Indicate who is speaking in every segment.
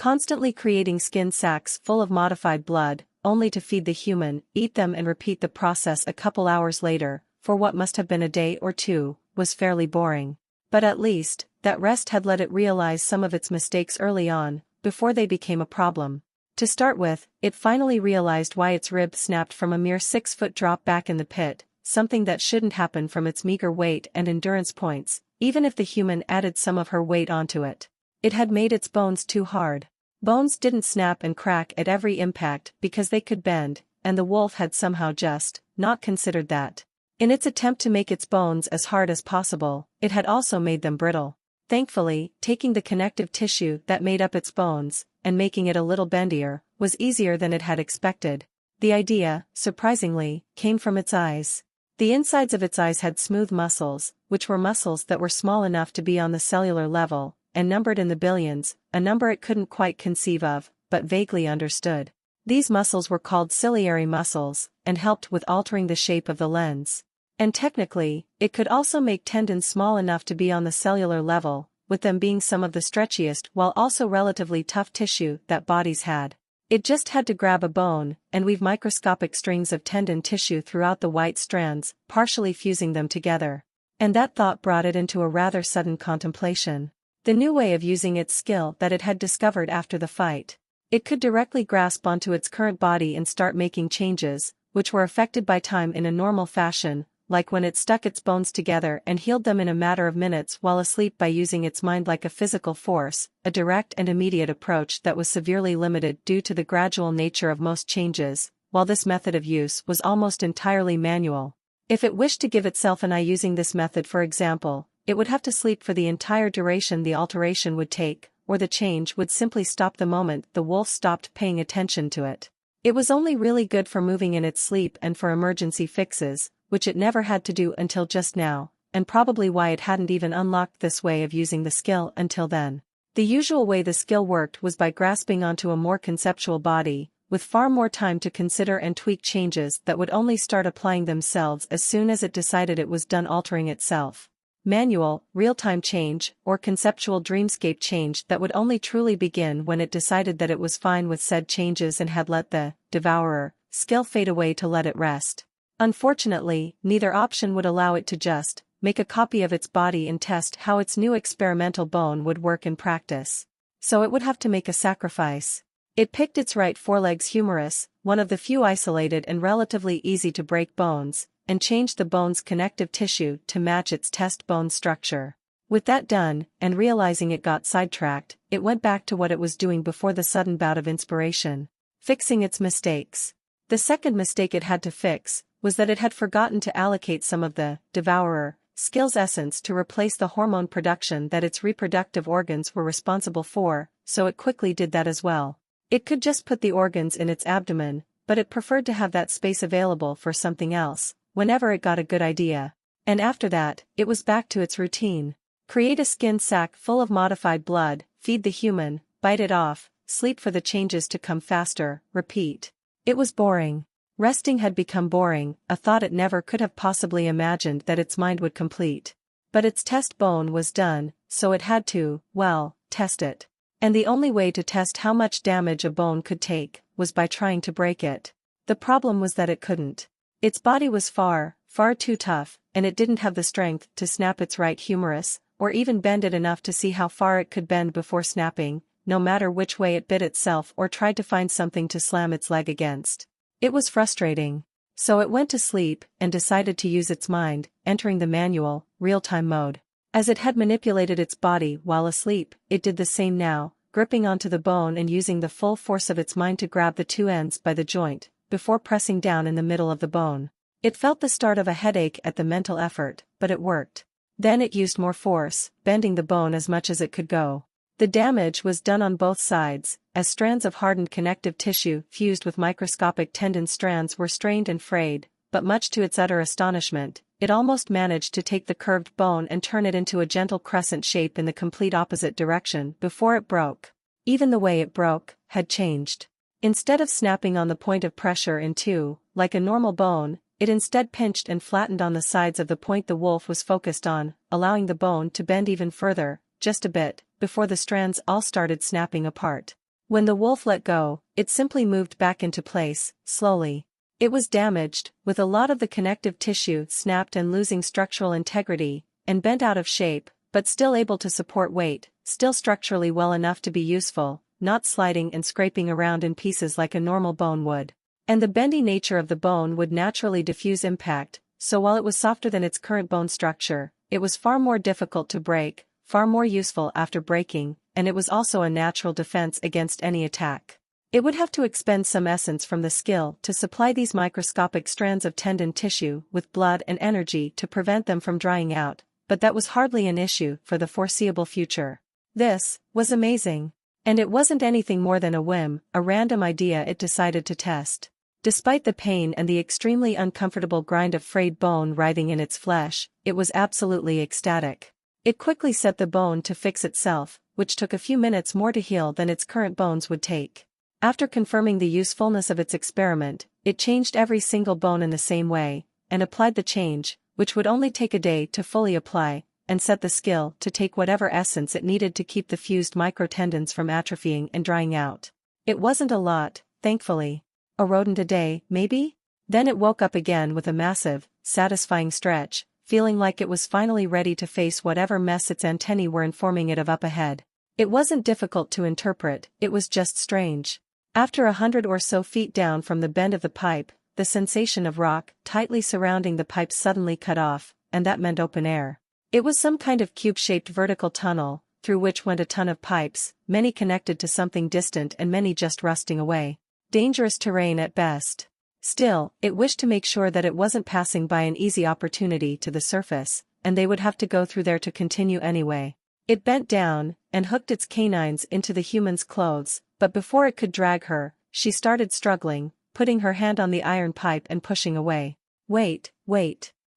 Speaker 1: constantly creating skin sacs full of modified blood, only to feed the human, eat them and repeat the process a couple hours later, for what must have been a day or two, was fairly boring. But at least, that rest had let it realize some of its mistakes early on, before they became a problem. To start with, it finally realized why its rib snapped from a mere 6-foot drop back in the pit, something that shouldn't happen from its meager weight and endurance points, even if the human added some of her weight onto it. It had made its bones too hard. Bones didn't snap and crack at every impact because they could bend, and the wolf had somehow just not considered that. In its attempt to make its bones as hard as possible, it had also made them brittle. Thankfully, taking the connective tissue that made up its bones, and making it a little bendier, was easier than it had expected. The idea, surprisingly, came from its eyes. The insides of its eyes had smooth muscles, which were muscles that were small enough to be on the cellular level, and numbered in the billions, a number it couldn't quite conceive of, but vaguely understood. These muscles were called ciliary muscles, and helped with altering the shape of the lens. And technically, it could also make tendons small enough to be on the cellular level, with them being some of the stretchiest while also relatively tough tissue that bodies had. It just had to grab a bone, and weave microscopic strings of tendon tissue throughout the white strands, partially fusing them together. And that thought brought it into a rather sudden contemplation. The new way of using its skill that it had discovered after the fight. It could directly grasp onto its current body and start making changes, which were affected by time in a normal fashion, like when it stuck its bones together and healed them in a matter of minutes while asleep by using its mind like a physical force, a direct and immediate approach that was severely limited due to the gradual nature of most changes, while this method of use was almost entirely manual. If it wished to give itself an eye using this method, for example, it would have to sleep for the entire duration the alteration would take, or the change would simply stop the moment the wolf stopped paying attention to it. It was only really good for moving in its sleep and for emergency fixes, which it never had to do until just now, and probably why it hadn't even unlocked this way of using the skill until then. The usual way the skill worked was by grasping onto a more conceptual body, with far more time to consider and tweak changes that would only start applying themselves as soon as it decided it was done altering itself. Manual, real-time change, or conceptual dreamscape change that would only truly begin when it decided that it was fine with said changes and had let the devourer skill fade away to let it rest. Unfortunately, neither option would allow it to just make a copy of its body and test how its new experimental bone would work in practice. So it would have to make a sacrifice. It picked its right foreleg's humerus, one of the few isolated and relatively easy to break bones, and changed the bone's connective tissue to match its test bone structure. With that done, and realizing it got sidetracked, it went back to what it was doing before the sudden bout of inspiration: fixing its mistakes. The second mistake it had to fix was that it had forgotten to allocate some of the devourer skill's essence to replace the hormone production that its reproductive organs were responsible for, so it quickly did that as well. It could just put the organs in its abdomen, but it preferred to have that space available for something else, whenever it got a good idea. And after that, it was back to its routine. Create a skin sac full of modified blood, feed the human, bite it off, sleep for the changes to come faster, repeat. It was boring. Resting had become boring, a thought it never could have possibly imagined that its mind would complete. But its test bone was done, so it had to, well, test it. And the only way to test how much damage a bone could take was by trying to break it. The problem was that it couldn't. Its body was far too tough, and it didn't have the strength to snap its right humerus, or even bend it enough to see how far it could bend before snapping, no matter which way it bit itself or tried to find something to slam its leg against. It was frustrating. So it went to sleep and decided to use its mind, entering the manual, real-time mode. As it had manipulated its body while asleep, it did the same now, gripping onto the bone and using the full force of its mind to grab the two ends by the joint, before pressing down in the middle of the bone. It felt the start of a headache at the mental effort, but it worked. Then it used more force, bending the bone as much as it could go. The damage was done on both sides, as strands of hardened connective tissue fused with microscopic tendon strands were strained and frayed, but much to its utter astonishment, it almost managed to take the curved bone and turn it into a gentle crescent shape in the complete opposite direction before it broke. Even the way it broke had changed. Instead of snapping on the point of pressure in two, like a normal bone, it instead pinched and flattened on the sides of the point the wolf was focused on, allowing the bone to bend even further, just a bit, before the strands all started snapping apart. When the wolf let go, it simply moved back into place, slowly. It was damaged, with a lot of the connective tissue snapped and losing structural integrity, and bent out of shape, but still able to support weight, still structurally well enough to be useful, not sliding and scraping around in pieces like a normal bone would. And the bendy nature of the bone would naturally diffuse impact, so while it was softer than its current bone structure, it was far more difficult to break, far more useful after breaking, and it was also a natural defense against any attack. It would have to expend some essence from the skill to supply these microscopic strands of tendon tissue with blood and energy to prevent them from drying out, but that was hardly an issue for the foreseeable future. This was amazing. And it wasn't anything more than a whim, a random idea it decided to test. Despite the pain and the extremely uncomfortable grind of frayed bone writhing in its flesh, it was absolutely ecstatic. It quickly set the bone to fix itself, which took a few minutes more to heal than its current bones would take. After confirming the usefulness of its experiment, it changed every single bone in the same way, and applied the change, which would only take a day to fully apply, and set the skill to take whatever essence it needed to keep the fused microtendons from atrophying and drying out. It wasn't a lot, thankfully. A rodent a day, maybe? Then it woke up again with a massive, satisfying stretch, feeling like it was finally ready to face whatever mess its antennae were informing it of up ahead. It wasn't difficult to interpret, it was just strange. After 100 or so feet down from the bend of the pipe, the sensation of rock tightly surrounding the pipe suddenly cut off, and that meant open air. It was some kind of cube-shaped vertical tunnel, through which went a ton of pipes, many connected to something distant and many just rusting away. Dangerous terrain at best. Still, it wished to make sure that it wasn't passing by an easy opportunity to the surface, and they would have to go through there to continue anyway. It bent down, and hooked its canines into the human's clothes, but before it could drag her, she started struggling, putting her hand on the iron pipe and pushing away. Wait.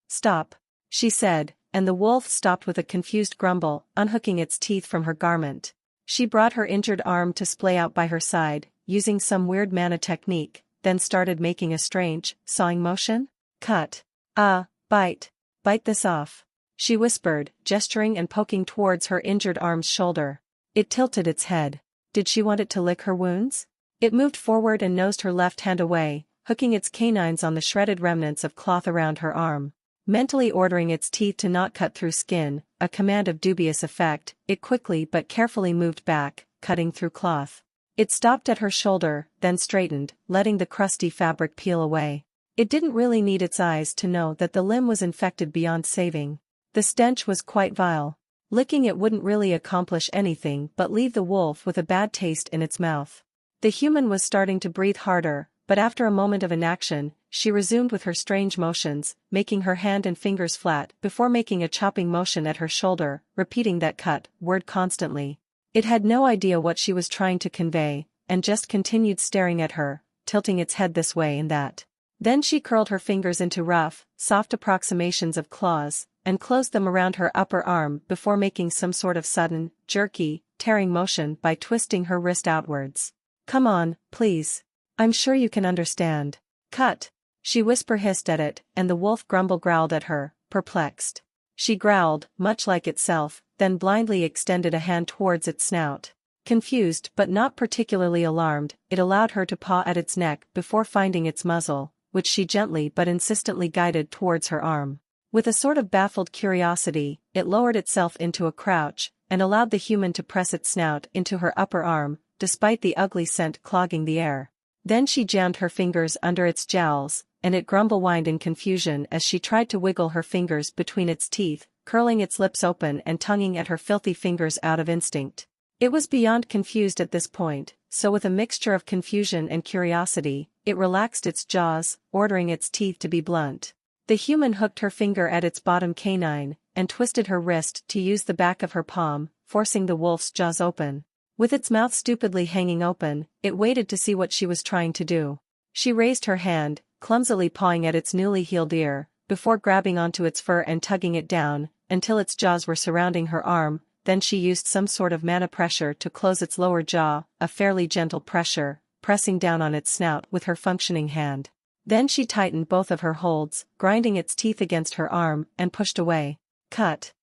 Speaker 1: Stop. She said, and the wolf stopped with a confused grumble, unhooking its teeth from her garment. She brought her injured arm to splay out by her side, using some weird mana technique, then started making a strange, sawing motion. Cut. Bite. Bite this off. She whispered, gesturing and poking towards her injured arm's shoulder. It tilted its head. Did she want it to lick her wounds? It moved forward and nosed her left hand away, hooking its canines on the shredded remnants of cloth around her arm. Mentally ordering its teeth to not cut through skin, a command of dubious effect, it quickly but carefully moved back, cutting through cloth. It stopped at her shoulder, then straightened, letting the crusty fabric peel away. It didn't really need its eyes to know that the limb was infected beyond saving. The stench was quite vile. Licking it wouldn't really accomplish anything but leave the wolf with a bad taste in its mouth. The human was starting to breathe harder, but after a moment of inaction, she resumed with her strange motions, making her hand and fingers flat before making a chopping motion at her shoulder, repeating that cut word constantly. It had no idea what she was trying to convey, and just continued staring at her, tilting its head this way and that. Then she curled her fingers into rough, soft approximations of claws, and closed them around her upper arm before making some sort of sudden, jerky, tearing motion by twisting her wrist outwards. Come on, please. I'm sure you can understand. Cut. She hissed at it, and the wolf growled at her, perplexed. She growled, much like itself, then blindly extended a hand towards its snout. Confused but not particularly alarmed, it allowed her to paw at its neck before finding its muzzle, which she gently but insistently guided towards her arm. With a sort of baffled curiosity, it lowered itself into a crouch, and allowed the human to press its snout into her upper arm, despite the ugly scent clogging the air. Then she jammed her fingers under its jowls, and it whined in confusion as she tried to wiggle her fingers between its teeth, curling its lips open and tonguing at her filthy fingers out of instinct. It was beyond confused at this point, so with a mixture of confusion and curiosity, it relaxed its jaws, ordering its teeth to be blunt. The human hooked her finger at its bottom canine, and twisted her wrist to use the back of her palm, forcing the wolf's jaws open. With its mouth stupidly hanging open, it waited to see what she was trying to do. She raised her hand, clumsily pawing at its newly healed ear, before grabbing onto its fur and tugging it down, until its jaws were surrounding her arm. Then she used some sort of mana pressure to close its lower jaw, a fairly gentle pressure, pressing down on its snout with her functioning hand. Then she tightened both of her holds, grinding its teeth against her arm, and pushed away. Cut.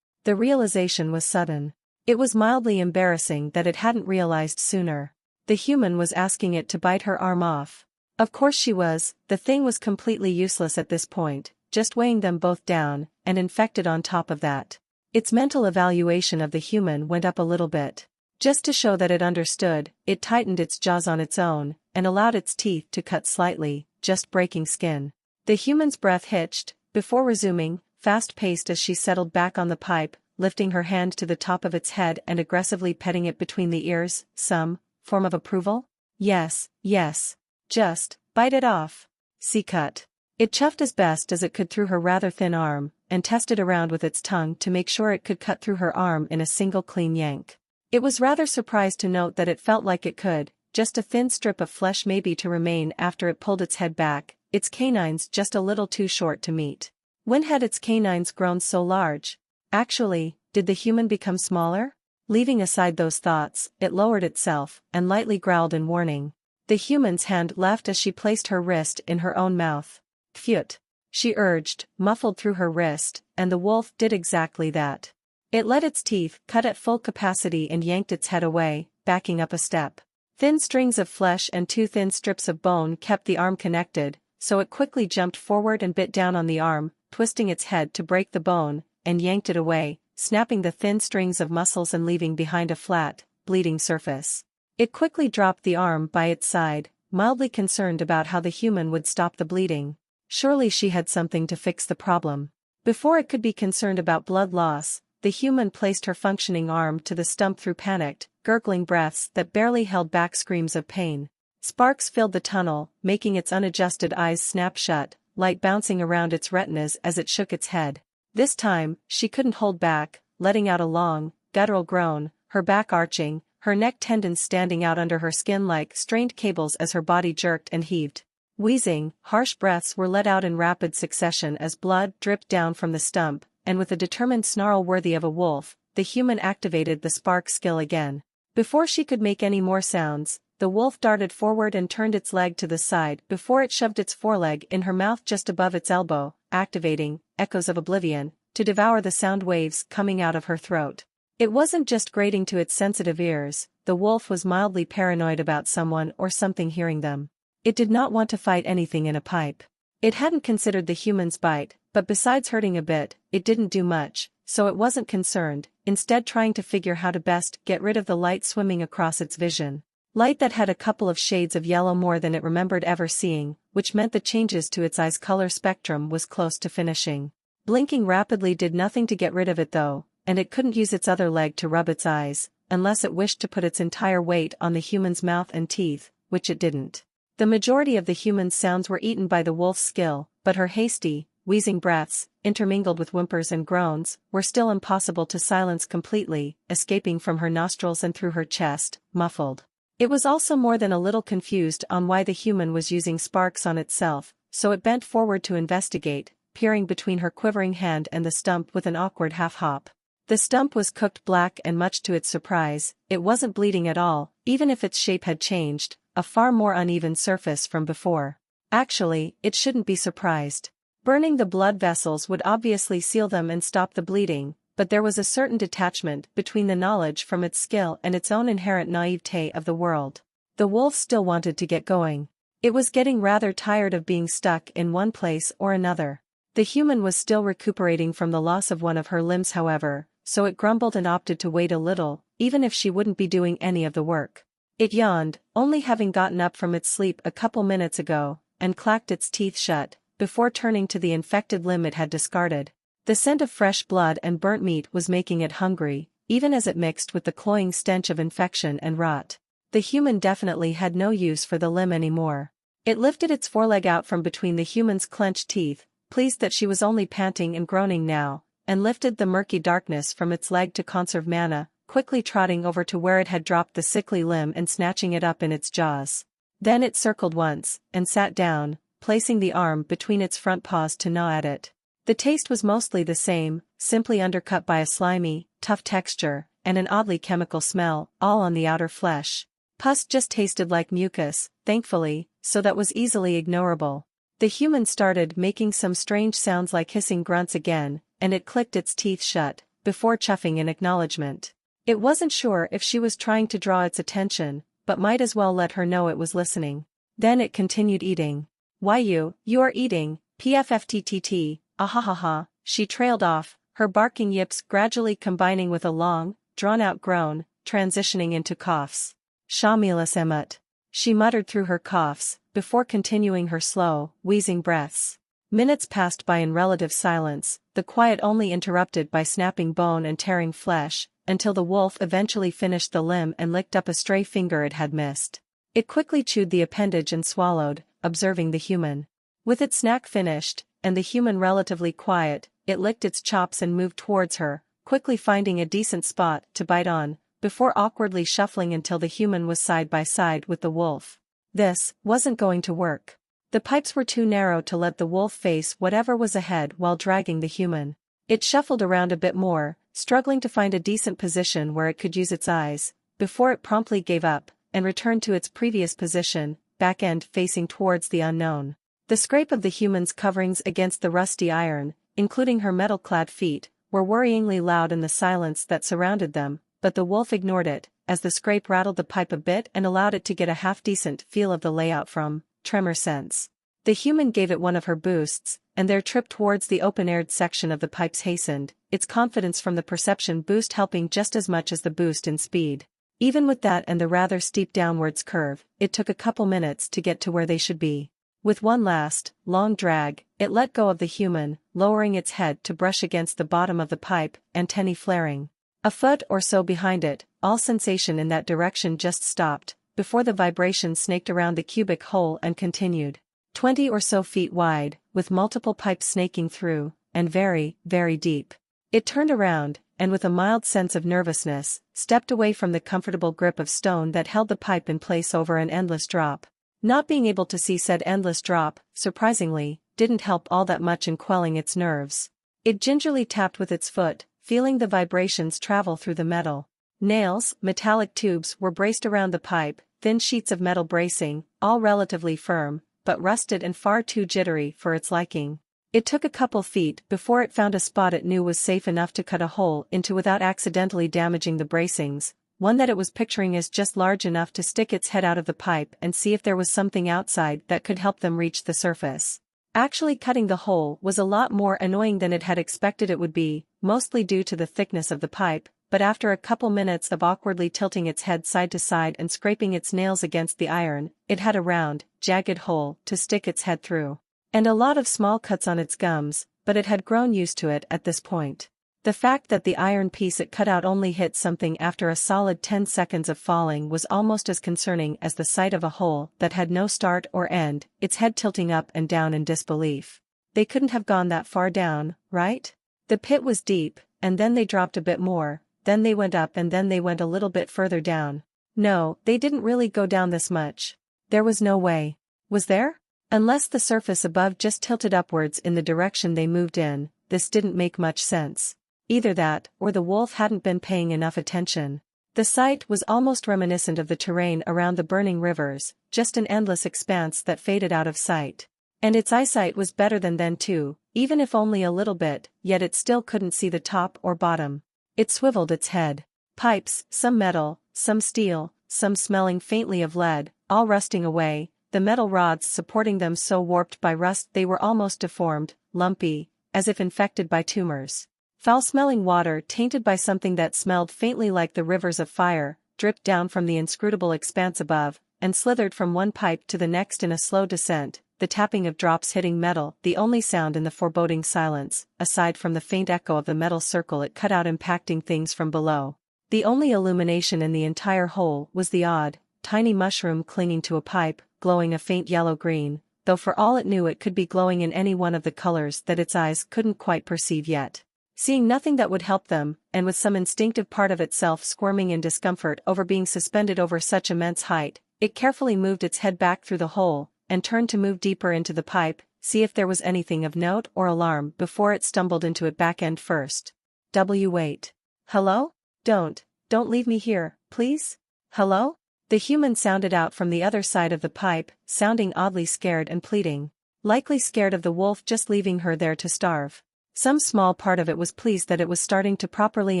Speaker 1: The realization was sudden. It was mildly embarrassing that it hadn't realized sooner. The human was asking it to bite her arm off. Of course she was, the thing was completely useless at this point, just weighing them both down, and infected on top of that. Its mental evaluation of the human went up a little bit. Just to show that it understood, it tightened its jaws on its own, and allowed its teeth to cut slightly, just breaking skin. The human's breath hitched, before resuming, fast-paced as she settled back on the pipe, lifting her hand to the top of its head and aggressively petting it between the ears. Some form of approval? Yes, yes. Just bite it off. See cut. It chuffed as best as it could through her rather thin arm, and tested around with its tongue to make sure it could cut through her arm in a single clean yank. It was rather surprised to note that it felt like it could, just a thin strip of flesh maybe to remain after it pulled its head back, its canines just a little too short to meet. When had its canines grown so large? Actually, did the human become smaller? Leaving aside those thoughts, it lowered itself, and lightly growled in warning. The human's hand left as she placed her wrist in her own mouth. Phew! She urged, muffled through her wrist, and the wolf did exactly that. It let its teeth cut at full capacity and yanked its head away, backing up a step. Thin strings of flesh and two thin strips of bone kept the arm connected, so it quickly jumped forward and bit down on the arm, twisting its head to break the bone, and yanked it away, snapping the thin strings of muscles and leaving behind a flat, bleeding surface. It quickly dropped the arm by its side, mildly concerned about how the human would stop the bleeding. Surely she had something to fix the problem. Before it could be concerned about blood loss, the human placed her functioning arm to the stump through panicked, gurgling breaths that barely held back screams of pain. Sparks filled the tunnel, making its unadjusted eyes snap shut, light bouncing around its retinas as it shook its head. This time, she couldn't hold back, letting out a long, guttural groan, her back arching, her neck tendons standing out under her skin like strained cables as her body jerked and heaved. Wheezing, harsh breaths were let out in rapid succession as blood dripped down from the stump, and with a determined snarl worthy of a wolf, the human activated the spark skill again. Before she could make any more sounds, the wolf darted forward and turned its leg to the side before it shoved its foreleg in her mouth just above its elbow, activating echoes of oblivion to devour the sound waves coming out of her throat. It wasn't just grating to its sensitive ears, the wolf was mildly paranoid about someone or something hearing them. It did not want to fight anything in a pipe. It hadn't considered the human's bite, but besides hurting a bit, it didn't do much, so it wasn't concerned, instead trying to figure how to best get rid of the light swimming across its vision. Light that had a couple of shades of yellow more than it remembered ever seeing, which meant the changes to its eye's color spectrum was close to finishing. Blinking rapidly did nothing to get rid of it though, and it couldn't use its other leg to rub its eyes, unless it wished to put its entire weight on the human's mouth and teeth, which it didn't. The majority of the human's sounds were eaten by the wolf's skill, but her hasty, wheezing breaths, intermingled with whimpers and groans, were still impossible to silence completely, escaping from her nostrils and through her chest, muffled. It was also more than a little confused on why the human was using sparks on itself, so it bent forward to investigate, peering between her quivering hand and the stump with an awkward half-hop. The stump was cooked black and much to its surprise, it wasn't bleeding at all, even if its shape had changed, a far more uneven surface from before. Actually, it shouldn't be surprised. Burning the blood vessels would obviously seal them and stop the bleeding, but there was a certain detachment between the knowledge from its skill and its own inherent naivete of the world. The wolf still wanted to get going. It was getting rather tired of being stuck in one place or another. The human was still recuperating from the loss of one of her limbs however, so it grumbled and opted to wait a little, even if she wouldn't be doing any of the work. It yawned, only having gotten up from its sleep a couple minutes ago, and clacked its teeth shut, before turning to the infected limb it had discarded. The scent of fresh blood and burnt meat was making it hungry, even as it mixed with the cloying stench of infection and rot. The human definitely had no use for the limb anymore. It lifted its foreleg out from between the human's clenched teeth, pleased that she was only panting and groaning now, and lifted the murky darkness from its leg to conserve mana, quickly trotting over to where it had dropped the sickly limb and snatching it up in its jaws. Then it circled once, and sat down, placing the arm between its front paws to gnaw at it. The taste was mostly the same, simply undercut by a slimy, tough texture, and an oddly chemical smell, all on the outer flesh. Pus just tasted like mucus, thankfully, so that was easily ignorable. The human started making some strange sounds like hissing grunts again, and it clicked its teeth shut, before chuffing in acknowledgement. It wasn't sure if she was trying to draw its attention, but might as well let her know it was listening. Then it continued eating. Why you are eating, pfftt, ahahaha, she trailed off, her barking yips gradually combining with a long, drawn-out groan, transitioning into coughs. Shamilas emut. She muttered through her coughs, before continuing her slow, wheezing breaths. Minutes passed by in relative silence, the quiet only interrupted by snapping bone and tearing flesh, until the wolf eventually finished the limb and licked up a stray finger it had missed. It quickly chewed the appendage and swallowed, observing the human. With its snack finished, and the human relatively quiet, it licked its chops and moved towards her, quickly finding a decent spot to bite on, before awkwardly shuffling until the human was side by side with the wolf. This wasn't going to work. The pipes were too narrow to let the wolf face whatever was ahead while dragging the human. It shuffled around a bit more, struggling to find a decent position where it could use its eyes, before it promptly gave up, and returned to its previous position, back end facing towards the unknown. The scrape of the human's coverings against the rusty iron, including her metal-clad feet, were worryingly loud in the silence that surrounded them, but the wolf ignored it, as the scrape rattled the pipe a bit and allowed it to get a half-decent feel of the layout from tremor sense. The human gave it one of her boosts, and their trip towards the open-aired section of the pipes hastened, its confidence from the perception boost helping just as much as the boost in speed. Even with that and the rather steep downwards curve, it took a couple minutes to get to where they should be. With one last, long drag, it let go of the human, lowering its head to brush against the bottom of the pipe, antennae flaring. A foot or so behind it, all sensation in that direction just stopped, before the vibration snaked around the cubic hole and continued. 20 or so feet wide, with multiple pipes snaking through, and very, very deep. It turned around, and with a mild sense of nervousness, stepped away from the comfortable grip of stone that held the pipe in place over an endless drop. Not being able to see said endless drop, surprisingly, didn't help all that much in quelling its nerves. It gingerly tapped with its foot, feeling the vibrations travel through the metal. Nails, metallic tubes were braced around the pipe, thin sheets of metal bracing, all relatively firm, but rusted and far too jittery for its liking. It took a couple feet before it found a spot it knew was safe enough to cut a hole into without accidentally damaging the bracings, one that it was picturing as just large enough to stick its head out of the pipe and see if there was something outside that could help them reach the surface. Actually cutting the hole was a lot more annoying than it had expected it would be, mostly due to the thickness of the pipe, but after a couple minutes of awkwardly tilting its head side to side and scraping its nails against the iron, it had a round, jagged hole to stick its head through. And a lot of small cuts on its gums, but it had grown used to it at this point. The fact that the iron piece it cut out only hit something after a solid 10 seconds of falling was almost as concerning as the sight of a hole that had no start or end, its head tilting up and down in disbelief. They couldn't have gone that far down, right? The pit was deep, and then they dropped a bit more, then they went up and then they went a little bit further down. No, they didn't really go down this much. There was no way. Was there? Unless the surface above just tilted upwards in the direction they moved in, this didn't make much sense. Either that, or the wolf hadn't been paying enough attention. The sight was almost reminiscent of the terrain around the burning rivers, just an endless expanse that faded out of sight. And its eyesight was better than then too, even if only a little bit, yet it still couldn't see the top or bottom. It swiveled its head. Pipes, some metal, some steel, some smelling faintly of lead, all rusting away, the metal rods supporting them so warped by rust they were almost deformed, lumpy, as if infected by tumors. Foul-smelling water tainted by something that smelled faintly like the rivers of fire, dripped down from the inscrutable expanse above, and slithered from one pipe to the next in a slow descent, the tapping of drops hitting metal the only sound in the foreboding silence, aside from the faint echo of the metal circle it cut out impacting things from below. The only illumination in the entire hole was the odd, tiny mushroom clinging to a pipe, glowing a faint yellow-green, though for all it knew it could be glowing in any one of the colors that its eyes couldn't quite perceive yet. Seeing nothing that would help them, and with some instinctive part of itself squirming in discomfort over being suspended over such immense height, it carefully moved its head back through the hole, and turned to move deeper into the pipe, see if there was anything of note or alarm before it stumbled into it back end first. Wait. Hello? Don't leave me here, please? Hello? The human sounded out from the other side of the pipe, sounding oddly scared and pleading. Likely scared of the wolf just leaving her there to starve. Some small part of it was pleased that it was starting to properly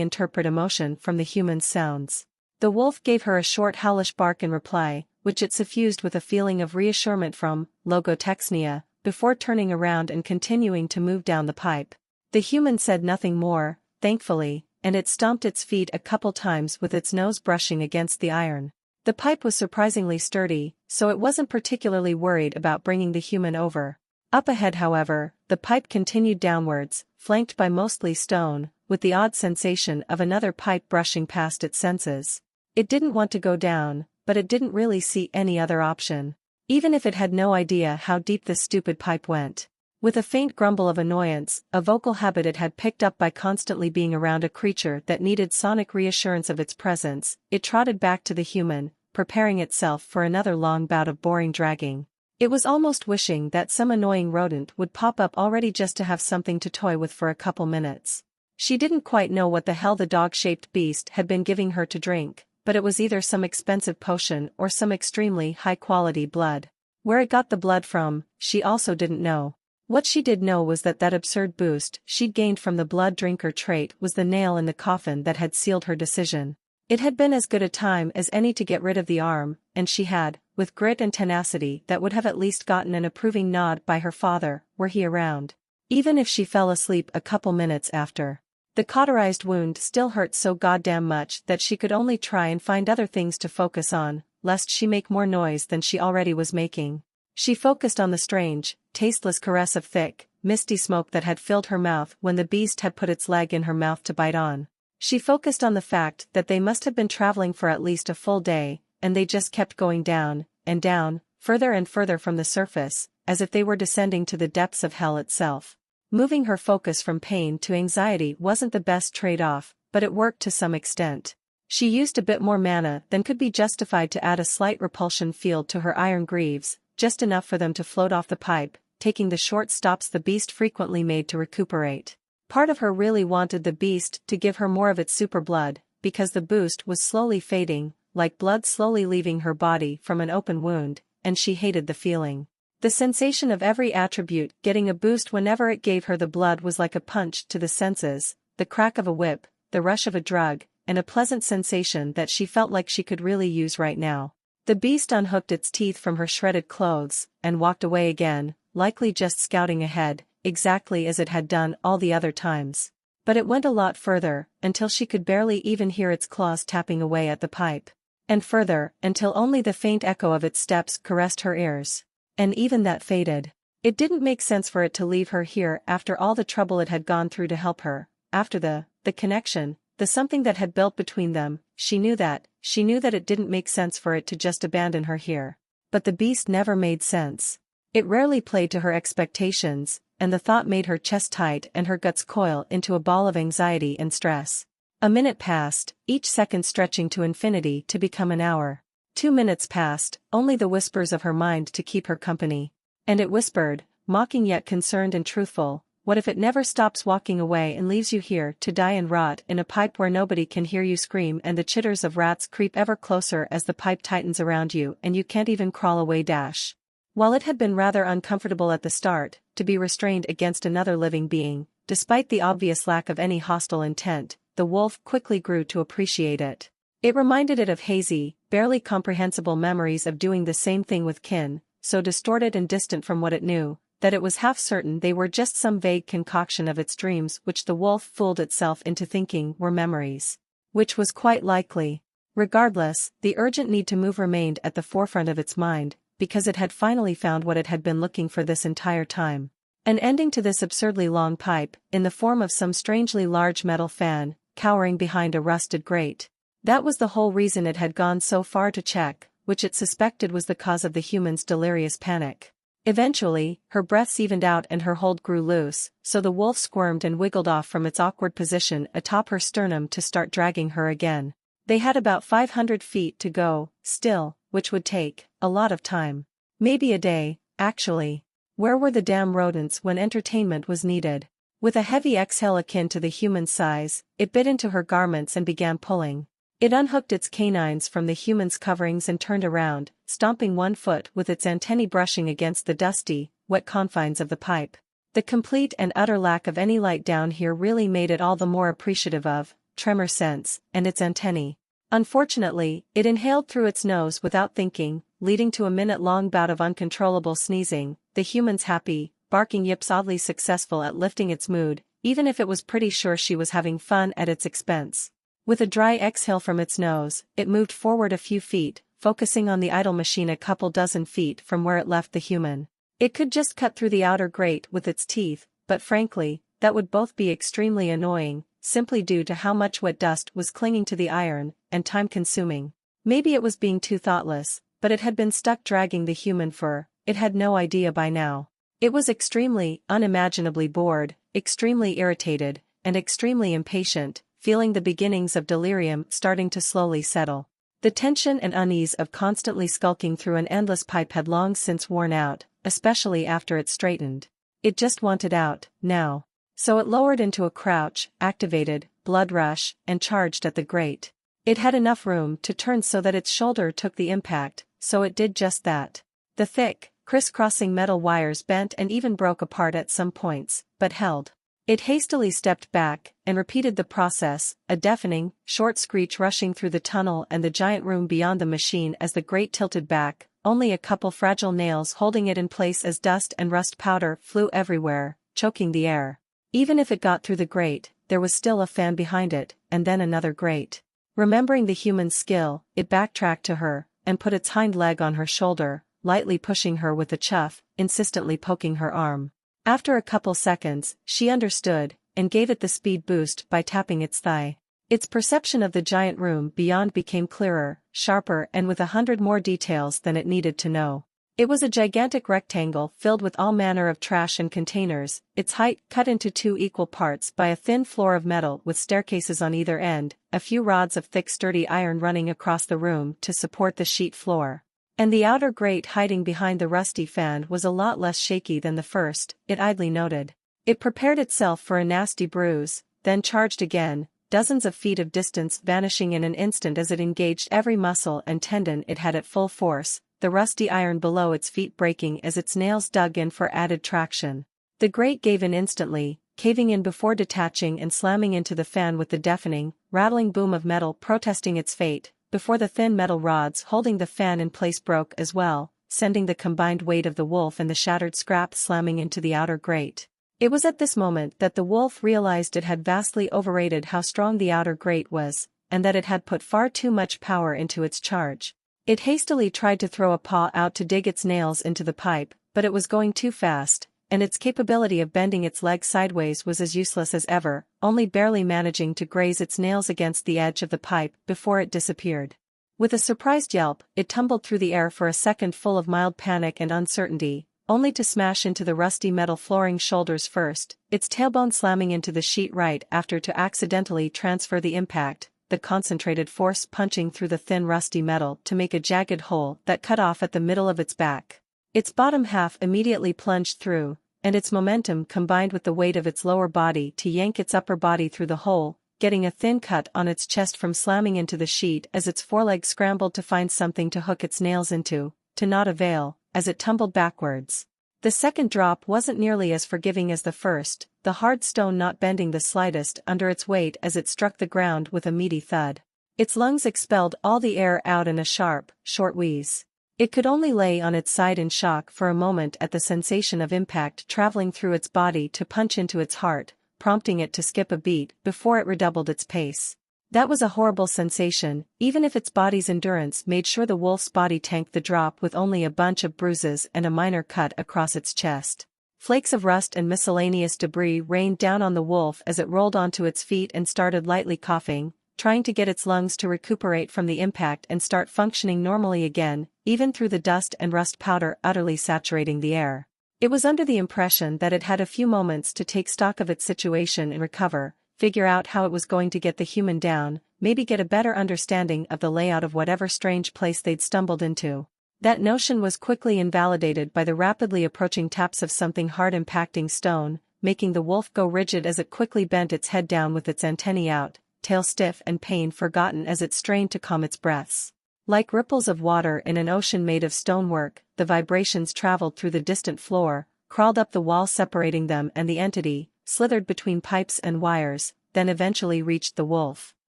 Speaker 1: interpret emotion from the human's sounds. The wolf gave her a short hellish bark in reply, which it suffused with a feeling of reassurance from logotexnia, before turning around and continuing to move down the pipe. The human said nothing more, thankfully, and it stomped its feet a couple times with its nose brushing against the iron. The pipe was surprisingly sturdy, so it wasn't particularly worried about bringing the human over. Up ahead, however, the pipe continued downwards, flanked by mostly stone, with the odd sensation of another pipe brushing past its senses. It didn't want to go down, but it didn't really see any other option. Even if it had no idea how deep this stupid pipe went. With a faint grumble of annoyance, a vocal habit it had picked up by constantly being around a creature that needed sonic reassurance of its presence, it trotted back to the human, preparing itself for another long bout of boring dragging. It was almost wishing that some annoying rodent would pop up already just to have something to toy with for a couple minutes. She didn't quite know what the hell the dog-shaped beast had been giving her to drink, but it was either some expensive potion or some extremely high-quality blood. Where it got the blood from, she also didn't know. What she did know was that absurd boost she'd gained from the blood drinker trait was the nail in the coffin that had sealed her decision. It had been as good a time as any to get rid of the arm, and she had, with grit and tenacity that would have at least gotten an approving nod by her father, were he around. Even if she fell asleep a couple minutes after. The cauterized wound still hurt so goddamn much that she could only try and find other things to focus on, lest she make more noise than she already was making. She focused on the strange, tasteless caress of thick, misty smoke that had filled her mouth when the beast had put its leg in her mouth to bite on. She focused on the fact that they must have been traveling for at least a full day, and they just kept going down, and down, further and further from the surface, as if they were descending to the depths of hell itself. Moving her focus from pain to anxiety wasn't the best trade-off, but it worked to some extent. She used a bit more mana than could be justified to add a slight repulsion field to her iron greaves, just enough for them to float off the pipe, taking the short stops the beast frequently made to recuperate. Part of her really wanted the beast to give her more of its super blood, because the boost was slowly fading, like blood slowly leaving her body from an open wound, and she hated the feeling. The sensation of every attribute getting a boost whenever it gave her the blood was like a punch to the senses, the crack of a whip, the rush of a drug, and a pleasant sensation that she felt like she could really use right now. The beast unhooked its teeth from her shredded clothes, and walked away again, likely just scouting ahead, exactly as it had done all the other times. But it went a lot further, until she could barely even hear its claws tapping away at the pipe. And further, until only the faint echo of its steps caressed her ears. And even that faded. It didn't make sense for it to leave her here after all the trouble it had gone through to help her, after the connection, the something that had built between them. She knew that it didn't make sense for it to just abandon her here. But the beast never made sense. It rarely played to her expectations, and the thought made her chest tight and her guts coil into a ball of anxiety and stress. A minute passed, each second stretching to infinity to become an hour. 2 minutes passed, only the whispers of her mind to keep her company. And it whispered, mocking yet concerned and truthful, what if it never stops walking away and leaves you here to die and rot in a pipe where nobody can hear you scream and the chitters of rats creep ever closer as the pipe tightens around you and you can't even crawl away dash. While it had been rather uncomfortable at the start, to be restrained against another living being, despite the obvious lack of any hostile intent, the wolf quickly grew to appreciate it. It reminded it of hazy, barely comprehensible memories of doing the same thing with kin, so distorted and distant from what it knew, that it was half certain they were just some vague concoction of its dreams which the wolf fooled itself into thinking were memories. Which was quite likely. Regardless, the urgent need to move remained at the forefront of its mind, because it had finally found what it had been looking for this entire time. An ending to this absurdly long pipe, in the form of some strangely large metal fan, cowering behind a rusted grate. That was the whole reason it had gone so far to check, which it suspected was the cause of the human's delirious panic. Eventually, her breaths evened out and her hold grew loose, so the wolf squirmed and wiggled off from its awkward position atop her sternum to start dragging her again. They had about 500 feet to go, still, which would take a lot of time. Maybe a day, actually. Where were the damn rodents when entertainment was needed? With a heavy exhale akin to the human's size, it bit into her garments and began pulling. It unhooked its canines from the human's coverings and turned around, stomping one foot with its antennae brushing against the dusty, wet confines of the pipe. The complete and utter lack of any light down here really made it all the more appreciative of tremor sense and its antennae. Unfortunately, it inhaled through its nose without thinking, leading to a minute-long bout of uncontrollable sneezing, the human's happy, barking yips oddly successful at lifting its mood, even if it was pretty sure she was having fun at its expense. With a dry exhale from its nose, it moved forward a few feet, focusing on the idle machine a couple dozen feet from where it left the human. It could just cut through the outer grate with its teeth, but frankly, that would both be extremely annoying, simply due to how much wet dust was clinging to the iron, and time-consuming. Maybe it was being too thoughtless, but it had been stuck dragging the human for, it had no idea by now. It was extremely, unimaginably bored, extremely irritated, and extremely impatient, feeling the beginnings of delirium starting to slowly settle. The tension and unease of constantly skulking through an endless pipe had long since worn out, especially after it straightened. It just wanted out, now. So it lowered into a crouch, activated, blood rush, and charged at the grate. It had enough room to turn so that its shoulder took the impact, so it did just that. The thick, crisscrossing metal wires bent and even broke apart at some points, but held. It hastily stepped back, and repeated the process, a deafening, short screech rushing through the tunnel and the giant room beyond the machine as the grate tilted back, only a couple fragile nails holding it in place as dust and rust powder flew everywhere, choking the air. Even if it got through the grate, there was still a fan behind it, and then another grate. Remembering the human's skill, it backtracked to her, and put its hind leg on her shoulder, lightly pushing her with a chuff, insistently poking her arm. After a couple seconds, she understood, and gave it the speed boost by tapping its thigh. Its perception of the giant room beyond became clearer, sharper and with 100 more details than it needed to know. It was a gigantic rectangle filled with all manner of trash and containers, its height cut into 2 equal parts by a thin floor of metal with staircases on either end, a few rods of thick sturdy iron running across the room to support the sheet floor. And the outer grate hiding behind the rusty fan was a lot less shaky than the first, it idly noted. It prepared itself for a nasty bruise, then charged again, dozens of feet of distance vanishing in an instant as it engaged every muscle and tendon it had at full force, the rusty iron below its feet breaking as its nails dug in for added traction. The grate gave in instantly, caving in before detaching and slamming into the fan with the deafening, rattling boom of metal protesting its fate, before the thin metal rods holding the fan in place broke as well, sending the combined weight of the wolf and the shattered scrap slamming into the outer grate. It was at this moment that the wolf realized it had vastly overrated how strong the outer grate was, and that it had put far too much power into its charge. It hastily tried to throw a paw out to dig its nails into the pipe, but it was going too fast, and its capability of bending its leg sideways was as useless as ever, only barely managing to graze its nails against the edge of the pipe before it disappeared. With a surprised yelp, it tumbled through the air for a second full of mild panic and uncertainty, only to smash into the rusty metal flooring shoulders first, its tailbone slamming into the sheet right after to accidentally transfer the impact, the concentrated force punching through the thin rusty metal to make a jagged hole that cut off at the middle of its back. Its bottom half immediately plunged through, and its momentum combined with the weight of its lower body to yank its upper body through the hole, getting a thin cut on its chest from slamming into the sheet as its foreleg scrambled to find something to hook its nails into, to not avail, as it tumbled backwards. The second drop wasn't nearly as forgiving as the first, the hard stone not bending the slightest under its weight as it struck the ground with a meaty thud. Its lungs expelled all the air out in a sharp, short wheeze. It could only lay on its side in shock for a moment at the sensation of impact traveling through its body to punch into its heart, prompting it to skip a beat before it redoubled its pace. That was a horrible sensation, even if its body's endurance made sure the wolf's body tanked the drop with only a bunch of bruises and a minor cut across its chest. Flakes of rust and miscellaneous debris rained down on the wolf as it rolled onto its feet and started lightly coughing, trying to get its lungs to recuperate from the impact and start functioning normally again, even through the dust and rust powder utterly saturating the air. It was under the impression that it had a few moments to take stock of its situation and recover, figure out how it was going to get the human down, maybe get a better understanding of the layout of whatever strange place they'd stumbled into. That notion was quickly invalidated by the rapidly approaching taps of something hard impacting stone, making the wolf go rigid as it quickly bent its head down with its antennae out, tail stiff and pain forgotten as it strained to calm its breaths. Like ripples of water in an ocean made of stonework, the vibrations traveled through the distant floor, crawled up the wall separating them and the entity, slithered between pipes and wires, then eventually reached the wolf.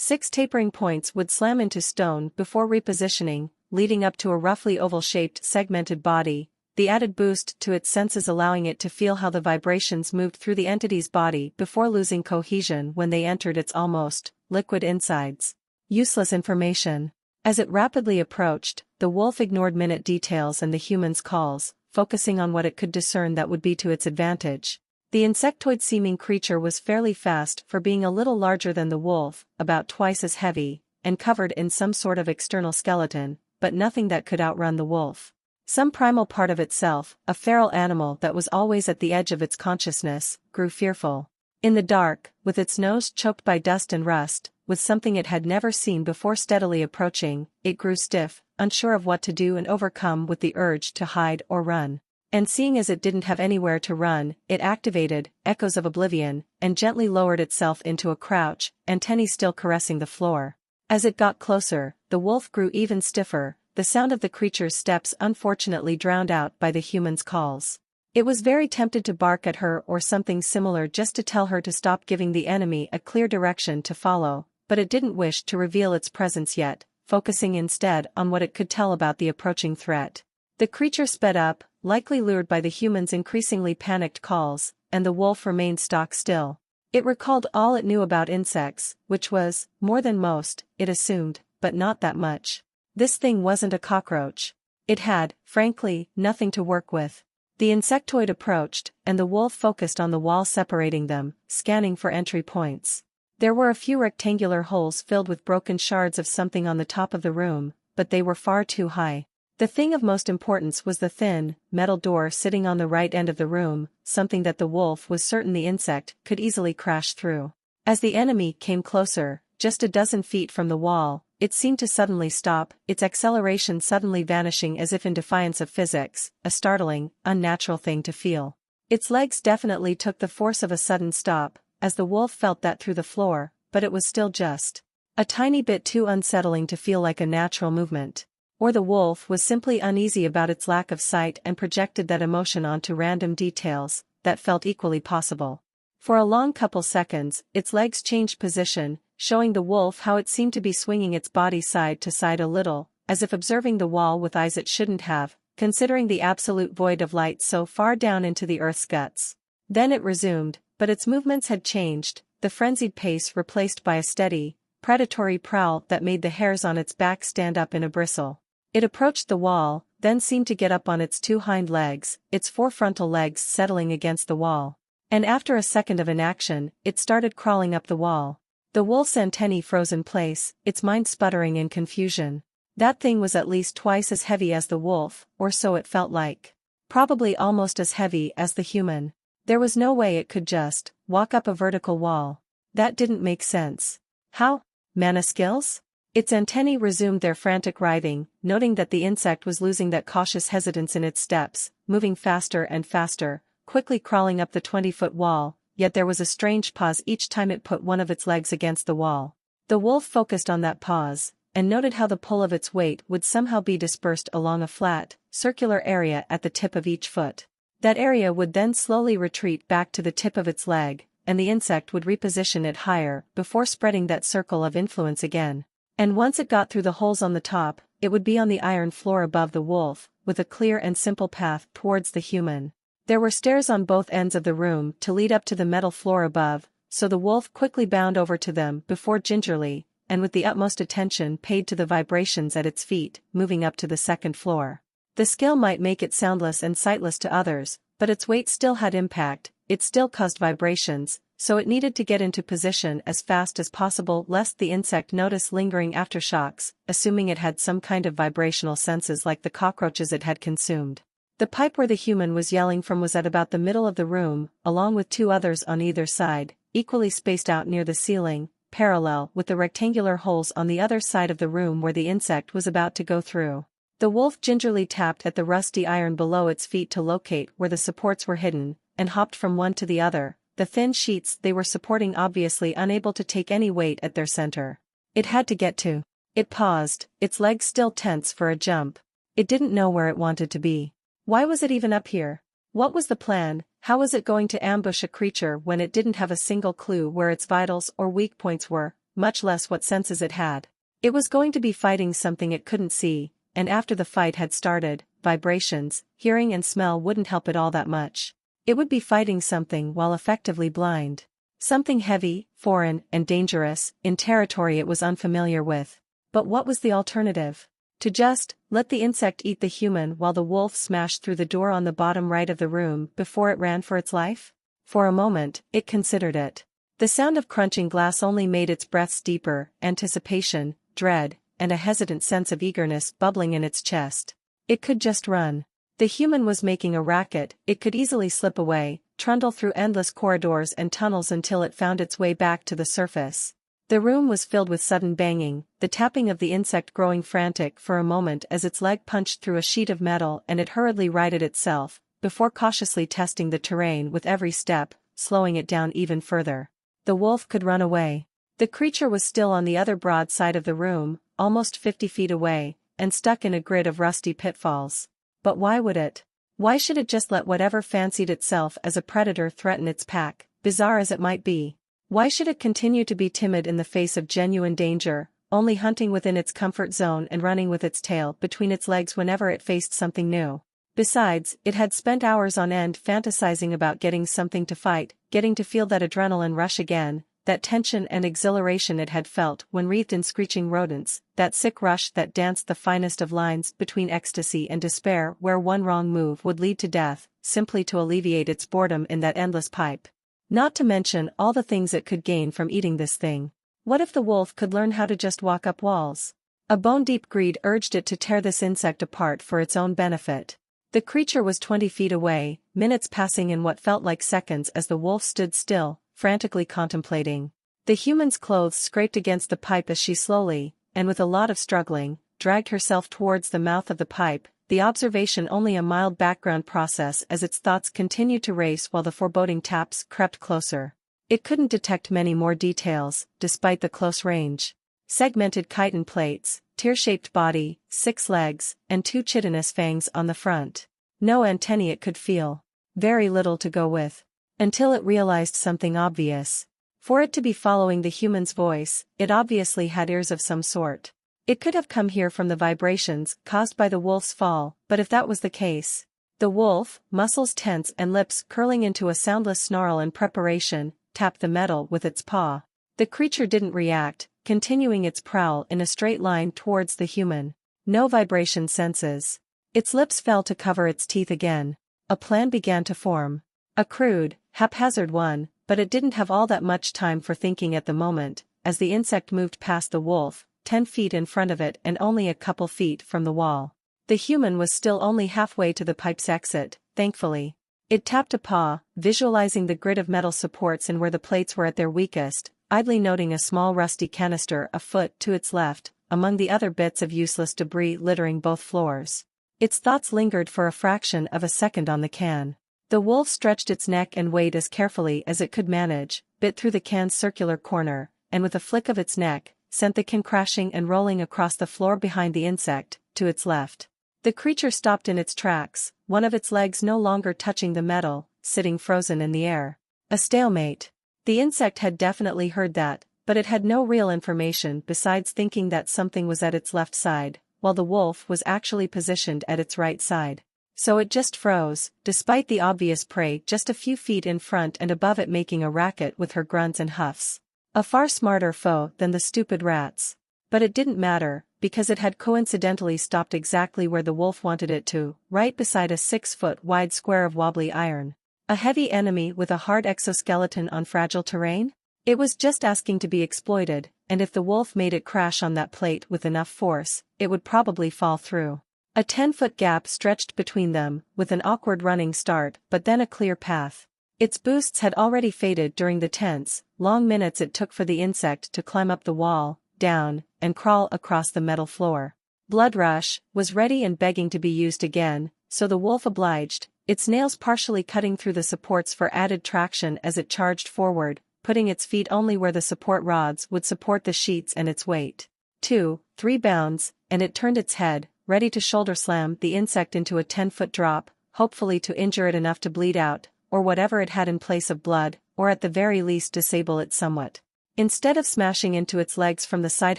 Speaker 1: 6 tapering points would slam into stone before repositioning, leading up to a roughly oval-shaped segmented body, the added boost to its senses allowing it to feel how the vibrations moved through the entity's body before losing cohesion when they entered its almost liquid insides. Useless information. As it rapidly approached, the wolf ignored minute details and the human's calls, focusing on what it could discern that would be to its advantage. The insectoid-seeming creature was fairly fast for being a little larger than the wolf, about twice as heavy, and covered in some sort of external skeleton, but nothing that could outrun the wolf. Some primal part of itself, a feral animal that was always at the edge of its consciousness, grew fearful. In the dark, with its nose choked by dust and rust, with something it had never seen before steadily approaching, it grew stiff, unsure of what to do and overcome with the urge to hide or run. And seeing as it didn't have anywhere to run, it activated Echoes of Oblivion, and gently lowered itself into a crouch, antennae still caressing the floor. As it got closer, the wolf grew even stiffer, the sound of the creature's steps unfortunately drowned out by the human's calls. It was very tempted to bark at her or something similar just to tell her to stop giving the enemy a clear direction to follow, but it didn't wish to reveal its presence yet, focusing instead on what it could tell about the approaching threat. The creature sped up, likely lured by the human's increasingly panicked calls, and the wolf remained stock still. It recalled all it knew about insects, which was, more than most, it assumed, but not that much. This thing wasn't a cockroach. It had, frankly, nothing to work with. The insectoid approached, and the wolf focused on the wall separating them, scanning for entry points. There were a few rectangular holes filled with broken shards of something on the top of the room, but they were far too high. The thing of most importance was the thin, metal door sitting on the right end of the room, something that the wolf was certain the insect could easily crash through. As the enemy came closer, just a dozen feet from the wall, it seemed to suddenly stop, its acceleration suddenly vanishing as if in defiance of physics, a startling, unnatural thing to feel. Its legs definitely took the force of a sudden stop, as the wolf felt that through the floor, but it was still just a tiny bit too unsettling to feel like a natural movement. Or the wolf was simply uneasy about its lack of sight and projected that emotion onto random details, that felt equally possible. For a long couple seconds, its legs changed position, showing the wolf how it seemed to be swinging its body side to side a little, as if observing the wall with eyes it shouldn't have, considering the absolute void of light so far down into the earth's guts. Then it resumed, but its movements had changed, the frenzied pace replaced by a steady, predatory prowl that made the hairs on its back stand up in a bristle. It approached the wall, then seemed to get up on its two hind legs, its four frontal legs settling against the wall. And after a second of inaction, it started crawling up the wall. The wolf's antennae froze in place, its mind sputtering in confusion. That thing was at least twice as heavy as the wolf, or so it felt like. Probably almost as heavy as the human. There was no way it could just walk up a vertical wall. That didn't make sense. How? Mana skills? Its antennae resumed their frantic writhing, noting that the insect was losing that cautious hesitance in its steps, moving faster and faster, quickly crawling up the 20-foot wall, yet there was a strange pause each time it put one of its legs against the wall. The wolf focused on that pause, and noted how the pull of its weight would somehow be dispersed along a flat, circular area at the tip of each foot. That area would then slowly retreat back to the tip of its leg, and the insect would reposition it higher before spreading that circle of influence again. And once it got through the holes on the top, it would be on the iron floor above the wolf, with a clear and simple path towards the human. There were stairs on both ends of the room to lead up to the metal floor above, so the wolf quickly bound over to them before gingerly, and with the utmost attention paid to the vibrations at its feet, moving up to the second floor. The skill might make it soundless and sightless to others, but its weight still had impact, it still caused vibrations, so it needed to get into position as fast as possible lest the insect notice lingering aftershocks, assuming it had some kind of vibrational senses like the cockroaches it had consumed. The pipe where the human was yelling from was at about the middle of the room, along with two others on either side, equally spaced out near the ceiling, parallel with the rectangular holes on the other side of the room where the insect was about to go through. The wolf gingerly tapped at the rusty iron below its feet to locate where the supports were hidden, and hopped from one to the other, the thin sheets they were supporting obviously unable to take any weight at their center. It had to get to. It paused, its legs still tense for a jump. It didn't know where it wanted to be. Why was it even up here? What was the plan? How was it going to ambush a creature when it didn't have a single clue where its vitals or weak points were, much less what senses it had. It was going to be fighting something it couldn't see, and after the fight had started, vibrations, hearing and smell wouldn't help it all that much. It would be fighting something while effectively blind. Something heavy, foreign, and dangerous, in territory it was unfamiliar with. But what was the alternative? To just let the insect eat the human while the wolf smashed through the door on the bottom right of the room before it ran for its life? For a moment, it considered it. The sound of crunching glass only made its breaths deeper, anticipation, dread, and a hesitant sense of eagerness bubbling in its chest. It could just run. The human was making a racket, it could easily slip away, trundle through endless corridors and tunnels until it found its way back to the surface. The room was filled with sudden banging, the tapping of the insect growing frantic for a moment as its leg punched through a sheet of metal and it hurriedly righted itself, before cautiously testing the terrain with every step, slowing it down even further. The wolf could run away. The creature was still on the other broad side of the room, almost 50 feet away, and stuck in a grid of rusty pitfalls. But why would it? Why should it just let whatever fancied itself as a predator threaten its pack, bizarre as it might be? Why should it continue to be timid in the face of genuine danger, only hunting within its comfort zone and running with its tail between its legs whenever it faced something new? Besides, it had spent hours on end fantasizing about getting something to fight, getting to feel that adrenaline rush again, that tension and exhilaration it had felt when wreathed in screeching rodents, that sick rush that danced the finest of lines between ecstasy and despair where one wrong move would lead to death, simply to alleviate its boredom in that endless pipe. Not to mention all the things it could gain from eating this thing. What if the wolf could learn how to just walk up walls? A bone-deep greed urged it to tear this insect apart for its own benefit. The creature was 20 feet away, minutes passing in what felt like seconds as the wolf stood still, frantically contemplating. The human's clothes scraped against the pipe as she slowly, and with a lot of struggling, dragged herself towards the mouth of the pipe, the observation only a mild background process as its thoughts continued to race while the foreboding taps crept closer. It couldn't detect many more details, despite the close range. Segmented chitin plates, tear-shaped body, 6 legs, and 2 chitinous fangs on the front. No antennae it could feel. Very little to go with. Until it realized something obvious. For it to be following the human's voice, it obviously had ears of some sort. It could have come here from the vibrations caused by the wolf's fall, but if that was the case, the wolf, muscles tense and lips curling into a soundless snarl in preparation, tapped the metal with its paw. The creature didn't react, continuing its prowl in a straight line towards the human. No vibration senses. Its lips fell to cover its teeth again. A plan began to form. A crude, haphazard one, but it didn't have all that much time for thinking at the moment, as the insect moved past the wolf, 10 feet in front of it and only a couple feet from the wall. The human was still only halfway to the pipe's exit, thankfully. It tapped a paw, visualizing the grid of metal supports and where the plates were at their weakest, idly noting a small rusty canister a foot to its left, among the other bits of useless debris littering both floors. Its thoughts lingered for a fraction of a second on the can. The wolf stretched its neck and weighed as carefully as it could manage, bit through the can's circular corner, and with a flick of its neck, sent the can crashing and rolling across the floor behind the insect, to its left. The creature stopped in its tracks, one of its legs no longer touching the metal, sitting frozen in the air. A stalemate. The insect had definitely heard that, but it had no real information besides thinking that something was at its left side, while the wolf was actually positioned at its right side. So it just froze, despite the obvious prey just a few feet in front and above it making a racket with her grunts and huffs. A far smarter foe than the stupid rats. But it didn't matter, because it had coincidentally stopped exactly where the wolf wanted it to, right beside a 6-foot-wide square of wobbly iron. A heavy enemy with a hard exoskeleton on fragile terrain? It was just asking to be exploited, and if the wolf made it crash on that plate with enough force, it would probably fall through. A 10-foot gap stretched between them, with an awkward running start but then a clear path. Its boosts had already faded during the tense, long minutes it took for the insect to climb up the wall, down, and crawl across the metal floor. Blood Rush was ready and begging to be used again, so the wolf obliged, its nails partially cutting through the supports for added traction as it charged forward, putting its feet only where the support rods would support the sheets and its weight. 2, 3 bounds, and it turned its head, ready to shoulder slam the insect into a 10-foot drop, hopefully to injure it enough to bleed out, or whatever it had in place of blood, or at the very least disable it somewhat. Instead of smashing into its legs from the side,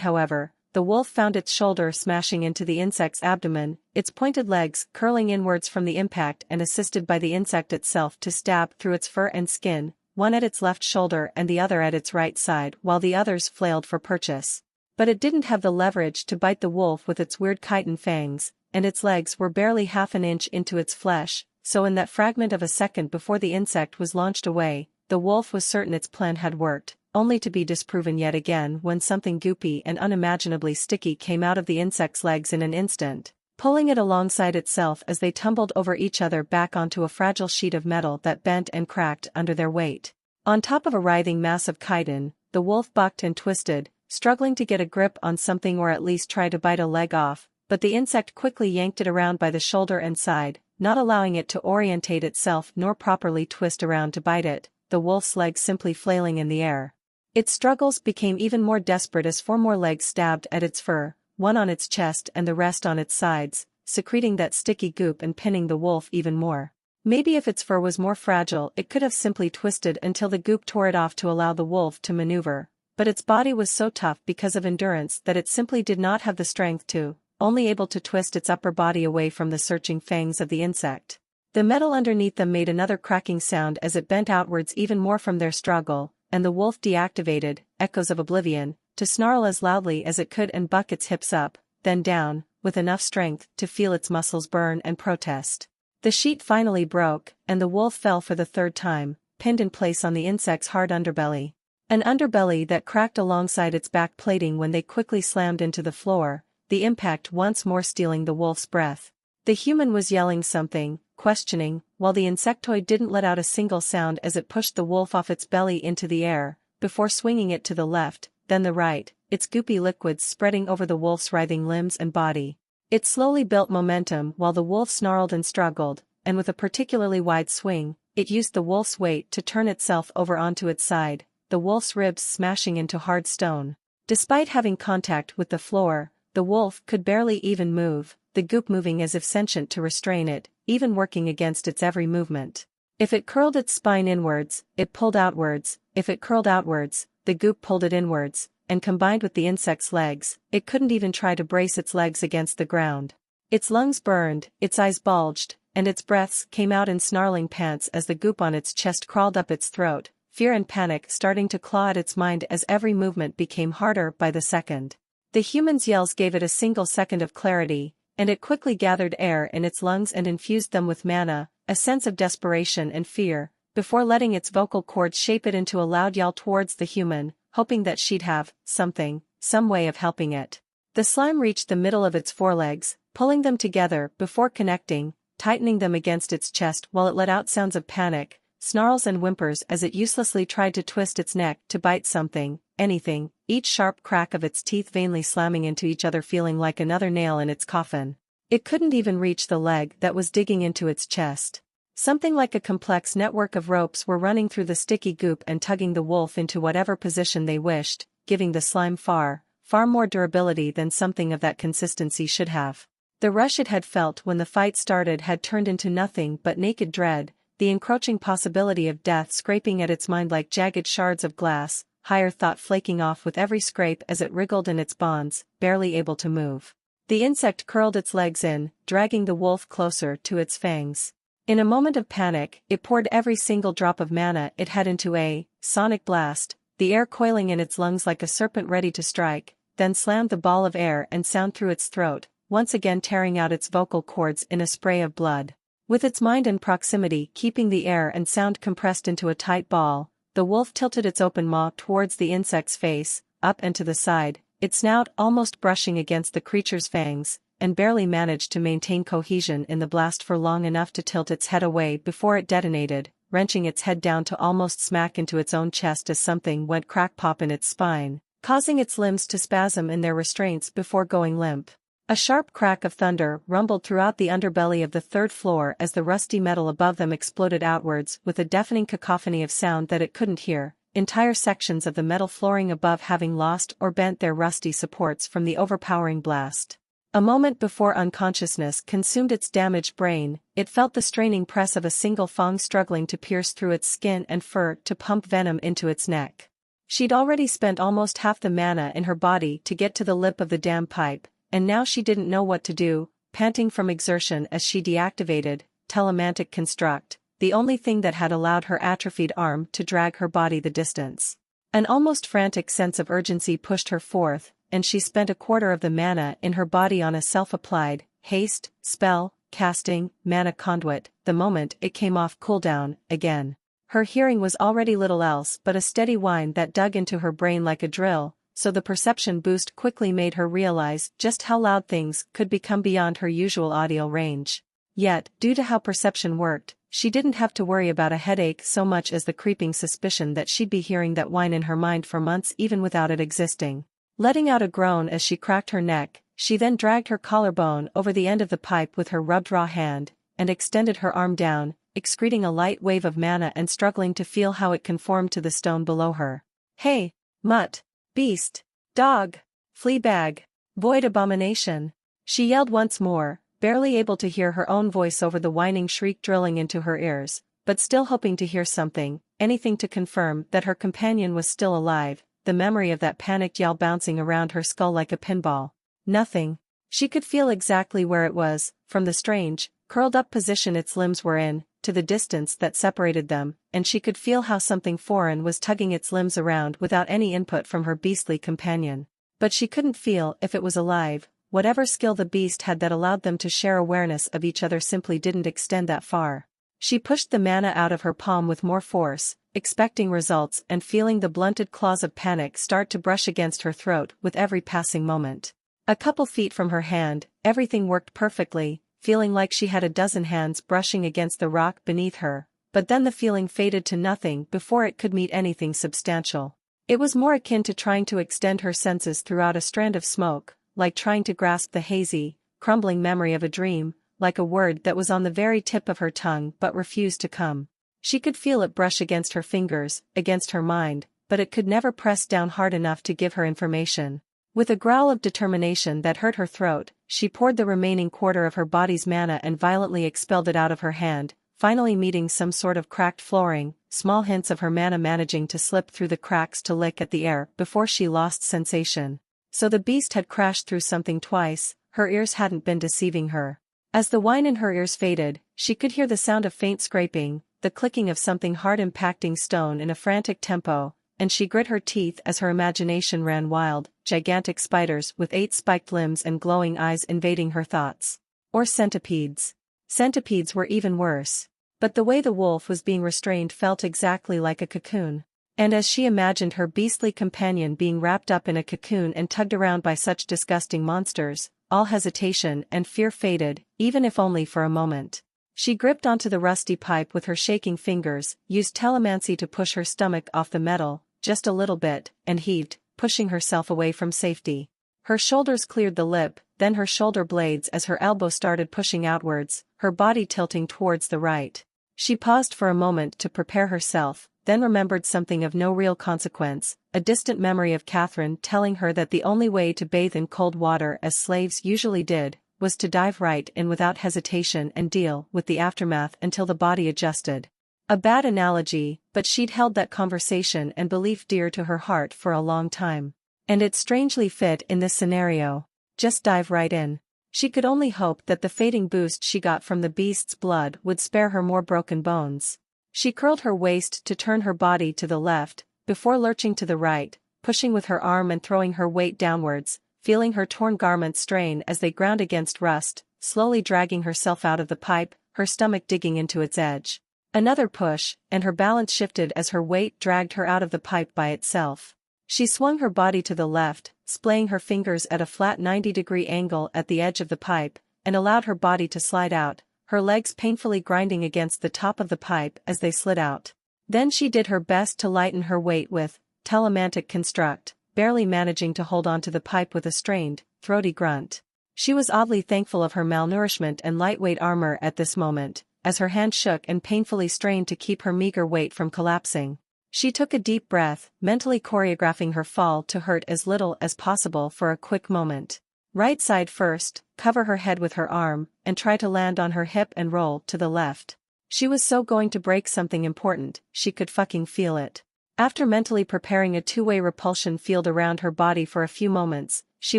Speaker 1: however, the wolf found its shoulder smashing into the insect's abdomen, its pointed legs curling inwards from the impact and assisted by the insect itself to stab through its fur and skin, one at its left shoulder and the other at its right side while the others flailed for purchase. But it didn't have the leverage to bite the wolf with its weird chitin fangs, and its legs were barely half an inch into its flesh, so in that fragment of a second before the insect was launched away, the wolf was certain its plan had worked, only to be disproven yet again when something goopy and unimaginably sticky came out of the insect's legs in an instant, pulling it alongside itself as they tumbled over each other back onto a fragile sheet of metal that bent and cracked under their weight. On top of a writhing mass of chitin, the wolf bucked and twisted, struggling to get a grip on something or at least try to bite a leg off, but the insect quickly yanked it around by the shoulder and side, not allowing it to orientate itself nor properly twist around to bite it, the wolf's legs simply flailing in the air. Its struggles became even more desperate as 4 more legs stabbed at its fur, one on its chest and the rest on its sides, secreting that sticky goop and pinning the wolf even more. Maybe if its fur was more fragile it could have simply twisted until the goop tore it off to allow the wolf to maneuver, but its body was so tough because of endurance that it simply did not have the strength to, only able to twist its upper body away from the searching fangs of the insect. The metal underneath them made another cracking sound as it bent outwards even more from their struggle, and the wolf deactivated, echoes of oblivion, to snarl as loudly as it could and buck its hips up, then down, with enough strength to feel its muscles burn and protest. The sheet finally broke, and the wolf fell for the 3rd time, pinned in place on the insect's hard underbelly. An underbelly that cracked alongside its back plating when they quickly slammed into the floor, the impact once more stealing the wolf's breath. The human was yelling something, questioning, while the insectoid didn't let out a single sound as it pushed the wolf off its belly into the air, before swinging it to the left, then the right, its goopy liquids spreading over the wolf's writhing limbs and body. It slowly built momentum while the wolf snarled and struggled, and with a particularly wide swing, it used the wolf's weight to turn itself over onto its side, the wolf's ribs smashing into hard stone. Despite having contact with the floor, the wolf could barely even move, the goop moving as if sentient to restrain it, even working against its every movement. If it curled its spine inwards, it pulled outwards, if it curled outwards, the goop pulled it inwards, and combined with the insect's legs, it couldn't even try to brace its legs against the ground. Its lungs burned, its eyes bulged, and its breaths came out in snarling pants as the goop on its chest crawled up its throat, fear and panic starting to claw at its mind as every movement became harder by the second. The human's yells gave it a single second of clarity, and it quickly gathered air in its lungs and infused them with mana, a sense of desperation and fear, before letting its vocal cords shape it into a loud yell towards the human, hoping that she'd have some way of helping it. The slime reached the middle of its forelegs, pulling them together before connecting, tightening them against its chest while it let out sounds of panic, snarls and whimpers as it uselessly tried to twist its neck to bite something, anything, each sharp crack of its teeth vainly slamming into each other feeling like another nail in its coffin. It couldn't even reach the leg that was digging into its chest. Something like a complex network of ropes were running through the sticky goop and tugging the wolf into whatever position they wished, giving the slime far more durability than something of that consistency should have. The rush it had felt when the fight started had turned into nothing but naked dread, the encroaching possibility of death scraping at its mind like jagged shards of glass, higher thought flaking off with every scrape as it wriggled in its bonds, barely able to move. The insect curled its legs in, dragging the wolf closer to its fangs. In a moment of panic, it poured every single drop of mana it had into a sonic blast, the air coiling in its lungs like a serpent ready to strike, then slammed the ball of air and sound through its throat, once again tearing out its vocal cords in a spray of blood. With its mind and proximity keeping the air and sound compressed into a tight ball, the wolf tilted its open maw towards the insect's face, up and to the side, its snout almost brushing against the creature's fangs, and barely managed to maintain cohesion in the blast for long enough to tilt its head away before it detonated, wrenching its head down to almost smack into its own chest as something went crack-pop in its spine, causing its limbs to spasm in their restraints before going limp. A sharp crack of thunder rumbled throughout the underbelly of the 3rd floor as the rusty metal above them exploded outwards with a deafening cacophony of sound that it couldn't hear, entire sections of the metal flooring above having lost or bent their rusty supports from the overpowering blast. A moment before unconsciousness consumed its damaged brain, it felt the straining press of a single fang struggling to pierce through its skin and fur to pump venom into its neck. She'd already spent almost half the mana in her body to get to the lip of the damn pipe, and now she didn't know what to do, panting from exertion as she deactivated telemantic construct, the only thing that had allowed her atrophied arm to drag her body the distance. An almost frantic sense of urgency pushed her forth, and she spent a quarter of the mana in her body on a self-applied haste spell, casting mana conduit, the moment it came off cooldown again. Her hearing was already little else but a steady whine that dug into her brain like a drill, so the perception boost quickly made her realize just how loud things could become beyond her usual audio range. Yet, due to how perception worked, she didn't have to worry about a headache so much as the creeping suspicion that she'd be hearing that whine in her mind for months even without it existing. Letting out a groan as she cracked her neck, she then dragged her collarbone over the end of the pipe with her rubbed raw hand, and extended her arm down, excreting a light wave of mana and struggling to feel how it conformed to the stone below her. Hey! Mutt! Beast! Dog! Fleabag! Void abomination! She yelled once more, barely able to hear her own voice over the whining shriek drilling into her ears, but still hoping to hear something, anything to confirm that her companion was still alive, the memory of that panicked yell bouncing around her skull like a pinball. Nothing. She could feel exactly where it was, from the strange, curled-up position its limbs were in, to the distance that separated them, and she could feel how something foreign was tugging its limbs around without any input from her beastly companion. But she couldn't feel if it was alive. Whatever skill the beast had that allowed them to share awareness of each other simply didn't extend that far. She pushed the mana out of her palm with more force, expecting results and feeling the blunted claws of panic start to brush against her throat with every passing moment. A couple feet from her hand, everything worked perfectly, feeling like she had a dozen hands brushing against the rock beneath her, but then the feeling faded to nothing before it could meet anything substantial. It was more akin to trying to extend her senses throughout a strand of smoke, like trying to grasp the hazy, crumbling memory of a dream, like a word that was on the very tip of her tongue but refused to come. She could feel it brush against her fingers, against her mind, but it could never press down hard enough to give her information. With a growl of determination that hurt her throat, she poured the remaining quarter of her body's mana and violently expelled it out of her hand, finally meeting some sort of cracked flooring, small hints of her mana managing to slip through the cracks to lick at the air before she lost sensation. So the beast had crashed through something twice, her ears hadn't been deceiving her. As the whine in her ears faded, she could hear the sound of faint scraping, the clicking of something hard impacting stone in a frantic tempo, and she grit her teeth as her imagination ran wild, gigantic spiders with 8 spiked limbs and glowing eyes invading her thoughts. Or centipedes. Centipedes were even worse. But the way the wolf was being restrained felt exactly like a cocoon. And as she imagined her beastly companion being wrapped up in a cocoon and tugged around by such disgusting monsters, all hesitation and fear faded, even if only for a moment. She gripped onto the rusty pipe with her shaking fingers, used telemancy to push her stomach off the metal, just a little bit, and heaved, pushing herself away from safety. Her shoulders cleared the lip, then her shoulder blades as her elbow started pushing outwards, her body tilting towards the right. She paused for a moment to prepare herself, then remembered something of no real consequence, a distant memory of Catherine telling her that the only way to bathe in cold water as slaves usually did, was to dive right in without hesitation and deal with the aftermath until the body adjusted. A bad analogy, but she'd held that conversation and belief dear to her heart for a long time. And it strangely fit in this scenario. Just dive right in. She could only hope that the fading boost she got from the beast's blood would spare her more broken bones. She curled her waist to turn her body to the left, before lurching to the right, pushing with her arm and throwing her weight downwards, feeling her torn garments strain as they ground against rust, slowly dragging herself out of the pipe, her stomach digging into its edge. Another push, and her balance shifted as her weight dragged her out of the pipe by itself. She swung her body to the left, splaying her fingers at a flat 90-degree angle at the edge of the pipe, and allowed her body to slide out, her legs painfully grinding against the top of the pipe as they slid out. Then she did her best to lighten her weight with telemantic construct, barely managing to hold onto the pipe with a strained, throaty grunt. She was oddly thankful of her malnourishment and lightweight armor at this moment, as her hand shook and painfully strained to keep her meager weight from collapsing. She took a deep breath, mentally choreographing her fall to hurt as little as possible for a quick moment. Right side first, cover her head with her arm, and try to land on her hip and roll to the left. She was so going to break something important, she could fucking feel it. After mentally preparing a two-way repulsion field around her body for a few moments, she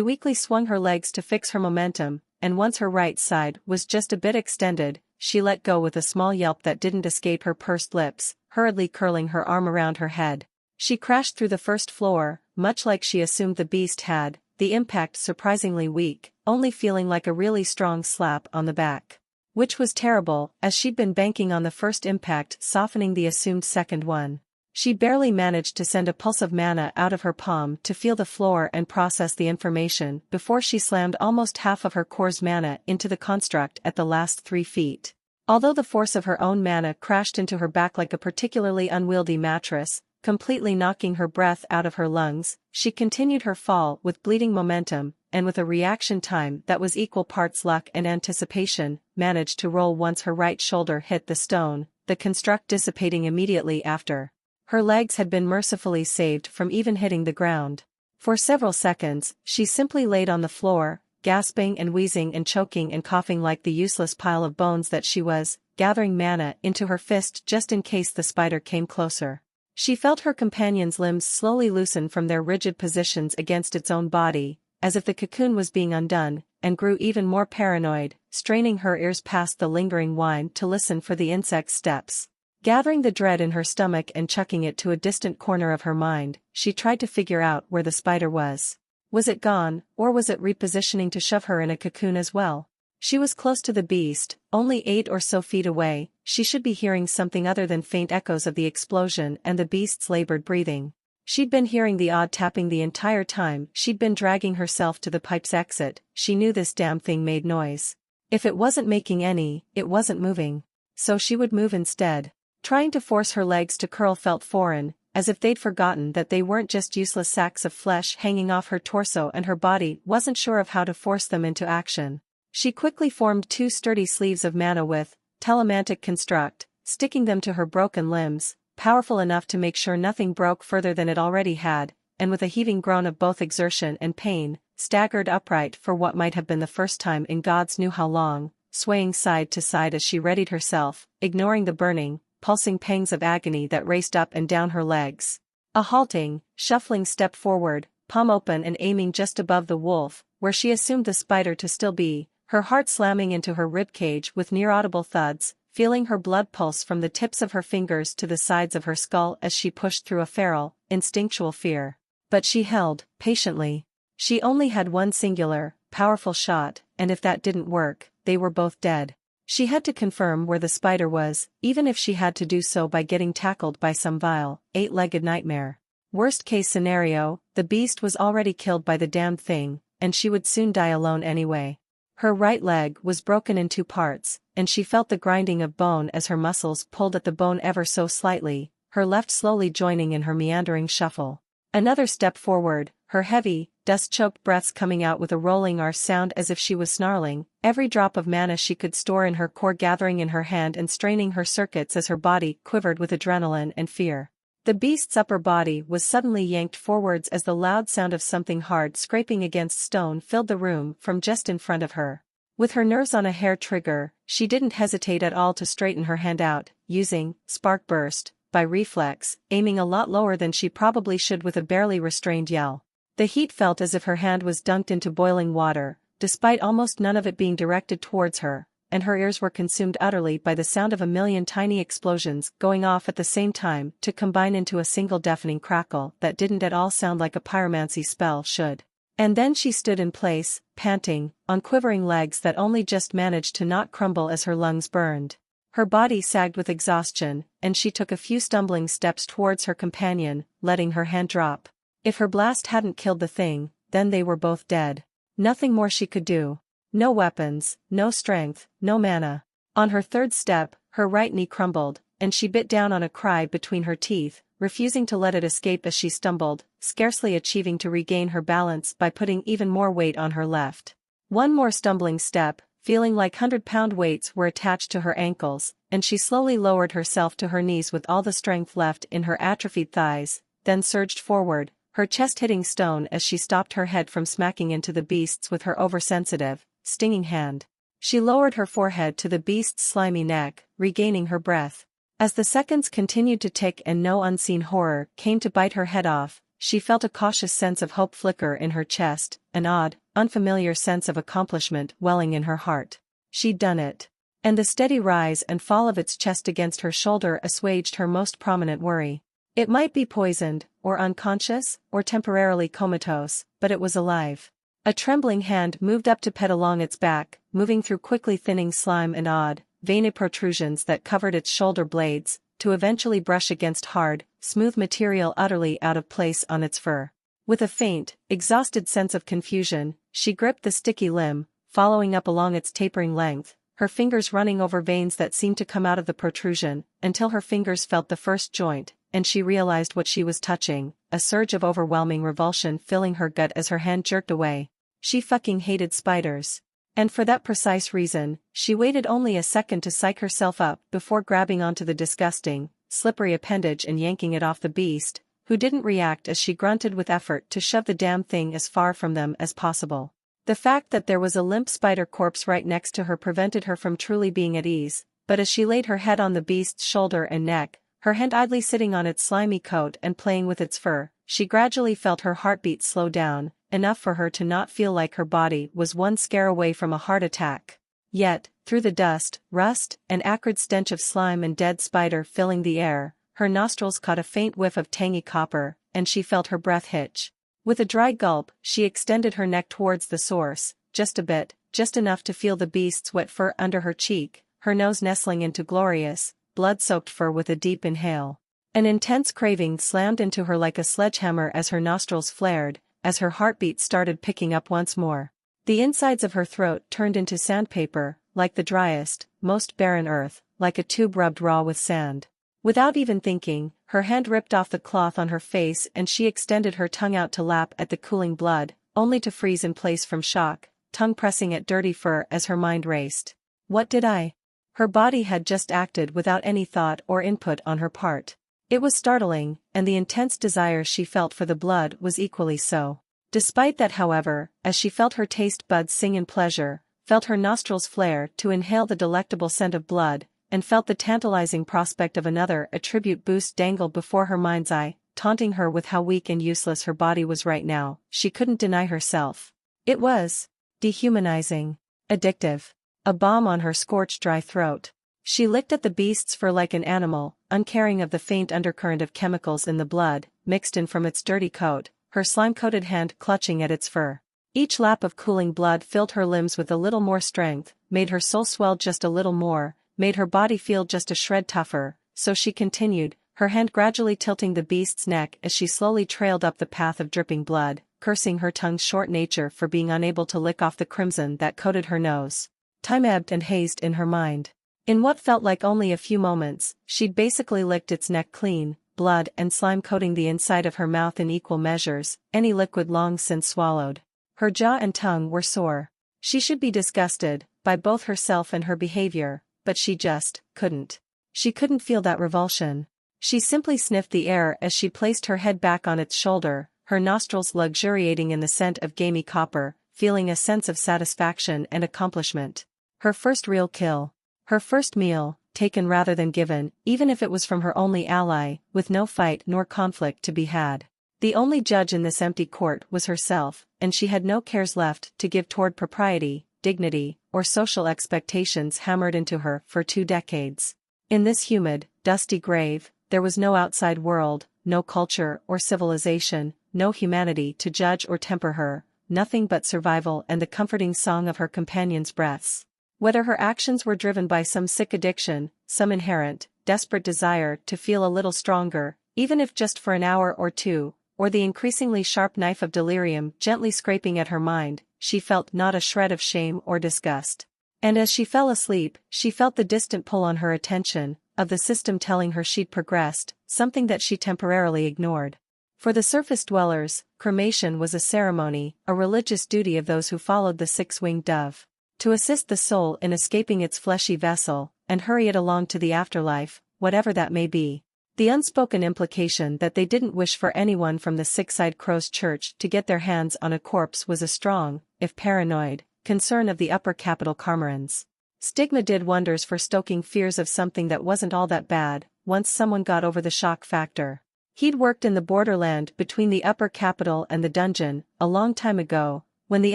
Speaker 1: weakly swung her legs to fix her momentum, and once her right side was just a bit extended, she let go with a small yelp that didn't escape her pursed lips, hurriedly curling her arm around her head. She crashed through the first floor, much like she assumed the beast had, the impact surprisingly weak, only feeling like a really strong slap on the back. Which was terrible, as she'd been banking on the first impact softening the assumed second one. She barely managed to send a pulse of mana out of her palm to feel the floor and process the information before she slammed almost half of her core's mana into the construct at the last 3 feet. Although the force of her own mana crashed into her back like a particularly unwieldy mattress, completely knocking her breath out of her lungs, she continued her fall with bleeding momentum, and with a reaction time that was equal parts luck and anticipation, managed to roll once her right shoulder hit the stone, the construct dissipating immediately after. Her legs had been mercifully saved from even hitting the ground. For several seconds, she simply laid on the floor, gasping and wheezing and choking and coughing like the useless pile of bones that she was, gathering mana into her fist just in case the spider came closer. She felt her companion's limbs slowly loosen from their rigid positions against its own body, as if the cocoon was being undone, and grew even more paranoid, straining her ears past the lingering whine to listen for the insect's steps. Gathering the dread in her stomach and chucking it to a distant corner of her mind, she tried to figure out where the spider was. Was it gone, or was it repositioning to shove her in a cocoon as well? She was close to the beast, only 8 or so feet away. She should be hearing something other than faint echoes of the explosion and the beast's labored breathing. She'd been hearing the odd tapping the entire time she'd been dragging herself to the pipe's exit. She knew this damn thing made noise. If it wasn't making any, it wasn't moving. So she would move instead. Trying to force her legs to curl felt foreign, as if they'd forgotten that they weren't just useless sacks of flesh hanging off her torso and her body wasn't sure of how to force them into action. She quickly formed 2 sturdy sleeves of mana with telemantic construct, sticking them to her broken limbs, powerful enough to make sure nothing broke further than it already had, and with a heaving groan of both exertion and pain, staggered upright for what might have been the first time in God's knew how long, swaying side to side as she readied herself, ignoring the burning, pulsing pangs of agony that raced up and down her legs. A halting, shuffling step forward, palm open and aiming just above the wolf, where she assumed the spider to still be, her heart slamming into her ribcage with near-audible thuds, feeling her blood pulse from the tips of her fingers to the sides of her skull as she pushed through a feral, instinctual fear. But she held, patiently. She only had one singular, powerful shot, and if that didn't work, they were both dead. She had to confirm where the spider was, even if she had to do so by getting tackled by some vile, 8-legged nightmare. Worst-case scenario, the beast was already killed by the damned thing, and she would soon die alone anyway. Her right leg was broken in 2 parts, and she felt the grinding of bone as her muscles pulled at the bone ever so slightly, her left slowly joining in her meandering shuffle. Another step forward, her heavy, dust-choked breaths coming out with a rolling R sound as if she was snarling, every drop of mana she could store in her core gathering in her hand and straining her circuits as her body quivered with adrenaline and fear. The beast's upper body was suddenly yanked forwards as the loud sound of something hard scraping against stone filled the room from just in front of her. With her nerves on a hair trigger, she didn't hesitate at all to straighten her hand out, using spark burst by reflex, aiming a lot lower than she probably should with a barely restrained yell. The heat felt as if her hand was dunked into boiling water, despite almost none of it being directed towards her, and her ears were consumed utterly by the sound of a million tiny explosions going off at the same time to combine into a single deafening crackle that didn't at all sound like a pyromancy spell should. And then she stood in place, panting, on quivering legs that only just managed to not crumble as her lungs burned. Her body sagged with exhaustion, and she took a few stumbling steps towards her companion, letting her hand drop. If her blast hadn't killed the thing, then they were both dead. Nothing more she could do. No weapons, no strength, no mana. On her third step, her right knee crumbled, and she bit down on a cry between her teeth, refusing to let it escape as she stumbled, scarcely achieving to regain her balance by putting even more weight on her left. One more stumbling step, feeling like 100-pound weights were attached to her ankles, and she slowly lowered herself to her knees with all the strength left in her atrophied thighs, then surged forward, her chest hitting stone as she stopped her head from smacking into the beast's with her oversensitive, stinging hand. She lowered her forehead to the beast's slimy neck, regaining her breath. As the seconds continued to tick and no unseen horror came to bite her head off, she felt a cautious sense of hope flicker in her chest, an odd, unfamiliar sense of accomplishment welling in her heart. She'd done it. And the steady rise and fall of its chest against her shoulder assuaged her most prominent worry. It might be poisoned, or unconscious, or temporarily comatose, but it was alive. A trembling hand moved up to pet along its back, moving through quickly thinning slime and odd, veiny protrusions that covered its shoulder blades, to eventually brush against hard, smooth material utterly out of place on its fur. With a faint, exhausted sense of confusion, she gripped the sticky limb, following up along its tapering length, her fingers running over veins that seemed to come out of the protrusion, until her fingers felt the first joint, and she realized what she was touching, a surge of overwhelming revulsion filling her gut as her hand jerked away. She fucking hated spiders. And for that precise reason, she waited only a second to psych herself up before grabbing onto the disgusting, slippery appendage and yanking it off the beast, who didn't react as she grunted with effort to shove the damn thing as far from them as possible. The fact that there was a limp spider corpse right next to her prevented her from truly being at ease, but as she laid her head on the beast's shoulder and neck, her hand idly sitting on its slimy coat and playing with its fur, she gradually felt her heartbeat slow down, enough for her to not feel like her body was one scare away from a heart attack. Yet, through the dust, rust, and acrid stench of slime and dead spider filling the air, her nostrils caught a faint whiff of tangy copper, and she felt her breath hitch. With a dry gulp, she extended her neck towards the source, just a bit, just enough to feel the beast's wet fur under her cheek, her nose nestling into glorious, blood-soaked fur with a deep inhale. An intense craving slammed into her like a sledgehammer as her nostrils flared, as her heartbeat started picking up once more. The insides of her throat turned into sandpaper, like the driest, most barren earth, like a tube rubbed raw with sand. Without even thinking, her hand ripped off the cloth on her face and she extended her tongue out to lap at the cooling blood, only to freeze in place from shock, tongue pressing at dirty fur as her mind raced. What did I? Her body had just acted without any thought or input on her part. It was startling, and the intense desire she felt for the blood was equally so. Despite that, however, as she felt her taste buds sing in pleasure, felt her nostrils flare to inhale the delectable scent of blood, and felt the tantalizing prospect of another attribute boost dangle before her mind's eye, taunting her with how weak and useless her body was right now, she couldn't deny herself. It was dehumanizing, addictive, a balm on her scorched dry throat. She licked at the beast's fur like an animal, uncaring of the faint undercurrent of chemicals in the blood, mixed in from its dirty coat, her slime-coated hand clutching at its fur. Each lap of cooling blood filled her limbs with a little more strength, made her soul swell just a little more, made her body feel just a shred tougher, so she continued, her hand gradually tilting the beast's neck as she slowly trailed up the path of dripping blood, cursing her tongue's short nature for being unable to lick off the crimson that coated her nose. Time ebbed and hazed in her mind. In what felt like only a few moments, she'd basically licked its neck clean, blood and slime coating the inside of her mouth in equal measures, any liquid long since swallowed. Her jaw and tongue were sore. She should be disgusted, by both herself and her behavior, but she just couldn't. She couldn't feel that revulsion. She simply sniffed the air as she placed her head back on its shoulder, her nostrils luxuriating in the scent of gamey copper, feeling a sense of satisfaction and accomplishment. Her first real kill. Her first meal, taken rather than given, even if it was from her only ally, with no fight nor conflict to be had. The only judge in this empty court was herself, and she had no cares left to give toward propriety, dignity, or social expectations hammered into her for 2 decades. In this humid, dusty grave, there was no outside world, no culture or civilization, no humanity to judge or temper her, nothing but survival and the comforting song of her companion's breaths. Whether her actions were driven by some sick addiction, some inherent, desperate desire to feel a little stronger, even if just for an hour or two, or the increasingly sharp knife of delirium gently scraping at her mind, she felt not a shred of shame or disgust. And as she fell asleep, she felt the distant pull on her attention, of the system telling her she'd progressed, something that she temporarily ignored. For the surface dwellers, cremation was a ceremony, a religious duty of those who followed the 6-winged dove. To assist the soul in escaping its fleshy vessel, and hurry it along to the afterlife, whatever that may be. The unspoken implication that they didn't wish for anyone from the Six-Eyed Crow's church to get their hands on a corpse was a strong, if paranoid, concern of the upper capital Carmerans. Stigma did wonders for stoking fears of something that wasn't all that bad, once someone got over the shock factor. He'd worked in the borderland between the upper capital and the dungeon, a long time ago, when the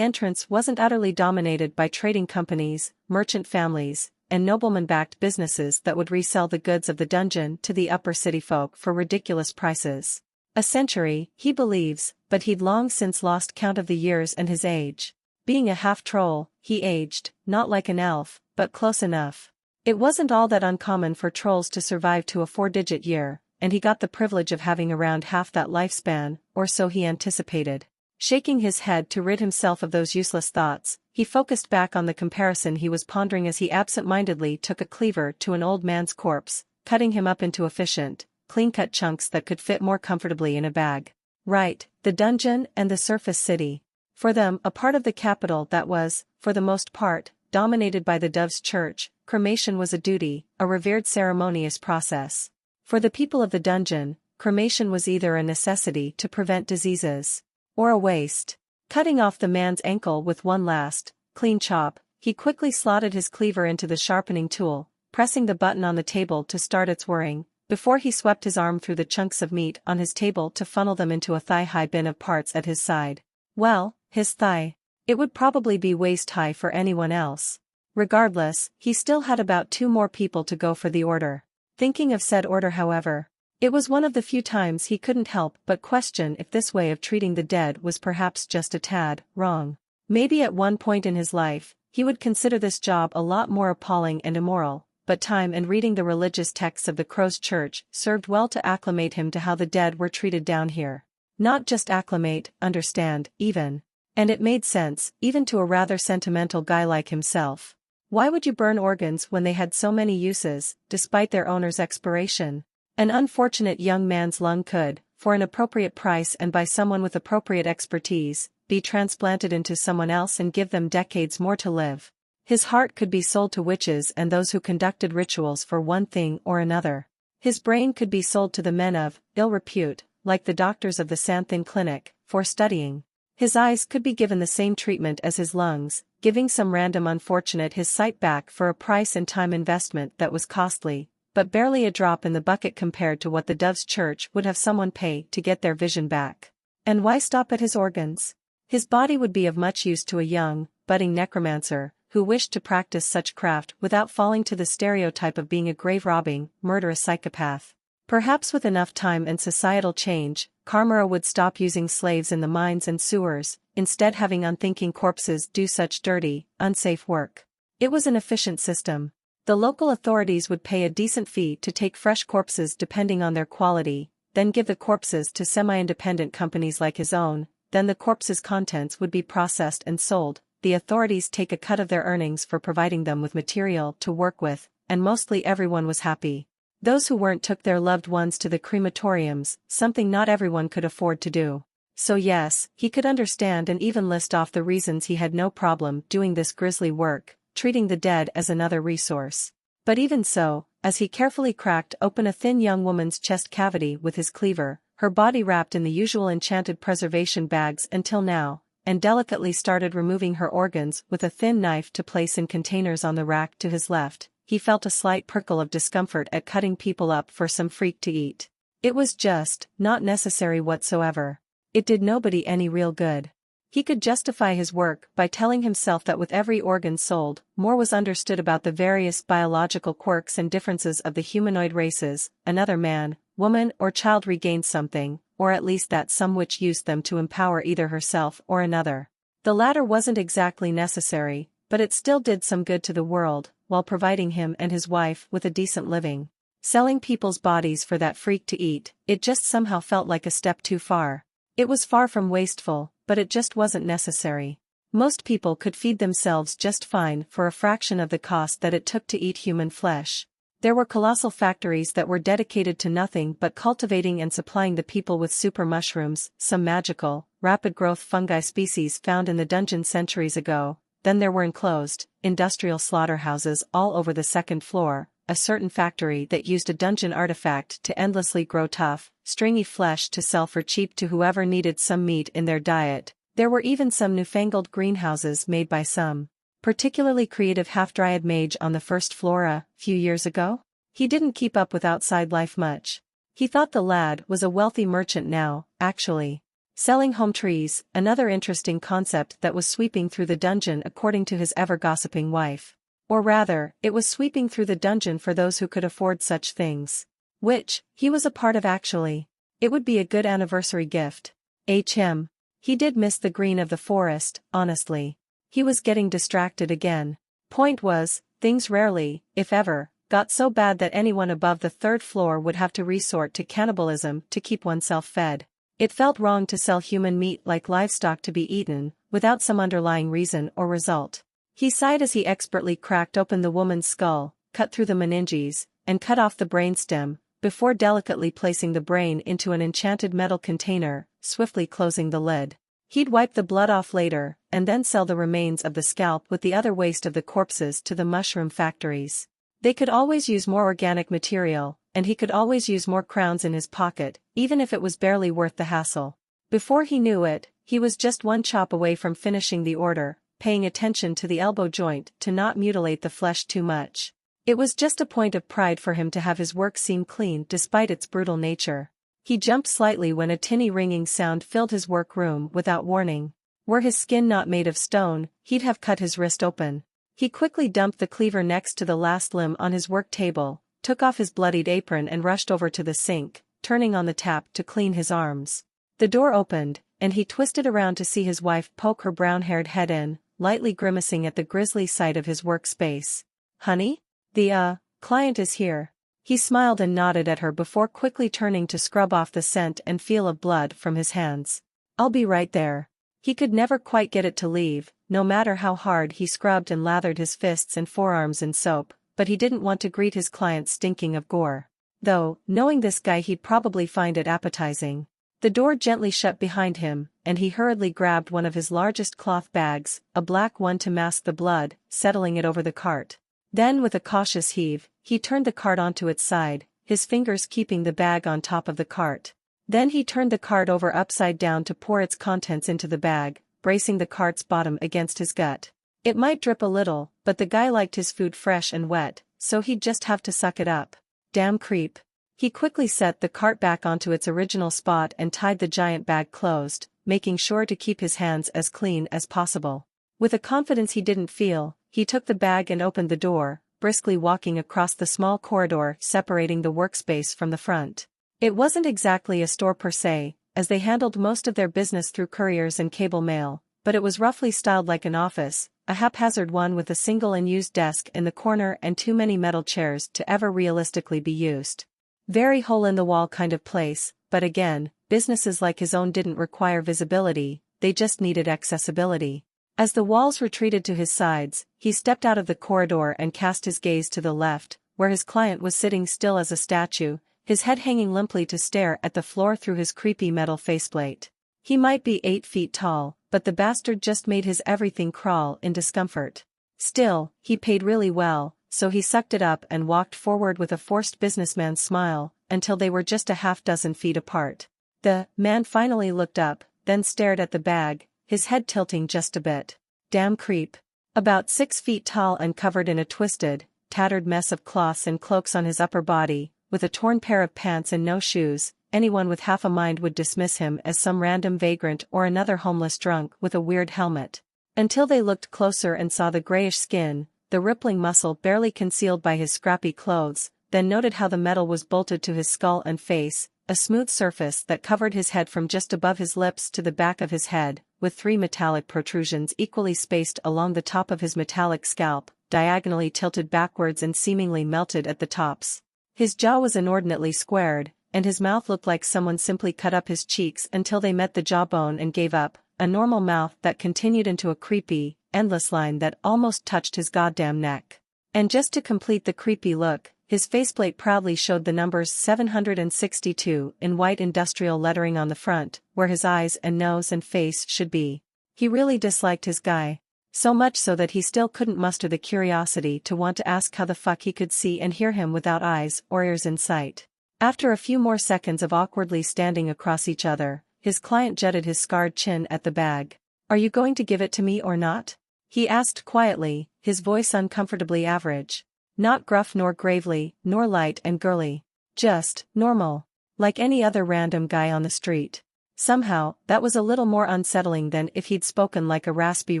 Speaker 1: entrance wasn't utterly dominated by trading companies, merchant families, and nobleman-backed businesses that would resell the goods of the dungeon to the upper city folk for ridiculous prices. A century, he believes, but he'd long since lost count of the years and his age. Being a half-troll, he aged, not like an elf, but close enough. It wasn't all that uncommon for trolls to survive to a 4-digit year, and he got the privilege of having around half that lifespan, or so he anticipated. Shaking his head to rid himself of those useless thoughts, he focused back on the comparison he was pondering as he absent-mindedly took a cleaver to an old man's corpse, cutting him up into efficient, clean-cut chunks that could fit more comfortably in a bag. Right, the dungeon and the surface city. For them, a part of the capital that was, for the most part, dominated by the Dove's Church, cremation was a duty, a revered ceremonious process. For the people of the dungeon, cremation was either a necessity to prevent diseases, or a waste. Cutting off the man's ankle with one last, clean chop, he quickly slotted his cleaver into the sharpening tool, pressing the button on the table to start its whirring, before he swept his arm through the chunks of meat on his table to funnel them into a thigh-high bin of parts at his side. Well, his thigh. It would probably be waist-high for anyone else. Regardless, he still had about 2 more people to go for the order. Thinking of said order, however, it was one of the few times he couldn't help but question if this way of treating the dead was perhaps just a tad wrong. Maybe at one point in his life, he would consider this job a lot more appalling and immoral, but time and reading the religious texts of the Crow's Church served well to acclimate him to how the dead were treated down here. Not just acclimate, understand, even. And it made sense, even to a rather sentimental guy like himself. Why would you burn organs when they had so many uses, despite their owner's expiration? An unfortunate young man's lung could, for an appropriate price and by someone with appropriate expertise, be transplanted into someone else and give them decades more to live. His heart could be sold to witches and those who conducted rituals for one thing or another. His brain could be sold to the men of ill repute, like the doctors of the Santhin Clinic, for studying. His eyes could be given the same treatment as his lungs, giving some random unfortunate his sight back for a price and time investment that was costly, but barely a drop in the bucket compared to what the Dove's Church would have someone pay to get their vision back. And why stop at his organs? His body would be of much use to a young, budding necromancer, who wished to practice such craft without falling to the stereotype of being a grave-robbing, murderous psychopath. Perhaps with enough time and societal change, Carmora would stop using slaves in the mines and sewers, instead having unthinking corpses do such dirty, unsafe work. It was an efficient system. The local authorities would pay a decent fee to take fresh corpses depending on their quality, then give the corpses to semi-independent companies like his own, then the corpses' contents would be processed and sold, the authorities take a cut of their earnings for providing them with material to work with, and mostly everyone was happy. Those who weren't took their loved ones to the crematoriums, something not everyone could afford to do. So yes, he could understand and even list off the reasons he had no problem doing this grisly work, treating the dead as another resource. But even so, as he carefully cracked open a thin young woman's chest cavity with his cleaver, her body wrapped in the usual enchanted preservation bags until now, and delicately started removing her organs with a thin knife to place in containers on the rack to his left, he felt a slight prickle of discomfort at cutting people up for some freak to eat. It was just not necessary whatsoever. It did nobody any real good. He could justify his work by telling himself that with every organ sold, more was understood about the various biological quirks and differences of the humanoid races. Another man, woman or child regained something, or at least that some which used them to empower either herself or another. The latter wasn't exactly necessary, but it still did some good to the world, while providing him and his wife with a decent living. Selling people's bodies for that freak to eat, it just somehow felt like a step too far. It was far from wasteful, but it just wasn't necessary. Most people could feed themselves just fine for a fraction of the cost that it took to eat human flesh. There were colossal factories that were dedicated to nothing but cultivating and supplying the people with super mushrooms, some magical, rapid-growth fungi species found in the dungeon centuries ago. Then there were enclosed, industrial slaughterhouses all over the second floor, a certain factory that used a dungeon artifact to endlessly grow tough, stringy flesh to sell for cheap to whoever needed some meat in their diet. There were even some newfangled greenhouses made by some particularly creative half-dryad mage on the first floor a few years ago. He didn't keep up with outside life much. He thought the lad was a wealthy merchant now, actually. Selling home trees, another interesting concept that was sweeping through the dungeon according to his ever-gossiping wife. Or rather, it was sweeping through the dungeon for those who could afford such things. Which, he was a part of actually. It would be a good anniversary gift. Him. He did miss the green of the forest, honestly. He was getting distracted again. Point was, things rarely, if ever, got so bad that anyone above the third floor would have to resort to cannibalism to keep oneself fed. It felt wrong to sell human meat like livestock to be eaten, without some underlying reason or result. He sighed as he expertly cracked open the woman's skull, cut through the meninges, and cut off the brainstem, before delicately placing the brain into an enchanted metal container, swiftly closing the lid. He'd wipe the blood off later, and then sell the remains of the scalp with the other waste of the corpses to the mushroom factories. They could always use more organic material, and he could always use more crowns in his pocket, even if it was barely worth the hassle. Before he knew it, he was just one chop away from finishing the order, paying attention to the elbow joint to not mutilate the flesh too much. It was just a point of pride for him to have his work seem clean despite its brutal nature. He jumped slightly when a tinny ringing sound filled his workroom without warning. Were his skin not made of stone, he'd have cut his wrist open. He quickly dumped the cleaver next to the last limb on his work table, took off his bloodied apron and rushed over to the sink, turning on the tap to clean his arms. The door opened, and he twisted around to see his wife poke her brown-haired head in, lightly grimacing at the grisly sight of his workspace. "Honey? The client is here." He smiled and nodded at her before quickly turning to scrub off the scent and feel of blood from his hands. "I'll be right there." He could never quite get it to leave, no matter how hard he scrubbed and lathered his fists and forearms in soap, but he didn't want to greet his client stinking of gore. Though, knowing this guy, he'd probably find it appetizing. The door gently shut behind him, and he hurriedly grabbed one of his largest cloth bags, a black one to mask the blood, settling it over the cart. Then with a cautious heave, he turned the cart onto its side, his fingers keeping the bag on top of the cart. Then he turned the cart over upside down to pour its contents into the bag, bracing the cart's bottom against his gut. It might drip a little, but the guy liked his food fresh and wet, so he'd just have to suck it up. Damn creep. He quickly set the cart back onto its original spot and tied the giant bag closed, making sure to keep his hands as clean as possible. With a confidence he didn't feel, he took the bag and opened the door, briskly walking across the small corridor separating the workspace from the front. It wasn't exactly a store per se, as they handled most of their business through couriers and cable mail, but it was roughly styled like an office, a haphazard one with a single unused desk in the corner and too many metal chairs to ever realistically be used. Very hole-in-the-wall kind of place, but again, businesses like his own didn't require visibility, they just needed accessibility. As the walls retreated to his sides, he stepped out of the corridor and cast his gaze to the left, where his client was sitting still as a statue, his head hanging limply to stare at the floor through his creepy metal faceplate. He might be 8 feet tall, but the bastard just made his everything crawl in discomfort. Still, he paid really well, so he sucked it up and walked forward with a forced businessman's smile, until they were just a half-dozen feet apart. The man finally looked up, then stared at the bag, his head tilting just a bit. Damn creep. About 6 feet tall and covered in a twisted, tattered mess of cloths and cloaks on his upper body, with a torn pair of pants and no shoes, anyone with half a mind would dismiss him as some random vagrant or another homeless drunk with a weird helmet. Until they looked closer and saw the grayish skin, the rippling muscle barely concealed by his scrappy clothes, then noted how the metal was bolted to his skull and face, a smooth surface that covered his head from just above his lips to the back of his head, with 3 metallic protrusions equally spaced along the top of his metallic scalp, diagonally tilted backwards and seemingly melted at the tops. His jaw was inordinately squared, and his mouth looked like someone simply cut up his cheeks until they met the jawbone and gave up, a normal mouth that continued into a creepy, endless line that almost touched his goddamn neck. And just to complete the creepy look, his faceplate proudly showed the numbers 762 in white industrial lettering on the front, where his eyes and nose and face should be. He really disliked his guy. So much so that he still couldn't muster the curiosity to want to ask how the fuck he could see and hear him without eyes or ears in sight. After a few more seconds of awkwardly standing across each other, his client jutted his scarred chin at the bag. "Are you going to give it to me or not?" he asked quietly, his voice uncomfortably average. Not gruff nor gravely, nor light and girly. Just, normal. Like any other random guy on the street. Somehow, that was a little more unsettling than if he'd spoken like a raspy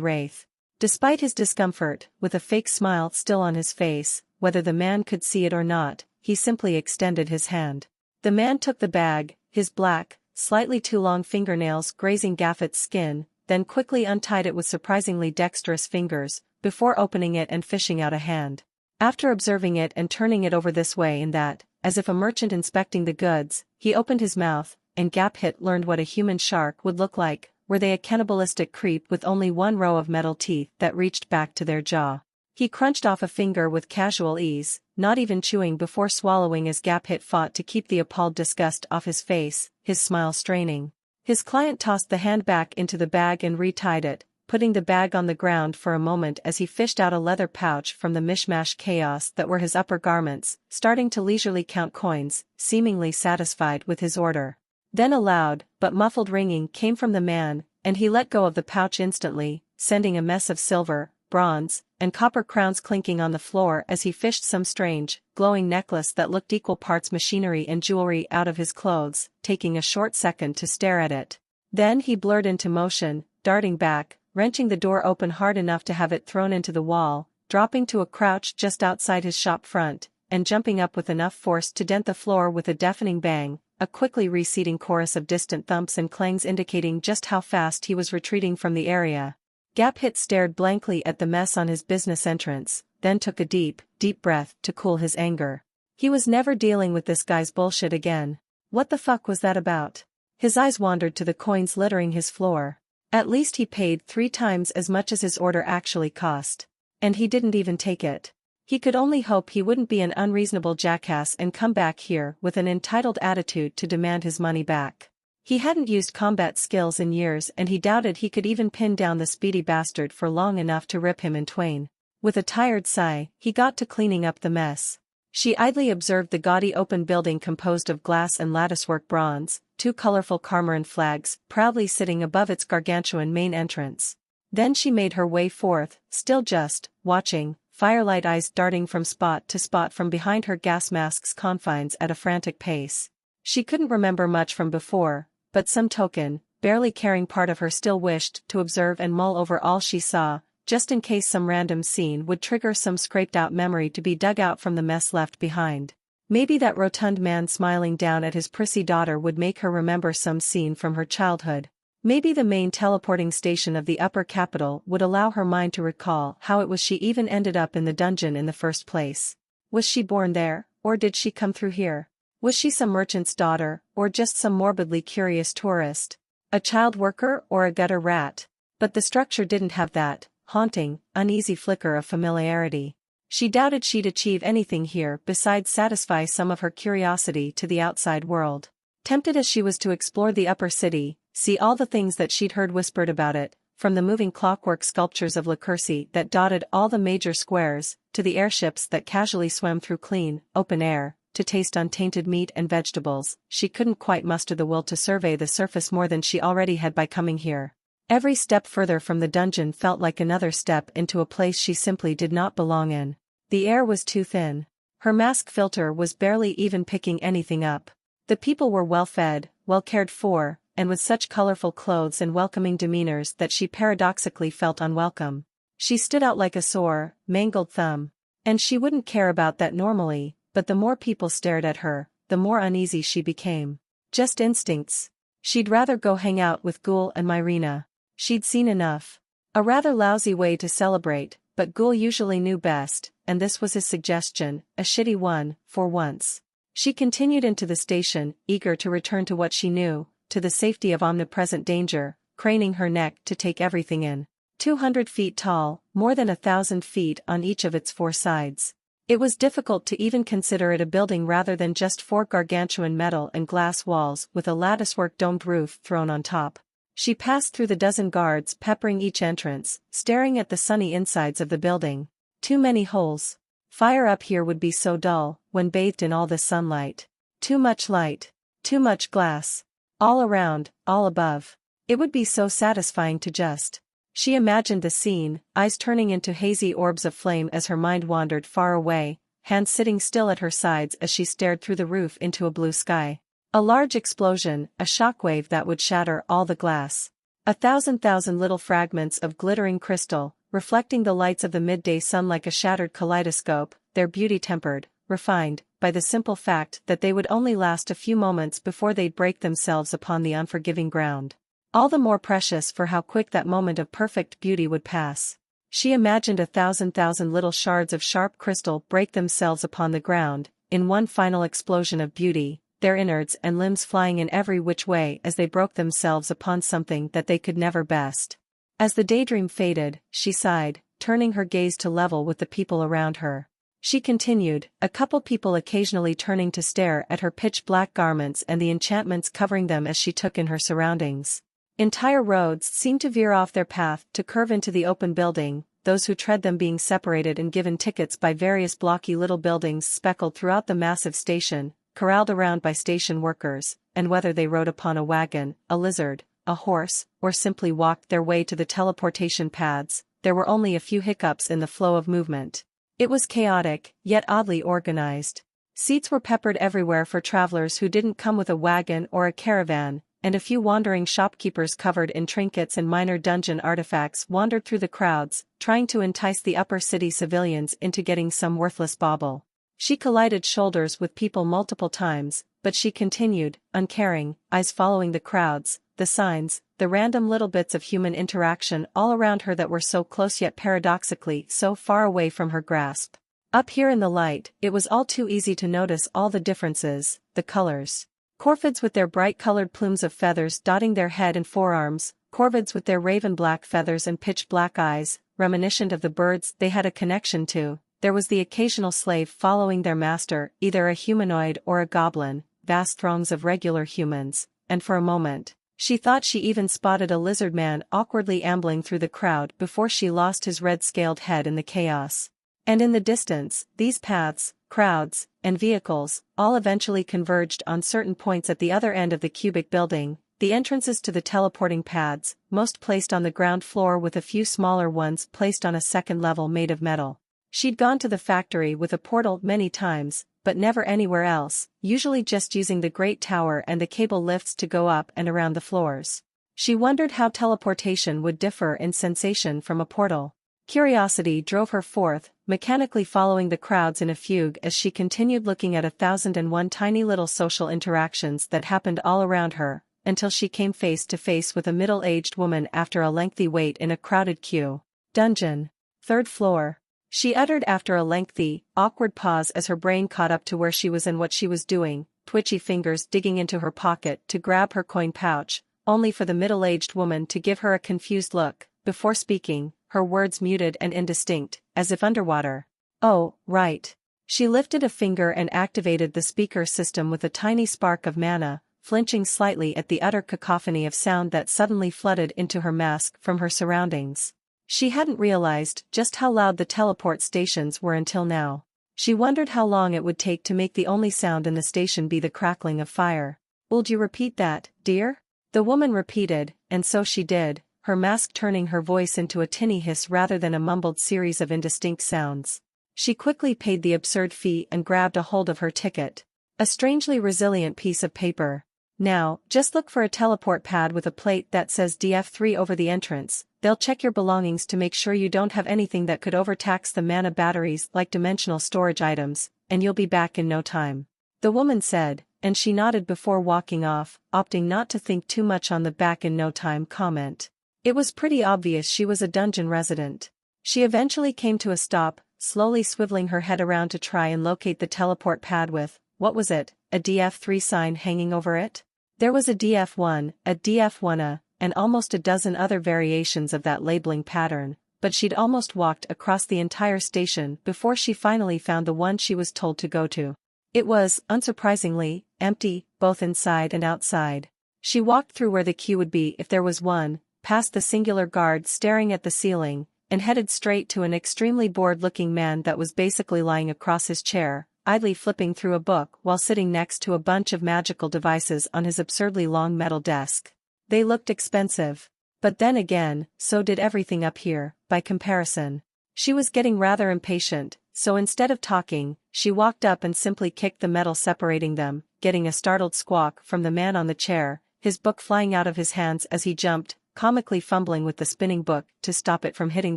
Speaker 1: wraith. Despite his discomfort, with a fake smile still on his face, whether the man could see it or not, he simply extended his hand. The man took the bag, his black, slightly too long fingernails grazing Gaffett's skin, then quickly untied it with surprisingly dexterous fingers, before opening it and fishing out a hand. After observing it and turning it over this way and that, as if a merchant inspecting the goods, he opened his mouth, and Gaffett learned what a human shark would look like, were they a cannibalistic creep with only one row of metal teeth that reached back to their jaw. He crunched off a finger with casual ease, not even chewing before swallowing as Gaffett fought to keep the appalled disgust off his face, his smile straining. His client tossed the hand back into the bag and retied it, putting the bag on the ground for a moment as he fished out a leather pouch from the mishmash chaos that were his upper garments, starting to leisurely count coins, seemingly satisfied with his order. Then a loud, but muffled ringing came from the man, and he let go of the pouch instantly, sending a mess of silver, bronze, and copper crowns clinking on the floor as he fished some strange, glowing necklace that looked equal parts machinery and jewelry out of his clothes, taking a short second to stare at it. Then he blurred into motion, darting back, wrenching the door open hard enough to have it thrown into the wall, dropping to a crouch just outside his shop front, and jumping up with enough force to dent the floor with a deafening bang, a quickly receding chorus of distant thumps and clangs indicating just how fast he was retreating from the area. Gaffett stared blankly at the mess on his business entrance, then took a deep, deep breath to cool his anger. He was never dealing with this guy's bullshit again. What the fuck was that about? His eyes wandered to the coins littering his floor. At least he paid 3 times as much as his order actually cost. And he didn't even take it. He could only hope he wouldn't be an unreasonable jackass and come back here with an entitled attitude to demand his money back. He hadn't used combat skills in years and he doubted he could even pin down the speedy bastard for long enough to rip him in twain. With a tired sigh, he got to cleaning up the mess. She idly observed the gaudy open building composed of glass and latticework bronze, 2 colorful Carmaran flags proudly sitting above its gargantuan main entrance. Then she made her way forth, still just, watching, firelight eyes darting from spot to spot from behind her gas mask's confines at a frantic pace. She couldn't remember much from before, but some token, barely caring part of her still wished to observe and mull over all she saw, just in case some random scene would trigger some scraped-out memory to be dug out from the mess left behind. Maybe that rotund man smiling down at his prissy daughter would make her remember some scene from her childhood. Maybe the main teleporting station of the upper capital would allow her mind to recall how it was she even ended up in the dungeon in the first place. Was she born there, or did she come through here? Was she some merchant's daughter, or just some morbidly curious tourist? A child worker or a gutter rat? But the structure didn't have that haunting, uneasy flicker of familiarity. She doubted she'd achieve anything here besides satisfy some of her curiosity to the outside world. Tempted as she was to explore the upper city, see all the things that she'd heard whispered about it, from the moving clockwork sculptures of Lacurci that dotted all the major squares, to the airships that casually swam through clean, open air, to taste untainted meat and vegetables, she couldn't quite muster the will to survey the surface more than she already had by coming here. Every step further from the dungeon felt like another step into a place she simply did not belong in. The air was too thin. Her mask filter was barely even picking anything up. The people were well-fed, well-cared for, and with such colorful clothes and welcoming demeanors that she paradoxically felt unwelcome. She stood out like a sore, mangled thumb. And she wouldn't care about that normally, but the more people stared at her, the more uneasy she became. Just instincts. She'd rather go hang out with Ghoul and Myrina. She'd seen enough. A rather lousy way to celebrate, but Ghoul usually knew best, and this was his suggestion, a shitty one, for once. She continued into the station, eager to return to what she knew, to the safety of omnipresent danger, craning her neck to take everything in. 200 feet tall, more than 1,000 feet on each of its 4 sides. It was difficult to even consider it a building rather than just 4 gargantuan metal and glass walls with a latticework domed roof thrown on top. She passed through the dozen guards peppering each entrance, staring at the sunny insides of the building. Too many holes. Fire up here would be so dull, when bathed in all this sunlight. Too much light. Too much glass. All around, all above. It would be so satisfying to just. She imagined the scene, eyes turning into hazy orbs of flame as her mind wandered far away, hands sitting still at her sides as she stared through the roof into a blue sky. A large explosion, a shockwave that would shatter all the glass. A thousand little fragments of glittering crystal, reflecting the lights of the midday sun like a shattered kaleidoscope, their beauty tempered, refined, by the simple fact that they would only last a few moments before they'd break themselves upon the unforgiving ground. All the more precious for how quick that moment of perfect beauty would pass. She imagined 1,000 little shards of sharp crystal break themselves upon the ground, in one final explosion of beauty, their innards and limbs flying in every which way as they broke themselves upon something that they could never best. As the daydream faded, she sighed, turning her gaze to level with the people around her. She continued, a couple people occasionally turning to stare at her pitch-black garments and the enchantments covering them as she took in her surroundings. Entire roads seemed to veer off their path to curve into the open building, those who tread them being separated and given tickets by various blocky little buildings speckled throughout the massive station, corralled around by station workers, and whether they rode upon a wagon, a lizard, a horse, or simply walked their way to the teleportation pads, there were only a few hiccups in the flow of movement. It was chaotic, yet oddly organized. Seats were peppered everywhere for travelers who didn't come with a wagon or a caravan, and a few wandering shopkeepers covered in trinkets and minor dungeon artifacts wandered through the crowds, trying to entice the upper city civilians into getting some worthless bauble. She collided shoulders with people multiple times, but she continued, uncaring, eyes following the crowds, the signs, the random little bits of human interaction all around her that were so close yet paradoxically so far away from her grasp. Up here in the light, it was all too easy to notice all the differences, the colors. Corvids with their bright-colored plumes of feathers dotting their head and forearms, corvids with their raven-black feathers and pitch-black eyes, reminiscent of the birds they had a connection to. There was the occasional slave following their master, either a humanoid or a goblin, vast throngs of regular humans, and for a moment, she thought she even spotted a lizard man awkwardly ambling through the crowd before she lost his red-scaled head in the chaos. And in the distance, these paths, crowds, and vehicles, all eventually converged on certain points at the other end of the cubic building, the entrances to the teleporting pads, most placed on the ground floor with a few smaller ones placed on a second level made of metal. She'd gone to the factory with a portal many times, but never anywhere else, usually just using the great tower and the cable lifts to go up and around the floors. She wondered how teleportation would differ in sensation from a portal. Curiosity drove her forth, mechanically following the crowds in a fugue as she continued looking at 1,001 tiny little social interactions that happened all around her, until she came face to face with a middle-aged woman after a lengthy wait in a crowded queue. Dungeon. 3rd floor. She uttered after a lengthy, awkward pause as her brain caught up to where she was and what she was doing, twitchy fingers digging into her pocket to grab her coin pouch, only for the middle-aged woman to give her a confused look, before speaking, her words muted and indistinct, as if underwater. Oh, right. She lifted a finger and activated the speaker system with a tiny spark of mana, flinching slightly at the utter cacophony of sound that suddenly flooded into her mask from her surroundings. She hadn't realized just how loud the teleport stations were until now. She wondered how long it would take to make the only sound in the station be the crackling of fire. "Would you repeat that, dear?" The woman repeated, and so she did, her mask turning her voice into a tinny hiss rather than a mumbled series of indistinct sounds. She quickly paid the absurd fee and grabbed a hold of her ticket. A strangely resilient piece of paper. "Now, just look for a teleport pad with a plate that says DF3 over the entrance. They'll check your belongings to make sure you don't have anything that could overtax the mana batteries like dimensional storage items, and you'll be back in no time," the woman said, and she nodded before walking off, opting not to think too much on the back in no time comment. It was pretty obvious she was a dungeon resident. She eventually came to a stop, slowly swiveling her head around to try and locate the teleport pad with, what was it, a DF3 sign hanging over it? There was a DF1, a DF1A, and almost a dozen other variations of that labeling pattern, but she'd almost walked across the entire station before she finally found the one she was told to go to. It was, unsurprisingly, empty, both inside and outside. She walked through where the queue would be if there was one, past the singular guard staring at the ceiling, and headed straight to an extremely bored-looking man that was basically lying across his chair, idly flipping through a book while sitting next to a bunch of magical devices on his absurdly long metal desk. They looked expensive. But then again, so did everything up here, by comparison. She was getting rather impatient, so instead of talking, she walked up and simply kicked the metal separating them, getting a startled squawk from the man on the chair, his book flying out of his hands as he jumped, comically fumbling with the spinning book to stop it from hitting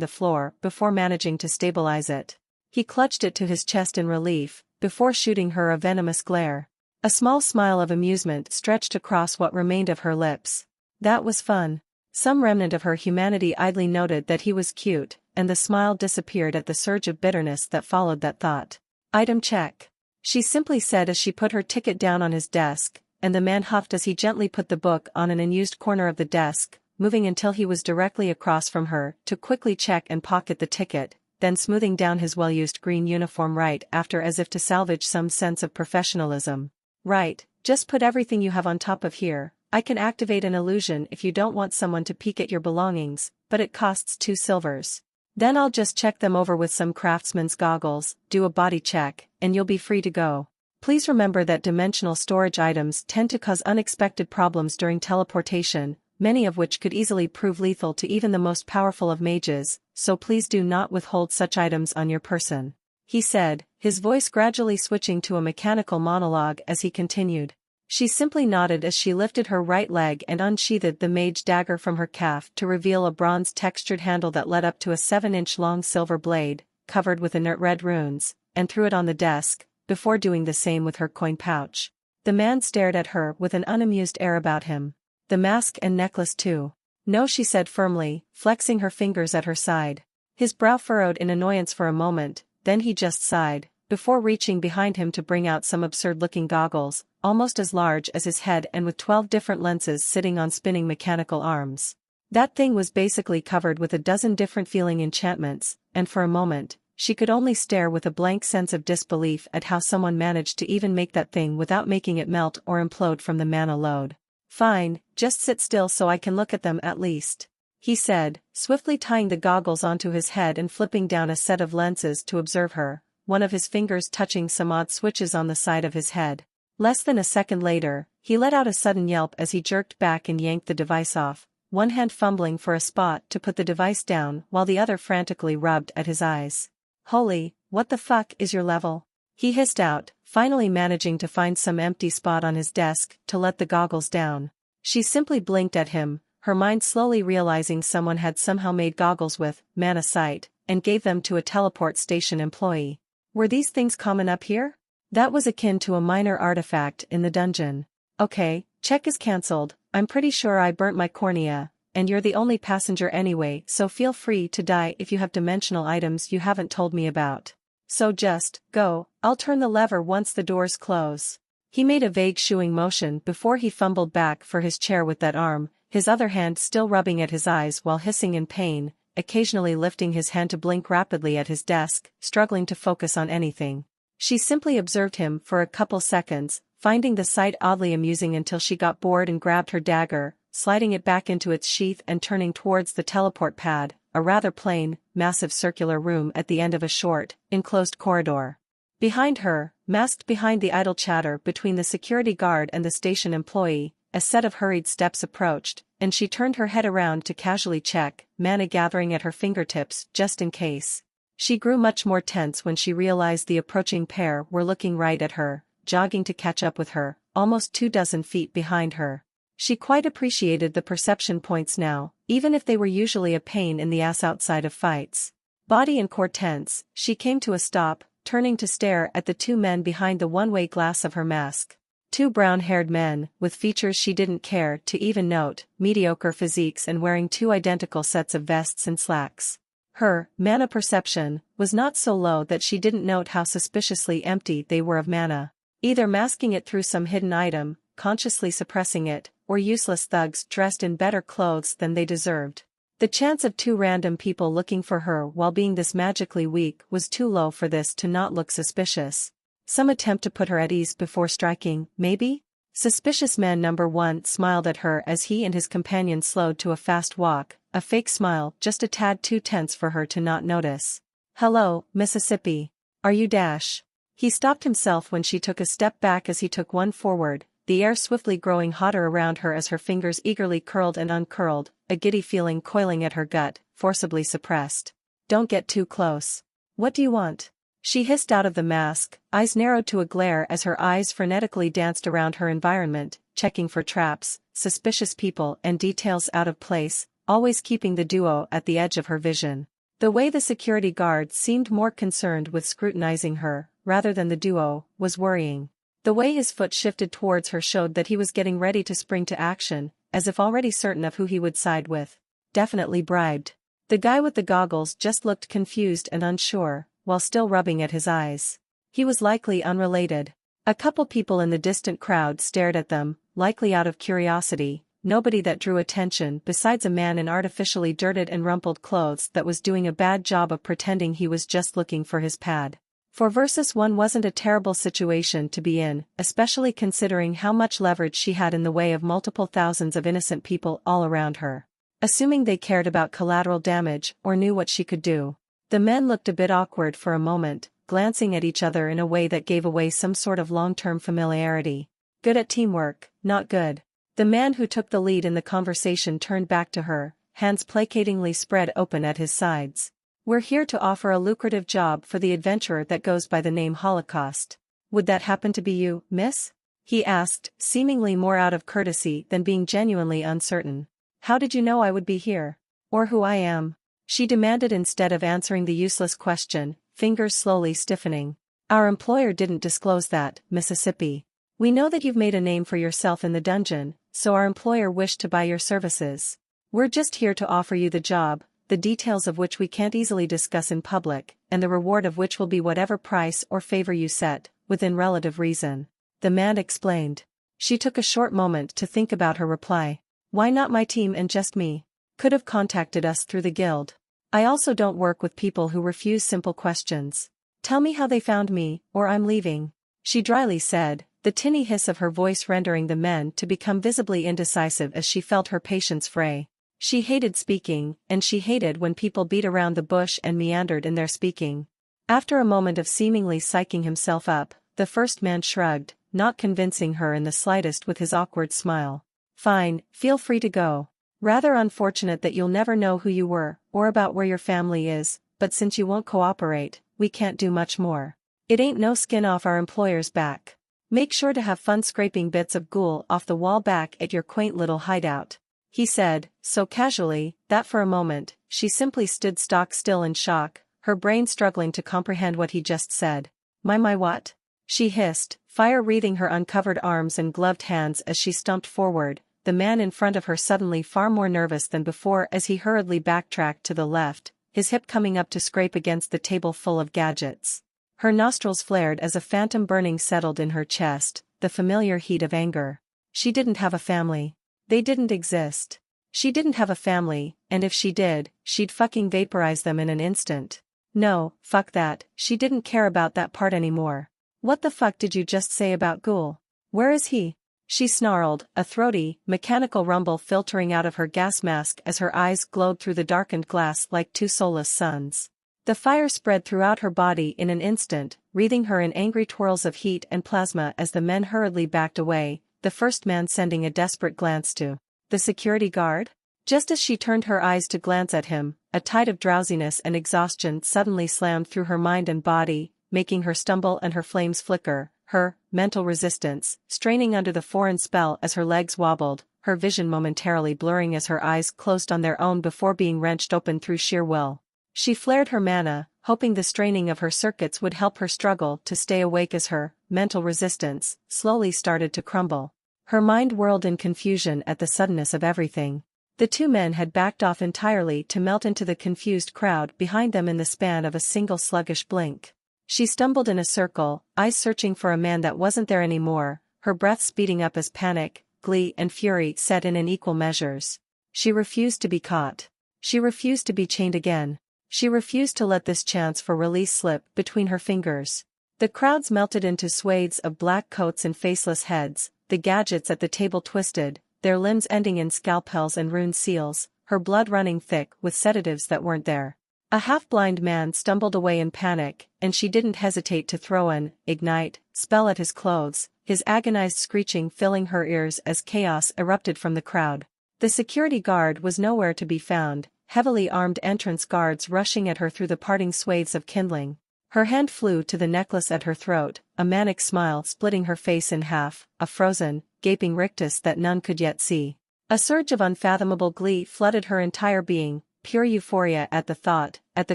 Speaker 1: the floor before managing to stabilize it. He clutched it to his chest in relief, before shooting her a venomous glare. A small smile of amusement stretched across what remained of her lips. That was fun. Some remnant of her humanity idly noted that he was cute, and the smile disappeared at the surge of bitterness that followed that thought. Item check. She simply said as she put her ticket down on his desk, and the man huffed as he gently put the book on an unused corner of the desk, moving until he was directly across from her to quickly check and pocket the ticket, then smoothing down his well-used green uniform right after as if to salvage some sense of professionalism. Right, just put everything you have on top of here. I can activate an illusion if you don't want someone to peek at your belongings, but it costs 2 silvers. Then I'll just check them over with some craftsman's goggles, do a body check, and you'll be free to go. Please remember that dimensional storage items tend to cause unexpected problems during teleportation, many of which could easily prove lethal to even the most powerful of mages, so please do not withhold such items on your person. He said, his voice gradually switching to a mechanical monologue as he continued. She simply nodded as she lifted her right leg and unsheathed the mage dagger from her calf to reveal a bronze-textured handle that led up to a 7-inch-long silver blade, covered with inert red runes, and threw it on the desk, before doing the same with her coin pouch. The man stared at her with an unamused air about him. The mask and necklace too. No, she said firmly, flexing her fingers at her side. His brow furrowed in annoyance for a moment, then he just sighed, before reaching behind him to bring out some absurd-looking goggles, almost as large as his head and with 12 different lenses sitting on spinning mechanical arms. That thing was basically covered with a dozen different feeling enchantments, and for a moment, she could only stare with a blank sense of disbelief at how someone managed to even make that thing without making it melt or implode from the mana load. Fine, just sit still so I can look at them at least, he said, swiftly tying the goggles onto his head and flipping down a set of lenses to observe her, one of his fingers touching some odd switches on the side of his head. Less than a second later, he let out a sudden yelp as he jerked back and yanked the device off, one hand fumbling for a spot to put the device down while the other frantically rubbed at his eyes. Holy, what the fuck is your level? He hissed out, finally managing to find some empty spot on his desk to let the goggles down. She simply blinked at him, her mind slowly realizing someone had somehow made goggles with mana sight, and gave them to a teleport station employee. Were these things common up here? That was akin to a minor artifact in the dungeon. Okay, check is cancelled. I'm pretty sure I burnt my cornea, and you're the only passenger anyway, so feel free to die if you have dimensional items you haven't told me about. So just go, I'll turn the lever once the doors close. He made a vague shooing motion before he fumbled back for his chair with that arm, his other hand still rubbing at his eyes while hissing in pain, occasionally lifting his hand to blink rapidly at his desk, struggling to focus on anything. She simply observed him for a couple seconds, finding the sight oddly amusing until she got bored and grabbed her dagger, sliding it back into its sheath and turning towards the teleport pad, a rather plain, massive circular room at the end of a short, enclosed corridor. Behind her, masked behind the idle chatter between the security guard and the station employee, a set of hurried steps approached, and she turned her head around to casually check, mana gathering at her fingertips just in case. She grew much more tense when she realized the approaching pair were looking right at her, jogging to catch up with her, almost 24 feet behind her. She quite appreciated the perception points now, even if they were usually a pain in the ass outside of fights. Body and core tense, she came to a stop, turning to stare at the 2 men behind the one-way glass of her mask. 2 brown-haired men, with features she didn't care to even note, mediocre physiques and wearing 2 identical sets of vests and slacks. Her mana perception was not so low that she didn't note how suspiciously empty they were of mana, either masking it through some hidden item, consciously suppressing it, or useless thugs dressed in better clothes than they deserved. The chance of 2 random people looking for her while being this magically weak was too low for this to not look suspicious. Some attempt to put her at ease before striking, maybe? Suspicious man number 1 smiled at her as he and his companion slowed to a fast walk, a fake smile just a tad too tense for her to not notice. Hello, Mississippi. Are you Dash? He stopped himself when she took a step back as he took one forward, the air swiftly growing hotter around her as her fingers eagerly curled and uncurled, a giddy feeling coiling at her gut, forcibly suppressed. Don't get too close. What do you want? She hissed out of the mask, eyes narrowed to a glare as her eyes frenetically danced around her environment, checking for traps, suspicious people and details out of place, always keeping the duo at the edge of her vision. The way the security guard seemed more concerned with scrutinizing her, rather than the duo, was worrying. The way his foot shifted towards her showed that he was getting ready to spring to action, as if already certain of who he would side with. Definitely bribed. The guy with the goggles just looked confused and unsure, while still rubbing at his eyes. He was likely unrelated. A couple people in the distant crowd stared at them, likely out of curiosity. Nobody that drew attention besides a man in artificially dirted and rumpled clothes that was doing a bad job of pretending he was just looking for his pad. 4 vs 1 wasn't a terrible situation to be in, especially considering how much leverage she had in the way of multiple thousands of innocent people all around her. Assuming they cared about collateral damage or knew what she could do. The men looked a bit awkward for a moment, glancing at each other in a way that gave away some sort of long-term familiarity. Good at teamwork, not good. The man who took the lead in the conversation turned back to her, hands placatingly spread open at his sides. We're here to offer a lucrative job for the adventurer that goes by the name Holocaust. Would that happen to be you, miss? He asked, seemingly more out of courtesy than being genuinely uncertain. How did you know I would be here? Or who I am? She demanded instead of answering the useless question, fingers slowly stiffening. Our employer didn't disclose that, Mississippi. We know that you've made a name for yourself in the dungeon, so our employer wished to buy your services. We're just here to offer you the job, the details of which we can't easily discuss in public, and the reward of which will be whatever price or favor you set, within relative reason. The man explained. She took a short moment to think about her reply. Why not my team and just me? Could have contacted us through the guild. I also don't work with people who refuse simple questions. Tell me how they found me, or I'm leaving. She dryly said, the tinny hiss of her voice rendering the men to become visibly indecisive as she felt her patience fray. She hated speaking, and she hated when people beat around the bush and meandered in their speaking. After a moment of seemingly psyching himself up, the first man shrugged, not convincing her in the slightest with his awkward smile. Fine, feel free to go. Rather unfortunate that you'll never know who you were, or about where your family is, but since you won't cooperate, we can't do much more. It ain't no skin off our employer's back. Make sure to have fun scraping bits of ghoul off the wall back at your quaint little hideout. He said, so casually, that for a moment, she simply stood stock still in shock, her brain struggling to comprehend what he just said. My what? She hissed, fire wreathing her uncovered arms and gloved hands as she stumped forward, the man in front of her suddenly far more nervous than before as he hurriedly backtracked to the left, his hip coming up to scrape against the table full of gadgets. Her nostrils flared as a phantom burning settled in her chest, the familiar heat of anger. She didn't have a family. They didn't exist. She didn't have a family, and if she did, she'd fucking vaporize them in an instant. No, fuck that, she didn't care about that part anymore. What the fuck did you just say about Ghoul? Where is he? She snarled, a throaty, mechanical rumble filtering out of her gas mask as her eyes glowed through the darkened glass like two soulless suns. The fire spread throughout her body in an instant, wreathing her in angry twirls of heat and plasma as the men hurriedly backed away, the first man sending a desperate glance to the security guard. Just as she turned her eyes to glance at him, a tide of drowsiness and exhaustion suddenly slammed through her mind and body, making her stumble and her flames flicker, her mental resistance straining under the foreign spell as her legs wobbled, her vision momentarily blurring as her eyes closed on their own before being wrenched open through sheer will. She flared her mana, hoping the straining of her circuits would help her struggle to stay awake as her mental resistance slowly started to crumble. Her mind whirled in confusion at the suddenness of everything. The two men had backed off entirely to melt into the confused crowd behind them in the span of a single sluggish blink. She stumbled in a circle, eyes searching for a man that wasn't there anymore, her breath speeding up as panic, glee and fury set in equal measures. She refused to be caught. She refused to be chained again. She refused to let this chance for release slip between her fingers. The crowds melted into swathes of black coats and faceless heads, the gadgets at the table twisted, their limbs ending in scalpels and rune seals, her blood running thick with sedatives that weren't there. A half-blind man stumbled away in panic, and she didn't hesitate to throw an ignite spell at his clothes, his agonized screeching filling her ears as chaos erupted from the crowd. The security guard was nowhere to be found, heavily armed entrance guards rushing at her through the parting swathes of kindling. Her hand flew to the necklace at her throat, a manic smile splitting her face in half, a frozen, gaping rictus that none could yet see. A surge of unfathomable glee flooded her entire being, pure euphoria at the thought, at the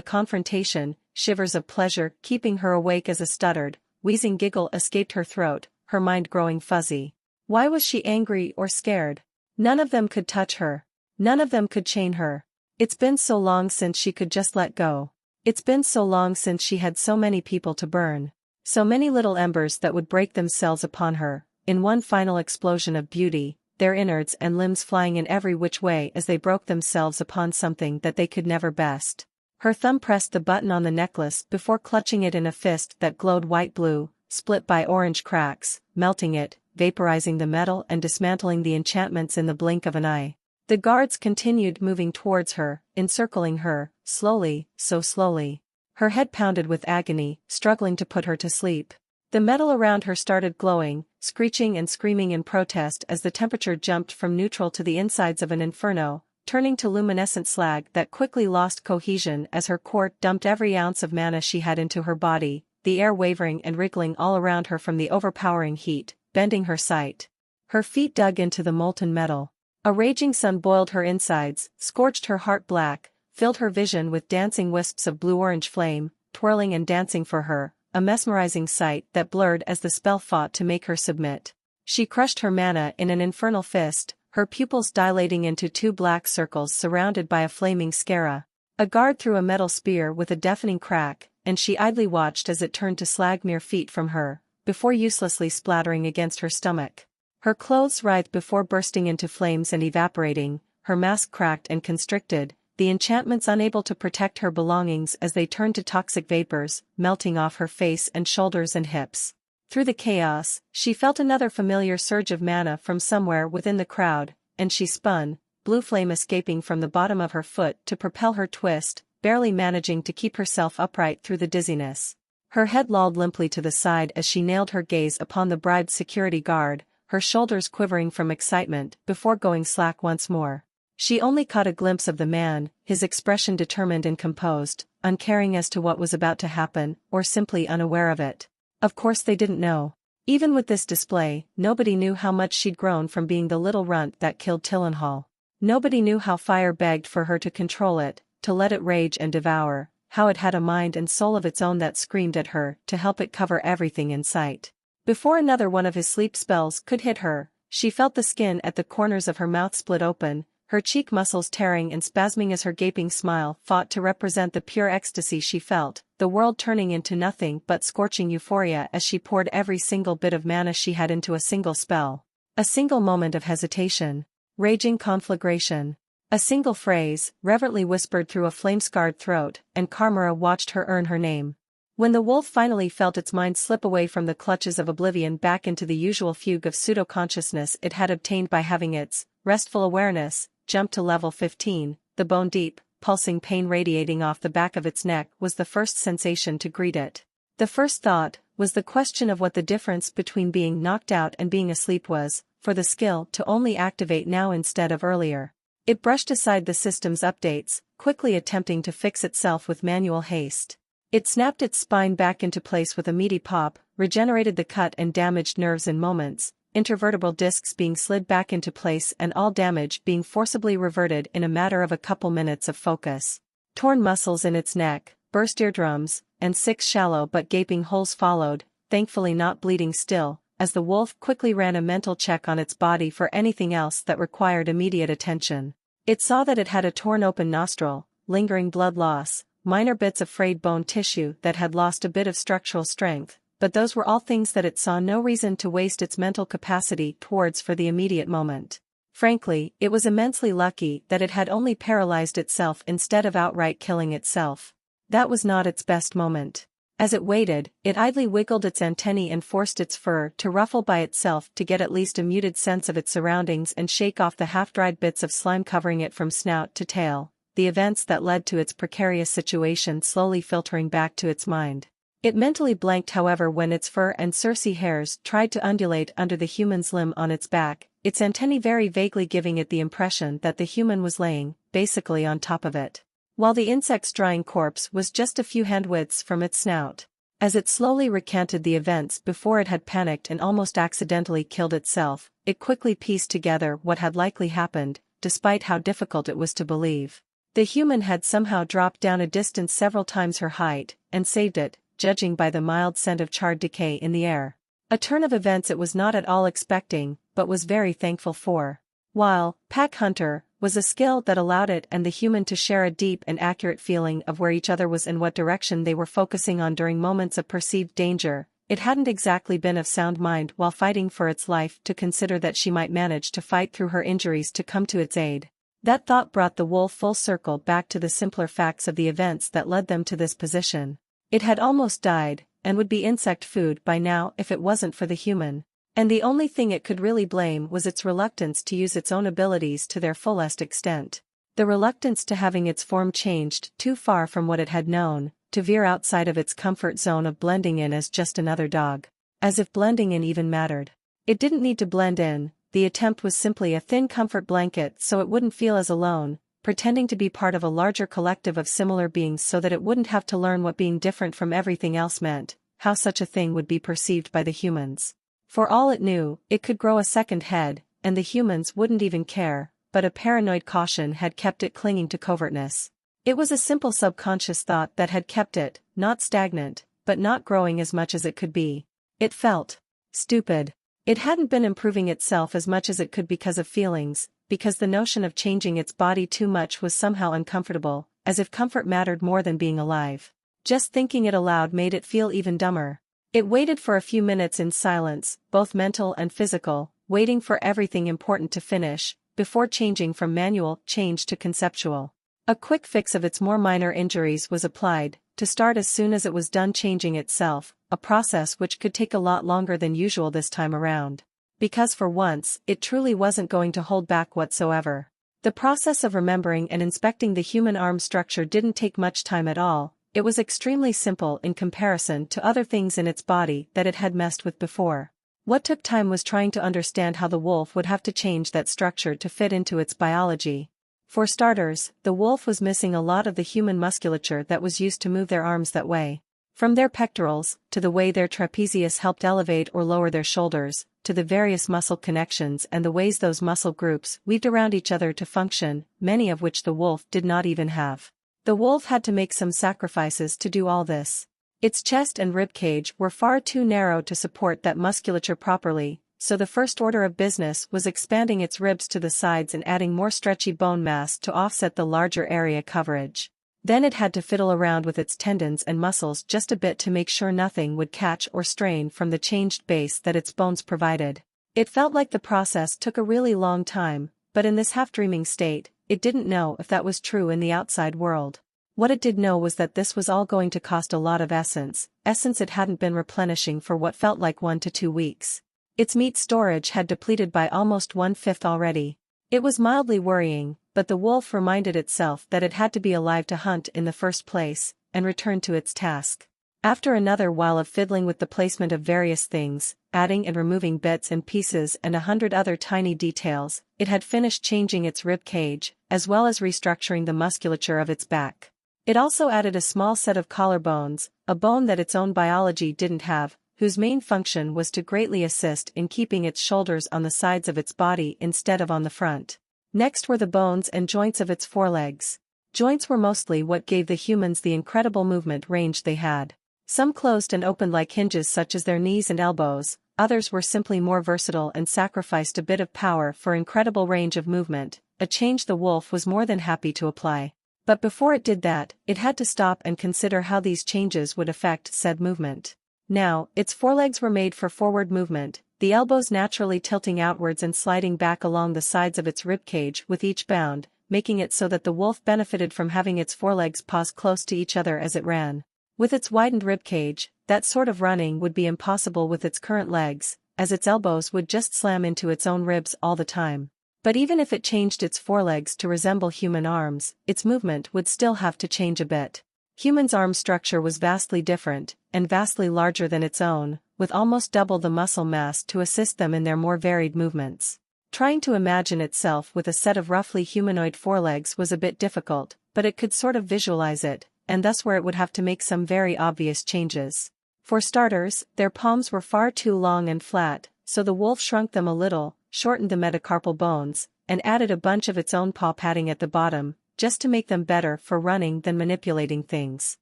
Speaker 1: confrontation, shivers of pleasure keeping her awake as a stuttered, wheezing giggle escaped her throat, her mind growing fuzzy. Why was she angry or scared? None of them could touch her. None of them could chain her. It's been so long since she could just let go. It's been so long since she had so many people to burn. So many little embers that would break themselves upon her, in one final explosion of beauty, their innards and limbs flying in every which way as they broke themselves upon something that they could never best. Her thumb pressed the button on the necklace before clutching it in a fist that glowed white-blue, split by orange cracks, melting it, vaporizing the metal and dismantling the enchantments in the blink of an eye. The guards continued moving towards her, encircling her, slowly, so slowly. Her head pounded with agony, struggling to put her to sleep. The metal around her started glowing, screeching and screaming in protest as the temperature jumped from neutral to the insides of an inferno, turning to luminescent slag that quickly lost cohesion as her core dumped every ounce of mana she had into her body, the air wavering and wriggling all around her from the overpowering heat, bending her sight. Her feet dug into the molten metal. A raging sun boiled her insides, scorched her heart black, filled her vision with dancing wisps of blue-orange flame, twirling and dancing for her, a mesmerizing sight that blurred as the spell fought to make her submit. She crushed her mana in an infernal fist, her pupils dilating into two black circles surrounded by a flaming scara. A guard threw a metal spear with a deafening crack, and she idly watched as it turned to slag mere feet from her, before uselessly splattering against her stomach. Her clothes writhed before bursting into flames and evaporating, her mask cracked and constricted, the enchantments unable to protect her belongings as they turned to toxic vapors, melting off her face and shoulders and hips. Through the chaos, she felt another familiar surge of mana from somewhere within the crowd, and she spun, blue flame escaping from the bottom of her foot to propel her twist, barely managing to keep herself upright through the dizziness. Her head lolled limply to the side as she nailed her gaze upon the bribed security guard, her shoulders quivering from excitement before going slack once more. She only caught a glimpse of the man, his expression determined and composed, uncaring as to what was about to happen, or simply unaware of it. Of course they didn't know. Even with this display, nobody knew how much she'd grown from being the little runt that killed Tillenhall. Nobody knew how fire begged for her to control it, to let it rage and devour, how it had a mind and soul of its own that screamed at her to help it cover everything in sight. Before another one of his sleep spells could hit her, she felt the skin at the corners of her mouth split open, her cheek muscles tearing and spasming as her gaping smile fought to represent the pure ecstasy she felt, the world turning into nothing but scorching euphoria as she poured every single bit of mana she had into a single spell. A single moment of hesitation. Raging conflagration. A single phrase, reverently whispered through a flame-scarred throat, and Karmara watched her earn her name. When the wolf finally felt its mind slip away from the clutches of oblivion back into the usual fugue of pseudo-consciousness it had obtained by having its restful awareness jump to level 15, the bone-deep, pulsing pain radiating off the back of its neck was the first sensation to greet it. The first thought was the question of what the difference between being knocked out and being asleep was, for the skill to only activate now instead of earlier. It brushed aside the system's updates, quickly attempting to fix itself with manual haste. It snapped its spine back into place with a meaty pop, regenerated the cut and damaged nerves in moments, intervertebral discs being slid back into place and all damage being forcibly reverted in a matter of a couple minutes of focus. Torn muscles in its neck, burst eardrums, and 6 shallow but gaping holes followed, thankfully not bleeding still, as the wolf quickly ran a mental check on its body for anything else that required immediate attention. It saw that it had a torn open nostril, lingering blood loss, minor bits of frayed bone tissue that had lost a bit of structural strength, but those were all things that it saw no reason to waste its mental capacity towards for the immediate moment. Frankly, it was immensely lucky that it had only paralyzed itself instead of outright killing itself. That was not its best moment. As it waited, it idly wiggled its antennae and forced its fur to ruffle by itself to get at least a muted sense of its surroundings and shake off the half-dried bits of slime covering it from snout to tail, the events that led to its precarious situation slowly filtering back to its mind. It mentally blanked however when its fur and Circe hairs tried to undulate under the human's limb on its back, its antennae very vaguely giving it the impression that the human was laying, basically on top of it. while the insect's drying corpse was just a few hand-widths from its snout. As it slowly recanted the events before it had panicked and almost accidentally killed itself, it quickly pieced together what had likely happened, despite how difficult it was to believe. The human had somehow dropped down a distance several times her height, and saved it, judging by the mild scent of charred decay in the air. A turn of events it was not at all expecting, but was very thankful for. While Pack Hunter was a skill that allowed it and the human to share a deep and accurate feeling of where each other was and what direction they were focusing on during moments of perceived danger, it hadn't exactly been of sound mind while fighting for its life to consider that she might manage to fight through her injuries to come to its aid. That thought brought the wolf full circle back to the simpler facts of the events that led them to this position. It had almost died, and would be insect food by now if it wasn't for the human. And the only thing it could really blame was its reluctance to use its own abilities to their fullest extent. The reluctance to having its form changed too far from what it had known, to veer outside of its comfort zone of blending in as just another dog. As if blending in even mattered. It didn't need to blend in, the attempt was simply a thin comfort blanket so it wouldn't feel as alone, pretending to be part of a larger collective of similar beings so that it wouldn't have to learn what being different from everything else meant, how such a thing would be perceived by the humans. For all it knew, it could grow a second head, and the humans wouldn't even care, but a paranoid caution had kept it clinging to covertness. It was a simple subconscious thought that had kept it, not stagnant, but not growing as much as it could be. It felt stupid. It hadn't been improving itself as much as it could because of feelings, because the notion of changing its body too much was somehow uncomfortable, as if comfort mattered more than being alive. Just thinking it aloud made it feel even dumber. It waited for a few minutes in silence, both mental and physical, waiting for everything important to finish, before changing from manual change to conceptual. A quick fix of its more minor injuries was applied, to start as soon as it was done changing itself, a process which could take a lot longer than usual this time around. Because for once, it truly wasn't going to hold back whatsoever. The process of remembering and inspecting the human arm structure didn't take much time at all. It was extremely simple in comparison to other things in its body that it had messed with before. What took time was trying to understand how the wolf would have to change that structure to fit into its biology. For starters, the wolf was missing a lot of the human musculature that was used to move their arms that way. From their pectorals, to the way their trapezius helped elevate or lower their shoulders, to the various muscle connections and the ways those muscle groups weaved around each other to function, many of which the wolf did not even have. The wolf had to make some sacrifices to do all this. Its chest and rib cage were far too narrow to support that musculature properly, so the first order of business was expanding its ribs to the sides and adding more stretchy bone mass to offset the larger area coverage. Then it had to fiddle around with its tendons and muscles just a bit to make sure nothing would catch or strain from the changed base that its bones provided. It felt like the process took a really long time, but in this half-dreaming state, it didn't know if that was true in the outside world. What it did know was that this was all going to cost a lot of essence it hadn't been replenishing for what felt like 1 to 2 weeks. Its meat storage had depleted by almost 1/5 already. It was mildly worrying, but the wolf reminded itself that it had to be alive to hunt in the first place, and returned to its task. After another while of fiddling with the placement of various things, adding and removing bits and pieces and 100 other tiny details, it had finished changing its rib cage, as well as restructuring the musculature of its back. It also added a small set of collarbones, a bone that its own biology didn't have, whose main function was to greatly assist in keeping its shoulders on the sides of its body instead of on the front. Next were the bones and joints of its forelegs. Joints were mostly what gave the humans the incredible movement range they had. Some closed and opened like hinges such as their knees and elbows, others were simply more versatile and sacrificed a bit of power for incredible range of movement, a change the wolf was more than happy to apply. But before it did that, it had to stop and consider how these changes would affect said movement. Now, its forelegs were made for forward movement, the elbows naturally tilting outwards and sliding back along the sides of its ribcage with each bound, making it so that the wolf benefited from having its forelegs pause close to each other as it ran. With its widened ribcage, that sort of running would be impossible with its current legs, as its elbows would just slam into its own ribs all the time. But even if it changed its forelegs to resemble human arms, its movement would still have to change a bit. Human's arm structure was vastly different, and vastly larger than its own, with almost double the muscle mass to assist them in their more varied movements. Trying to imagine itself with a set of roughly humanoid forelegs was a bit difficult, but it could sort of visualize it, and thus where it would have to make some very obvious changes. For starters, their palms were far too long and flat, so the wolf shrunk them a little, shortened the metacarpal bones, and added a bunch of its own paw padding at the bottom, just to make them better for running than manipulating things.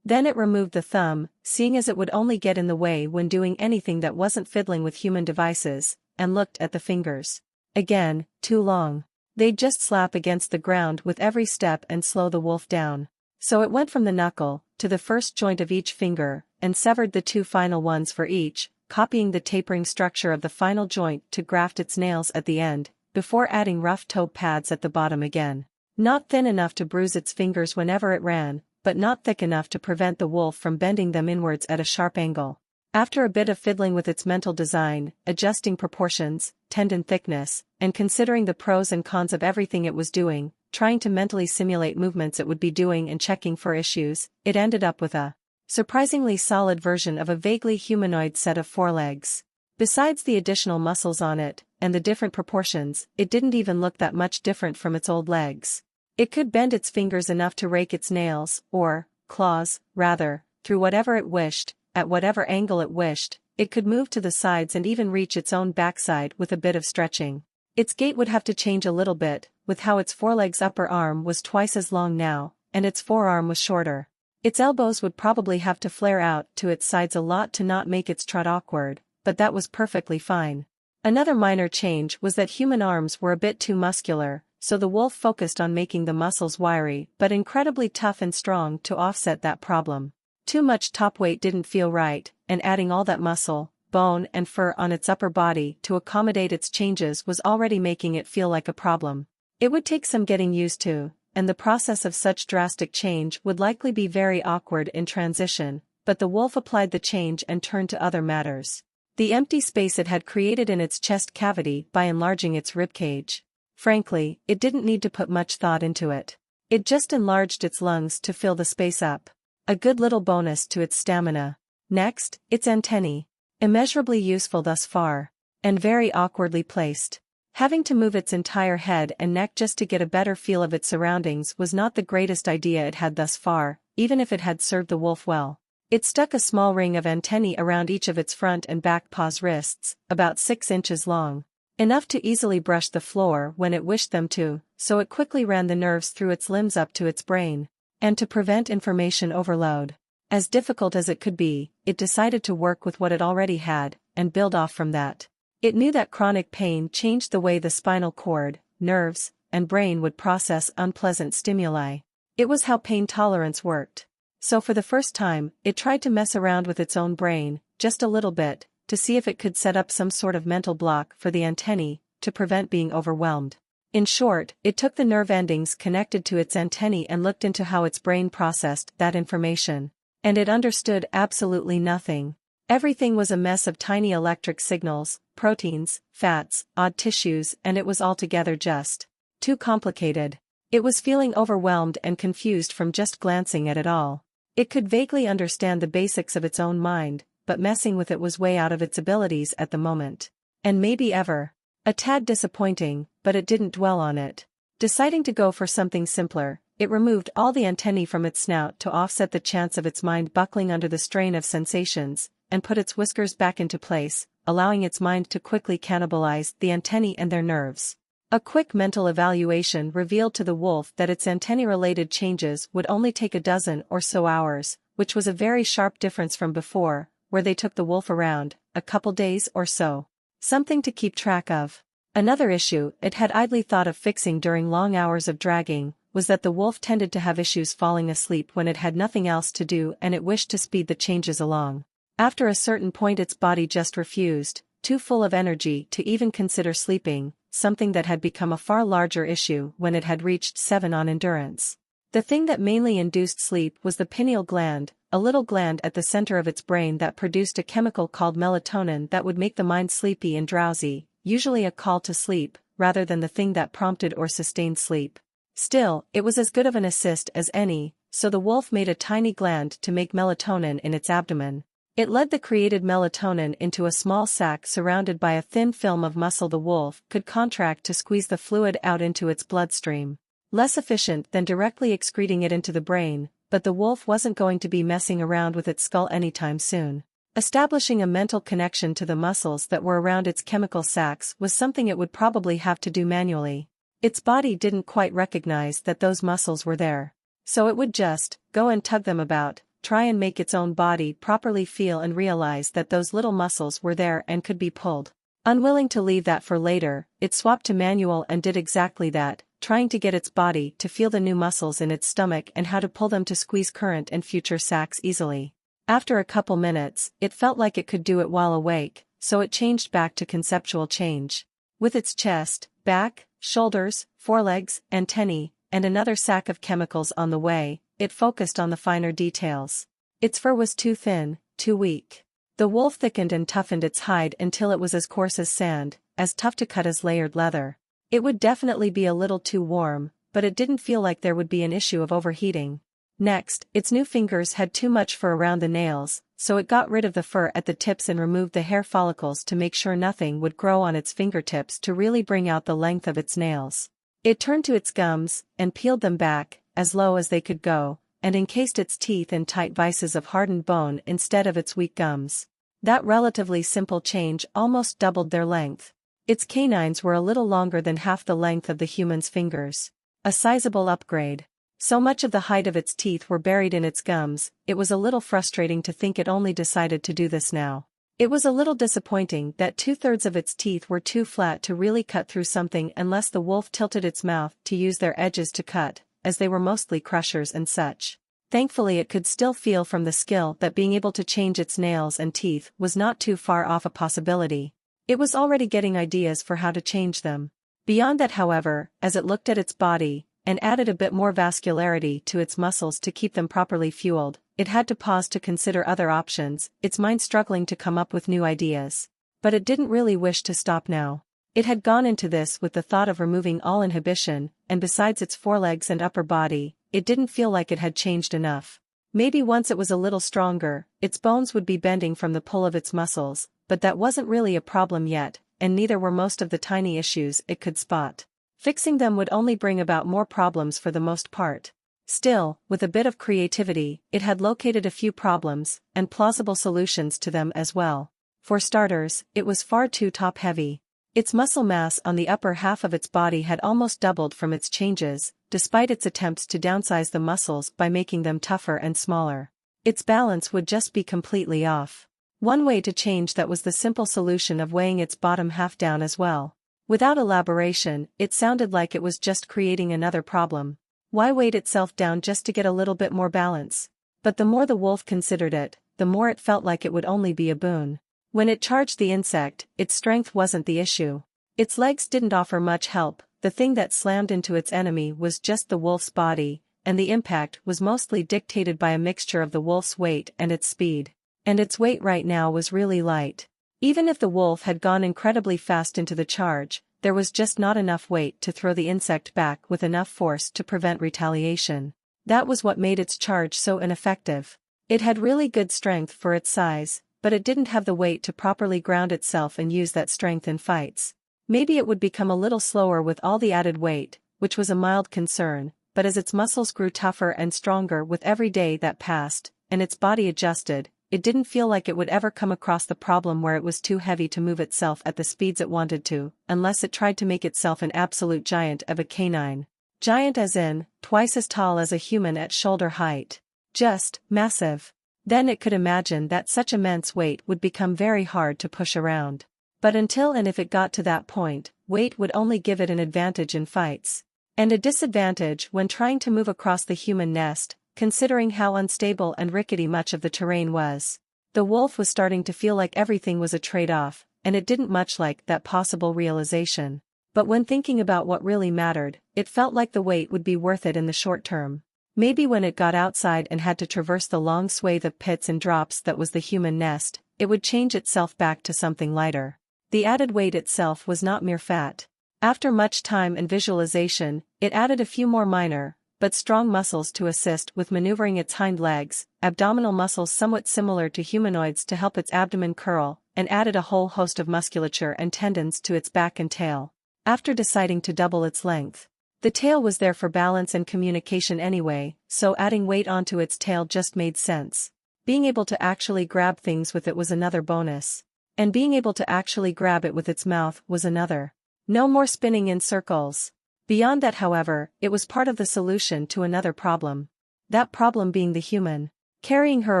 Speaker 1: Then it removed the thumb, seeing as it would only get in the way when doing anything that wasn't fiddling with human devices, and looked at the fingers. Again, too long. They'd just slap against the ground with every step and slow the wolf down. So it went from the knuckle to the first joint of each finger, and severed the two final ones for each, copying the tapering structure of the final joint to graft its nails at the end, before adding rough toe pads at the bottom again. Not thin enough to bruise its fingers whenever it ran, but not thick enough to prevent the wolf from bending them inwards at a sharp angle. After a bit of fiddling with its mental design, adjusting proportions, tendon thickness, and considering the pros and cons of everything it was doing, trying to mentally simulate movements it would be doing and checking for issues, it ended up with a surprisingly solid version of a vaguely humanoid set of forelegs. Besides the additional muscles on it, and the different proportions, it didn't even look that much different from its old legs. It could bend its fingers enough to rake its nails, or claws, rather, through whatever it wished, at whatever angle it wished. It could move to the sides and even reach its own backside with a bit of stretching. Its gait would have to change a little bit, with how its foreleg's upper arm was twice as long now, and its forearm was shorter. Its elbows would probably have to flare out to its sides a lot to not make its trot awkward, but that was perfectly fine. Another minor change was that human arms were a bit too muscular, so the wolf focused on making the muscles wiry but incredibly tough and strong to offset that problem. Too much top weight didn't feel right, and adding all that muscle, bone and fur on its upper body to accommodate its changes was already making it feel like a problem. It would take some getting used to, and the process of such drastic change would likely be very awkward in transition, but the wolf applied the change and turned to other matters. The empty space it had created in its chest cavity by enlarging its ribcage. Frankly, it didn't need to put much thought into it. It just enlarged its lungs to fill the space up. A good little bonus to its stamina. Next, its antennae. Immeasurably useful thus far. And very awkwardly placed. Having to move its entire head and neck just to get a better feel of its surroundings was not the greatest idea it had thus far, even if it had served the wolf well. It stuck a small ring of antennae around each of its front and back paws' wrists, about 6 inches long. Enough to easily brush the floor when it wished them to, so it quickly ran the nerves through its limbs up to its brain. And to prevent information overload. As difficult as it could be, it decided to work with what it already had, and build off from that. It knew that chronic pain changed the way the spinal cord, nerves, and brain would process unpleasant stimuli. It was how pain tolerance worked. So for the first time, it tried to mess around with its own brain, just a little bit, to see if it could set up some sort of mental block for the antennae, to prevent being overwhelmed. In short, it took the nerve endings connected to its antennae and looked into how its brain processed that information. And it understood absolutely nothing. Everything was a mess of tiny electric signals, proteins, fats, odd tissues, and it was altogether just too complicated. It was feeling overwhelmed and confused from just glancing at it all. It could vaguely understand the basics of its own mind, but messing with it was way out of its abilities at the moment. And maybe ever. A tad disappointing, but it didn't dwell on it. Deciding to go for something simpler, it removed all the antennae from its snout to offset the chance of its mind buckling under the strain of sensations, and put its whiskers back into place, allowing its mind to quickly cannibalize the antennae and their nerves. A quick mental evaluation revealed to the wolf that its antennae-related changes would only take a dozen or so hours, which was a very sharp difference from before, where they took the wolf around a couple days or so. Something to keep track of. Another issue it had idly thought of fixing during long hours of dragging was that the wolf tended to have issues falling asleep when it had nothing else to do, and it wished to speed the changes along. After a certain point its body just refused, too full of energy to even consider sleeping, something that had become a far larger issue when it had reached 7 on endurance. The thing that mainly induced sleep was the pineal gland, a little gland at the center of its brain that produced a chemical called melatonin that would make the mind sleepy and drowsy, usually a call to sleep, rather than the thing that prompted or sustained sleep. Still, it was as good of an assist as any, so the wolf made a tiny gland to make melatonin in its abdomen. It led the created melatonin into a small sac surrounded by a thin film of muscle the wolf could contract to squeeze the fluid out into its bloodstream. Less efficient than directly excreting it into the brain, but the wolf wasn't going to be messing around with its skull anytime soon. Establishing a mental connection to the muscles that were around its chemical sacs was something it would probably have to do manually. Its body didn't quite recognize that those muscles were there. So it would just go and tug them about, try and make its own body properly feel and realize that those little muscles were there and could be pulled. Unwilling to leave that for later, it swapped to manual and did exactly that, trying to get its body to feel the new muscles in its stomach and how to pull them to squeeze current and future sacs easily. After a couple minutes, it felt like it could do it while awake, so it changed back to conceptual change. With its chest, back, shoulders, forelegs, antennae, and another sack of chemicals on the way, it focused on the finer details. Its fur was too thin, too weak. The wolf thickened and toughened its hide until it was as coarse as sand, as tough to cut as layered leather. It would definitely be a little too warm, but it didn't feel like there would be an issue of overheating. Next, its new fingers had too much fur around the nails, so it got rid of the fur at the tips and removed the hair follicles to make sure nothing would grow on its fingertips to really bring out the length of its nails. It turned to its gums, and peeled them back, as low as they could go, and encased its teeth in tight vises of hardened bone instead of its weak gums. That relatively simple change almost doubled their length. Its canines were a little longer than half the length of the human's fingers. A sizable upgrade. So much of the height of its teeth were buried in its gums, it was a little frustrating to think it only decided to do this now. It was a little disappointing that 2/3 of its teeth were too flat to really cut through something unless the wolf tilted its mouth to use their edges to cut, as they were mostly crushers and such. Thankfully it could still feel from the skill that being able to change its nails and teeth was not too far off a possibility. It was already getting ideas for how to change them. Beyond that, however, as it looked at its body, and added a bit more vascularity to its muscles to keep them properly fueled, it had to pause to consider other options, its mind struggling to come up with new ideas. But it didn't really wish to stop now. It had gone into this with the thought of removing all inhibition, and besides its forelegs and upper body, it didn't feel like it had changed enough. Maybe once it was a little stronger, its bones would be bending from the pull of its muscles, but that wasn't really a problem yet, and neither were most of the tiny issues it could spot. Fixing them would only bring about more problems for the most part. Still, with a bit of creativity, it had located a few problems, and plausible solutions to them as well. For starters, it was far too top-heavy. Its muscle mass on the upper half of its body had almost doubled from its changes, despite its attempts to downsize the muscles by making them tougher and smaller. Its balance would just be completely off. One way to change that was the simple solution of weighing its bottom half down as well. Without elaboration, it sounded like it was just creating another problem. Why weight itself down just to get a little bit more balance? But the more the wolf considered it, the more it felt like it would only be a boon. When it charged the insect, its strength wasn't the issue. Its legs didn't offer much help, the thing that slammed into its enemy was just the wolf's body, and the impact was mostly dictated by a mixture of the wolf's weight and its speed. And its weight right now was really light. Even if the wolf had gone incredibly fast into the charge, there was just not enough weight to throw the insect back with enough force to prevent retaliation. That was what made its charge so ineffective. It had really good strength for its size, but it didn't have the weight to properly ground itself and use that strength in fights. Maybe it would become a little slower with all the added weight, which was a mild concern, but as its muscles grew tougher and stronger with every day that passed, and its body adjusted, it didn't feel like it would ever come across the problem where it was too heavy to move itself at the speeds it wanted to, unless it tried to make itself an absolute giant of a canine. Giant as in, twice as tall as a human at shoulder height. Just, massive. Then it could imagine that such immense weight would become very hard to push around. But until and if it got to that point, weight would only give it an advantage in fights. And a disadvantage when trying to move across the human nest, considering how unstable and rickety much of the terrain was. The wolf was starting to feel like everything was a trade-off, and it didn't much like that possible realization. But when thinking about what really mattered, it felt like the weight would be worth it in the short term. Maybe when it got outside and had to traverse the long swathe of pits and drops that was the human nest, it would change itself back to something lighter. The added weight itself was not mere fat. After much time and visualization, it added a few more minor, but strong muscles to assist with maneuvering its hind legs, abdominal muscles somewhat similar to humanoids to help its abdomen curl, and added a whole host of musculature and tendons to its back and tail. After deciding to double its length, The tail was there for balance and communication anyway, so adding weight onto its tail just made sense. Being able to actually grab things with it was another bonus. And being able to actually grab it with its mouth was another. No more spinning in circles. Beyond that, however, it was part of the solution to another problem. That problem being the human. Carrying her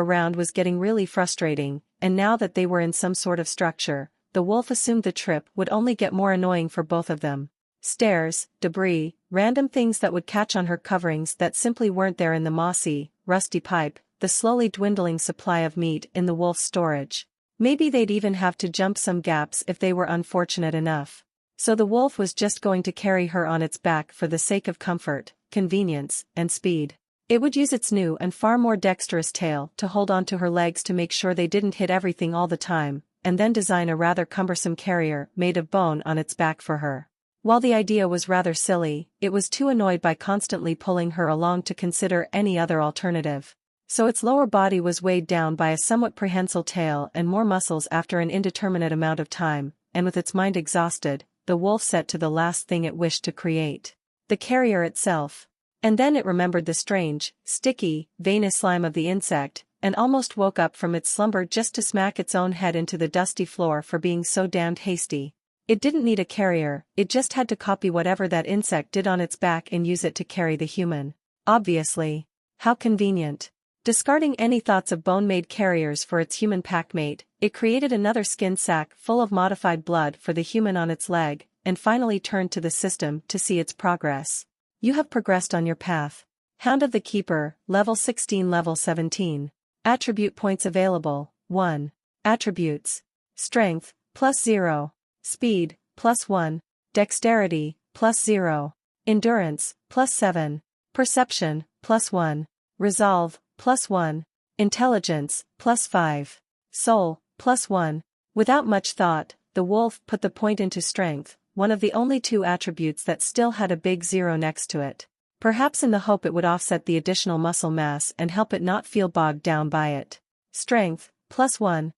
Speaker 1: around was getting really frustrating, and now that they were in some sort of structure, the wolf assumed the trip would only get more annoying for both of them. Stairs, debris, random things that would catch on her coverings that simply weren't there in the mossy, rusty pipe, the slowly dwindling supply of meat in the wolf's storage. Maybe they'd even have to jump some gaps if they were unfortunate enough. So the wolf was just going to carry her on its back for the sake of comfort, convenience, and speed. It would use its new and far more dexterous tail to hold onto her legs to make sure they didn't hit everything all the time, and then design a rather cumbersome carrier made of bone on its back for her. While the idea was rather silly, it was too annoyed by constantly pulling her along to consider any other alternative. So its lower body was weighed down by a somewhat prehensile tail and more muscles after an indeterminate amount of time, and with its mind exhausted, the wolf set to the last thing it wished to create. The carrier itself. And then it remembered the strange, sticky, veinous slime of the insect, and almost woke up from its slumber just to smack its own head into the dusty floor for being so damned hasty. It didn't need a carrier, it just had to copy whatever that insect did on its back and use it to carry the human. Obviously. How convenient. Discarding any thoughts of bone-made carriers for its human packmate, it created another skin sack full of modified blood for the human on its leg, and finally turned to the system to see its progress. You have progressed on your path. Hound of the Keeper, Level 16, Level 17. Attribute points available, 1. Attributes. Strength, +0. Speed, +1. Dexterity, +0. Endurance, +7. Perception, +1. Resolve, +1. Intelligence, +5. Soul, +1. Without much thought, the wolf put the point into strength, one of the only two attributes that still had a big 0 next to it. Perhaps in the hope it would offset the additional muscle mass and help it not feel bogged down by it. Strength, +1.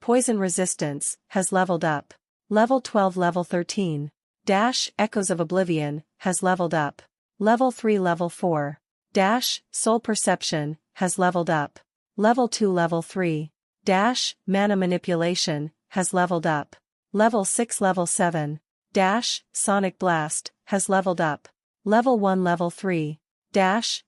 Speaker 1: Poison resistance, has leveled up. Level 12, Level 13. Echoes of Oblivion, has leveled up. Level 3, Level 4. Soul Perception, has leveled up. Level 2, Level 3. Mana Manipulation, has leveled up. Level 6, Level 7. Sonic Blast, has leveled up. Level 1, Level 3.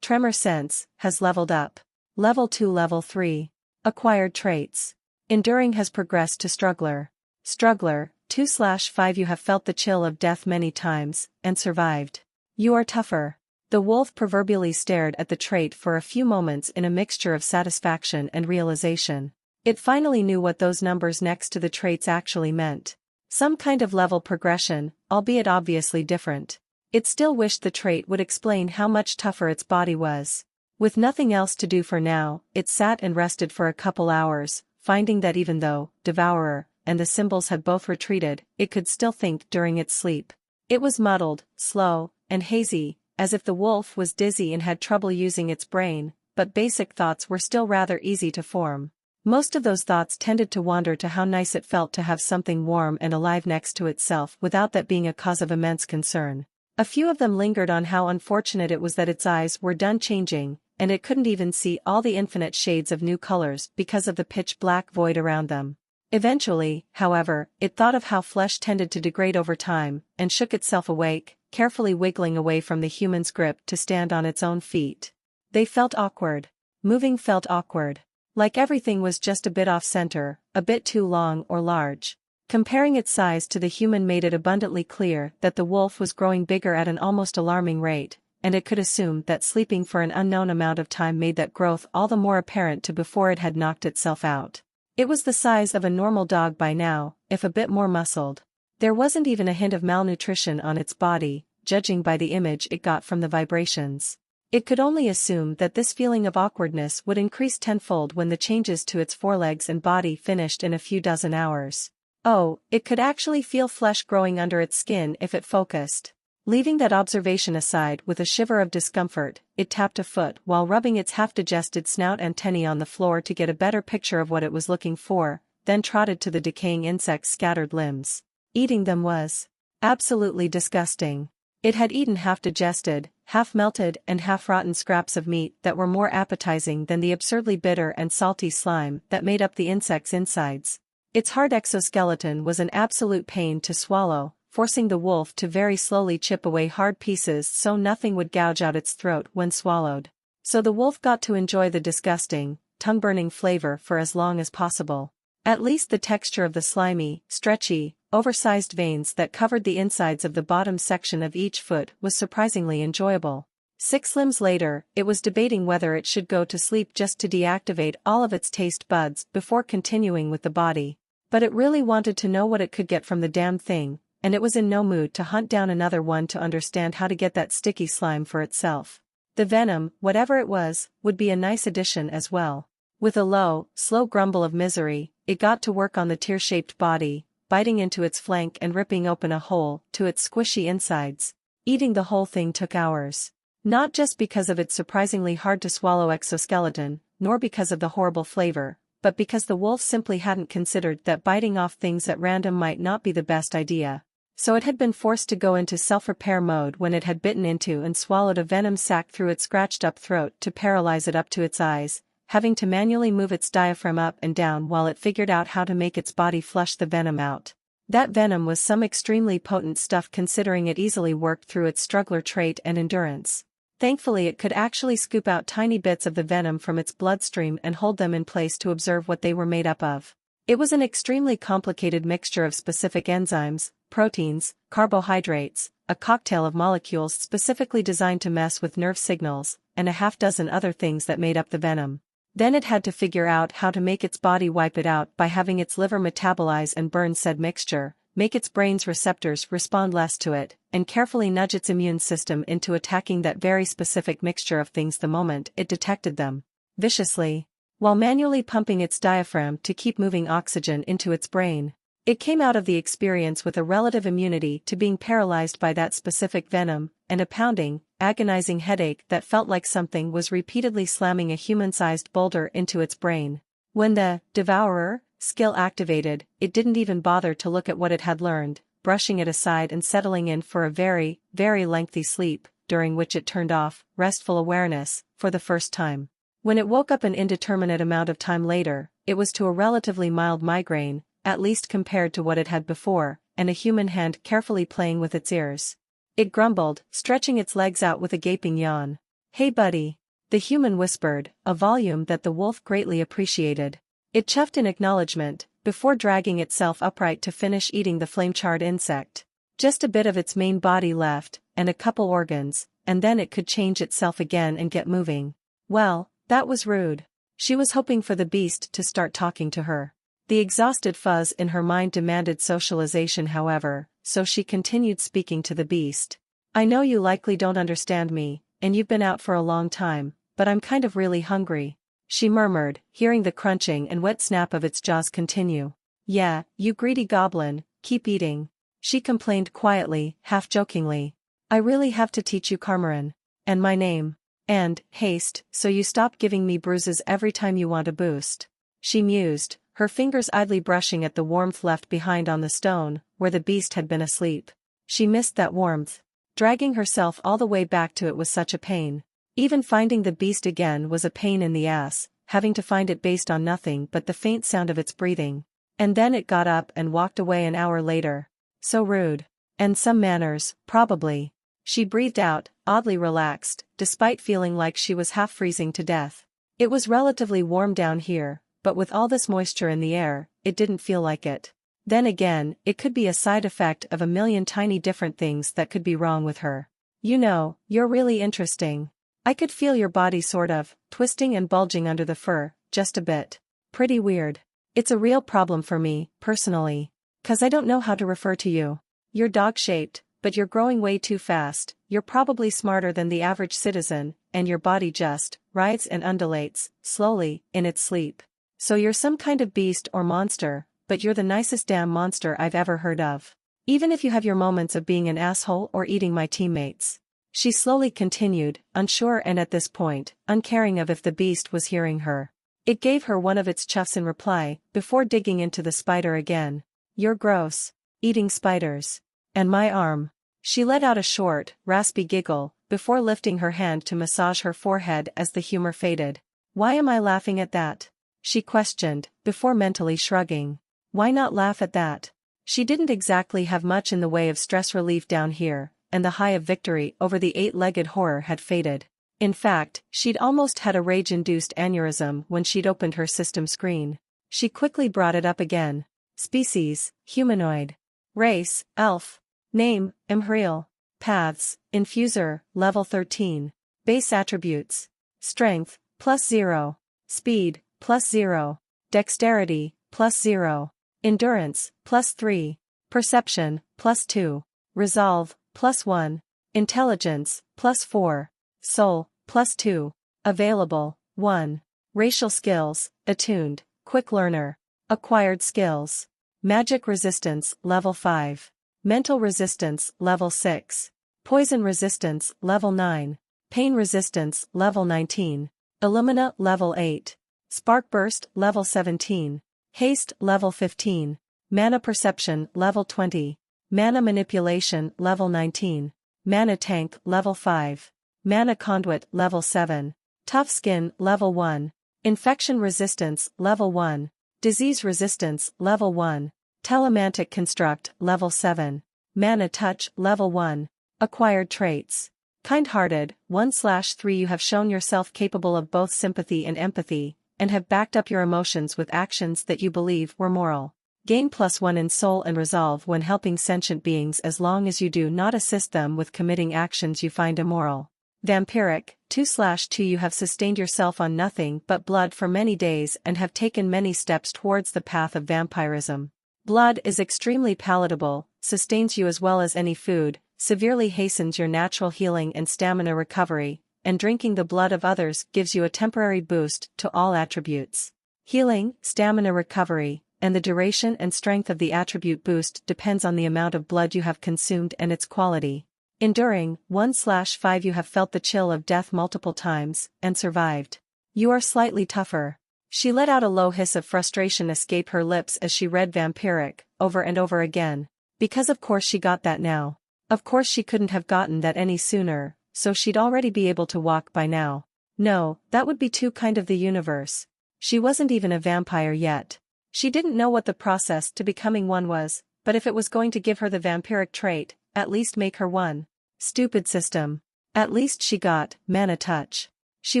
Speaker 1: Tremor Sense, has leveled up. Level 2, Level 3. Acquired Traits. Enduring has progressed to Struggler. Struggler, 2/5. You have felt the chill of death many times, and survived. You are tougher. The wolf proverbially stared at the trait for a few moments in a mixture of satisfaction and realization. It finally knew what those numbers next to the traits actually meant. Some kind of level progression, albeit obviously different. It still wished the trait would explain how much tougher its body was. With nothing else to do for now, it sat and rested for a couple hours, finding that even though Devourer and the symbols had both retreated, it could still think during its sleep. It was muddled, slow, and hazy, as if the wolf was dizzy and had trouble using its brain, but basic thoughts were still rather easy to form. Most of those thoughts tended to wander to how nice it felt to have something warm and alive next to itself without that being a cause of immense concern. A few of them lingered on how unfortunate it was that its eyes were done changing, and it couldn't even see all the infinite shades of new colors because of the pitch-black void around them. Eventually, however, it thought of how flesh tended to degrade over time, and shook itself awake, carefully wiggling away from the human's grip to stand on its own feet. They felt awkward. Moving felt awkward. Like everything was just a bit off-center, a bit too long or large. Comparing its size to the human made it abundantly clear that the wolf was growing bigger at an almost alarming rate, and it could assume that sleeping for an unknown amount of time made that growth all the more apparent to before it had knocked itself out. It was the size of a normal dog by now, if a bit more muscled. There wasn't even a hint of malnutrition on its body, judging by the image it got from the vibrations. It could only assume that this feeling of awkwardness would increase tenfold when the changes to its forelegs and body finished in a few dozen hours. Oh, it could actually feel flesh growing under its skin if it focused. Leaving that observation aside with a shiver of discomfort, it tapped a foot while rubbing its half-digested snout antennae on the floor to get a better picture of what it was looking for, then trotted to the decaying insect's scattered limbs. Eating them was absolutely disgusting. It had eaten half-digested, half-melted and half-rotten scraps of meat that were more appetizing than the absurdly bitter and salty slime that made up the insect's insides. Its hard exoskeleton was an absolute pain to swallow, forcing the wolf to very slowly chip away hard pieces so nothing would gouge out its throat when swallowed. So the wolf got to enjoy the disgusting, tongue-burning flavor for as long as possible. At least the texture of the slimy, stretchy, oversized veins that covered the insides of the bottom section of each foot was surprisingly enjoyable. 6 limbs later, it was debating whether it should go to sleep just to deactivate all of its taste buds before continuing with the body. But it really wanted to know what it could get from the damned thing, and it was in no mood to hunt down another one to understand how to get that sticky slime for itself. The venom, whatever it was, would be a nice addition as well. With a low, slow grumble of misery, it got to work on the tear-shaped body, biting into its flank and ripping open a hole to its squishy insides. Eating the whole thing took hours. Not just because of its surprisingly hard-to-swallow exoskeleton, nor because of the horrible flavor, but because the wolf simply hadn't considered that biting off things at random might not be the best idea. So it had been forced to go into self-repair mode when it had bitten into and swallowed a venom sac through its scratched-up throat to paralyze it up to its eyes, having to manually move its diaphragm up and down while it figured out how to make its body flush the venom out. That venom was some extremely potent stuff considering it easily worked through its struggler trait and endurance. Thankfully it could actually scoop out tiny bits of the venom from its bloodstream and hold them in place to observe what they were made up of. It was an extremely complicated mixture of specific enzymes, proteins, carbohydrates, a cocktail of molecules specifically designed to mess with nerve signals, and a half-dozen other things that made up the venom. Then it had to figure out how to make its body wipe it out by having its liver metabolize and burn said mixture, make its brain's receptors respond less to it, and carefully nudge its immune system into attacking that very specific mixture of things the moment it detected them. Viciously. While manually pumping its diaphragm to keep moving oxygen into its brain. It came out of the experience with a relative immunity to being paralyzed by that specific venom, and a pounding, agonizing headache that felt like something was repeatedly slamming a human-sized boulder into its brain. When the devourer skill activated, it didn't even bother to look at what it had learned, brushing it aside and settling in for a very, very lengthy sleep, during which it turned off restful awareness for the first time. When it woke up an indeterminate amount of time later, it was to a relatively mild migraine, at least compared to what it had before, and a human hand carefully playing with its ears. It grumbled, stretching its legs out with a gaping yawn. "Hey buddy," the human whispered, a volume that the wolf greatly appreciated. It chuffed in acknowledgement, before dragging itself upright to finish eating the flame-charred insect. Just a bit of its main body left, and a couple organs, and then it could change itself again and get moving. Well, that was rude. She was hoping for the beast to start talking to her. The exhausted fuzz in her mind demanded socialization however, so she continued speaking to the beast. "I know you likely don't understand me, and you've been out for a long time, but I'm kind of really hungry," she murmured, hearing the crunching and wet snap of its jaws continue. "Yeah, you greedy goblin, keep eating," she complained quietly, half-jokingly. "I really have to teach you Carmaran. And my name. And, haste, so you stop giving me bruises every time you want a boost," she mused, her fingers idly brushing at the warmth left behind on the stone, where the beast had been asleep. She missed that warmth. Dragging herself all the way back to it was such a pain. Even finding the beast again was a pain in the ass, having to find it based on nothing but the faint sound of its breathing. And then it got up and walked away an hour later. So rude. And some manners, probably. She breathed out, oddly relaxed, despite feeling like she was half freezing to death. It was relatively warm down here, but with all this moisture in the air, it didn't feel like it. Then again, it could be a side effect of a million tiny different things that could be wrong with her. "You know, you're really interesting. I could feel your body sort of twisting and bulging under the fur, just a bit. Pretty weird. It's a real problem for me, personally. 'Cause I don't know how to refer to you. You're dog-shaped, but you're growing way too fast, you're probably smarter than the average citizen, and your body just writhes and undulates, slowly, in its sleep. So you're some kind of beast or monster, but you're the nicest damn monster I've ever heard of. Even if you have your moments of being an asshole or eating my teammates." She slowly continued, unsure and at this point, uncaring of if the beast was hearing her. It gave her one of its chuffs in reply, before digging into the spider again. "You're gross. Eating spiders. And my arm. She let out a short, raspy giggle, before lifting her hand to massage her forehead as the humor faded. "Why am I laughing at that?" she questioned, before mentally shrugging. Why not laugh at that? She didn't exactly have much in the way of stress relief down here, and the high of victory over the eight-legged horror had faded. In fact, she'd almost had a rage-induced aneurysm when she'd opened her system screen. She quickly brought it up again. Species, humanoid. Race, elf. Name, Imhriel. Paths, Infuser, level 13. Base attributes. Strength, +0. Speed, +0. Dexterity, +0. Endurance, +3. Perception, +2. Resolve, +1. Intelligence, +4. Soul, +2. Available, 1. Racial skills, attuned, quick learner. Acquired skills. Magic resistance, level 5. Mental resistance, level 6. Poison resistance, level 9. Pain resistance, level 19. Illumina, level 8. Spark burst, level 17. Haste, level 15. Mana perception, level 20. Mana manipulation, level 19. Mana tank, level 5. Mana conduit, level 7. Tough skin, level 1. Infection resistance, level 1. Disease resistance, level 1. Telemantic construct, level 7. Mana touch, level 1. Acquired traits. Kind-hearted, 1/3. You have shown yourself capable of both sympathy and empathy, and have backed up your emotions with actions that you believe were moral. Gain +1 in soul and resolve when helping sentient beings as long as you do not assist them with committing actions you find immoral. Vampiric, 2/2. You have sustained yourself on nothing but blood for many days and have taken many steps towards the path of vampirism. Blood is extremely palatable, sustains you as well as any food, severely hastens your natural healing and stamina recovery, and drinking the blood of others gives you a temporary boost to all attributes. Healing, stamina recovery, and the duration and strength of the attribute boost depends on the amount of blood you have consumed and its quality. Enduring, 1/5. You have felt the chill of death multiple times, and survived. You are slightly tougher. She let out a low hiss of frustration escape her lips as she read vampiric, over and over again. Because of course she got that now. Of course she couldn't have gotten that any sooner, so she'd already be able to walk by now. No, that would be too kind of the universe. She wasn't even a vampire yet. She didn't know what the process to becoming one was, but if it was going to give her the vampiric trait, at least make her one. Stupid system. At least she got mana touch. She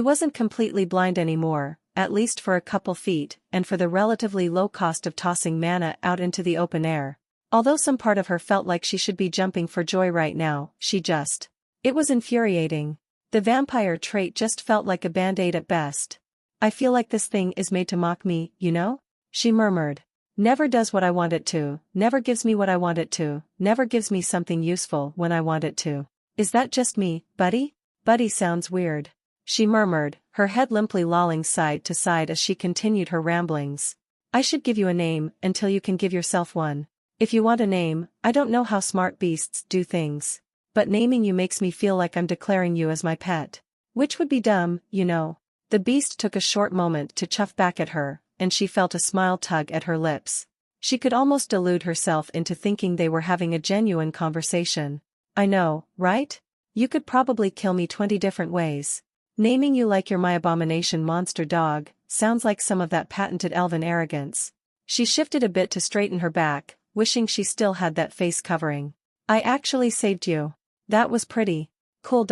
Speaker 1: wasn't completely blind anymore, at least for a couple feet, and for the relatively low cost of tossing mana out into the open air. Although some part of her felt like she should be jumping for joy right now, It was infuriating. The vampire trait just felt like a band-aid at best. I feel like this thing is made to mock me, you know? She murmured. Never does what I want it to, never gives me what I want it to, never gives me something useful when I want it to. Is that just me, Buddy? Buddy sounds weird. She murmured, her head limply lolling side to side as she continued her ramblings. I should give you a name until you can give yourself one. If you want a name, I don't know how smart beasts do things. But naming you makes me feel like I'm declaring you as my pet. Which would be dumb, you know. The beast took a short moment to chuff back at her, and she felt a smile tug at her lips. She could almost delude herself into thinking they were having a genuine conversation. I know, right? You could probably kill me 20 different ways. Naming you like you're my abomination monster dog sounds like some of that patented elven arrogance. She shifted a bit to straighten her back, wishing she still had that face covering. I actually saved you. That was pretty. Cool.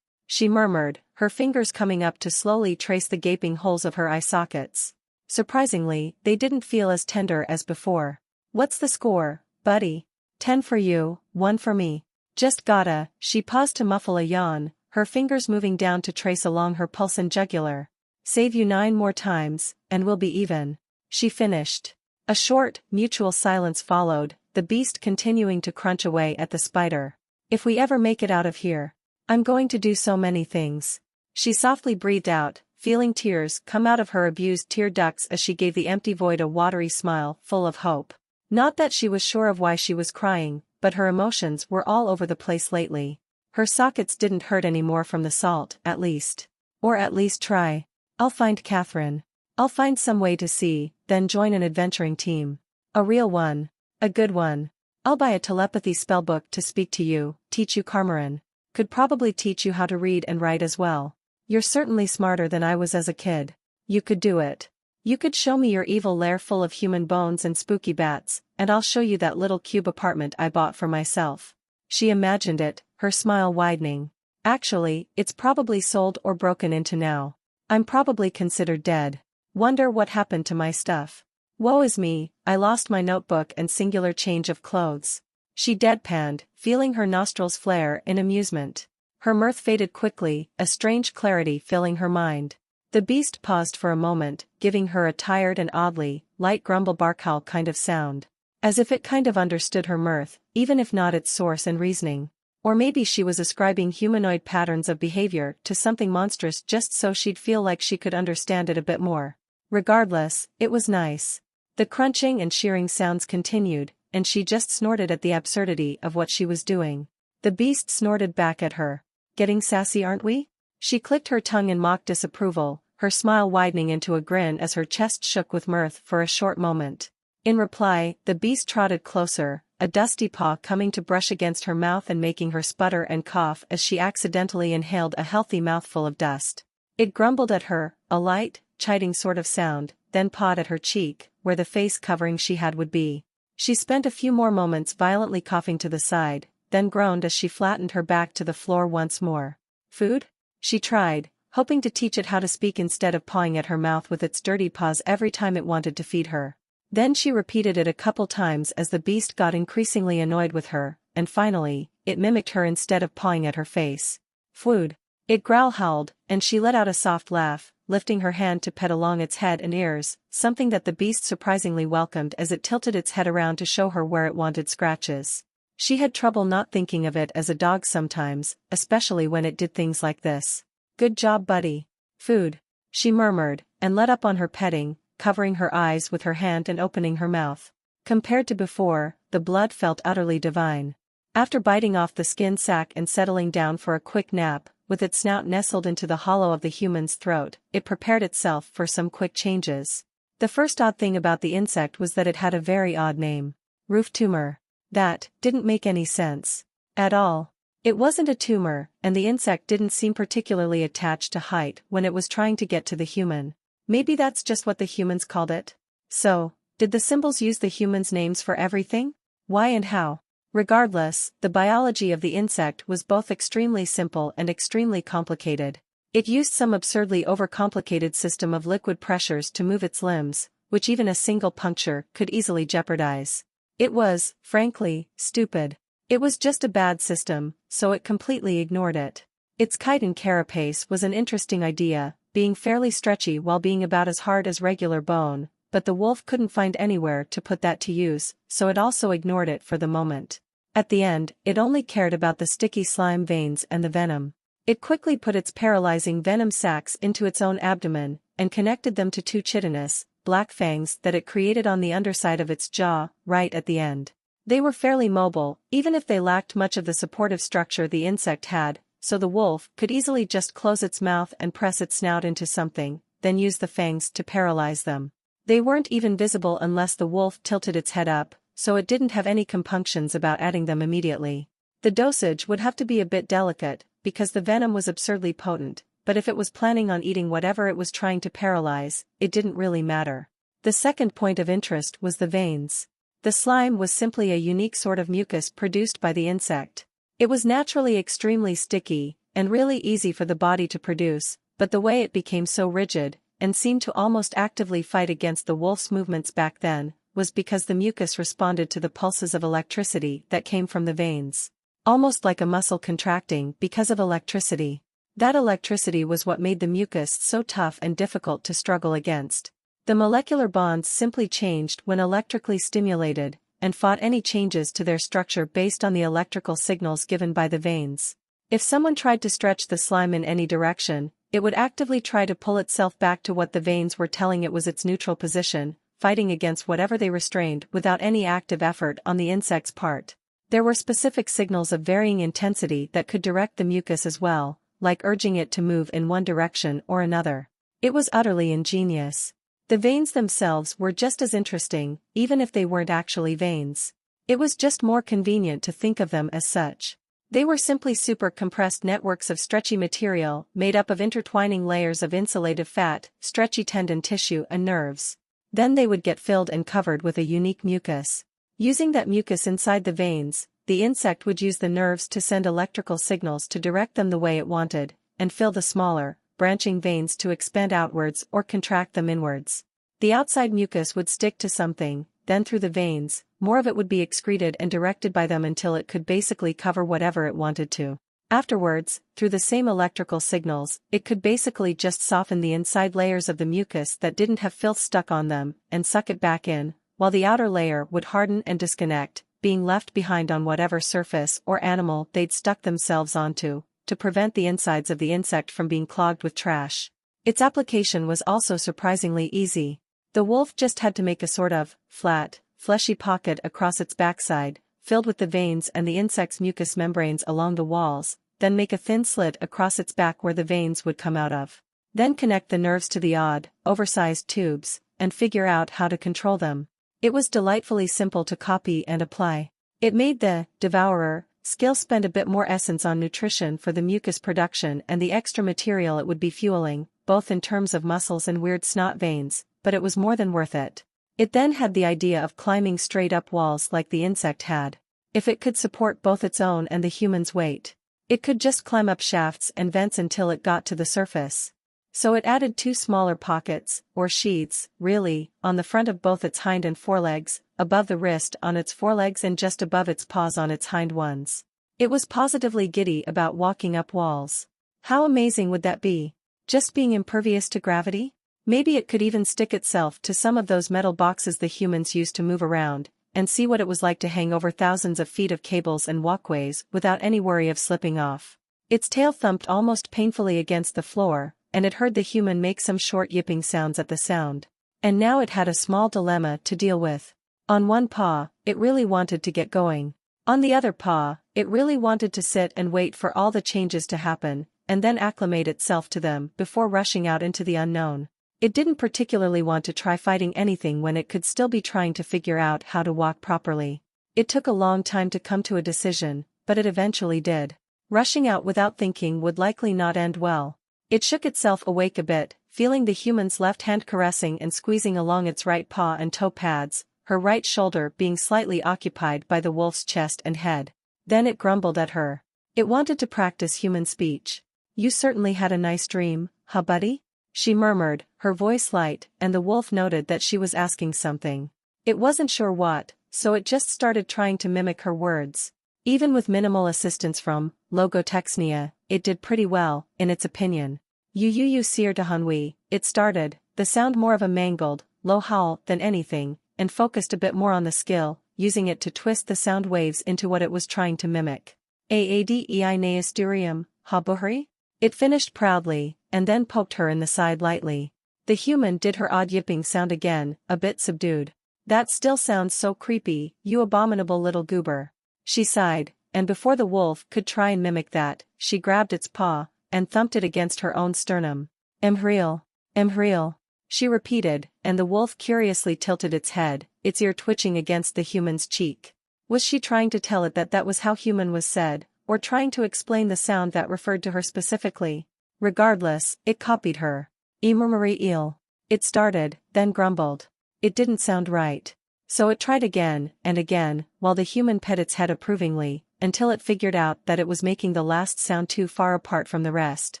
Speaker 1: She murmured, her fingers coming up to slowly trace the gaping holes of her eye sockets. Surprisingly, they didn't feel as tender as before. What's the score, Buddy? 10 for you, 1 for me. Just gotta. She paused to muffle a yawn, her fingers moving down to trace along her pulse and jugular. Save you 9 more times, and we'll be even. She finished. A short, mutual silence followed, the beast continuing to crunch away at the spider. If we ever make it out of here, I'm going to do so many things. She softly breathed out, feeling tears come out of her abused tear ducts as she gave the empty void a watery smile full of hope. Not that she was sure of why she was crying, but her emotions were all over the place lately. Her sockets didn't hurt anymore from the salt, at least. Or at least try. I'll find Catherine. I'll find some way to see, then join an adventuring team. A real one. A good one. I'll buy a telepathy spellbook to speak to you, teach you Carmaran. Could probably teach you how to read and write as well. You're certainly smarter than I was as a kid. You could do it. You could show me your evil lair full of human bones and spooky bats, and I'll show you that little cube apartment I bought for myself. She imagined it, her smile widening. Actually, it's probably sold or broken into now. I'm probably considered dead. Wonder what happened to my stuff. Woe is me, I lost my notebook and singular change of clothes. She deadpanned, feeling her nostrils flare in amusement. Her mirth faded quickly, a strange clarity filling her mind. The beast paused for a moment, giving her a tired and oddly, light grumble bark howl kind of sound. As if it kind of understood her mirth, even if not its source and reasoning. Or maybe she was ascribing humanoid patterns of behavior to something monstrous just so she'd feel like she could understand it a bit more. Regardless, it was nice. The crunching and shearing sounds continued, and she just snorted at the absurdity of what she was doing. The beast snorted back at her. Getting sassy, aren't we? She clicked her tongue in mock disapproval, her smile widening into a grin as her chest shook with mirth for a short moment. In reply, the beast trotted closer, a dusty paw coming to brush against her mouth and making her sputter and cough as she accidentally inhaled a healthy mouthful of dust. It grumbled at her, a light, chiding sort of sound, then pawed at her cheek, where the face covering she had would be. She spent a few more moments violently coughing to the side, then groaned as she flattened her back to the floor once more. Food? She tried, hoping to teach it how to speak instead of pawing at her mouth with its dirty paws every time it wanted to feed her. Then she repeated it a couple times as the beast got increasingly annoyed with her, and finally, it mimicked her instead of pawing at her face. Food. It growl-howled, and she let out a soft laugh, lifting her hand to pet along its head and ears, something that the beast surprisingly welcomed as it tilted its head around to show her where it wanted scratches. She had trouble not thinking of it as a dog sometimes, especially when it did things like this. Good job, buddy. Food. She murmured, and let up on her petting, covering her eyes with her hand and opening her mouth. Compared to before, the blood felt utterly divine. After biting off the skin sac and settling down for a quick nap, with its snout nestled into the hollow of the human's throat, it prepared itself for some quick changes. The first odd thing about the insect was that it had a very odd name. Roof tumor. That didn't make any sense. At all. It wasn't a tumor, and the insect didn't seem particularly attached to height when it was trying to get to the human. Maybe that's just what the humans called it. So, did the symbols use the humans' names for everything? Why and how? Regardless, the biology of the insect was both extremely simple and extremely complicated. It used some absurdly overcomplicated system of liquid pressures to move its limbs, which even a single puncture could easily jeopardize. It was, frankly, stupid. It was just a bad system, so it completely ignored it. Its chitin carapace was an interesting idea, being fairly stretchy while being about as hard as regular bone, but the wolf couldn't find anywhere to put that to use, so it also ignored it for the moment. At the end, it only cared about the sticky slime veins and the venom. It quickly put its paralyzing venom sacs into its own abdomen, and connected them to two chitinous, black fangs that it created on the underside of its jaw, right at the end. They were fairly mobile, even if they lacked much of the supportive structure the insect had, so the wolf could easily just close its mouth and press its snout into something, then use the fangs to paralyze them. They weren't even visible unless the wolf tilted its head up, so it didn't have any compunctions about adding them immediately. The dosage would have to be a bit delicate, because the venom was absurdly potent, but if it was planning on eating whatever it was trying to paralyze, it didn't really matter. The second point of interest was the veins. The slime was simply a unique sort of mucus produced by the insect. It was naturally extremely sticky, and really easy for the body to produce, but the way it became so rigid, and seemed to almost actively fight against the wolf's movements back then, was because the mucus responded to the pulses of electricity that came from the veins. Almost like a muscle contracting because of electricity. That electricity was what made the mucus so tough and difficult to struggle against. The molecular bonds simply changed when electrically stimulated, and fought any changes to their structure based on the electrical signals given by the veins. If someone tried to stretch the slime in any direction, it would actively try to pull itself back to what the veins were telling it was its neutral position, fighting against whatever they restrained without any active effort on the insect's part. There were specific signals of varying intensity that could direct the mucus as well, like urging it to move in one direction or another. It was utterly ingenious. The veins themselves were just as interesting, even if they weren't actually veins. It was just more convenient to think of them as such. They were simply super compressed networks of stretchy material made up of intertwining layers of insulative fat, stretchy tendon tissue and nerves. Then they would get filled and covered with a unique mucus. Using that mucus inside the veins, the insect would use the nerves to send electrical signals to direct them the way it wanted, and fill the smaller, branching veins to expand outwards or contract them inwards. The outside mucus would stick to something, then through the veins, more of it would be excreted and directed by them until it could basically cover whatever it wanted to. Afterwards, through the same electrical signals, it could basically just soften the inside layers of the mucus that didn't have filth stuck on them and suck it back in, while the outer layer would harden and disconnect, being left behind on whatever surface or animal they'd stuck themselves onto, to prevent the insides of the insect from being clogged with trash. Its application was also surprisingly easy. The wolf just had to make a sort of flat, fleshy pocket across its backside, filled with the veins and the insect's mucous membranes along the walls, then make a thin slit across its back where the veins would come out of. Then connect the nerves to the odd, oversized tubes, and figure out how to control them. It was delightfully simple to copy and apply. It made the devourer skill spend a bit more essence on nutrition for the mucus production and the extra material it would be fueling, both in terms of muscles and weird snot veins, but it was more than worth it. It then had the idea of climbing straight up walls like the insect had. If it could support both its own and the human's weight, it could just climb up shafts and vents until it got to the surface. So it added 2 smaller pockets, or sheaths, really, on the front of both its hind and forelegs, above the wrist on its forelegs and just above its paws on its hind ones. It was positively giddy about walking up walls. How amazing would that be? Just being impervious to gravity? Maybe it could even stick itself to some of those metal boxes the humans used to move around, and see what it was like to hang over thousands of feet of cables and walkways without any worry of slipping off. Its tail thumped almost painfully against the floor, and it heard the human make some short yipping sounds at the sound. And now it had a small dilemma to deal with. On one paw, it really wanted to get going. On the other paw, it really wanted to sit and wait for all the changes to happen, and then acclimate itself to them before rushing out into the unknown. It didn't particularly want to try fighting anything when it could still be trying to figure out how to walk properly. It took a long time to come to a decision, but it eventually did. Rushing out without thinking would likely not end well. It shook itself awake a bit, feeling the human's left hand caressing and squeezing along its right paw and toe pads, her right shoulder being slightly occupied by the wolf's chest and head. Then it grumbled at her. It wanted to practice human speech. "You certainly had a nice dream, huh buddy?" she murmured, her voice light, and the wolf noted that she was asking something. It wasn't sure what, so it just started trying to mimic her words. Even with minimal assistance from logotexnia, it did pretty well, in its opinion. You seer to Hunwi, it started, the sound more of a mangled, low howl than anything, and focused a bit more on the skill, using it to twist the sound waves into what it was trying to mimic. Aadei neasturium, ha buhri? It finished proudly, and then poked her in the side lightly. The human did her odd yipping sound again, a bit subdued. "That still sounds so creepy, you abominable little goober." She sighed, and before the wolf could try and mimic that, she grabbed its paw, and thumped it against her own sternum. "Emhriel, Emhriel," she repeated, and the wolf curiously tilted its head, its ear twitching against the human's cheek. Was she trying to tell it that that was how human was said, or trying to explain the sound that referred to her specifically? Regardless, it copied her. "Imurmuri-il." It started, then grumbled. It didn't sound right. So it tried again, and again, while the human pet its head approvingly, until it figured out that it was making the last sound too far apart from the rest.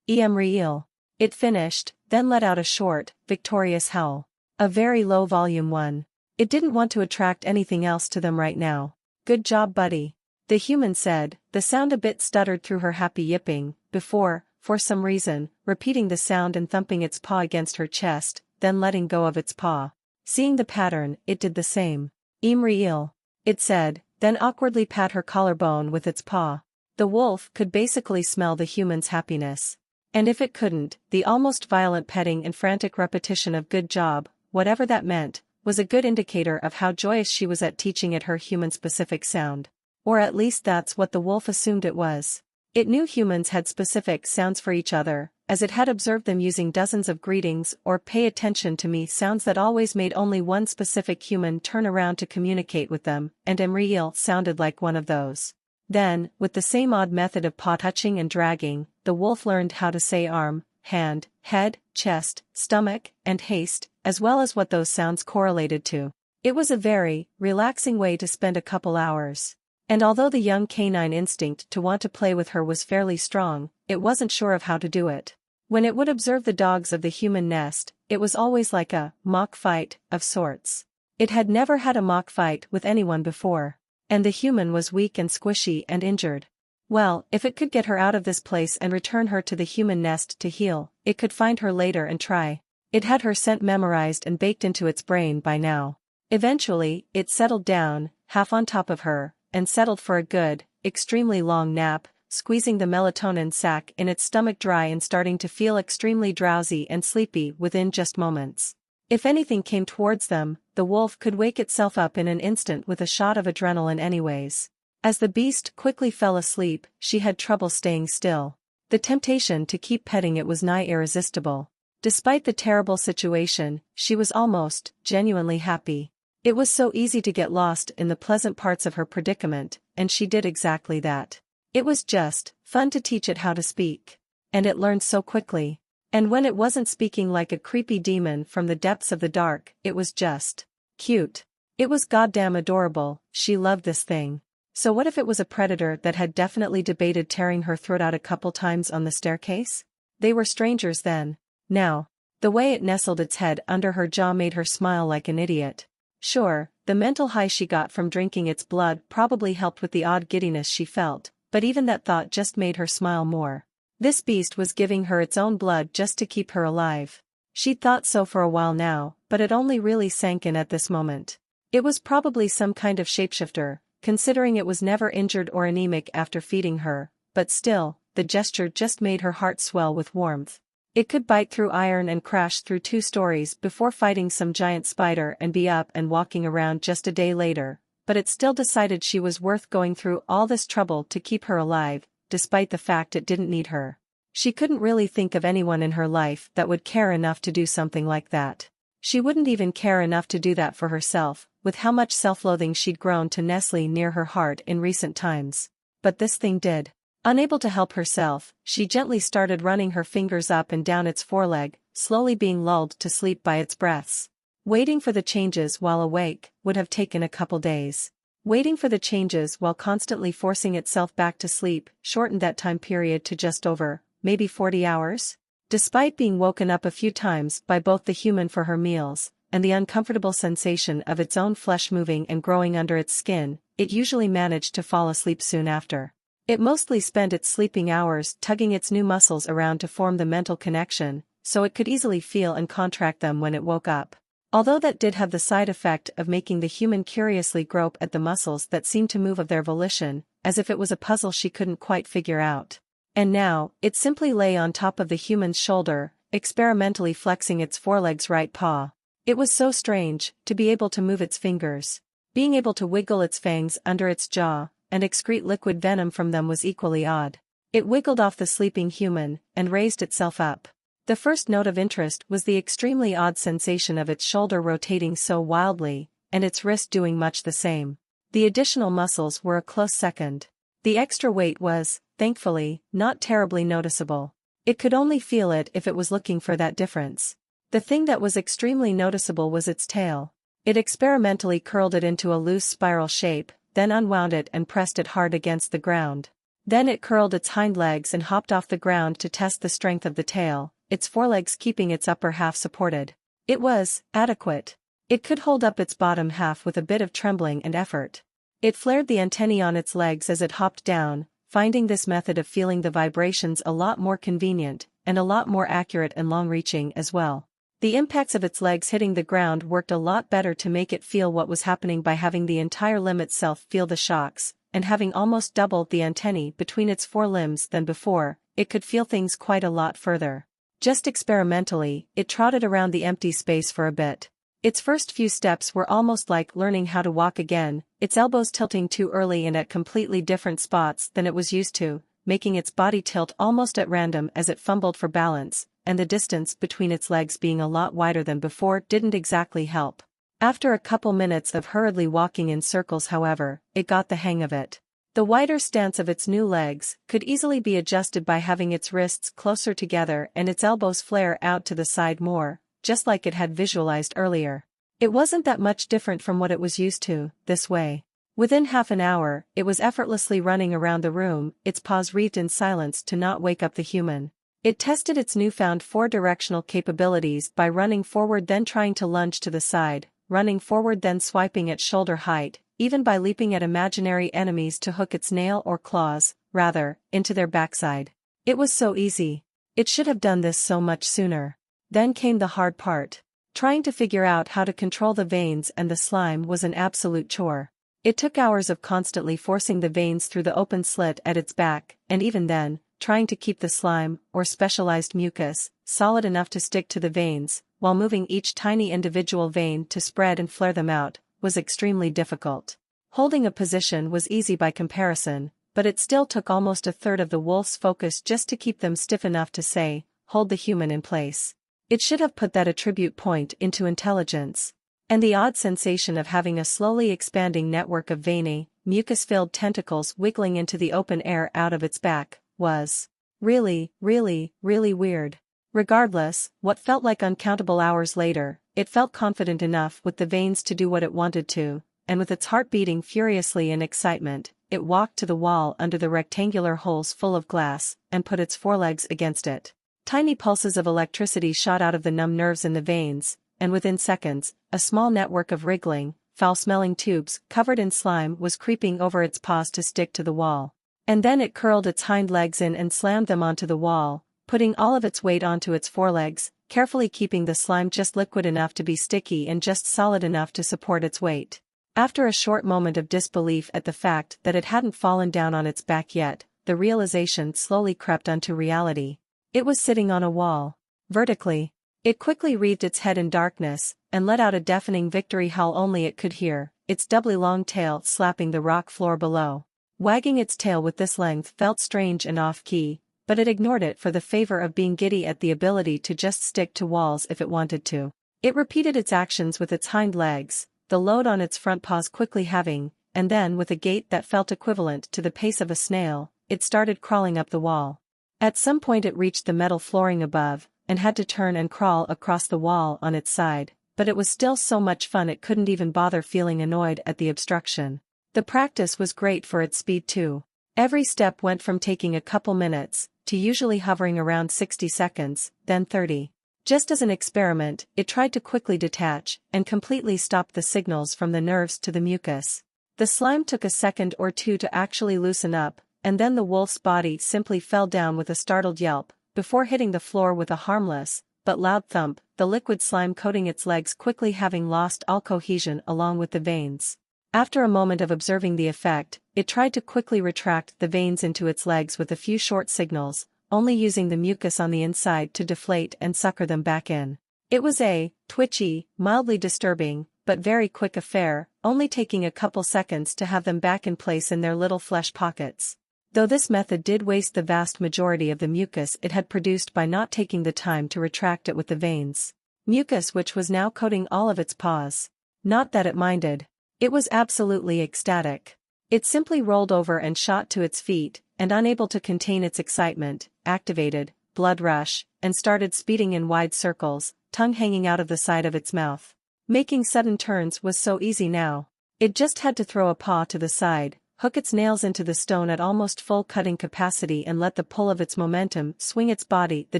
Speaker 1: "Emriel." It finished, then let out a short, victorious howl. A very low-volume one. It didn't want to attract anything else to them right now. "Good job, buddy," the human said, the sound a bit stuttered through her happy yipping, before, for some reason, repeating the sound and thumping its paw against her chest, then letting go of its paw. Seeing the pattern, it did the same. "Imriel," it said, then awkwardly pat her collarbone with its paw. The wolf could basically smell the human's happiness. And if it couldn't, the almost violent petting and frantic repetition of "good job," whatever that meant, was a good indicator of how joyous she was at teaching it her human-specific sound. Or at least that's what the wolf assumed it was. It knew humans had specific sounds for each other, as it had observed them using dozens of greetings or pay attention to me sounds that always made only one specific human turn around to communicate with them, and Emriel sounded like one of those. Then, with the same odd method of paw touching and dragging, the wolf learned how to say arm, hand, head, chest, stomach, and haste, as well as what those sounds correlated to. It was a very relaxing way to spend a couple hours. And although the young canine instinct to want to play with her was fairly strong, it wasn't sure of how to do it. When it would observe the dogs of the human nest, it was always like a mock fight of sorts. It had never had a mock fight with anyone before. And the human was weak and squishy and injured. Well, if it could get her out of this place and return her to the human nest to heal, it could find her later and try. It had her scent memorized and baked into its brain by now. Eventually, it settled down, half on top of her, and settled for a good, extremely long nap, squeezing the melatonin sac in its stomach dry and starting to feel extremely drowsy and sleepy within just moments. If anything came towards them, the wolf could wake itself up in an instant with a shot of adrenaline anyways. As the beast quickly fell asleep, she had trouble staying still. The temptation to keep petting it was nigh irresistible. Despite the terrible situation, she was almost genuinely happy. It was so easy to get lost in the pleasant parts of her predicament, and she did exactly that. It was just fun to teach it how to speak. And it learned so quickly. And when it wasn't speaking like a creepy demon from the depths of the dark, it was just cute. It was goddamn adorable. She loved this thing. So what if it was a predator that had definitely debated tearing her throat out a couple times on the staircase? They were strangers then. Now, the way it nestled its head under her jaw made her smile like an idiot. Sure, the mental high she got from drinking its blood probably helped with the odd giddiness she felt, but even that thought just made her smile more. This beast was giving her its own blood just to keep her alive. She'd thought so for a while now, but it only really sank in at this moment. It was probably some kind of shapeshifter, considering it was never injured or anemic after feeding her, but still, the gesture just made her heart swell with warmth. It could bite through iron and crash through 2 stories before fighting some giant spider and be up and walking around just a day later, but it still decided she was worth going through all this trouble to keep her alive, despite the fact it didn't need her. She couldn't really think of anyone in her life that would care enough to do something like that. She wouldn't even care enough to do that for herself, with how much self-loathing she'd grown to nestle near her heart in recent times. But this thing did. Unable to help herself, she gently started running her fingers up and down its foreleg, slowly being lulled to sleep by its breaths. Waiting for the changes while awake would have taken a couple days. Waiting for the changes while constantly forcing itself back to sleep shortened that time period to just over, maybe 40 hours? Despite being woken up a few times by both the human for her meals, and the uncomfortable sensation of its own flesh moving and growing under its skin, it usually managed to fall asleep soon after. It mostly spent its sleeping hours tugging its new muscles around to form the mental connection, so it could easily feel and contract them when it woke up. Although that did have the side effect of making the human curiously grope at the muscles that seemed to move of their volition, as if it was a puzzle she couldn't quite figure out. And now, it simply lay on top of the human's shoulder, experimentally flexing its foreleg's right paw. It was so strange, to be able to move its fingers. Being able to wiggle its fangs under its jaw, and excrete liquid venom from them was equally odd. It wiggled off the sleeping human, and raised itself up. The first note of interest was the extremely odd sensation of its shoulder rotating so wildly, and its wrist doing much the same. The additional muscles were a close second. The extra weight was, thankfully, not terribly noticeable. It could only feel it if it was looking for that difference. The thing that was extremely noticeable was its tail. It experimentally curled it into a loose spiral shape, then unwound it and pressed it hard against the ground. Then it curled its hind legs and hopped off the ground to test the strength of the tail, its forelegs keeping its upper half supported. It was adequate. It could hold up its bottom half with a bit of trembling and effort. It flared the antennae on its legs as it hopped down, finding this method of feeling the vibrations a lot more convenient, and a lot more accurate and long-reaching as well. The impacts of its legs hitting the ground worked a lot better to make it feel what was happening by having the entire limb itself feel the shocks, and having almost doubled the antennae between its forelimbs than before, it could feel things quite a lot further. Just experimentally, it trotted around the empty space for a bit. Its first few steps were almost like learning how to walk again, its elbows tilting too early and at completely different spots than it was used to, making its body tilt almost at random as it fumbled for balance, and the distance between its legs being a lot wider than before didn't exactly help. After a couple minutes of hurriedly walking in circles, however, it got the hang of it. The wider stance of its new legs could easily be adjusted by having its wrists closer together and its elbows flare out to the side more, just like it had visualized earlier. It wasn't that much different from what it was used to, this way. Within half an hour, it was effortlessly running around the room, its paws wreathed in silence to not wake up the human. It tested its newfound four-directional capabilities by running forward then trying to lunge to the side, running forward then swiping at shoulder height, even by leaping at imaginary enemies to hook its nail or claws, rather, into their backside. It was so easy. It should have done this so much sooner. Then came the hard part. Trying to figure out how to control the veins and the slime was an absolute chore. It took hours of constantly forcing the veins through the open slit at its back, and even then, trying to keep the slime, or specialized mucus, solid enough to stick to the veins, while moving each tiny individual vein to spread and flare them out, was extremely difficult. Holding a position was easy by comparison, but it still took almost a third of the wolf's focus just to keep them stiff enough to say, hold the human in place. It should have put that attribute point into intelligence. And the odd sensation of having a slowly expanding network of veiny, mucus-filled tentacles wiggling into the open air out of its back, was really, really, really weird. Regardless, what felt like uncountable hours later, it felt confident enough with the veins to do what it wanted to, and with its heart beating furiously in excitement, it walked to the wall under the rectangular holes full of glass, and put its forelegs against it. Tiny pulses of electricity shot out of the numb nerves in the veins, and within seconds, a small network of wriggling, foul-smelling tubes covered in slime was creeping over its paws to stick to the wall. And then it curled its hind legs in and slammed them onto the wall, putting all of its weight onto its forelegs, carefully keeping the slime just liquid enough to be sticky and just solid enough to support its weight. After a short moment of disbelief at the fact that it hadn't fallen down on its back yet, the realization slowly crept onto reality. It was sitting on a wall. Vertically. It quickly wreathed its head in darkness, and let out a deafening victory howl only it could hear, its doubly long tail slapping the rock floor below. Wagging its tail with this length felt strange and off-key, but it ignored it for the favor of being giddy at the ability to just stick to walls if it wanted to. It repeated its actions with its hind legs, the load on its front paws quickly halving, and then with a gait that felt equivalent to the pace of a snail, it started crawling up the wall. At some point it reached the metal flooring above, and had to turn and crawl across the wall on its side, but it was still so much fun it couldn't even bother feeling annoyed at the obstruction. The practice was great for its speed too. Every step went from taking a couple minutes, to usually hovering around 60 seconds, then 30. Just as an experiment, it tried to quickly detach, and completely stop the signals from the nerves to the mucus. The slime took a second or two to actually loosen up, and then the wolf's body simply fell down with a startled yelp, before hitting the floor with a harmless, but loud thump, the liquid slime coating its legs quickly having lost all cohesion along with the veins. After a moment of observing the effect, it tried to quickly retract the veins into its legs with a few short signals, only using the mucus on the inside to deflate and sucker them back in. It was a twitchy, mildly disturbing, but very quick affair, only taking a couple seconds to have them back in place in their little flesh pockets. Though this method did waste the vast majority of the mucus it had produced by not taking the time to retract it with the veins. Mucus which was now coating all of its paws. Not that it minded. It was absolutely ecstatic. It simply rolled over and shot to its feet, and unable to contain its excitement, activated, blood rush, and started speeding in wide circles, tongue hanging out of the side of its mouth. Making sudden turns was so easy now. It just had to throw a paw to the side, hook its nails into the stone at almost full cutting capacity and let the pull of its momentum swing its body the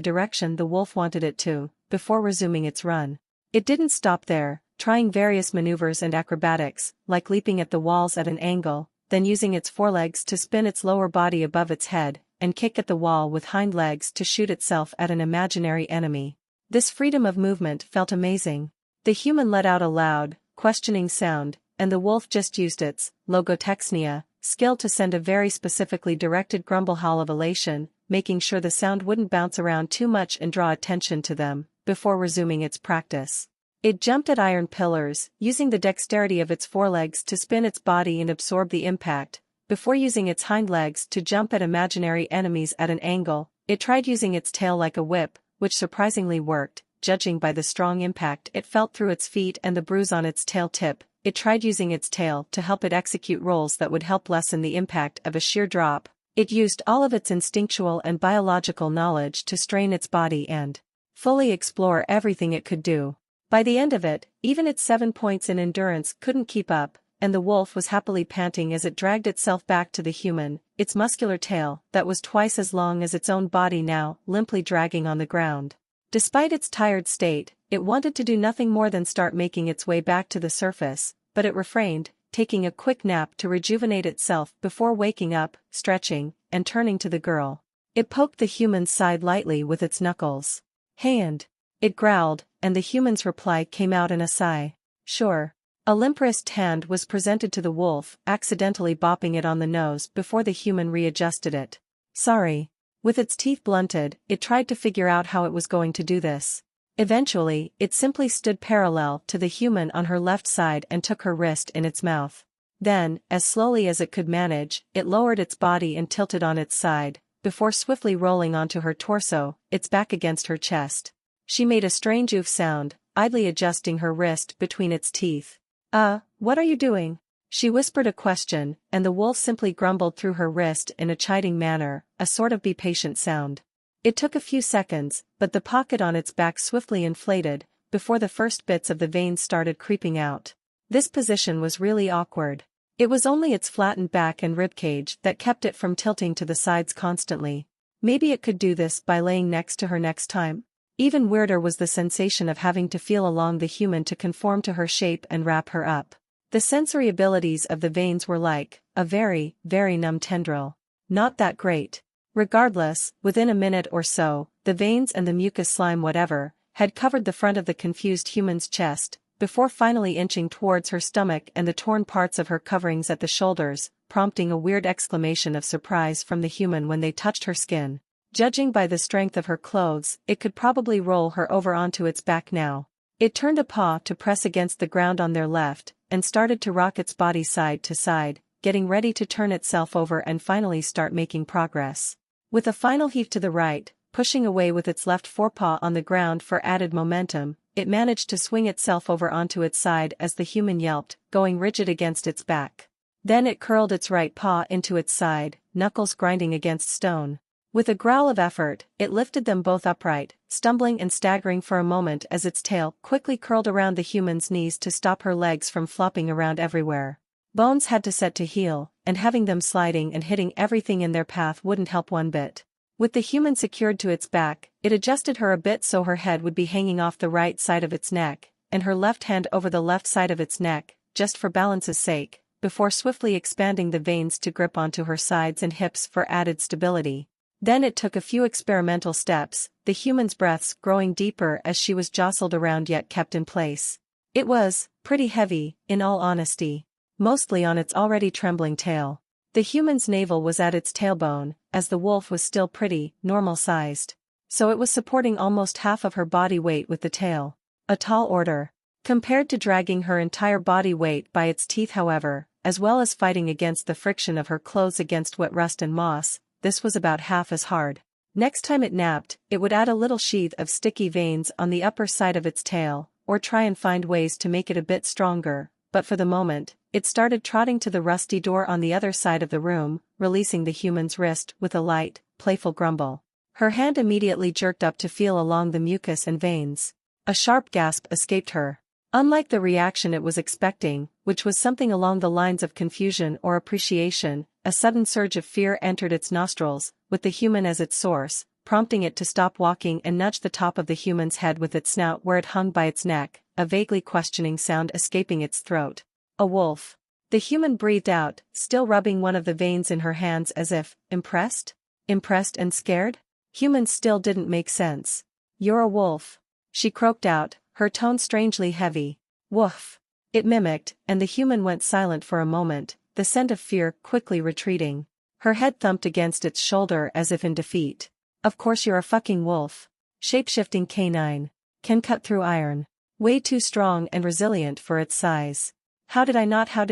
Speaker 1: direction the wolf wanted it to, before resuming its run. It didn't stop there, trying various maneuvers and acrobatics, like leaping at the walls at an angle, then using its forelegs to spin its lower body above its head, and kick at the wall with hind legs to shoot itself at an imaginary enemy. This freedom of movement felt amazing. The human let out a loud, questioning sound, and the wolf just used its logotexnia skill to send a very specifically directed grumble howl of elation, making sure the sound wouldn't bounce around too much and draw attention to them, before resuming its practice. It jumped at iron pillars, using the dexterity of its forelegs to spin its body and absorb the impact, Before using its hind legs to jump at imaginary enemies at an angle, it tried using its tail like a whip, which surprisingly worked, judging by the strong impact it felt through its feet and the bruise on its tail tip. It tried using its tail to help it execute rolls that would help lessen the impact of a sheer drop. It used all of its instinctual and biological knowledge to strain its body and fully explore everything it could do. By the end of it, even its 7 points in endurance couldn't keep up, and the wolf was happily panting as it dragged itself back to the human, its muscular tail, that was twice as long as its own body now, limply dragging on the ground. Despite its tired state, it wanted to do nothing more than start making its way back to the surface, but it refrained, taking a quick nap to rejuvenate itself before waking up, stretching, and turning to the girl. It poked the human's side lightly with its knuckles. "Hand!" It growled, and the human's reply came out in a sigh. "Sure." A limp-wrist hand was presented to the wolf, accidentally bopping it on the nose before the human readjusted it. "Sorry." With its teeth blunted, it tried to figure out how it was going to do this. Eventually, it simply stood parallel to the human on her left side and took her wrist in its mouth. Then, as slowly as it could manage, it lowered its body and tilted on its side, before swiftly rolling onto her torso, its back against her chest. She made a strange oof sound, idly adjusting her wrist between its teeth. What are you doing?" She whispered a question, and the wolf simply grumbled through her wrist in a chiding manner, a sort of be patient sound. It took a few seconds, but the pocket on its back swiftly inflated, before the first bits of the veins started creeping out. This position was really awkward. It was only its flattened back and ribcage that kept it from tilting to the sides constantly. Maybe it could do this by laying next to her next time? Even weirder was the sensation of having to feel along the human to conform to her shape and wrap her up. The sensory abilities of the veins were like a very, very numb tendril. Not that great. Regardless, within a minute or so, the veins and the mucus slime whatever, had covered the front of the confused human's chest, before finally inching towards her stomach and the torn parts of her coverings at the shoulders, prompting a weird exclamation of surprise from the human when they touched her skin. Judging by the strength of her clothes, it could probably roll her over onto its back now. It turned a paw to press against the ground on their left, and started to rock its body side to side, getting ready to turn itself over and finally start making progress. With a final heave to the right, pushing away with its left forepaw on the ground for added momentum, it managed to swing itself over onto its side as the human yelped, going rigid against its back. Then it curled its right paw into its side, knuckles grinding against stone. With a growl of effort, it lifted them both upright, stumbling and staggering for a moment as its tail quickly curled around the human's knees to stop her legs from flopping around everywhere. Bones had to set to heal, and having them sliding and hitting everything in their path wouldn't help one bit. With the human secured to its back, it adjusted her a bit so her head would be hanging off the right side of its neck, and her left hand over the left side of its neck, just for balance's sake, before swiftly expanding the veins to grip onto her sides and hips for added stability. Then it took a few experimental steps, the human's breaths growing deeper as she was jostled around yet kept in place. It was pretty heavy, in all honesty. Mostly on its already trembling tail. The human's navel was at its tailbone, as the wolf was still pretty normal-sized. So it was supporting almost half of her body weight with the tail. A tall order. Compared to dragging her entire body weight by its teeth however, as well as fighting against the friction of her clothes against wet rust and moss, this was about half as hard. Next time it napped, it would add a little sheath of sticky veins on the upper side of its tail, or try and find ways to make it a bit stronger, but for the moment, it started trotting to the rusty door on the other side of the room, releasing the human's wrist with a light, playful grumble. Her hand immediately jerked up to feel along the mucus and veins. A sharp gasp escaped her. Unlike the reaction it was expecting, which was something along the lines of confusion or appreciation, a sudden surge of fear entered its nostrils, with the human as its source, prompting it to stop walking and nudge the top of the human's head with its snout where it hung by its neck, a vaguely questioning sound escaping its throat. A wolf. The human breathed out, still rubbing one of the veins in her hands as if, impressed? Impressed and scared? Humans still didn't make sense. "You're a wolf," she croaked out, her tone strangely heavy. "Woof." It mimicked, and the human went silent for a moment, the scent of fear quickly retreating. Her head thumped against its shoulder as if in defeat. "Of course you're a fucking wolf. Shape-shifting canine. Can cut through iron. Way too strong and resilient for its size. How did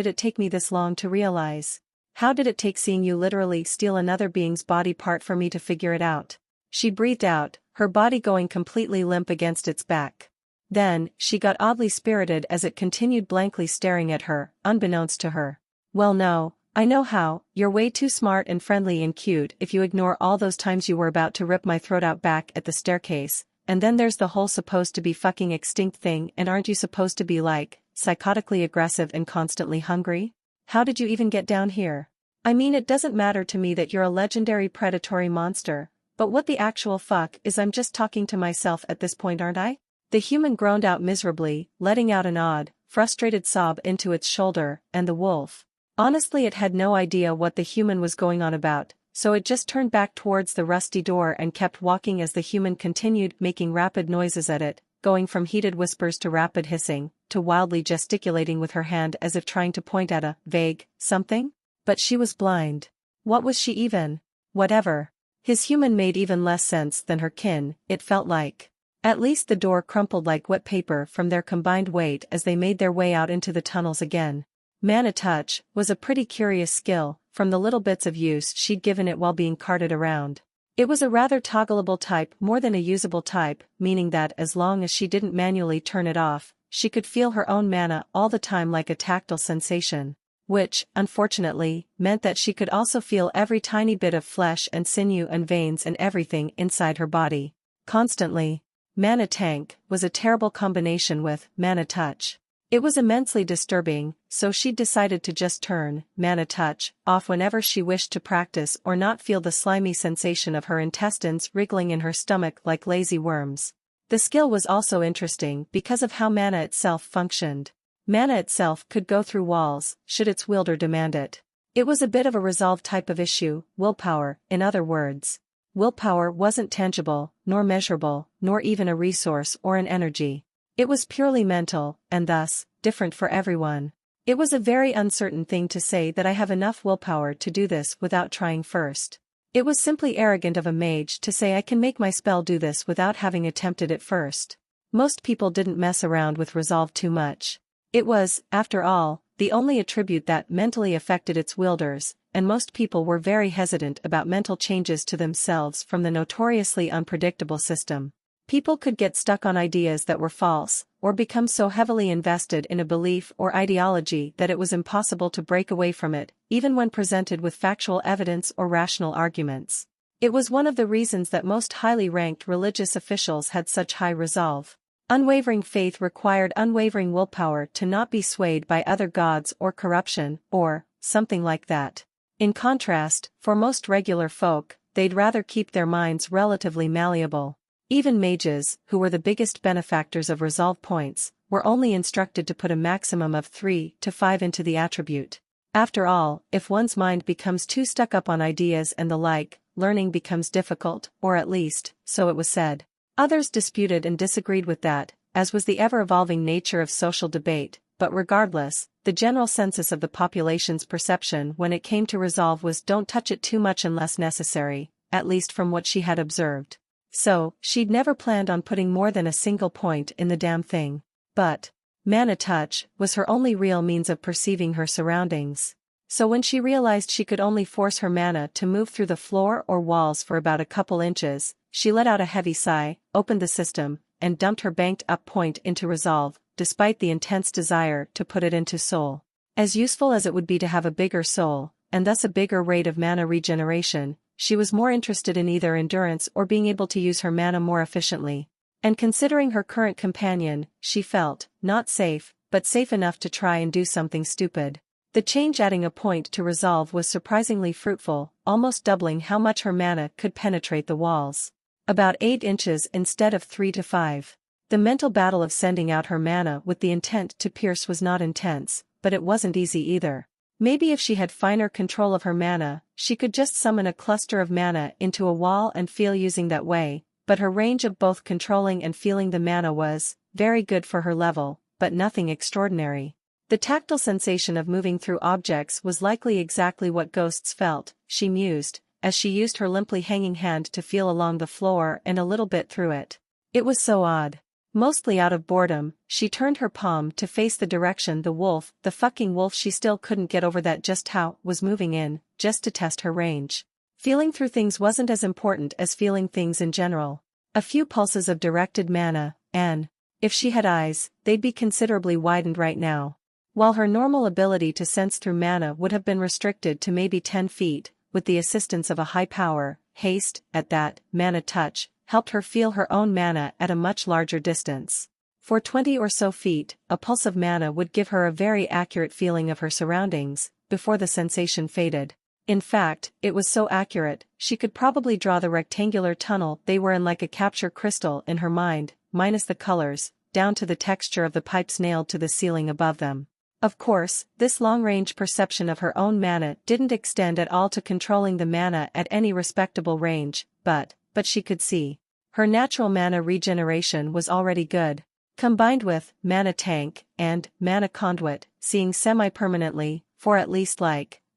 Speaker 1: it take me this long to realize? How did it take seeing you literally steal another being's body part for me to figure it out? She breathed out, her body going completely limp against its back. Then, she got oddly spirited as it continued blankly staring at her, unbeknownst to her. Well no, I know how, you're way too smart and friendly and cute if you ignore all those times you were about to rip my throat out back at the staircase, and then there's the whole supposed to be fucking extinct thing, and aren't you supposed to be like, psychotically aggressive and constantly hungry? How did you even get down here? I mean, it doesn't matter to me that you're a legendary predatory monster, but what the actual fuck is, I'm just talking to myself at this point, aren't I? The human groaned out miserably, letting out an odd, frustrated sob into its shoulder, and the wolf. Honestly, it had no idea what the human was going on about, so it just turned back towards the rusty door and kept walking as the human continued making rapid noises at it, going from heated whispers to rapid hissing, to wildly gesticulating with her hand as if trying to point at a vague something. But she was blind. What was she even? Whatever. His human made even less sense than her kin, it felt like. At least the door crumpled like wet paper from their combined weight as they made their way out into the tunnels again. Mana touch was a pretty curious skill, from the little bits of use she'd given it while being carted around. It was a rather toggleable type more than a usable type, meaning that as long as she didn't manually turn it off, she could feel her own mana all the time like a tactile sensation. Which, unfortunately, meant that she could also feel every tiny bit of flesh and sinew and veins and everything inside her body. Constantly. Mana tank was a terrible combination with mana touch. It was immensely disturbing, so she'd decided to just turn mana touch off whenever she wished to practice or not feel the slimy sensation of her intestines wriggling in her stomach like lazy worms. The skill was also interesting because of how mana itself functioned. Mana itself could go through walls, should its wielder demand it. It was a bit of a resolve type of issue, willpower, in other words. Willpower wasn't tangible, nor measurable, nor even a resource or an energy. It was purely mental, and thus, different for everyone. It was a very uncertain thing to say that I have enough willpower to do this without trying first. It was simply arrogant of a mage to say I can make my spell do this without having attempted it first. Most people didn't mess around with resolve too much. It was, after all, the only attribute that mentally affected its wielders, and most people were very hesitant about mental changes to themselves from the notoriously unpredictable system. People could get stuck on ideas that were false, or become so heavily invested in a belief or ideology that it was impossible to break away from it, even when presented with factual evidence or rational arguments. It was one of the reasons that most highly ranked religious officials had such high resolve. Unwavering faith required unwavering willpower to not be swayed by other gods or corruption, or something like that. In contrast, for most regular folk, they'd rather keep their minds relatively malleable. Even mages, who were the biggest benefactors of resolve points, were only instructed to put a maximum of 3 to 5 into the attribute. After all, if one's mind becomes too stuck up on ideas and the like, learning becomes difficult, or at least, so it was said. Others disputed and disagreed with that, as was the ever-evolving nature of social debate, but regardless, the general census of the population's perception when it came to resolve was don't touch it too much unless necessary, at least from what she had observed. So, she'd never planned on putting more than a single point in the damn thing. But, mana touch was her only real means of perceiving her surroundings. So when she realized she could only force her mana to move through the floor or walls for about a couple inches, she let out a heavy sigh, opened the system, and dumped her banked-up point into resolve, despite the intense desire to put it into soul. As useful as it would be to have a bigger soul, and thus a bigger rate of mana regeneration, she was more interested in either endurance or being able to use her mana more efficiently. And considering her current companion, she felt, not safe, but safe enough to try and do something stupid. The change adding a point to resolve was surprisingly fruitful, almost doubling how much her mana could penetrate the walls. About 8 inches instead of 3 to 5. The mental battle of sending out her mana with the intent to pierce was not intense, but it wasn't easy either. Maybe if she had finer control of her mana, she could just summon a cluster of mana into a wall and feel using that way, but her range of both controlling and feeling the mana was very good for her level, but nothing extraordinary. The tactile sensation of moving through objects was likely exactly what ghosts felt, she mused, as she used her limply hanging hand to feel along the floor and a little bit through it. It was so odd. Mostly out of boredom, she turned her palm to face the direction the fucking wolf she still couldn't get over that just how, was moving in, just to test her range. Feeling through things wasn't as important as feeling things in general. A few pulses of directed mana, and, if she had eyes, they'd be considerably widened right now. While her normal ability to sense through mana would have been restricted to maybe 10 feet, with the assistance of a high power, haste, at that, mana touch, helped her feel her own mana at a much larger distance. For 20 or so feet, a pulse of mana would give her a very accurate feeling of her surroundings, before the sensation faded. In fact, it was so accurate, she could probably draw the rectangular tunnel they were in like a capture crystal in her mind, minus the colors, down to the texture of the pipes nailed to the ceiling above them. Of course, this long-range perception of her own mana didn't extend at all to controlling the mana at any respectable range, but she could see. Her natural mana regeneration was already good. Combined with mana tank and mana conduit, seeing semi-permanently, for at least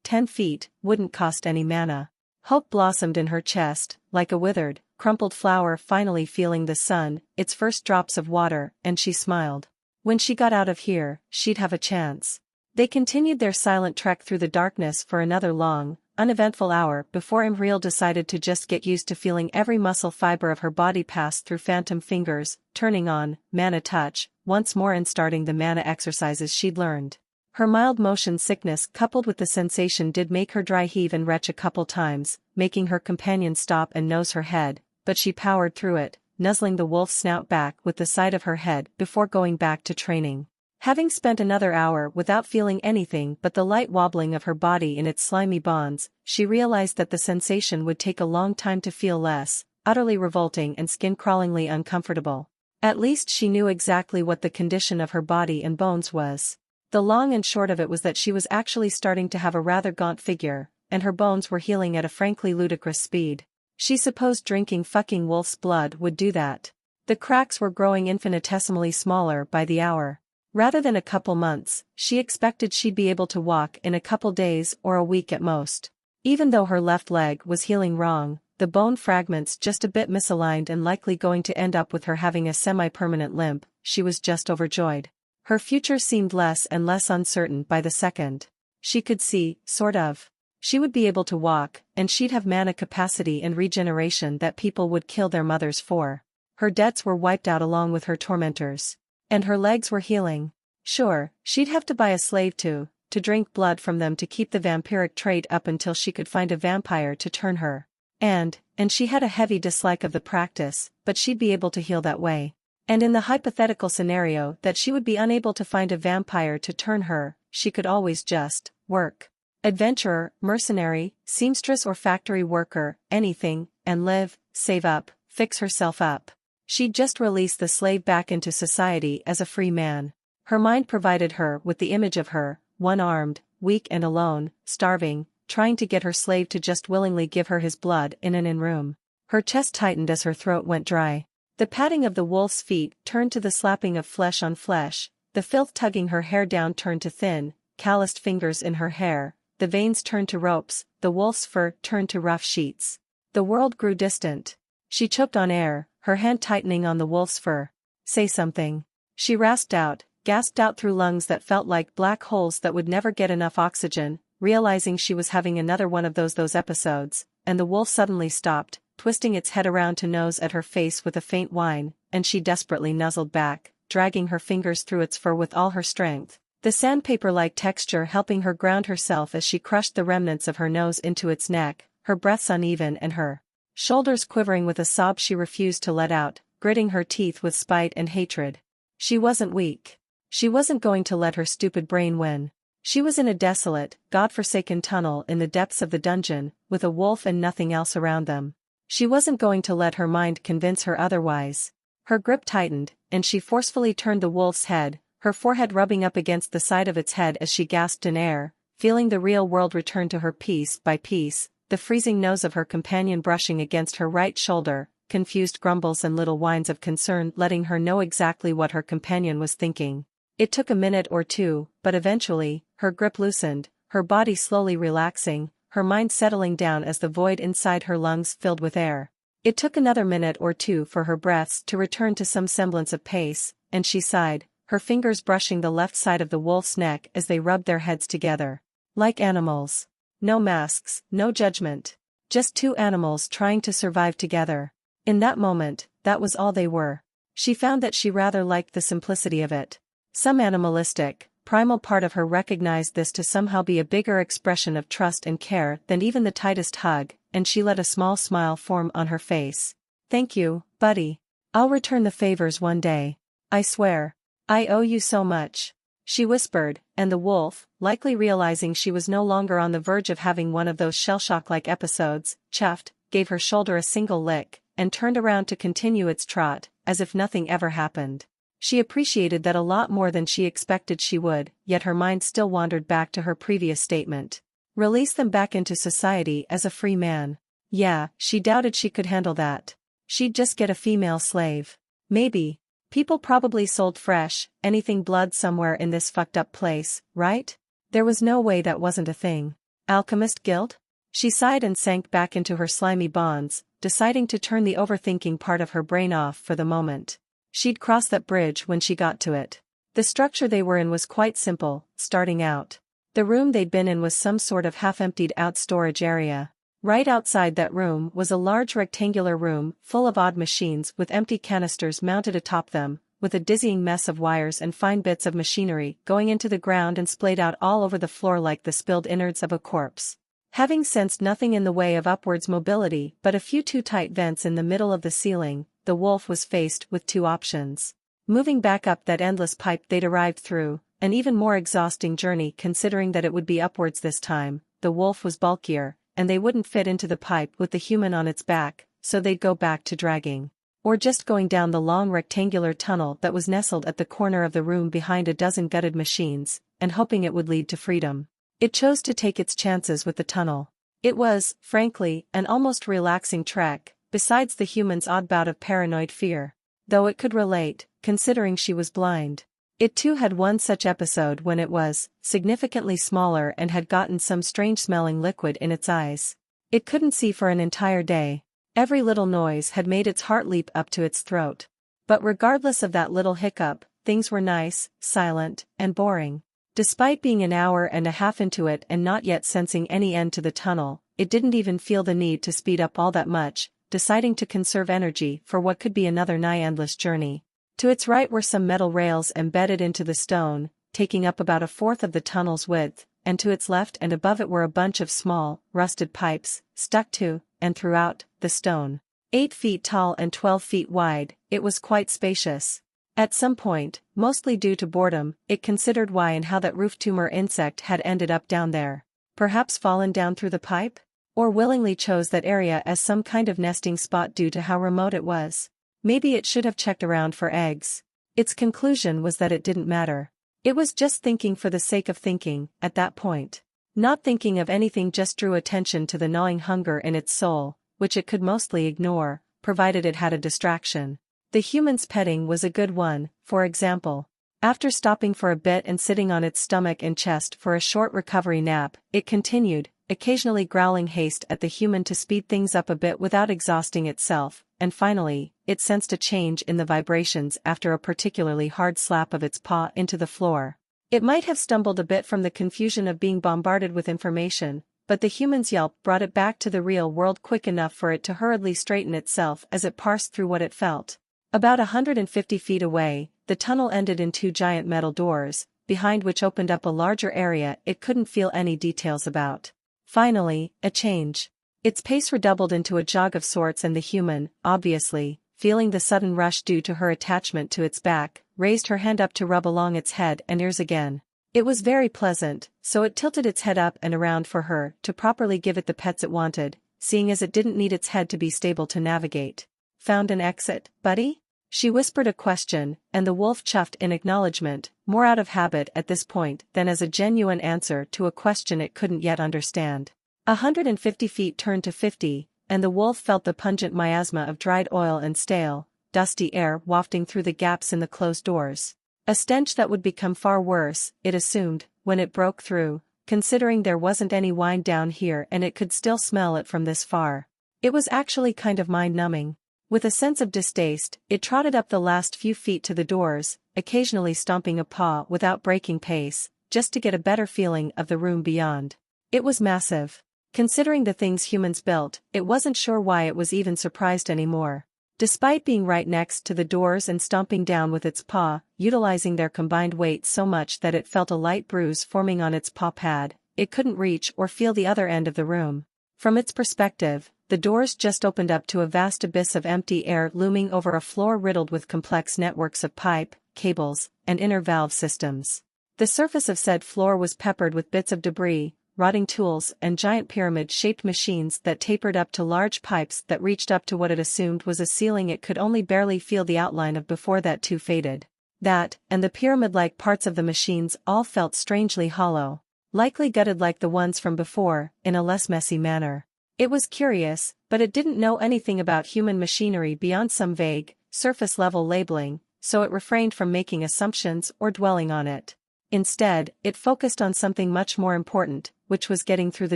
Speaker 1: 10 feet, wouldn't cost any mana. Hope blossomed in her chest, like a withered, crumpled flower finally feeling the sun, its first drops of water, and she smiled. When she got out of here, she'd have a chance. They continued their silent trek through the darkness for another long, uneventful hour before Imriel decided to just get used to feeling every muscle fiber of her body pass through phantom fingers, turning on mana touch, once more and starting the mana exercises she'd learned. Her mild motion sickness coupled with the sensation did make her dry heave and retch a couple times, making her companion stop and nose her head, but she powered through it, nuzzling the wolf's snout back with the side of her head before going back to training. Having spent another hour without feeling anything but the light wobbling of her body in its slimy bonds, she realized that the sensation would take a long time to feel less, utterly revolting and skin-crawlingly uncomfortable. At least she knew exactly what the condition of her body and bones was. The long and short of it was that she was actually starting to have a rather gaunt figure, and her bones were healing at a frankly ludicrous speed. She supposed drinking fucking wolf's blood would do that. The cracks were growing infinitesimally smaller by the hour. Rather than a couple months, she expected she'd be able to walk in a couple days or a week at most. Even though her left leg was healing wrong, the bone fragments just a bit misaligned and likely going to end up with her having a semi-permanent limp, she was just overjoyed. Her future seemed less and less uncertain by the second. She could see, sort of. She would be able to walk, and she'd have mana capacity and regeneration that people would kill their mothers for. Her debts were wiped out along with her tormentors. And her legs were healing. Sure, she'd have to buy a slave to drink blood from them to keep the vampiric trait up until she could find a vampire to turn her. And she had a heavy dislike of the practice, but she'd be able to heal that way. And in the hypothetical scenario that she would be unable to find a vampire to turn her, she could always just work. Adventurer, mercenary, seamstress or factory worker, anything, and live, save up, fix herself up. She'd just release the slave back into society as a free man. Her mind provided her with the image of her, one-armed, weak and alone, starving, trying to get her slave to just willingly give her his blood in an in-room. Her chest tightened as her throat went dry. The patting of the wolf's feet turned to the slapping of flesh on flesh, the filth tugging her hair down turned to thin, calloused fingers in her hair, the veins turned to ropes, the wolf's fur turned to rough sheets. The world grew distant. She choked on air, her hand tightening on the wolf's fur. Say something. She rasped out, gasped out through lungs that felt like black holes that would never get enough oxygen, realizing she was having another one of those episodes, and the wolf suddenly stopped, twisting its head around to nose at her face with a faint whine, and she desperately nuzzled back, dragging her fingers through its fur with all her strength, the sandpaper-like texture helping her ground herself as she crushed the remnants of her nose into its neck, her breaths uneven and her shoulders quivering with a sob she refused to let out, gritting her teeth with spite and hatred. She wasn't weak. She wasn't going to let her stupid brain win. She was in a desolate, god-forsaken tunnel in the depths of the dungeon, with a wolf and nothing else around them. She wasn't going to let her mind convince her otherwise. Her grip tightened, and she forcefully turned the wolf's head, her forehead rubbing up against the side of its head as she gasped in air, feeling the real world return to her piece by piece, the freezing nose of her companion brushing against her right shoulder, confused grumbles and little whines of concern letting her know exactly what her companion was thinking. It took a minute or two, but eventually, her grip loosened, her body slowly relaxing, her mind settling down as the void inside her lungs filled with air. It took another minute or two for her breaths to return to some semblance of pace, and she sighed, her fingers brushing the left side of the wolf's neck as they rubbed their heads together. Like animals. No masks, no judgment. Just two animals trying to survive together. In that moment, that was all they were. She found that she rather liked the simplicity of it. Some animalistic, primal part of her recognized this to somehow be a bigger expression of trust and care than even the tightest hug, and she let a small smile form on her face. Thank you, buddy. I'll return the favors one day. I swear. I owe you so much. She whispered, and the wolf, likely realizing she was no longer on the verge of having one of those shell-shock-like episodes, chuffed, gave her shoulder a single lick, and turned around to continue its trot, as if nothing ever happened. She appreciated that a lot more than she expected she would, yet her mind still wandered back to her previous statement. Release them back into society as a free man. Yeah, she doubted she could handle that. She'd just get a female slave. Maybe. People probably sold fresh, anything blood somewhere in this fucked up place, right? There was no way that wasn't a thing. Alchemist Guild? She sighed and sank back into her slimy bonds, deciding to turn the overthinking part of her brain off for the moment. She'd cross that bridge when she got to it. The structure they were in was quite simple, starting out. The room they'd been in was some sort of half-emptied out storage area. Right outside that room was a large rectangular room full of odd machines with empty canisters mounted atop them, with a dizzying mess of wires and fine bits of machinery going into the ground and splayed out all over the floor like the spilled innards of a corpse. Having sensed nothing in the way of upwards mobility but a few too tight vents in the middle of the ceiling, the wolf was faced with two options. Moving back up that endless pipe they'd arrived through, an even more exhausting journey considering that it would be upwards this time. The wolf was bulkier, and they wouldn't fit into the pipe with the human on its back, so they'd go back to dragging. Or just going down the long rectangular tunnel that was nestled at the corner of the room behind a dozen gutted machines, and hoping it would lead to freedom. It chose to take its chances with the tunnel. It was, frankly, an almost relaxing trek, besides the human's odd bout of paranoid fear. Though it could relate, considering she was blind. It too had one such episode when it was significantly smaller and had gotten some strange-smelling liquid in its eyes. It couldn't see for an entire day. Every little noise had made its heart leap up to its throat. But regardless of that little hiccup, things were nice, silent, and boring. Despite being an hour and a half into it and not yet sensing any end to the tunnel, it didn't even feel the need to speed up all that much, deciding to conserve energy for what could be another nigh-endless journey. To its right were some metal rails embedded into the stone, taking up about a fourth of the tunnel's width, and to its left and above it were a bunch of small, rusted pipes, stuck to, and throughout, the stone. 8 feet tall and 12 feet wide, it was quite spacious. At some point, mostly due to boredom, it considered why and how that roof tumor insect had ended up down there. Perhaps fallen down through the pipe? Or willingly chose that area as some kind of nesting spot due to how remote it was. Maybe it should have checked around for eggs. Its conclusion was that it didn't matter. It was just thinking for the sake of thinking, at that point. Not thinking of anything just drew attention to the gnawing hunger in its soul, which it could mostly ignore, provided it had a distraction. The human's petting was a good one, for example. After stopping for a bit and sitting on its stomach and chest for a short recovery nap, it continued, occasionally growling haste at the human to speed things up a bit without exhausting itself, and finally, it sensed a change in the vibrations after a particularly hard slap of its paw into the floor. It might have stumbled a bit from the confusion of being bombarded with information, but the human's yelp brought it back to the real world quick enough for it to hurriedly straighten itself as it parsed through what it felt. About 150 feet away, the tunnel ended in 2 giant metal doors, behind which opened up a larger area it couldn't feel any details about. Finally, a change. Its pace redoubled into a jog of sorts and the human, obviously, feeling the sudden rush due to her attachment to its back, raised her hand up to rub along its head and ears again. It was very pleasant, so it tilted its head up and around for her to properly give it the pets it wanted, seeing as it didn't need its head to be stable to navigate. Found an exit, buddy? She whispered a question, and the wolf chuffed in acknowledgement, more out of habit at this point than as a genuine answer to a question it couldn't yet understand. 150 feet turned to 50, and the wolf felt the pungent miasma of dried oil and stale, dusty air wafting through the gaps in the closed doors. A stench that would become far worse, it assumed, when it broke through, considering there wasn't any wine down here and it could still smell it from this far. It was actually kind of mind-numbing. With a sense of distaste, it trotted up the last few feet to the doors, occasionally stomping a paw without breaking pace, just to get a better feeling of the room beyond. It was massive. Considering the things humans built, it wasn't sure why it was even surprised anymore. Despite being right next to the doors and stomping down with its paw, utilizing their combined weight so much that it felt a light bruise forming on its paw pad, it couldn't reach or feel the other end of the room. From its perspective, the doors just opened up to a vast abyss of empty air looming over a floor riddled with complex networks of pipe, cables, and inner valve systems. The surface of said floor was peppered with bits of debris, rotting tools and giant pyramid-shaped machines that tapered up to large pipes that reached up to what it assumed was a ceiling it could only barely feel the outline of before that too faded. That, and the pyramid-like parts of the machines all felt strangely hollow, likely gutted like the ones from before, in a less messy manner. It was curious, but it didn't know anything about human machinery beyond some vague, surface-level labeling, so it refrained from making assumptions or dwelling on it. Instead, it focused on something much more important, which was getting through the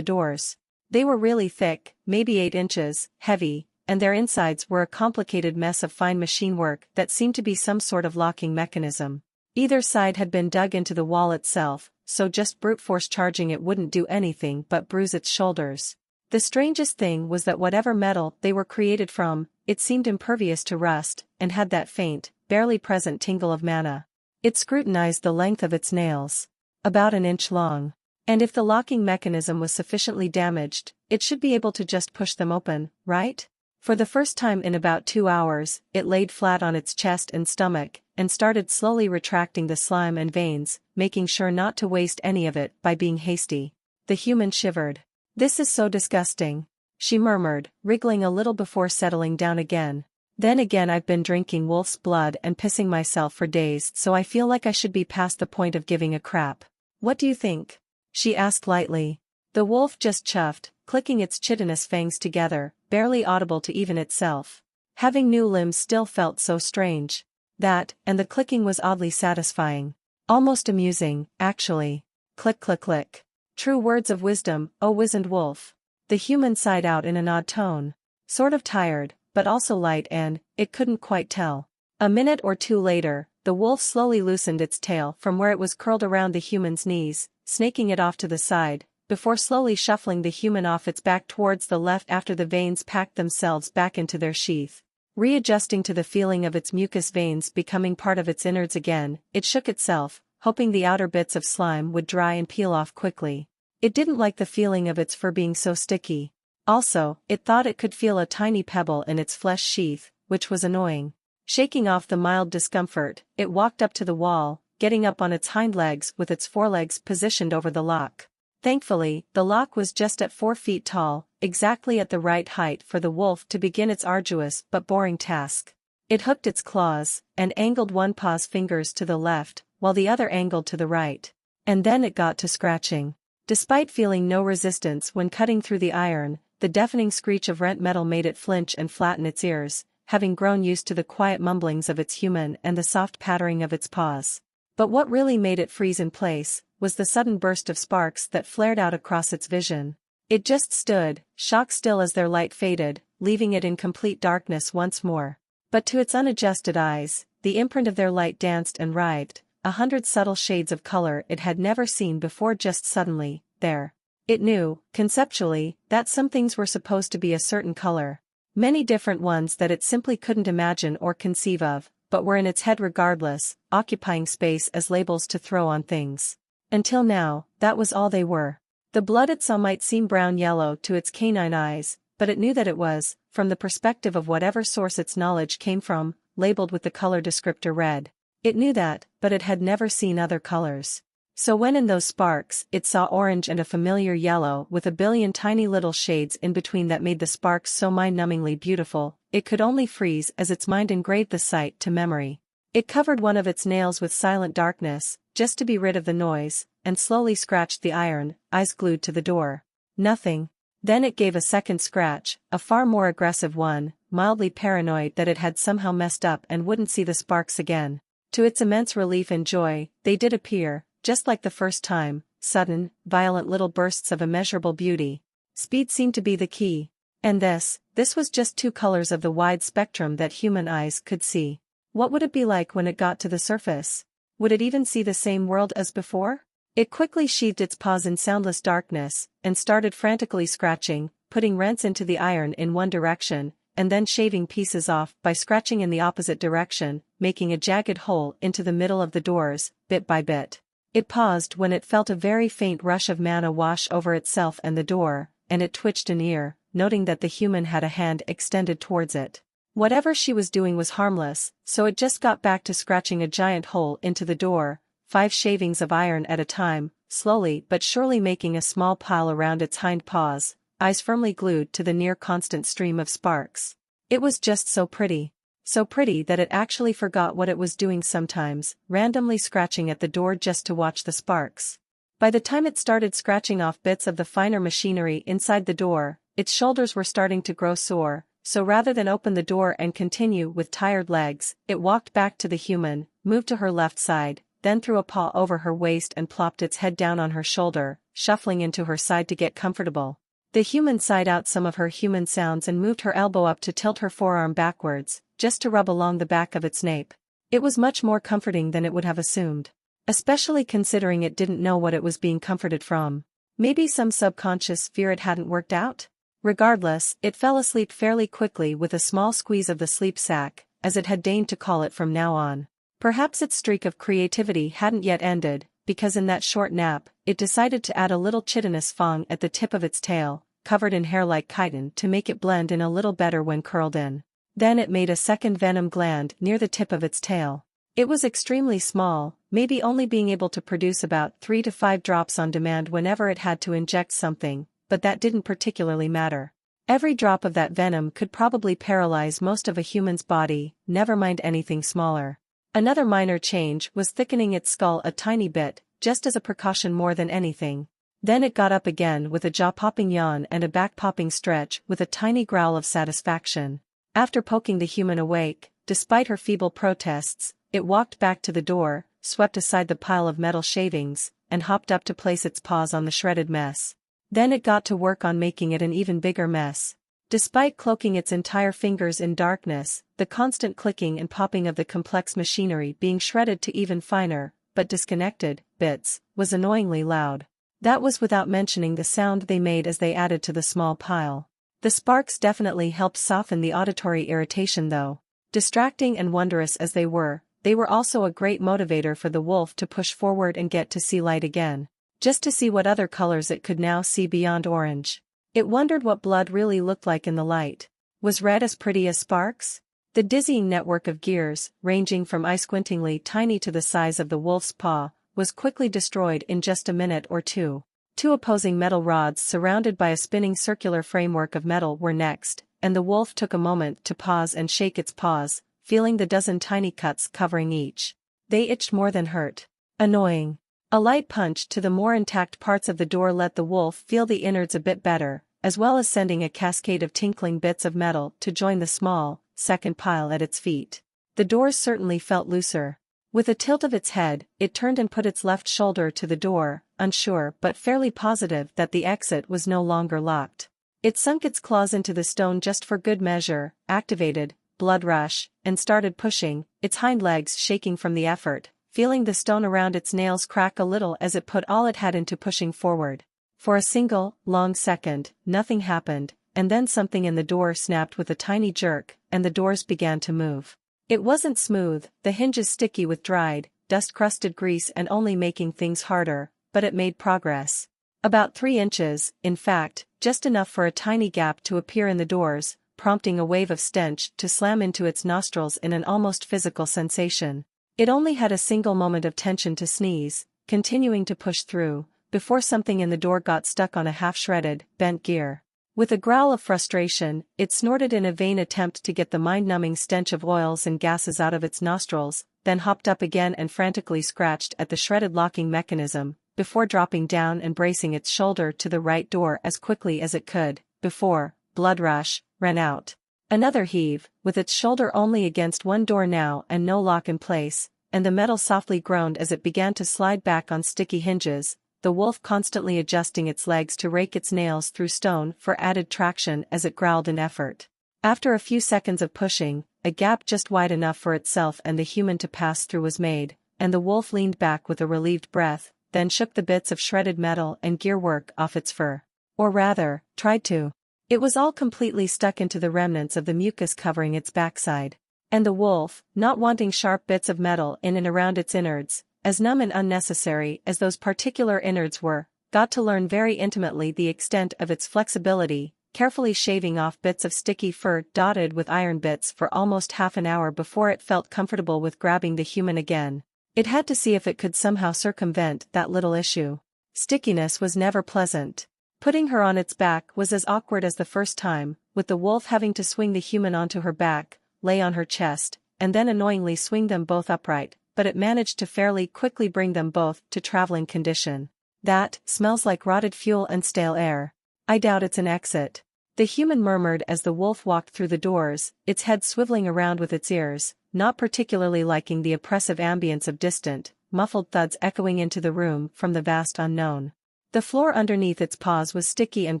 Speaker 1: doors. They were really thick, maybe 8 inches, heavy, and their insides were a complicated mess of fine machine work that seemed to be some sort of locking mechanism. Either side had been dug into the wall itself, so just brute force charging it wouldn't do anything but bruise its shoulders. The strangest thing was that whatever metal they were created from, it seemed impervious to rust, and had that faint, barely present tingle of mana. It scrutinized the length of its nails. About an inch long. And if the locking mechanism was sufficiently damaged, it should be able to just push them open, right? For the first time in about 2 hours, it laid flat on its chest and stomach, and started slowly retracting the slime and veins, making sure not to waste any of it by being hasty. The human shivered. "This is so disgusting," she murmured, wriggling a little before settling down again. "Then again, I've been drinking wolf's blood and pissing myself for days, so I feel like I should be past the point of giving a crap. What do you think?" she asked lightly. The wolf just chuffed, clicking its chitinous fangs together, barely audible to even itself. Having new limbs still felt so strange. That, and the clicking was oddly satisfying. Almost amusing, actually. Click click click. True words of wisdom, O wizened wolf. The human sighed out in an odd tone. Sort of tired, but also light and, it couldn't quite tell. A minute or two later, the wolf slowly loosened its tail from where it was curled around the human's knees, snaking it off to the side, before slowly shuffling the human off its back towards the left after the veins packed themselves back into their sheath. Readjusting to the feeling of its mucous veins becoming part of its innards again, it shook itself, hoping the outer bits of slime would dry and peel off quickly. It didn't like the feeling of its fur being so sticky. Also, it thought it could feel a tiny pebble in its flesh sheath, which was annoying. Shaking off the mild discomfort, it walked up to the wall, getting up on its hind legs with its forelegs positioned over the lock. Thankfully, the lock was just at 4 feet tall, exactly at the right height for the wolf to begin its arduous but boring task. It hooked its claws, and angled one paw's fingers to the left, while the other angled to the right. And then it got to scratching. Despite feeling no resistance when cutting through the iron, the deafening screech of rent metal made it flinch and flatten its ears, having grown used to the quiet mumblings of its human and the soft pattering of its paws. But what really made it freeze in place was the sudden burst of sparks that flared out across its vision. It just stood, shock still as their light faded, leaving it in complete darkness once more. But to its unadjusted eyes, the imprint of their light danced and writhed, 100 subtle shades of color it had never seen before just suddenly, there. It knew, conceptually, that some things were supposed to be a certain color. Many different ones that it simply couldn't imagine or conceive of, but were in its head regardless, occupying space as labels to throw on things. Until now, that was all they were. The blood it saw might seem brown-yellow to its canine eyes, but it knew that it was, from the perspective of whatever source its knowledge came from, labeled with the color descriptor red. It knew that, but it had never seen other colors. So when in those sparks, it saw orange and a familiar yellow with a billion tiny little shades in between that made the sparks so mind-numbingly beautiful, it could only freeze as its mind engraved the sight to memory. It covered one of its nails with silent darkness, just to be rid of the noise, and slowly scratched the iron, eyes glued to the door. Nothing. Then it gave a second scratch, a far more aggressive one, mildly paranoid that it had somehow messed up and wouldn't see the sparks again. To its immense relief and joy, they did appear, just like the first time, sudden, violent little bursts of immeasurable beauty. Speed seemed to be the key. And this was just two colors of the wide spectrum that human eyes could see. What would it be like when it got to the surface? Would it even see the same world as before? It quickly sheathed its paws in soundless darkness, and started frantically scratching, putting rents into the iron in one direction, and then shaving pieces off by scratching in the opposite direction, making a jagged hole into the middle of the doors, bit by bit. It paused when it felt a very faint rush of mana wash over itself and the door, and it twitched an ear, noting that the human had a hand extended towards it. Whatever she was doing was harmless, so it just got back to scratching a giant hole into the door, 5 shavings of iron at a time, slowly but surely making a small pile around its hind paws, eyes firmly glued to the near-constant stream of sparks. It was just so pretty. So pretty that it actually forgot what it was doing sometimes, randomly scratching at the door just to watch the sparks. By the time it started scratching off bits of the finer machinery inside the door, its shoulders were starting to grow sore, so rather than open the door and continue with tired legs, it walked back to the human, moved to her left side, then threw a paw over her waist and plopped its head down on her shoulder, shuffling into her side to get comfortable. The human sighed out some of her human sounds and moved her elbow up to tilt her forearm backwards, just to rub along the back of its nape. It was much more comforting than it would have assumed. Especially considering it didn't know what it was being comforted from. Maybe some subconscious fear it hadn't worked out? Regardless, it fell asleep fairly quickly with a small squeeze of the sleep sack, as it had deigned to call it from now on. Perhaps its streak of creativity hadn't yet ended, because in that short nap, it decided to add a little chitinous fang at the tip of its tail, covered in hair like chitin to make it blend in a little better when curled in. Then it made a second venom gland near the tip of its tail. It was extremely small, maybe only being able to produce about 3 to 5 drops on demand whenever it had to inject something, but that didn't particularly matter. Every drop of that venom could probably paralyze most of a human's body, never mind anything smaller. Another minor change was thickening its skull a tiny bit, just as a precaution more than anything. Then it got up again with a jaw-popping yawn and a back-popping stretch with a tiny growl of satisfaction. After poking the human awake, despite her feeble protests, it walked back to the door, swept aside the pile of metal shavings, and hopped up to place its paws on the shredded mess. Then it got to work on making it an even bigger mess. Despite cloaking its entire fingers in darkness, the constant clicking and popping of the complex machinery being shredded to even finer, but disconnected, bits, was annoyingly loud. That was without mentioning the sound they made as they added to the small pile. The sparks definitely helped soften the auditory irritation though. Distracting and wondrous as they were also a great motivator for the wolf to push forward and get to see light again. Just to see what other colors it could now see beyond orange. It wondered what blood really looked like in the light. Was red as pretty as sparks? The dizzying network of gears, ranging from eye-squintingly tiny to the size of the wolf's paw, was quickly destroyed in just a minute or two. 2 opposing metal rods surrounded by a spinning circular framework of metal were next, and the wolf took a moment to pause and shake its paws, feeling the dozen tiny cuts covering each. They itched more than hurt. Annoying. A light punch to the more intact parts of the door let the wolf feel the innards a bit better, as well as sending a cascade of tinkling bits of metal to join the small, second pile at its feet. The doors certainly felt looser. With a tilt of its head, it turned and put its left shoulder to the door, unsure but fairly positive that the exit was no longer locked. It sunk its claws into the stone just for good measure, activated, blood rush, and started pushing, its hind legs shaking from the effort, feeling the stone around its nails crack a little as it put all it had into pushing forward. For a single, long second, nothing happened, and then something in the door snapped with a tiny jerk, and the doors began to move. It wasn't smooth, the hinges sticky with dried, dust-crusted grease and only making things harder, but it made progress. About 3 inches, in fact, just enough for a tiny gap to appear in the doors, prompting a wave of stench to slam into its nostrils in an almost physical sensation. It only had a single moment of tension to sneeze, continuing to push through, before something in the door got stuck on a half-shredded, bent gear. With a growl of frustration, it snorted in a vain attempt to get the mind-numbing stench of oils and gases out of its nostrils, then hopped up again and frantically scratched at the shredded locking mechanism, before dropping down and bracing its shoulder to the right door as quickly as it could, before, blood rush, ran out. Another heave, with its shoulder only against one door now and no lock in place, and the metal softly groaned as it began to slide back on sticky hinges, the wolf constantly adjusting its legs to rake its nails through stone for added traction as it growled in effort. After a few seconds of pushing, a gap just wide enough for itself and the human to pass through was made, and the wolf leaned back with a relieved breath, then shook the bits of shredded metal and gearwork off its fur. Or rather, tried to. It was all completely stuck into the remnants of the mucus covering its backside. And the wolf, not wanting sharp bits of metal in and around its innards, as numb and unnecessary as those particular innards were, got to learn very intimately the extent of its flexibility, carefully shaving off bits of sticky fur dotted with iron bits for almost half an hour before it felt comfortable with grabbing the human again. It had to see if it could somehow circumvent that little issue. Stickiness was never pleasant. Putting her on its back was as awkward as the first time, with the wolf having to swing the human onto her back, lay on her chest, and then annoyingly swing them both upright, but it managed to fairly quickly bring them both to traveling condition. That smells like rotted fuel and stale air. I doubt it's an exit. The human murmured as the wolf walked through the doors, its head swiveling around with its ears, not particularly liking the oppressive ambience of distant, muffled thuds echoing into the room from the vast unknown. The floor underneath its paws was sticky and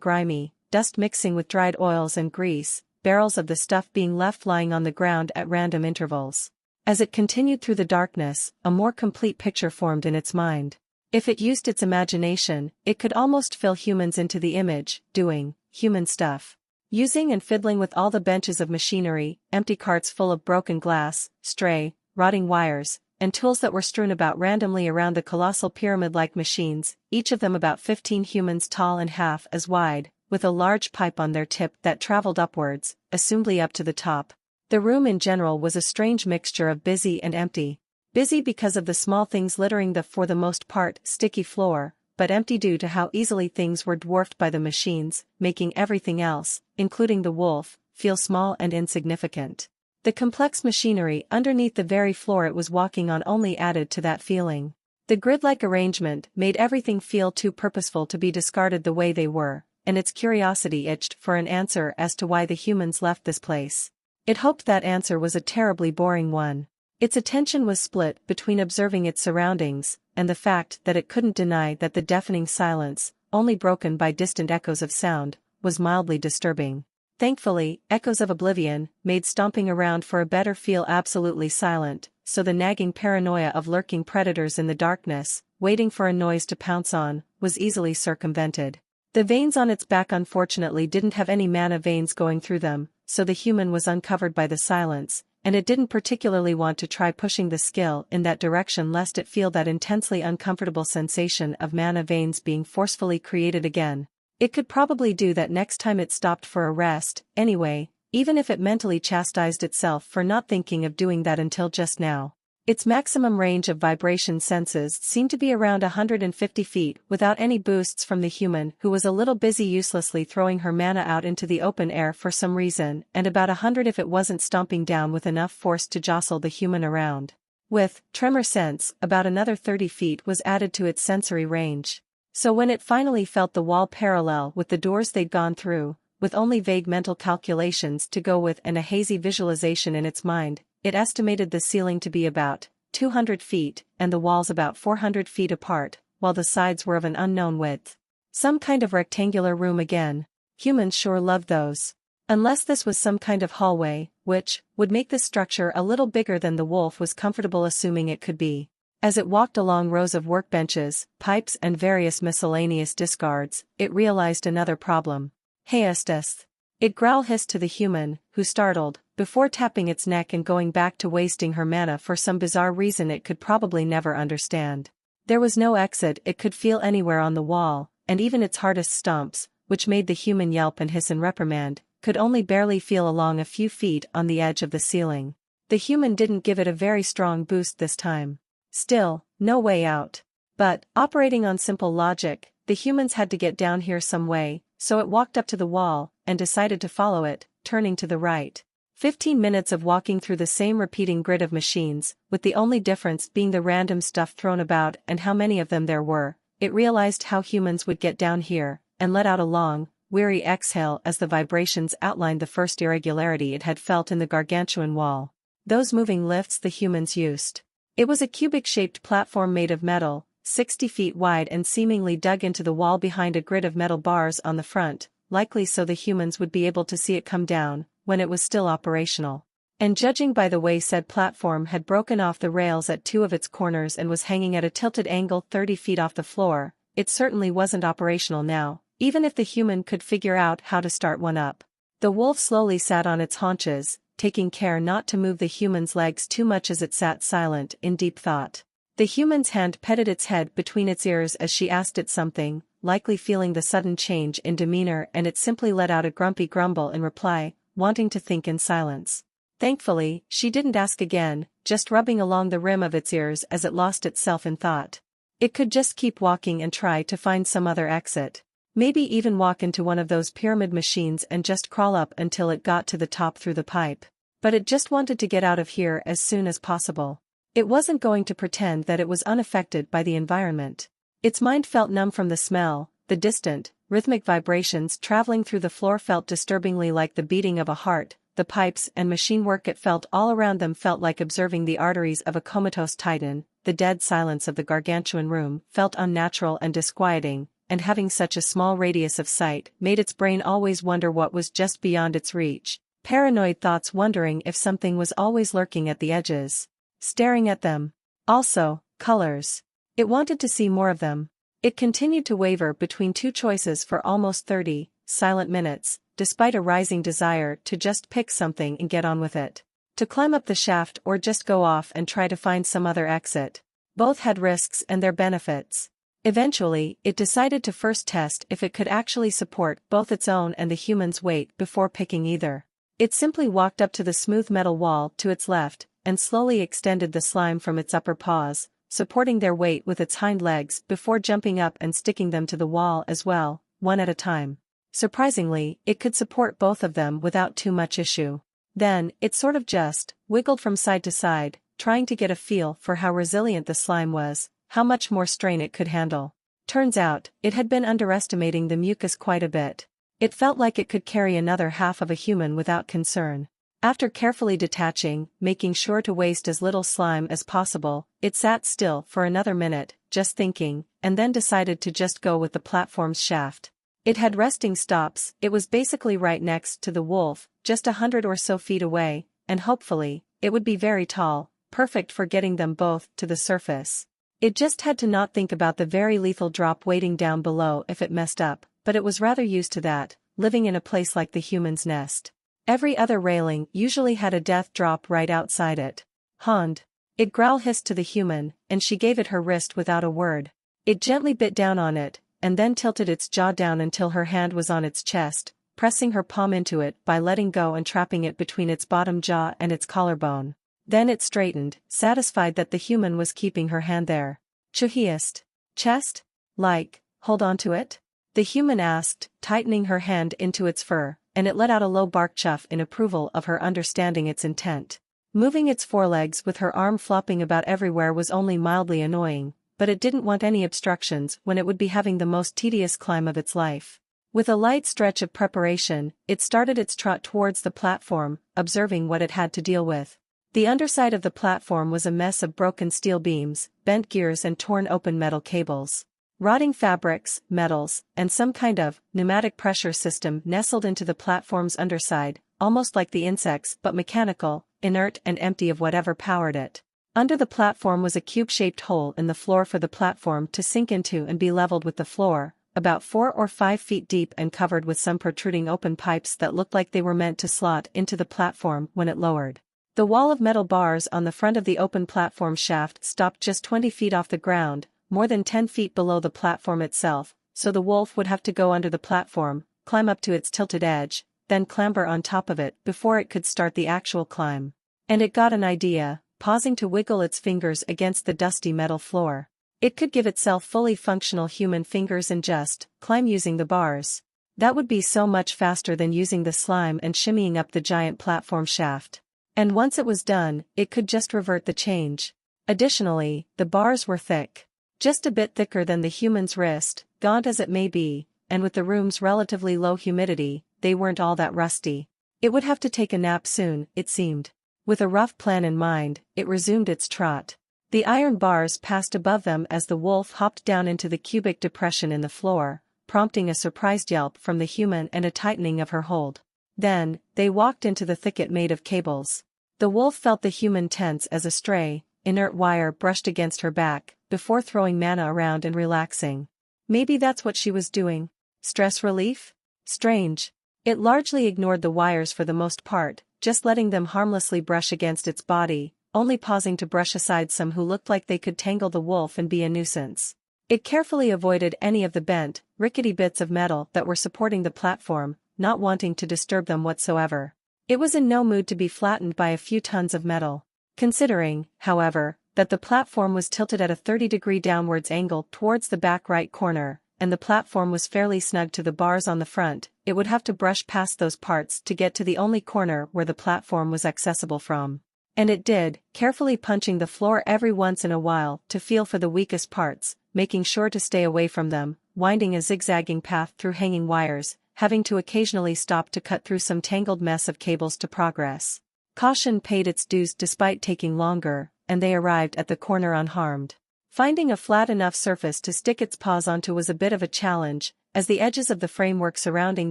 Speaker 1: grimy, dust mixing with dried oils and grease, barrels of the stuff being left lying on the ground at random intervals. As it continued through the darkness, a more complete picture formed in its mind. If it used its imagination, it could almost fill humans into the image, doing human stuff. Using and fiddling with all the benches of machinery, empty carts full of broken glass, stray, rotting wires, and tools that were strewn about randomly around the colossal pyramid-like machines, each of them about 15 humans tall and half as wide, with a large pipe on their tip that traveled upwards, assumedly up to the top. The room in general was a strange mixture of busy and empty. Busy because of the small things littering the for the most part sticky floor, but empty due to how easily things were dwarfed by the machines, making everything else, including the wolf, feel small and insignificant. The complex machinery underneath the very floor it was walking on only added to that feeling. The grid-like arrangement made everything feel too purposeful to be discarded the way they were, and its curiosity itched for an answer as to why the humans left this place. It hoped that answer was a terribly boring one. Its attention was split between observing its surroundings, and the fact that it couldn't deny that the deafening silence, only broken by distant echoes of sound, was mildly disturbing. Thankfully, echoes of oblivion, made stomping around for a better feel absolutely silent, so the nagging paranoia of lurking predators in the darkness, waiting for a noise to pounce on, was easily circumvented. The veins on its back unfortunately didn't have any mana veins going through them, so the human was uncovered by the silence, and it didn't particularly want to try pushing the skill in that direction lest it feel that intensely uncomfortable sensation of mana veins being forcefully created again. It could probably do that next time it stopped for a rest, anyway, even if it mentally chastised itself for not thinking of doing that until just now. Its maximum range of vibration senses seemed to be around 150 feet without any boosts from the human who was a little busy uselessly throwing her mana out into the open air for some reason, and about 100 if it wasn't stomping down with enough force to jostle the human around. With tremor sense, about another 30 feet was added to its sensory range. So when it finally felt the wall parallel with the doors they'd gone through, with only vague mental calculations to go with and a hazy visualization in its mind, it estimated the ceiling to be about 200 feet and the walls about 400 feet apart, while the sides were of an unknown width. Some kind of rectangular room again. Humans sure loved those. Unless this was some kind of hallway, which would make this structure a little bigger than the wolf was comfortable assuming it could be. As it walked along rows of workbenches, pipes and various miscellaneous discards, it realized another problem. Haestus. It growl-hissed to the human, who startled, before tapping its neck and going back to wasting her mana for some bizarre reason it could probably never understand. There was no exit it could feel anywhere on the wall, and even its hardest stomps, which made the human yelp and hiss and reprimand, could only barely feel along a few feet on the edge of the ceiling. The human didn't give it a very strong boost this time. Still, no way out. But, operating on simple logic, the humans had to get down here some way, so it walked up to the wall, and decided to follow it, turning to the right. 15 minutes of walking through the same repeating grid of machines, with the only difference being the random stuff thrown about and how many of them there were. It realized how humans would get down here, and let out a long, weary exhale as the vibrations outlined the first irregularity it had felt in the gargantuan wall. Those moving lifts the humans used. It was a cubic-shaped platform made of metal, 60 feet wide and seemingly dug into the wall behind a grid of metal bars on the front, likely so the humans would be able to see it come down, when it was still operational. And judging by the way said platform had broken off the rails at two of its corners and was hanging at a tilted angle 30 feet off the floor, it certainly wasn't operational now, even if the human could figure out how to start one up. The wolf slowly sat on its haunches, taking care not to move the human's legs too much as it sat silent in deep thought. The human's hand petted its head between its ears as she asked it something, likely feeling the sudden change in demeanor, and it simply let out a grumpy grumble in reply, wanting to think in silence. Thankfully, she didn't ask again, just rubbing along the rim of its ears as it lost itself in thought. It could just keep walking and try to find some other exit. Maybe even walk into one of those pyramid machines and just crawl up until it got to the top through the pipe. But it just wanted to get out of here as soon as possible. It wasn't going to pretend that it was unaffected by the environment. Its mind felt numb from the smell, the distant, rhythmic vibrations traveling through the floor felt disturbingly like the beating of a heart, the pipes and machine work it felt all around them felt like observing the arteries of a comatose titan, the dead silence of the gargantuan room felt unnatural and disquieting, and having such a small radius of sight made its brain always wonder what was just beyond its reach, paranoid thoughts wondering if something was always lurking at the edges, staring at them. Also, colors. It wanted to see more of them. It continued to waver between two choices for almost 30 silent minutes, despite a rising desire to just pick something and get on with it. To climb up the shaft or just go off and try to find some other exit. Both had risks and their benefits. Eventually, it decided to first test if it could actually support both its own and the human's weight before picking either. It simply walked up to the smooth metal wall to its left, and slowly extended the slime from its upper paws, supporting their weight with its hind legs before jumping up and sticking them to the wall as well, one at a time. Surprisingly, it could support both of them without too much issue. Then, it sort of just wiggled from side to side, trying to get a feel for how resilient the slime was, how much more strain it could handle. Turns out, it had been underestimating the mucus quite a bit. It felt like it could carry another half of a human without concern. After carefully detaching, making sure to waste as little slime as possible, it sat still for another minute, just thinking, and then decided to just go with the platform's shaft. It had resting stops, it was basically right next to the wolf, just 100 or so feet away, and hopefully, it would be very tall, perfect for getting them both to the surface. It just had to not think about the very lethal drop waiting down below if it messed up, but it was rather used to that, living in a place like the human's nest. Every other railing usually had a death drop right outside it. "Hond." It growl-hissed to the human, and she gave it her wrist without a word. It gently bit down on it, and then tilted its jaw down until her hand was on its chest, pressing her palm into it by letting go and trapping it between its bottom jaw and its collarbone. Then it straightened, satisfied that the human was keeping her hand there. "Chuhiest. Chest? Like, hold on to it?" The human asked, tightening her hand into its fur, and it let out a low bark chuff in approval of her understanding its intent. Moving its forelegs with her arm flopping about everywhere was only mildly annoying, but it didn't want any obstructions when it would be having the most tedious climb of its life. With a light stretch of preparation, it started its trot towards the platform, observing what it had to deal with. The underside of the platform was a mess of broken steel beams, bent gears and torn open metal cables. Rotting fabrics, metals, and some kind of pneumatic pressure system nestled into the platform's underside, almost like the insects but mechanical, inert and empty of whatever powered it. Under the platform was a cube-shaped hole in the floor for the platform to sink into and be leveled with the floor, about 4 or 5 feet deep and covered with some protruding open pipes that looked like they were meant to slot into the platform when it lowered. The wall of metal bars on the front of the open platform shaft stopped just 20 feet off the ground, more than 10 feet below the platform itself, so the wolf would have to go under the platform, climb up to its tilted edge, then clamber on top of it before it could start the actual climb. And it got an idea, pausing to wiggle its fingers against the dusty metal floor. It could give itself fully functional human fingers and just climb using the bars. That would be so much faster than using the slime and shimmying up the giant platform shaft. And once it was done, it could just revert the change. Additionally, the bars were thick. Just a bit thicker than the human's wrist, gaunt as it may be, and with the room's relatively low humidity, they weren't all that rusty. It would have to take a nap soon, it seemed. With a rough plan in mind, it resumed its trot. The iron bars passed above them as the wolf hopped down into the cubic depression in the floor, prompting a surprised yelp from the human and a tightening of her hold. Then, they walked into the thicket made of cables. The wolf felt the human tense as a stray, inert wire brushed against her back, before throwing mana around and relaxing. Maybe that's what she was doing. Stress relief? Strange. It largely ignored the wires for the most part, just letting them harmlessly brush against its body, only pausing to brush aside some who looked like they could tangle the wolf and be a nuisance. It carefully avoided any of the bent, rickety bits of metal that were supporting the platform, not wanting to disturb them whatsoever. It was in no mood to be flattened by a few tons of metal. Considering, however, that the platform was tilted at a 30-degree downwards angle towards the back right corner, and the platform was fairly snug to the bars on the front, it would have to brush past those parts to get to the only corner where the platform was accessible from. And it did, carefully punching the floor every once in a while to feel for the weakest parts, making sure to stay away from them, winding a zigzagging path through hanging wires, having to occasionally stop to cut through some tangled mess of cables to progress. Caution paid its dues despite taking longer, and they arrived at the corner unharmed. Finding a flat enough surface to stick its paws onto was a bit of a challenge, as the edges of the framework surrounding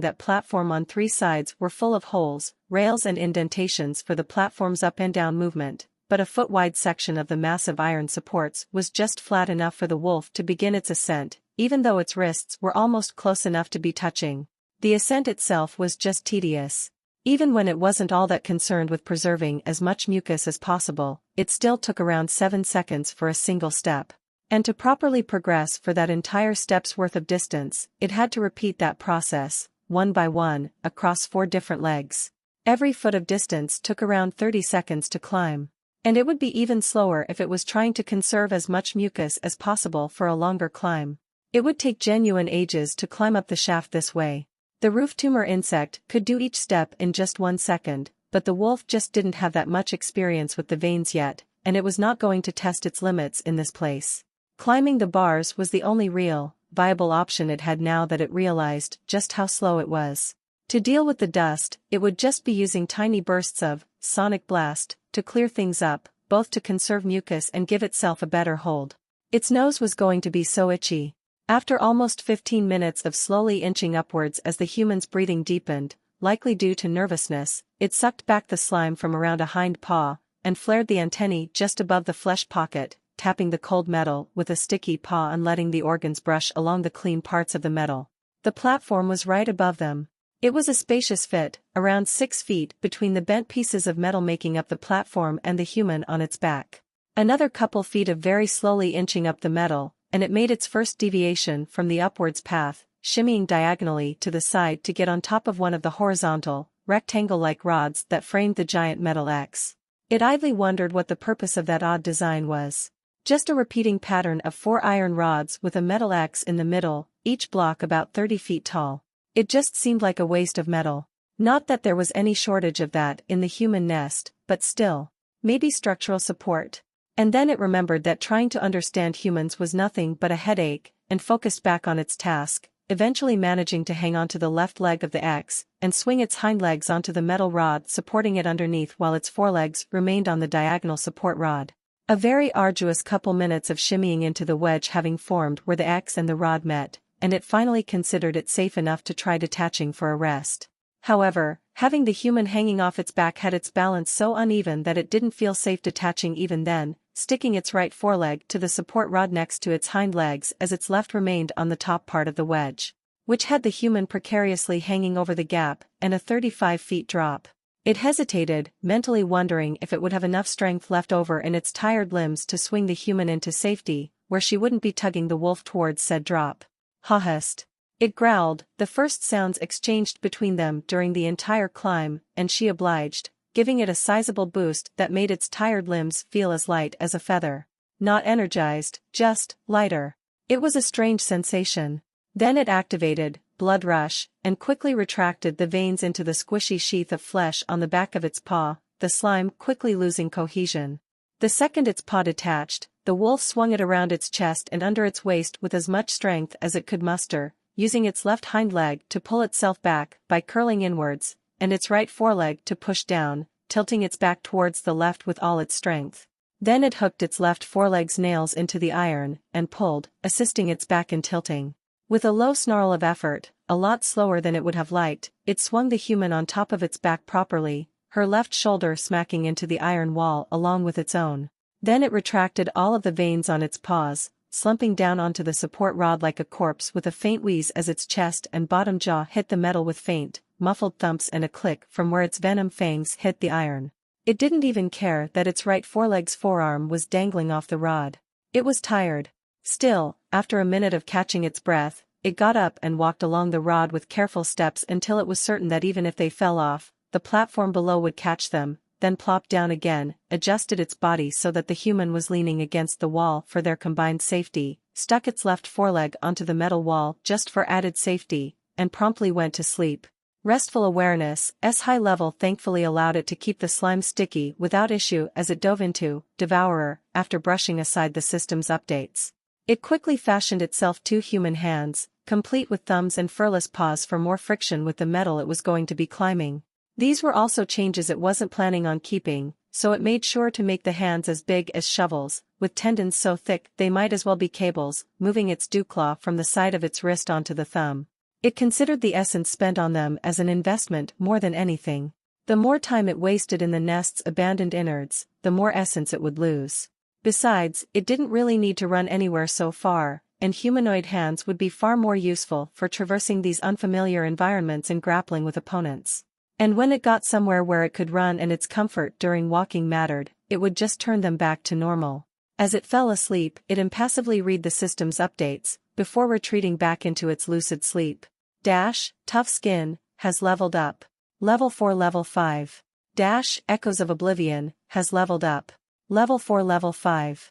Speaker 1: that platform on three sides were full of holes, rails and indentations for the platform's up and down movement, but a foot-wide section of the massive iron supports was just flat enough for the wolf to begin its ascent, even though its wrists were almost close enough to be touching. The ascent itself was just tedious. Even when it wasn't all that concerned with preserving as much mucus as possible, it still took around 7 seconds for a single step. And to properly progress for that entire step's worth of distance, it had to repeat that process, one by one, across 4 different legs. Every foot of distance took around 30 seconds to climb. And it would be even slower if it was trying to conserve as much mucus as possible for a longer climb. It would take genuine ages to climb up the shaft this way. The roof tumor insect could do each step in just 1 second, but the wolf just didn't have that much experience with the veins yet, and it was not going to test its limits in this place. Climbing the bars was the only real, viable option it had now that it realized just how slow it was. To deal with the dust, it would just be using tiny bursts of sonic blast to clear things up, both to conserve mucus and give itself a better hold. Its nose was going to be so itchy. After almost 15 minutes of slowly inching upwards as the human's breathing deepened, likely due to nervousness, it sucked back the slime from around a hind paw, and flared the antennae just above the flesh pocket, tapping the cold metal with a sticky paw and letting the organs brush along the clean parts of the metal. The platform was right above them. It was a spacious fit, around 6 feet between the bent pieces of metal making up the platform and the human on its back. Another couple feet of very slowly inching up the metal, and it made its first deviation from the upwards path, shimmying diagonally to the side to get on top of one of the horizontal, rectangle-like rods that framed the giant metal X. It idly wondered what the purpose of that odd design was. Just a repeating pattern of 4 iron rods with a metal X in the middle, each block about 30 feet tall. It just seemed like a waste of metal. Not that there was any shortage of that in the human nest, but still. Maybe structural support. And then it remembered that trying to understand humans was nothing but a headache, and focused back on its task, eventually managing to hang onto the left leg of the X, and swing its hind legs onto the metal rod supporting it underneath while its forelegs remained on the diagonal support rod. A very arduous couple minutes of shimmying into the wedge having formed where the X and the rod met, and it finally considered it safe enough to try detaching for a rest. However, having the human hanging off its back had its balance so uneven that it didn't feel safe detaching even then, sticking its right foreleg to the support rod next to its hind legs as its left remained on the top part of the wedge, which had the human precariously hanging over the gap and a 35 feet drop. It hesitated, mentally wondering if it would have enough strength left over in its tired limbs to swing the human into safety, where she wouldn't be tugging the wolf towards said drop. "Hahust." It growled, the first sounds exchanged between them during the entire climb, and she obliged, giving it a sizable boost that made its tired limbs feel as light as a feather. Not energized, just lighter. It was a strange sensation. Then it activated blood rush, and quickly retracted the veins into the squishy sheath of flesh on the back of its paw, the slime quickly losing cohesion. The second its paw detached, the wolf swung it around its chest and under its waist with as much strength as it could muster, using its left hind leg to pull itself back by curling inwards, and its right foreleg to push down, tilting its back towards the left with all its strength. Then it hooked its left foreleg's nails into the iron, and pulled, assisting its back in tilting. With a low snarl of effort, a lot slower than it would have liked, it swung the human on top of its back properly, her left shoulder smacking into the iron wall along with its own. Then it retracted all of the veins on its paws, slumping down onto the support rod like a corpse with a faint wheeze as its chest and bottom jaw hit the metal with faint, muffled thumps and a click from where its venom fangs hit the iron. It didn't even care that its right foreleg's forearm was dangling off the rod. It was tired. Still, after a minute of catching its breath, it got up and walked along the rod with careful steps until it was certain that even if they fell off, the platform below would catch them, then plopped down again, adjusted its body so that the human was leaning against the wall for their combined safety, stuck its left foreleg onto the metal wall just for added safety, and promptly went to sleep. Restful awareness, high level thankfully allowed it to keep the slime sticky without issue as it dove into Devourer after brushing aside the system's updates. It quickly fashioned itself 2 human hands, complete with thumbs and furless paws for more friction with the metal it was going to be climbing. These were also changes it wasn't planning on keeping, so it made sure to make the hands as big as shovels, with tendons so thick they might as well be cables, moving its dew claw from the side of its wrist onto the thumb. It considered the essence spent on them as an investment more than anything. The more time it wasted in the nest's abandoned innards, the more essence it would lose. Besides, it didn't really need to run anywhere so far, and humanoid hands would be far more useful for traversing these unfamiliar environments and grappling with opponents. And when it got somewhere where it could run and its comfort during walking mattered, it would just turn them back to normal. As it fell asleep, it impassively read the system's updates, before retreating back into its lucid sleep. Tough skin, has leveled up. Level 4 Level 5. Echoes of Oblivion, has leveled up. Level 4 Level 5.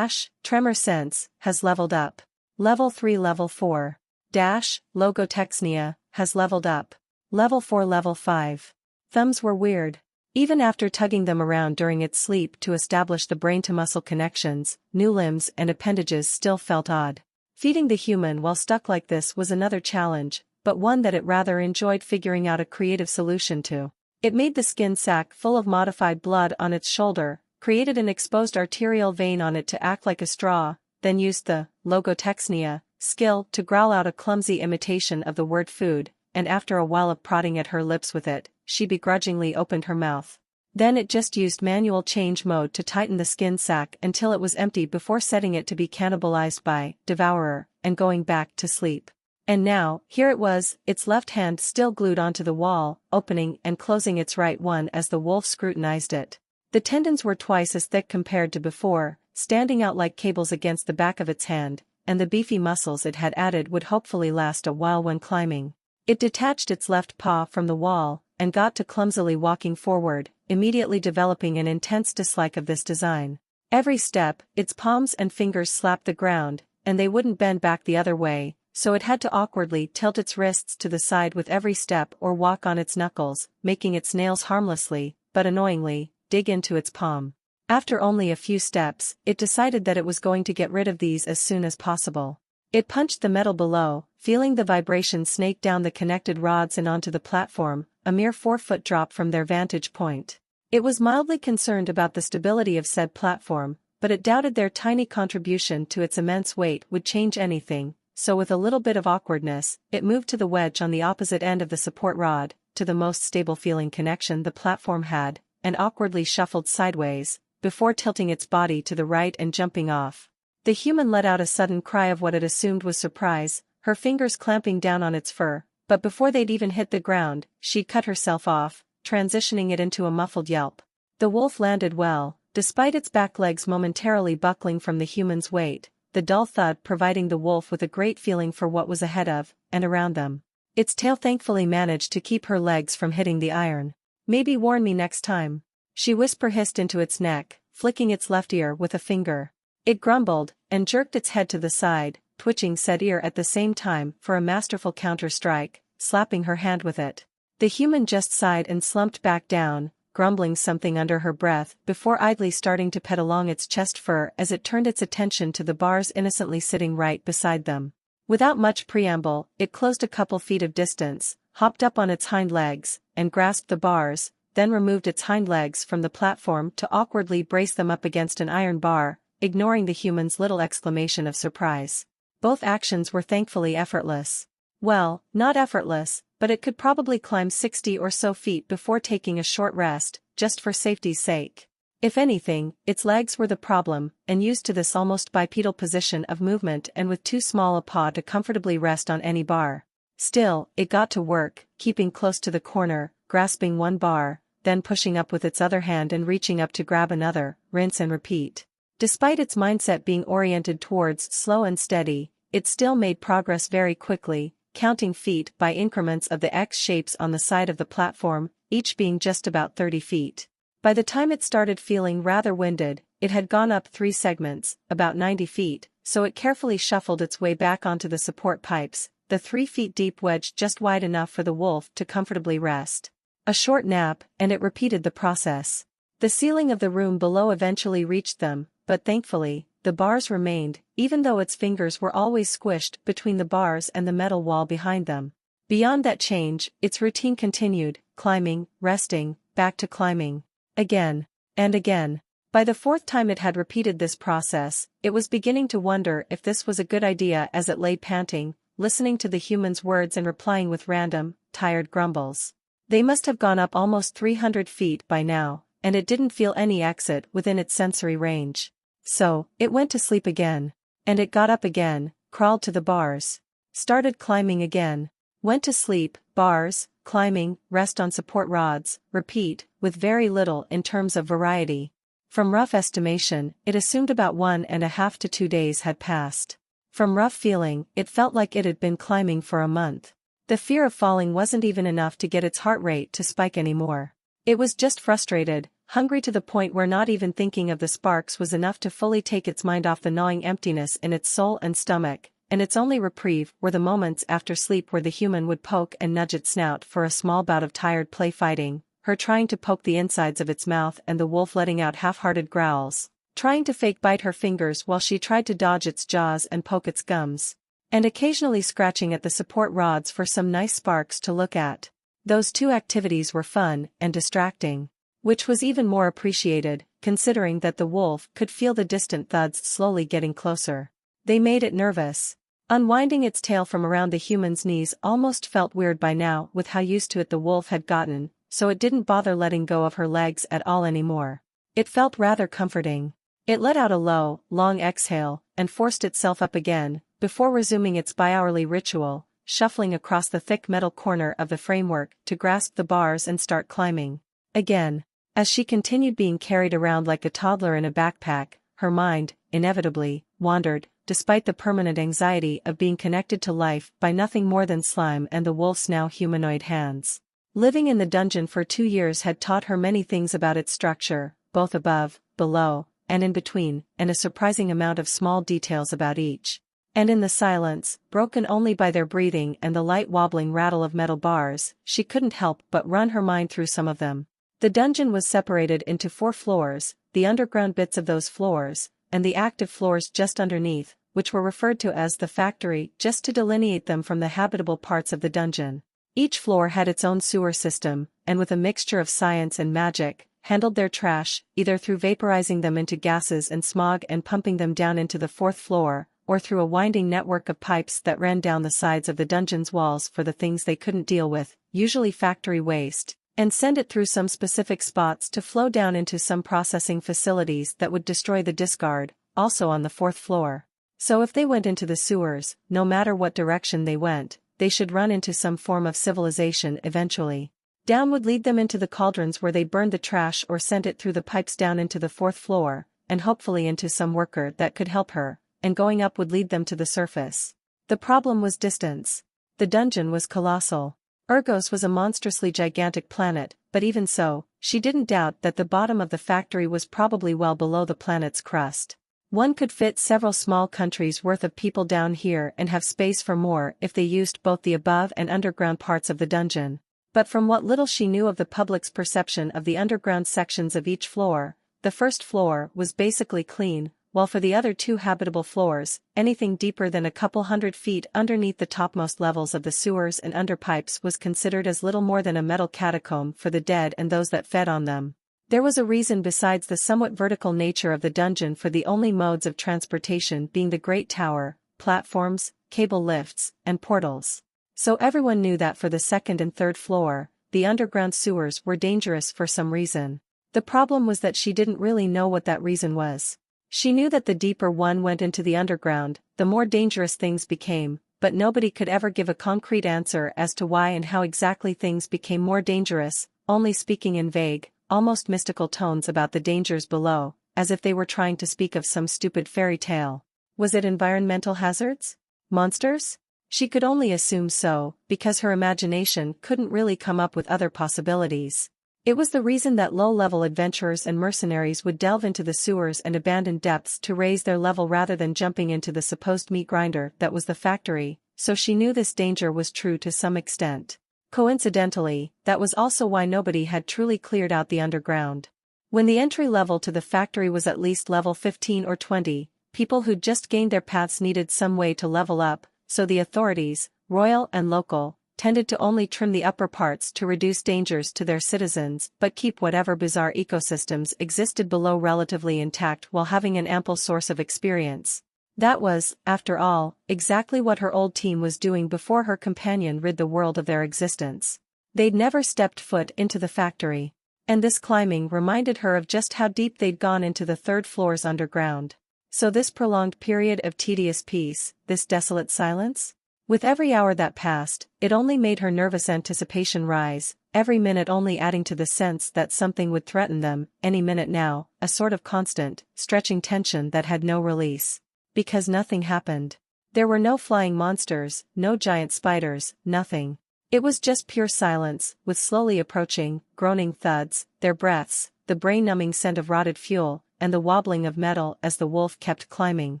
Speaker 1: Tremor Sense, has leveled up. Level 3 Level 4. Logotexnia, has leveled up. Level 4 Level 5. Thumbs were weird. Even after tugging them around during its sleep to establish the brain-to-muscle connections, new limbs and appendages still felt odd. Feeding the human while stuck like this was another challenge, but one that it rather enjoyed figuring out a creative solution to. It made the skin sac full of modified blood on its shoulder, created an exposed arterial vein on it to act like a straw, then used the logotexnia skill to growl out a clumsy imitation of the word food, and after a while of prodding at her lips with it, she begrudgingly opened her mouth. Then it just used manual change mode to tighten the skin sac until it was empty before setting it to be cannibalized by Devourer, and going back to sleep. And now, here it was, its left hand still glued onto the wall, opening and closing its right one as the wolf scrutinized it. The tendons were twice as thick compared to before, standing out like cables against the back of its hand, and the beefy muscles it had added would hopefully last a while when climbing. It detached its left paw from the wall, and got to clumsily walking forward, immediately developing an intense dislike of this design. Every step, its palms and fingers slapped the ground, and they wouldn't bend back the other way, so it had to awkwardly tilt its wrists to the side with every step or walk on its knuckles, making its nails harmlessly, but annoyingly, dig into its palm. After only a few steps, it decided that it was going to get rid of these as soon as possible. It punched the metal below, feeling the vibration snake down the connected rods and onto the platform, a mere 4-foot drop from their vantage point. It was mildly concerned about the stability of said platform, but it doubted their tiny contribution to its immense weight would change anything, so with a little bit of awkwardness, it moved to the wedge on the opposite end of the support rod, to the most stable-feeling connection the platform had, and awkwardly shuffled sideways, before tilting its body to the right and jumping off. The human let out a sudden cry of what it assumed was surprise, her fingers clamping down on its fur, but before they'd even hit the ground, she'd cut herself off, transitioning it into a muffled yelp. The wolf landed well, despite its back legs momentarily buckling from the human's weight, the dull thud providing the wolf with a great feeling for what was ahead of, and around them. Its tail thankfully managed to keep her legs from hitting the iron. "Maybe warn me next time," she whisper-hissed into its neck, flicking its left ear with a finger. It grumbled, and jerked its head to the side, twitching said ear at the same time for a masterful counter-strike, slapping her hand with it. The human just sighed and slumped back down, grumbling something under her breath before idly starting to pet along its chest fur as it turned its attention to the bars innocently sitting right beside them. Without much preamble, it closed a couple feet of distance, hopped up on its hind legs, and grasped the bars, then removed its hind legs from the platform to awkwardly brace them up against an iron bar, ignoring the human's little exclamation of surprise. Both actions were thankfully effortless. Well, not effortless, but it could probably climb 60 or so feet before taking a short rest, just for safety's sake. If anything, its legs were the problem, and used to this almost bipedal position of movement and with too small a paw to comfortably rest on any bar. Still, it got to work, keeping close to the corner, grasping one bar, then pushing up with its other hand and reaching up to grab another, rinse and repeat. Despite its mindset being oriented towards slow and steady, it still made progress very quickly, counting feet by increments of the X shapes on the side of the platform, each being just about 30 feet. By the time it started feeling rather winded, it had gone up 3 segments, about 90 feet, so it carefully shuffled its way back onto the support pipes, the 3 feet deep wedge just wide enough for the wolf to comfortably rest. A short nap, and it repeated the process. The ceiling of the room below eventually reached them, but thankfully, the bars remained, even though its fingers were always squished between the bars and the metal wall behind them. Beyond that change, its routine continued, climbing, resting, back to climbing. Again. And again. By the 4th time it had repeated this process, it was beginning to wonder if this was a good idea as it lay panting, listening to the human's words and replying with random, tired grumbles. They must have gone up almost 300 feet by now, and it didn't feel any exit within its sensory range. So, it went to sleep again. And it got up again, crawled to the bars. Started climbing again. Went to sleep, bars, climbing, rest on support rods, repeat, with very little in terms of variety. From rough estimation, it assumed about 1.5 to 2 days had passed. From rough feeling, it felt like it had been climbing for a month. The fear of falling wasn't even enough to get its heart rate to spike anymore. It was just frustrated, hungry to the point where not even thinking of the sparks was enough to fully take its mind off the gnawing emptiness in its soul and stomach, and its only reprieve were the moments after sleep where the human would poke and nudge its snout for a small bout of tired play fighting, her trying to poke the insides of its mouth and the wolf letting out half-hearted growls, trying to fake bite her fingers while she tried to dodge its jaws and poke its gums, and occasionally scratching at the support rods for some nice sparks to look at. Those 2 activities were fun and distracting, which was even more appreciated, considering that the wolf could feel the distant thuds slowly getting closer. They made it nervous. Unwinding its tail from around the human's knees almost felt weird by now with how used to it the wolf had gotten, so it didn't bother letting go of her legs at all anymore. It felt rather comforting. It let out a low, long exhale, and forced itself up again, before resuming its bi-hourly ritual, shuffling across the thick metal corner of the framework to grasp the bars and start climbing. Again. As she continued being carried around like a toddler in a backpack, her mind, inevitably, wandered, despite the permanent anxiety of being connected to life by nothing more than slime and the wolf's now humanoid hands. Living in the dungeon for 2 years had taught her many things about its structure, both above, below, and in between, and a surprising amount of small details about each. And in the silence, broken only by their breathing and the light wobbling rattle of metal bars, she couldn't help but run her mind through some of them. The dungeon was separated into 4 floors, the underground bits of those floors, and the active floors just underneath, which were referred to as the factory just to delineate them from the habitable parts of the dungeon. Each floor had its own sewer system, and with a mixture of science and magic, handled their trash, either through vaporizing them into gases and smog and pumping them down into the 4th floor, or through a winding network of pipes that ran down the sides of the dungeon's walls for the things they couldn't deal with, usually factory waste, and send it through some specific spots to flow down into some processing facilities that would destroy the discard, also on the 4th floor. So if they went into the sewers, no matter what direction they went, they should run into some form of civilization eventually. Down would lead them into the cauldrons where they burned the trash or sent it through the pipes down into the 4th floor, and hopefully into some worker that could help her, and going up would lead them to the surface. The problem was distance. The dungeon was colossal. Urgos was a monstrously gigantic planet, but even so, she didn't doubt that the bottom of the factory was probably well below the planet's crust. One could fit several small countries' worth of people down here and have space for more if they used both the above and underground parts of the dungeon. But from what little she knew of the public's perception of the underground sections of each floor, the 1st floor was basically clean, while for the other 2 habitable floors, anything deeper than a couple hundred feet underneath the topmost levels of the sewers and underpipes was considered as little more than a metal catacomb for the dead and those that fed on them. There was a reason besides the somewhat vertical nature of the dungeon for the only modes of transportation being the Great Tower, platforms, cable lifts, and portals. So everyone knew that for the 2nd and 3rd floor, the underground sewers were dangerous for some reason. The problem was that she didn't really know what that reason was. She knew that the deeper one went into the underground, the more dangerous things became, but nobody could ever give a concrete answer as to why and how exactly things became more dangerous, only speaking in vague, almost mystical tones about the dangers below, as if they were trying to speak of some stupid fairy tale. Was it environmental hazards? Monsters? She could only assume so, because her imagination couldn't really come up with other possibilities. It was the reason that low-level adventurers and mercenaries would delve into the sewers and abandoned depths to raise their level rather than jumping into the supposed meat grinder that was the factory, so she knew this danger was true to some extent. Coincidentally, that was also why nobody had truly cleared out the underground. When the entry level to the factory was at least level 15 or 20, people who'd just gained their paths needed some way to level up, so the authorities, royal and local, tended to only trim the upper parts to reduce dangers to their citizens but keep whatever bizarre ecosystems existed below relatively intact while having an ample source of experience. That was, after all, exactly what her old team was doing before her companion rid the world of their existence. They'd never stepped foot into the factory. And this climbing reminded her of just how deep they'd gone into the 3rd floors underground. So this prolonged period of tedious peace, this desolate silence? With every hour that passed, it only made her nervous anticipation rise, every minute only adding to the sense that something would threaten them, any minute now, a sort of constant, stretching tension that had no release. Because nothing happened. There were no flying monsters, no giant spiders, nothing. It was just pure silence, with slowly approaching, groaning thuds, their breaths, the brain-numbing scent of rotted fuel, and the wobbling of metal as the wolf kept climbing.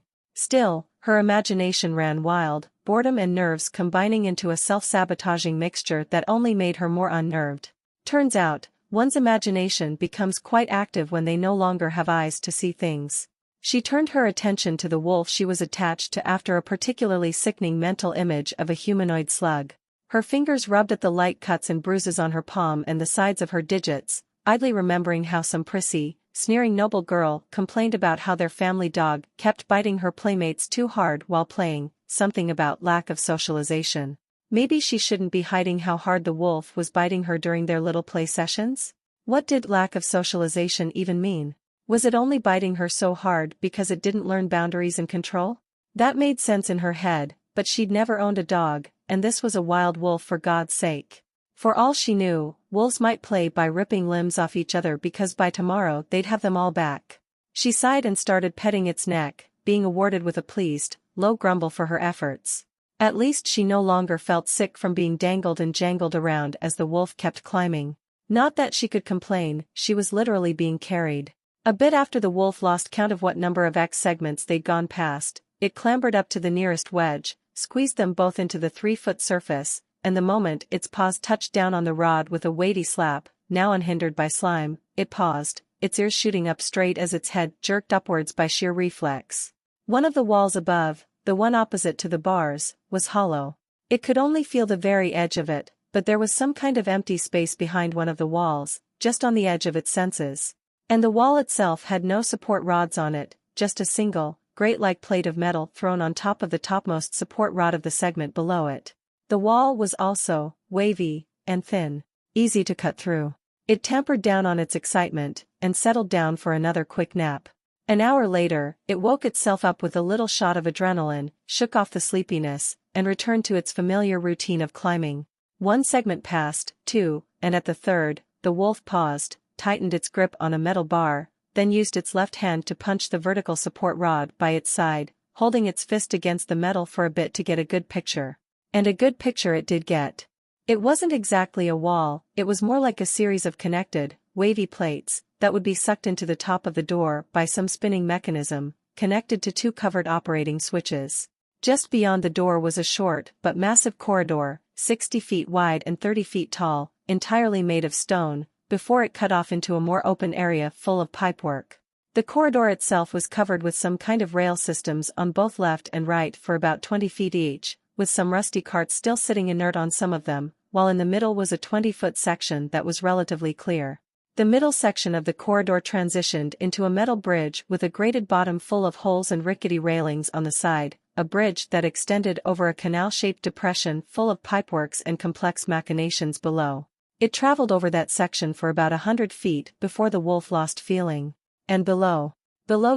Speaker 1: Still, her imagination ran wild, boredom and nerves combining into a self-sabotaging mixture that only made her more unnerved. Turns out, one's imagination becomes quite active when they no longer have eyes to see things. She turned her attention to the wolf she was attached to after a particularly sickening mental image of a humanoid slug. Her fingers rubbed at the light cuts and bruises on her palm and the sides of her digits, idly remembering how some prissy, sneering noble girl complained about how their family dog kept biting her playmates too hard while playing, something about lack of socialization. Maybe she shouldn't be hiding how hard the wolf was biting her during their little play sessions? What did lack of socialization even mean? Was it only biting her so hard because it didn't learn boundaries and control? That made sense in her head, but she'd never owned a dog, and this was a wild wolf for God's sake. For all she knew, wolves might play by ripping limbs off each other because by tomorrow they'd have them all back. She sighed and started petting its neck, being awarded with a pleased, low grumble for her efforts. At least she no longer felt sick from being dangled and jangled around as the wolf kept climbing. Not that she could complain, she was literally being carried. A bit after the wolf lost count of what number of X segments they'd gone past, it clambered up to the nearest wedge, squeezed them both into the 3-foot surface, and the moment its paws touched down on the rod with a weighty slap, now unhindered by slime, it paused, its ears shooting up straight as its head jerked upwards by sheer reflex. One of the walls above, the one opposite to the bars, was hollow. It could only feel the very edge of it, but there was some kind of empty space behind one of the walls, just on the edge of its senses. And the wall itself had no support rods on it, just a single, grate-like plate of metal thrown on top of the topmost support rod of the segment below it. The wall was also wavy and thin, easy to cut through. It tampered down on its excitement, and settled down for another quick nap. An hour later, it woke itself up with a little shot of adrenaline, shook off the sleepiness, and returned to its familiar routine of climbing. One segment passed, two, and at the third, the wolf paused, tightened its grip on a metal bar, then used its left hand to punch the vertical support rod by its side, holding its fist against the metal for a bit to get a good picture. And a good picture it did get. It wasn't exactly a wall, it was more like a series of connected, wavy plates, that would be sucked into the top of the door by some spinning mechanism, connected to 2 covered operating switches. Just beyond the door was a short but massive corridor, 60 feet wide and 30 feet tall, entirely made of stone, before it cut off into a more open area full of pipework. The corridor itself was covered with some kind of rail systems on both left and right for about 20 feet each, with some rusty carts still sitting inert on some of them, while in the middle was a 20-foot section that was relatively clear. The middle section of the corridor transitioned into a metal bridge with a grated bottom full of holes and rickety railings on the side, a bridge that extended over a canal-shaped depression full of pipeworks and complex machinations below. It traveled over that section for about 100 feet before the wolf lost feeling. And below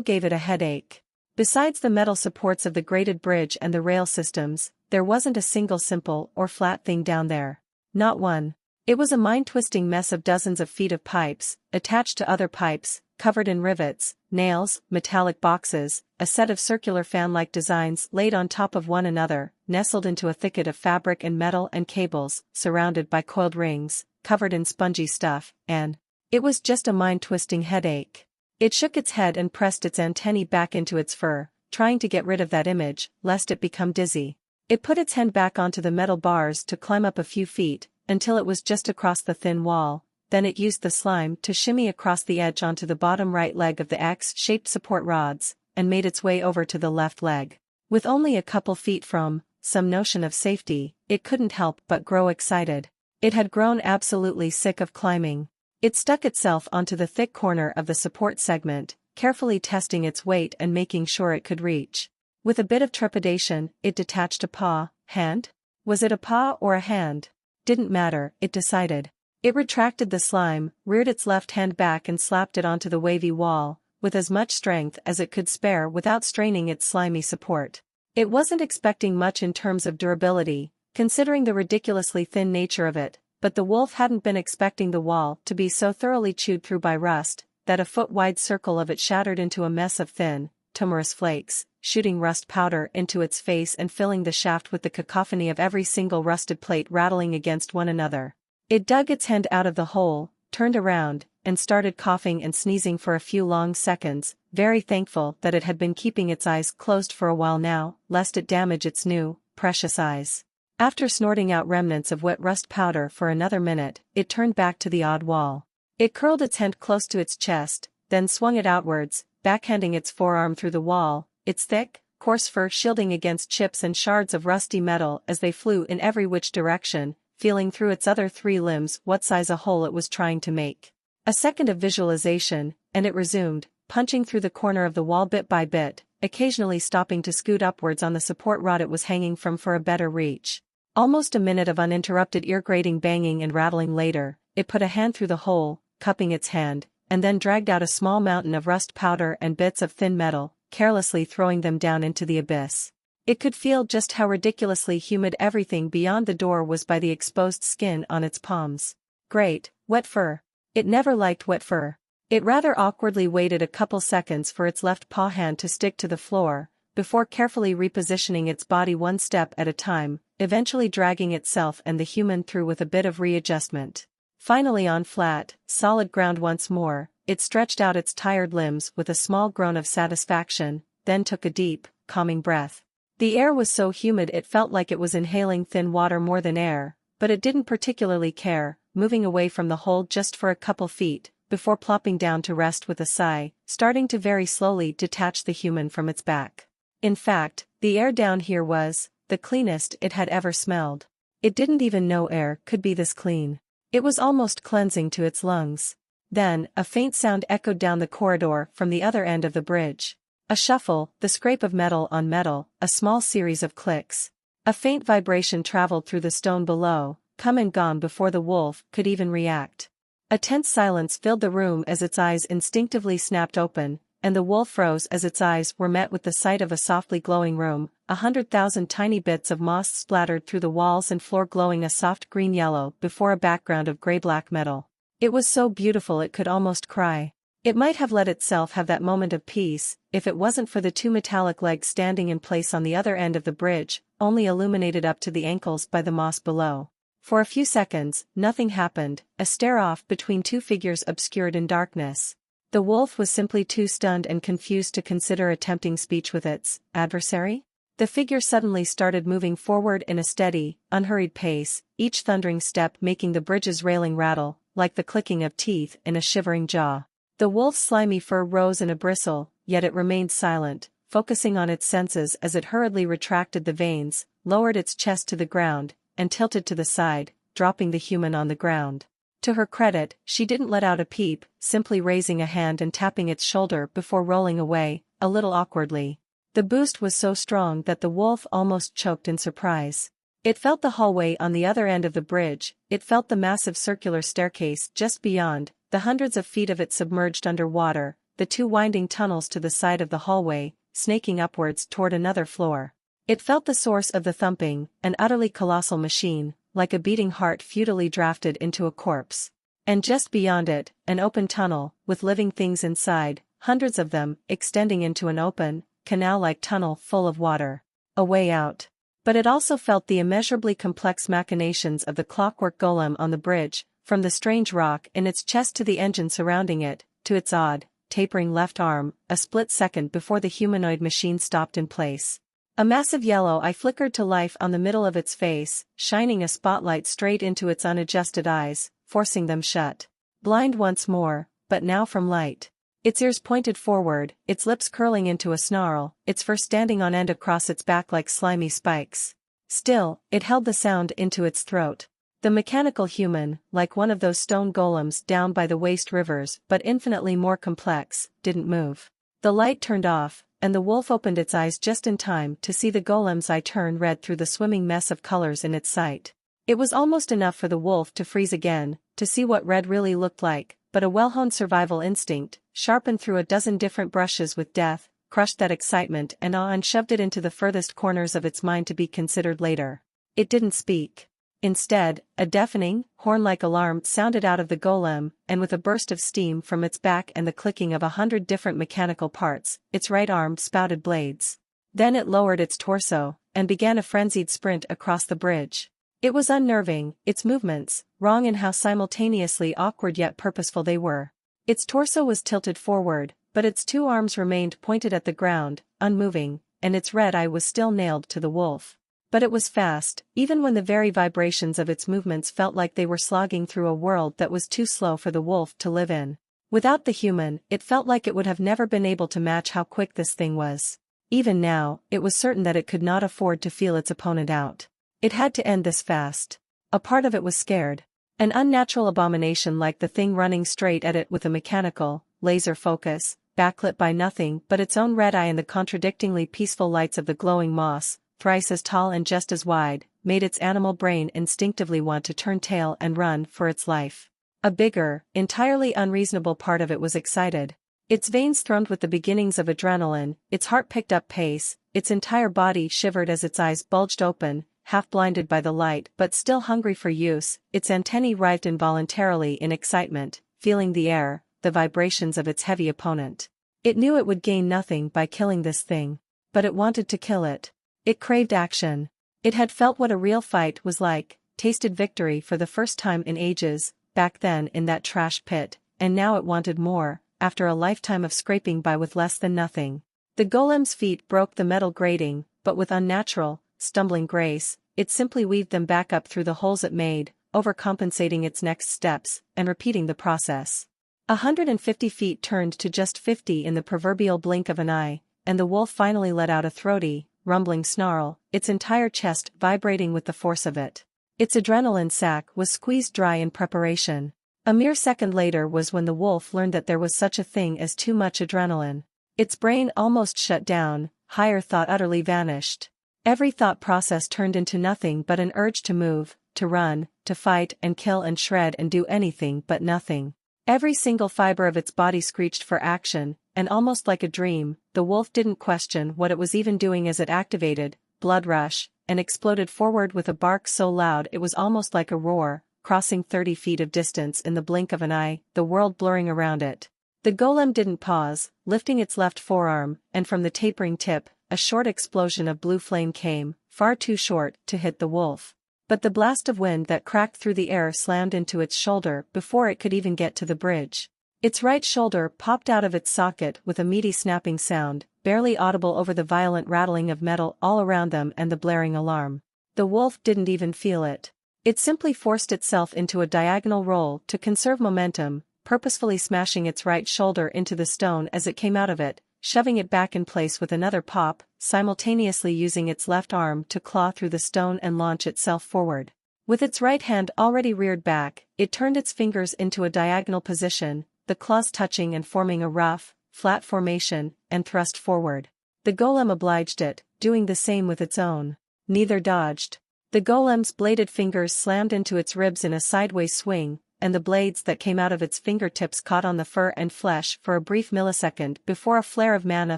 Speaker 1: gave it a headache. Besides the metal supports of the grated bridge and the rail systems, there wasn't a single simple or flat thing down there. Not one. It was a mind-twisting mess of dozens of feet of pipes, attached to other pipes, covered in rivets, nails, metallic boxes, a set of circular fan-like designs laid on top of one another, nestled into a thicket of fabric and metal and cables, surrounded by coiled rings, covered in spongy stuff, and it was just a mind-twisting headache. It shook its head and pressed its antennae back into its fur, trying to get rid of that image, lest it become dizzy. It put its hand back onto the metal bars to climb up a few feet, until it was just across the thin wall, then it used the slime to shimmy across the edge onto the bottom right leg of the X-shaped support rods, and made its way over to the left leg. With only a couple feet from some notion of safety, it couldn't help but grow excited. It had grown absolutely sick of climbing. It stuck itself onto the thick corner of the support segment, carefully testing its weight and making sure it could reach. With a bit of trepidation, it detached a hand? Was it a paw or a hand? Didn't matter, it decided. It retracted the slime, reared its left hand back and slapped it onto the wavy wall, with as much strength as it could spare without straining its slimy support. It wasn't expecting much in terms of durability, considering the ridiculously thin nature of it, but the wolf hadn't been expecting the wall to be so thoroughly chewed through by rust, that a foot-wide circle of it shattered into a mess of thin, tumorous flakes, shooting rust powder into its face and filling the shaft with the cacophony of every single rusted plate rattling against one another. It dug its hand out of the hole, turned around, and started coughing and sneezing for a few long seconds, very thankful that it had been keeping its eyes closed for a while now, lest it damage its new, precious eyes. After snorting out remnants of wet rust powder for another minute, it turned back to the odd wall. It curled its hand close to its chest, then swung it outwards, backhanding its forearm through the wall, its thick, coarse fur shielding against chips and shards of rusty metal as they flew in every which direction, feeling through its other three limbs what size a hole it was trying to make. A second of visualization, and it resumed, punching through the corner of the wall bit by bit, occasionally stopping to scoot upwards on the support rod it was hanging from for a better reach. Almost a minute of uninterrupted ear-grating banging and rattling later, it put a hand through the hole, cupping its hand, and then dragged out a small mountain of rust powder and bits of thin metal, carelessly throwing them down into the abyss. It could feel just how ridiculously humid everything beyond the door was by the exposed skin on its palms. Great, wet fur. It never liked wet fur. It rather awkwardly waited a couple seconds for its left paw hand to stick to the floor, before carefully repositioning its body one step at a time, eventually dragging itself and the human through with a bit of readjustment. Finally on flat, solid ground once more, it stretched out its tired limbs with a small groan of satisfaction, then took a deep, calming breath. The air was so humid it felt like it was inhaling thin water more than air, but it didn't particularly care, moving away from the hole just for a couple feet, before plopping down to rest with a sigh, starting to very slowly detach the human from its back. In fact, the air down here was the cleanest it had ever smelled. It didn't even know air could be this clean. It was almost cleansing to its lungs. Then, a faint sound echoed down the corridor from the other end of the bridge. A shuffle, the scrape of metal on metal, a small series of clicks. A faint vibration traveled through the stone below, come and gone before the wolf could even react. A tense silence filled the room as its eyes instinctively snapped open, and the wolf froze as its eyes were met with the sight of a softly glowing room, 100,000 tiny bits of moss splattered through the walls and floor glowing a soft green-yellow before a background of gray-black metal. It was so beautiful it could almost cry. It might have let itself have that moment of peace, if it wasn't for the two metallic legs standing in place on the other end of the bridge, only illuminated up to the ankles by the moss below. For a few seconds, nothing happened, a stare-off between two figures obscured in darkness. The wolf was simply too stunned and confused to consider attempting speech with its adversary. The figure suddenly started moving forward in a steady, unhurried pace, each thundering step making the bridge's railing rattle, like the clicking of teeth in a shivering jaw. The wolf's slimy fur rose in a bristle, yet it remained silent, focusing on its senses as it hurriedly retracted the veins, lowered its chest to the ground, and tilted to the side, dropping the human on the ground. To her credit, she didn't let out a peep, simply raising a hand and tapping its shoulder before rolling away, a little awkwardly. The boost was so strong that the wolf almost choked in surprise. It felt the hallway on the other end of the bridge, it felt the massive circular staircase just beyond, the hundreds of feet of it submerged under water, the two winding tunnels to the side of the hallway, snaking upwards toward another floor. It felt the source of the thumping, an utterly colossal machine, like a beating heart futilely drafted into a corpse. And just beyond it, an open tunnel, with living things inside, hundreds of them, extending into an open, canal-like tunnel full of water. A way out. But it also felt the immeasurably complex machinations of the clockwork golem on the bridge, from the strange rock in its chest to the engine surrounding it, to its odd, tapering left arm, a split second before the humanoid machine stopped in place. A massive yellow eye flickered to life on the middle of its face, shining a spotlight straight into its unadjusted eyes, forcing them shut. Blind once more, but now from light. Its ears pointed forward, its lips curling into a snarl, its fur standing on end across its back like slimy spikes. Still, it held the sound into its throat. The mechanical human, like one of those stone golems down by the waste rivers but infinitely more complex, didn't move. The light turned off, and the wolf opened its eyes just in time to see the golem's eye turn red through the swimming mess of colors in its sight. It was almost enough for the wolf to freeze again, to see what red really looked like, but a well-honed survival instinct, sharpened through a dozen different brushes with death, crushed that excitement and awe and shoved it into the furthest corners of its mind to be considered later. It didn't speak. Instead, a deafening, horn-like alarm sounded out of the golem, and with a burst of steam from its back and the clicking of 100 different mechanical parts, its right arm spouted blades. Then it lowered its torso, and began a frenzied sprint across the bridge. It was unnerving, its movements, wrong in how simultaneously awkward yet purposeful they were. Its torso was tilted forward, but its two arms remained pointed at the ground, unmoving, and its red eye was still nailed to the wolf. But it was fast, even when the very vibrations of its movements felt like they were slogging through a world that was too slow for the wolf to live in. Without the human, it felt like it would have never been able to match how quick this thing was. Even now, it was certain that it could not afford to feel its opponent out. It had to end this fast. A part of it was scared. An unnatural abomination like the thing running straight at it with a mechanical, laser focus, backlit by nothing but its own red eye and the contradictingly peaceful lights of the glowing moss, thrice as tall and just as wide, made its animal brain instinctively want to turn tail and run for its life. A bigger, entirely unreasonable part of it was excited. Its veins thrummed with the beginnings of adrenaline, its heart picked up pace, its entire body shivered as its eyes bulged open, half blinded by the light but still hungry for use, its antennae writhed involuntarily in excitement, feeling the air, the vibrations of its heavy opponent. It knew it would gain nothing by killing this thing. But it wanted to kill it. It craved action. It had felt what a real fight was like, tasted victory for the first time in ages, back then in that trash pit, and now it wanted more, after a lifetime of scraping by with less than nothing. The golem's feet broke the metal grating, but with unnatural, stumbling grace, it simply weaved them back up through the holes it made, overcompensating its next steps, and repeating the process. 150 feet turned to just 50 in the proverbial blink of an eye, and the wolf finally let out a throaty, rumbling snarl, its entire chest vibrating with the force of it. Its adrenaline sac was squeezed dry in preparation. A mere second later was when the wolf learned that there was such a thing as too much adrenaline. Its brain almost shut down, higher thought utterly vanished. Every thought process turned into nothing but an urge to move, to run, to fight and kill and shred and do anything but nothing. Every single fiber of its body screeched for action, and almost like a dream, the wolf didn't question what it was even doing as it activated, blood rush, and exploded forward with a bark so loud it was almost like a roar, crossing 30 feet of distance in the blink of an eye, the world blurring around it. The golem didn't pause, lifting its left forearm, and from the tapering tip, a short explosion of blue flame came, far too short to hit the wolf. But the blast of wind that cracked through the air slammed into its shoulder before it could even get to the bridge. Its right shoulder popped out of its socket with a meaty snapping sound, barely audible over the violent rattling of metal all around them and the blaring alarm. The wolf didn't even feel it. It simply forced itself into a diagonal roll to conserve momentum, purposefully smashing its right shoulder into the stone as it came out of it, shoving it back in place with another pop, simultaneously using its left arm to claw through the stone and launch itself forward. With its right hand already reared back, it turned its fingers into a diagonal position, the claws touching and forming a rough, flat formation, and thrust forward. The golem obliged it, doing the same with its own. Neither dodged. The golem's bladed fingers slammed into its ribs in a sideways swing, and the blades that came out of its fingertips caught on the fur and flesh for a brief millisecond before a flare of mana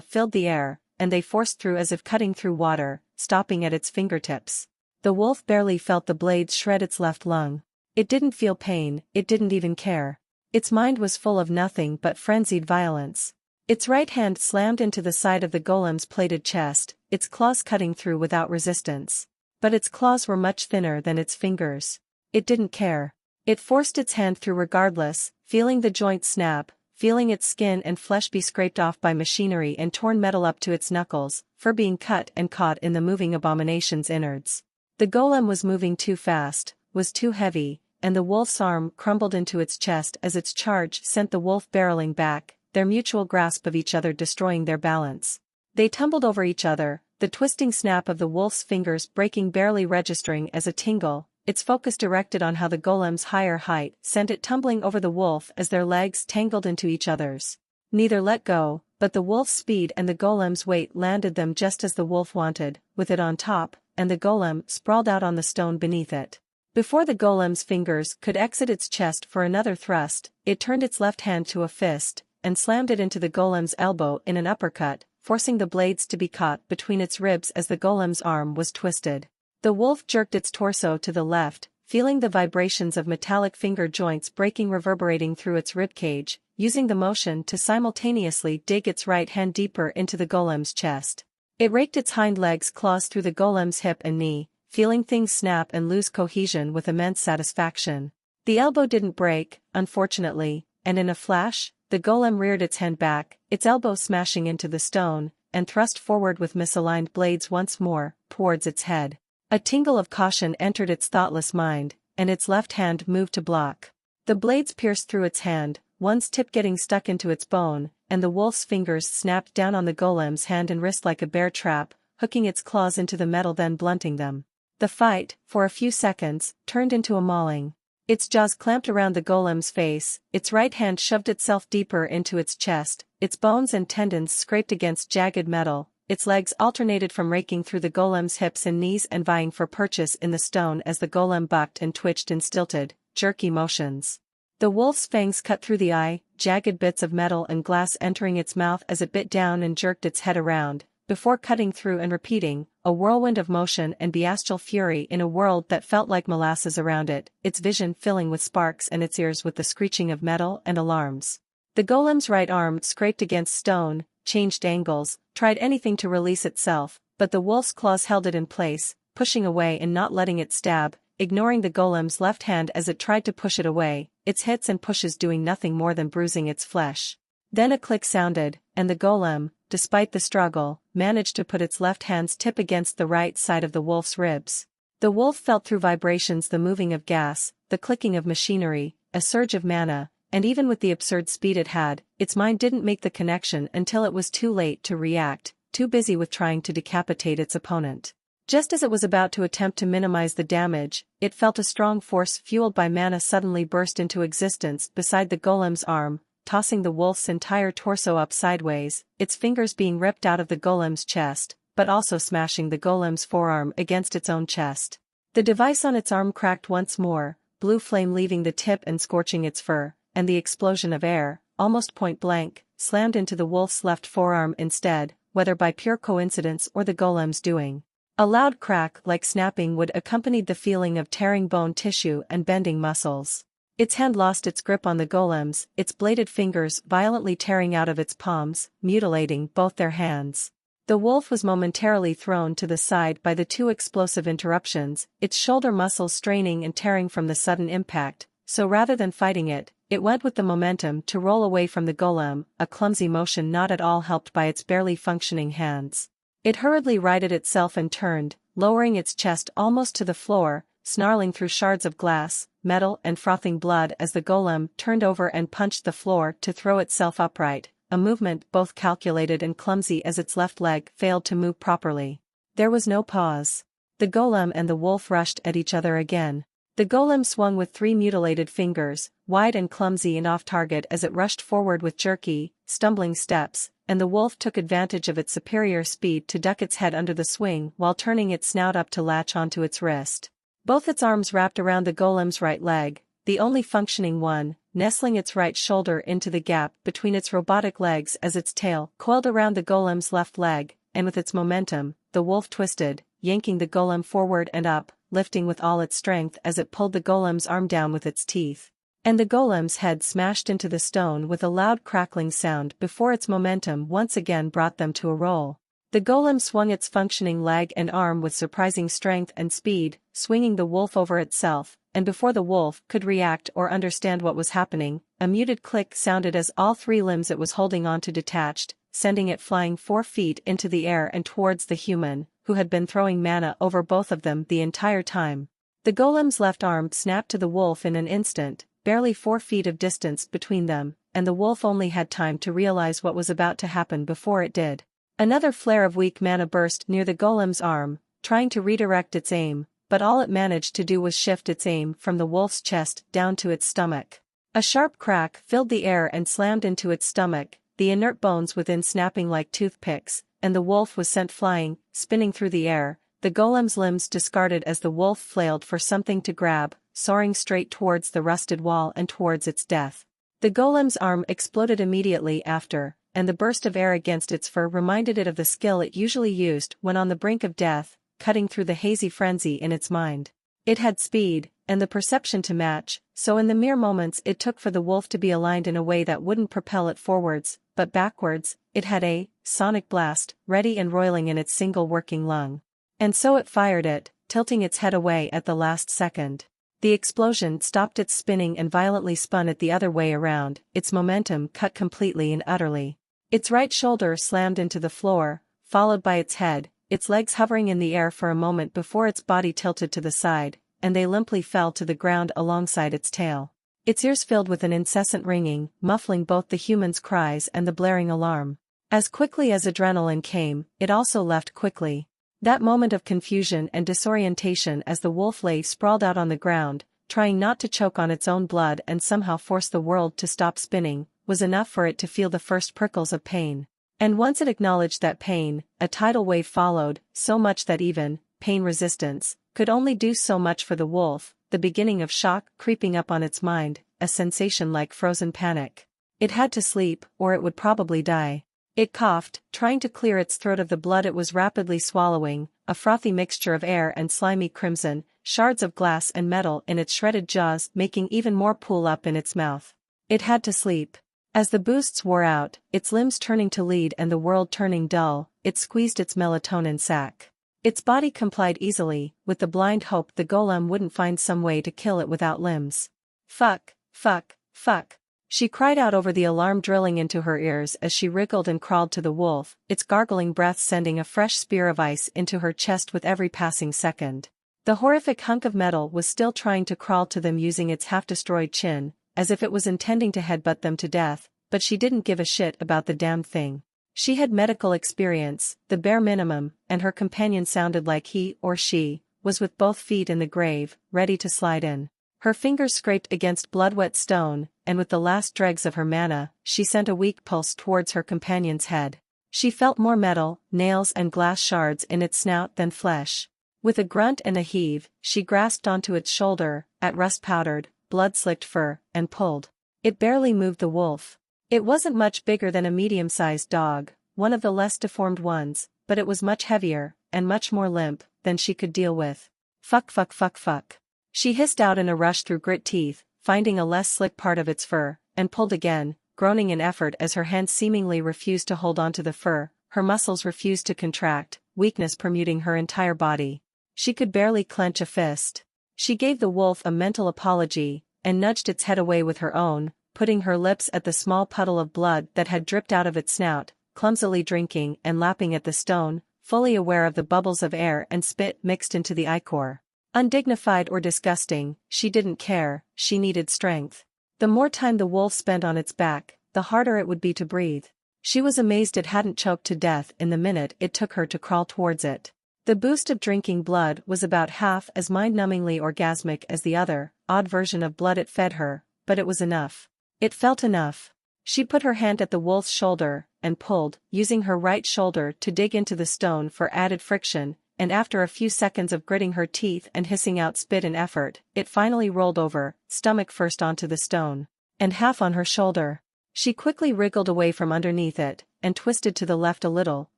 Speaker 1: filled the air, and they forced through as if cutting through water, stopping at its fingertips. The wolf barely felt the blades shred its left lung. It didn't feel pain, it didn't even care. Its mind was full of nothing but frenzied violence. Its right hand slammed into the side of the golem's plated chest, its claws cutting through without resistance. But its claws were much thinner than its fingers. It didn't care. It forced its hand through regardless, feeling the joint snap, feeling its skin and flesh be scraped off by machinery and torn metal up to its knuckles, fur being cut and caught in the moving abomination's innards. The golem was moving too fast, was too heavy, and the wolf's arm crumbled into its chest as its charge sent the wolf barreling back, their mutual grasp of each other destroying their balance. They tumbled over each other, the twisting snap of the wolf's fingers breaking barely registering as a tingle, its focus directed on how the golem's higher height sent it tumbling over the wolf as their legs tangled into each other's. Neither let go, but the wolf's speed and the golem's weight landed them just as the wolf wanted, with it on top, and the golem sprawled out on the stone beneath it. Before the golem's fingers could exit its chest for another thrust, it turned its left hand to a fist, and slammed it into the golem's elbow in an uppercut, forcing the blades to be caught between its ribs as the golem's arm was twisted. The wolf jerked its torso to the left, feeling the vibrations of metallic finger joints breaking reverberating through its ribcage, using the motion to simultaneously dig its right hand deeper into the golem's chest. It raked its hind legs' claws through the golem's hip and knee, feeling things snap and lose cohesion with immense satisfaction. The elbow didn't break, unfortunately, and in a flash, the golem reared its hand back, its elbow smashing into the stone, and thrust forward with misaligned blades once more, towards its head. A tingle of caution entered its thoughtless mind, and its left hand moved to block. The blades pierced through its hand, one's tip getting stuck into its bone, and the wolf's fingers snapped down on the golem's hand and wrist like a bear trap, hooking its claws into the metal then blunting them. The fight, for a few seconds, turned into a mauling. Its jaws clamped around the golem's face, its right hand shoved itself deeper into its chest, its bones and tendons scraped against jagged metal, its legs alternated from raking through the golem's hips and knees and vying for purchase in the stone as the golem bucked and twitched in stilted, jerky motions. The wolf's fangs cut through the eye, jagged bits of metal and glass entering its mouth as it bit down and jerked its head around, before cutting through and repeating, a whirlwind of motion and bestial fury in a world that felt like molasses around it, its vision filling with sparks and its ears with the screeching of metal and alarms. The golem's right arm scraped against stone, changed angles, tried anything to release itself, but the wolf's claws held it in place, pushing away and not letting it stab, ignoring the golem's left hand as it tried to push it away, its hits and pushes doing nothing more than bruising its flesh. Then a click sounded, and the golem, despite the struggle, managed to put its left hand's tip against the right side of the wolf's ribs. The wolf felt through vibrations the moving of gas, the clicking of machinery, a surge of mana, and even with the absurd speed it had, its mind didn't make the connection until it was too late to react, too busy with trying to decapitate its opponent. Just as it was about to attempt to minimize the damage, it felt a strong force fueled by mana suddenly burst into existence beside the golem's arm, tossing the wolf's entire torso up sideways, its fingers being ripped out of the golem's chest, but also smashing the golem's forearm against its own chest. The device on its arm cracked once more, blue flame leaving the tip and scorching its fur, and the explosion of air, almost point blank, slammed into the wolf's left forearm instead, whether by pure coincidence or the golem's doing. A loud crack like snapping wood accompanied the feeling of tearing bone tissue and bending muscles. Its hand lost its grip on the golem's, its bladed fingers violently tearing out of its palms, mutilating both their hands. The wolf was momentarily thrown to the side by the two explosive interruptions, its shoulder muscles straining and tearing from the sudden impact, so rather than fighting it, it went with the momentum to roll away from the golem, a clumsy motion not at all helped by its barely functioning hands. It hurriedly righted itself and turned, lowering its chest almost to the floor, snarling through shards of glass, metal and frothing blood as the golem turned over and punched the floor to throw itself upright, a movement both calculated and clumsy as its left leg failed to move properly. There was no pause. The golem and the wolf rushed at each other again. The golem swung with 3 mutilated fingers, wide and clumsy and off-target as it rushed forward with jerky, stumbling steps, and the wolf took advantage of its superior speed to duck its head under the swing while turning its snout up to latch onto its wrist. Both its arms wrapped around the golem's right leg, the only functioning one, nestling its right shoulder into the gap between its robotic legs as its tail coiled around the golem's left leg, and with its momentum, the wolf twisted, yanking the golem forward and up, lifting with all its strength as it pulled the golem's arm down with its teeth. And the golem's head smashed into the stone with a loud crackling sound before its momentum once again brought them to a roll. The golem swung its functioning leg and arm with surprising strength and speed, swinging the wolf over itself, and before the wolf could react or understand what was happening, a muted click sounded as all 3 limbs it was holding onto detached, sending it flying 4 feet into the air and towards the human, who had been throwing mana over both of them the entire time. The golem's left arm snapped to the wolf in an instant, barely 4 feet of distance between them, and the wolf only had time to realize what was about to happen before it did. Another flare of weak mana burst near the golem's arm, trying to redirect its aim, but all it managed to do was shift its aim from the wolf's chest down to its stomach. A sharp crack filled the air and slammed into its stomach, the inert bones within snapping like toothpicks, and the wolf was sent flying, spinning through the air, the golem's limbs discarded as the wolf flailed for something to grab, soaring straight towards the rusted wall and towards its death. The golem's arm exploded immediately after, and the burst of air against its fur reminded it of the skill it usually used when on the brink of death, cutting through the hazy frenzy in its mind. It had speed, and the perception to match, so in the mere moments it took for the wolf to be aligned in a way that wouldn't propel it forwards, but backwards, it had a sonic blast ready and roiling in its single working lung. And so it fired it, tilting its head away at the last second. The explosion stopped its spinning and violently spun it the other way around, its momentum cut completely and utterly. Its right shoulder slammed into the floor, followed by its head, its legs hovering in the air for a moment before its body tilted to the side, and they limply fell to the ground alongside its tail. Its ears filled with an incessant ringing, muffling both the human's cries and the blaring alarm. As quickly as adrenaline came, it also left quickly. That moment of confusion and disorientation as the wolf lay sprawled out on the ground, trying not to choke on its own blood and somehow force the world to stop spinning, was enough for it to feel the first prickles of pain. And once it acknowledged that pain, a tidal wave followed, so much that even pain resistance could only do so much for the wolf, the beginning of shock creeping up on its mind, a sensation like frozen panic. It had to sleep, or it would probably die. It coughed, trying to clear its throat of the blood it was rapidly swallowing, a frothy mixture of air and slimy crimson, shards of glass and metal in its shredded jaws making even more pool up in its mouth. It had to sleep. As the boosts wore out, its limbs turning to lead and the world turning dull, it squeezed its melatonin sac. Its body complied easily, with the blind hope the golem wouldn't find some way to kill it without limbs. Fuck, fuck, fuck. She cried out over the alarm drilling into her ears as she wriggled and crawled to the wolf, its gargling breath sending a fresh spear of ice into her chest with every passing second. The horrific hunk of metal was still trying to crawl to them using its half-destroyed chin, as if it was intending to headbutt them to death, but she didn't give a shit about the damned thing. She had medical experience, the bare minimum, and her companion sounded like he, or she, was with both feet in the grave, ready to slide in. Her fingers scraped against blood-wet stone, and with the last dregs of her mana, she sent a weak pulse towards her companion's head. She felt more metal, nails and glass shards in its snout than flesh. With a grunt and a heave, she grasped onto its shoulder, at rust-powdered, blood-slicked fur, and pulled. It barely moved the wolf. It wasn't much bigger than a medium-sized dog, one of the less deformed ones, but it was much heavier, and much more limp, than she could deal with. Fuck fuck fuck fuck. She hissed out in a rush through grit teeth, finding a less slick part of its fur, and pulled again, groaning in effort as her hands seemingly refused to hold onto the fur, her muscles refused to contract, weakness permeating her entire body. She could barely clench a fist. She gave the wolf a mental apology, and nudged its head away with her own, putting her lips at the small puddle of blood that had dripped out of its snout, clumsily drinking and lapping at the stone, fully aware of the bubbles of air and spit mixed into the ichor. Undignified or disgusting, she didn't care, she needed strength. The more time the wolf spent on its back, the harder it would be to breathe. She was amazed it hadn't choked to death in the minute it took her to crawl towards it. The boost of drinking blood was about half as mind-numbingly orgasmic as the other, odd version of blood it fed her, but it was enough. It felt enough. She put her hand at the wolf's shoulder, and pulled, using her right shoulder to dig into the stone for added friction, and after a few seconds of gritting her teeth and hissing out spit in effort, it finally rolled over, stomach first onto the stone. And half on her shoulder. She quickly wriggled away from underneath it, and twisted to the left a little,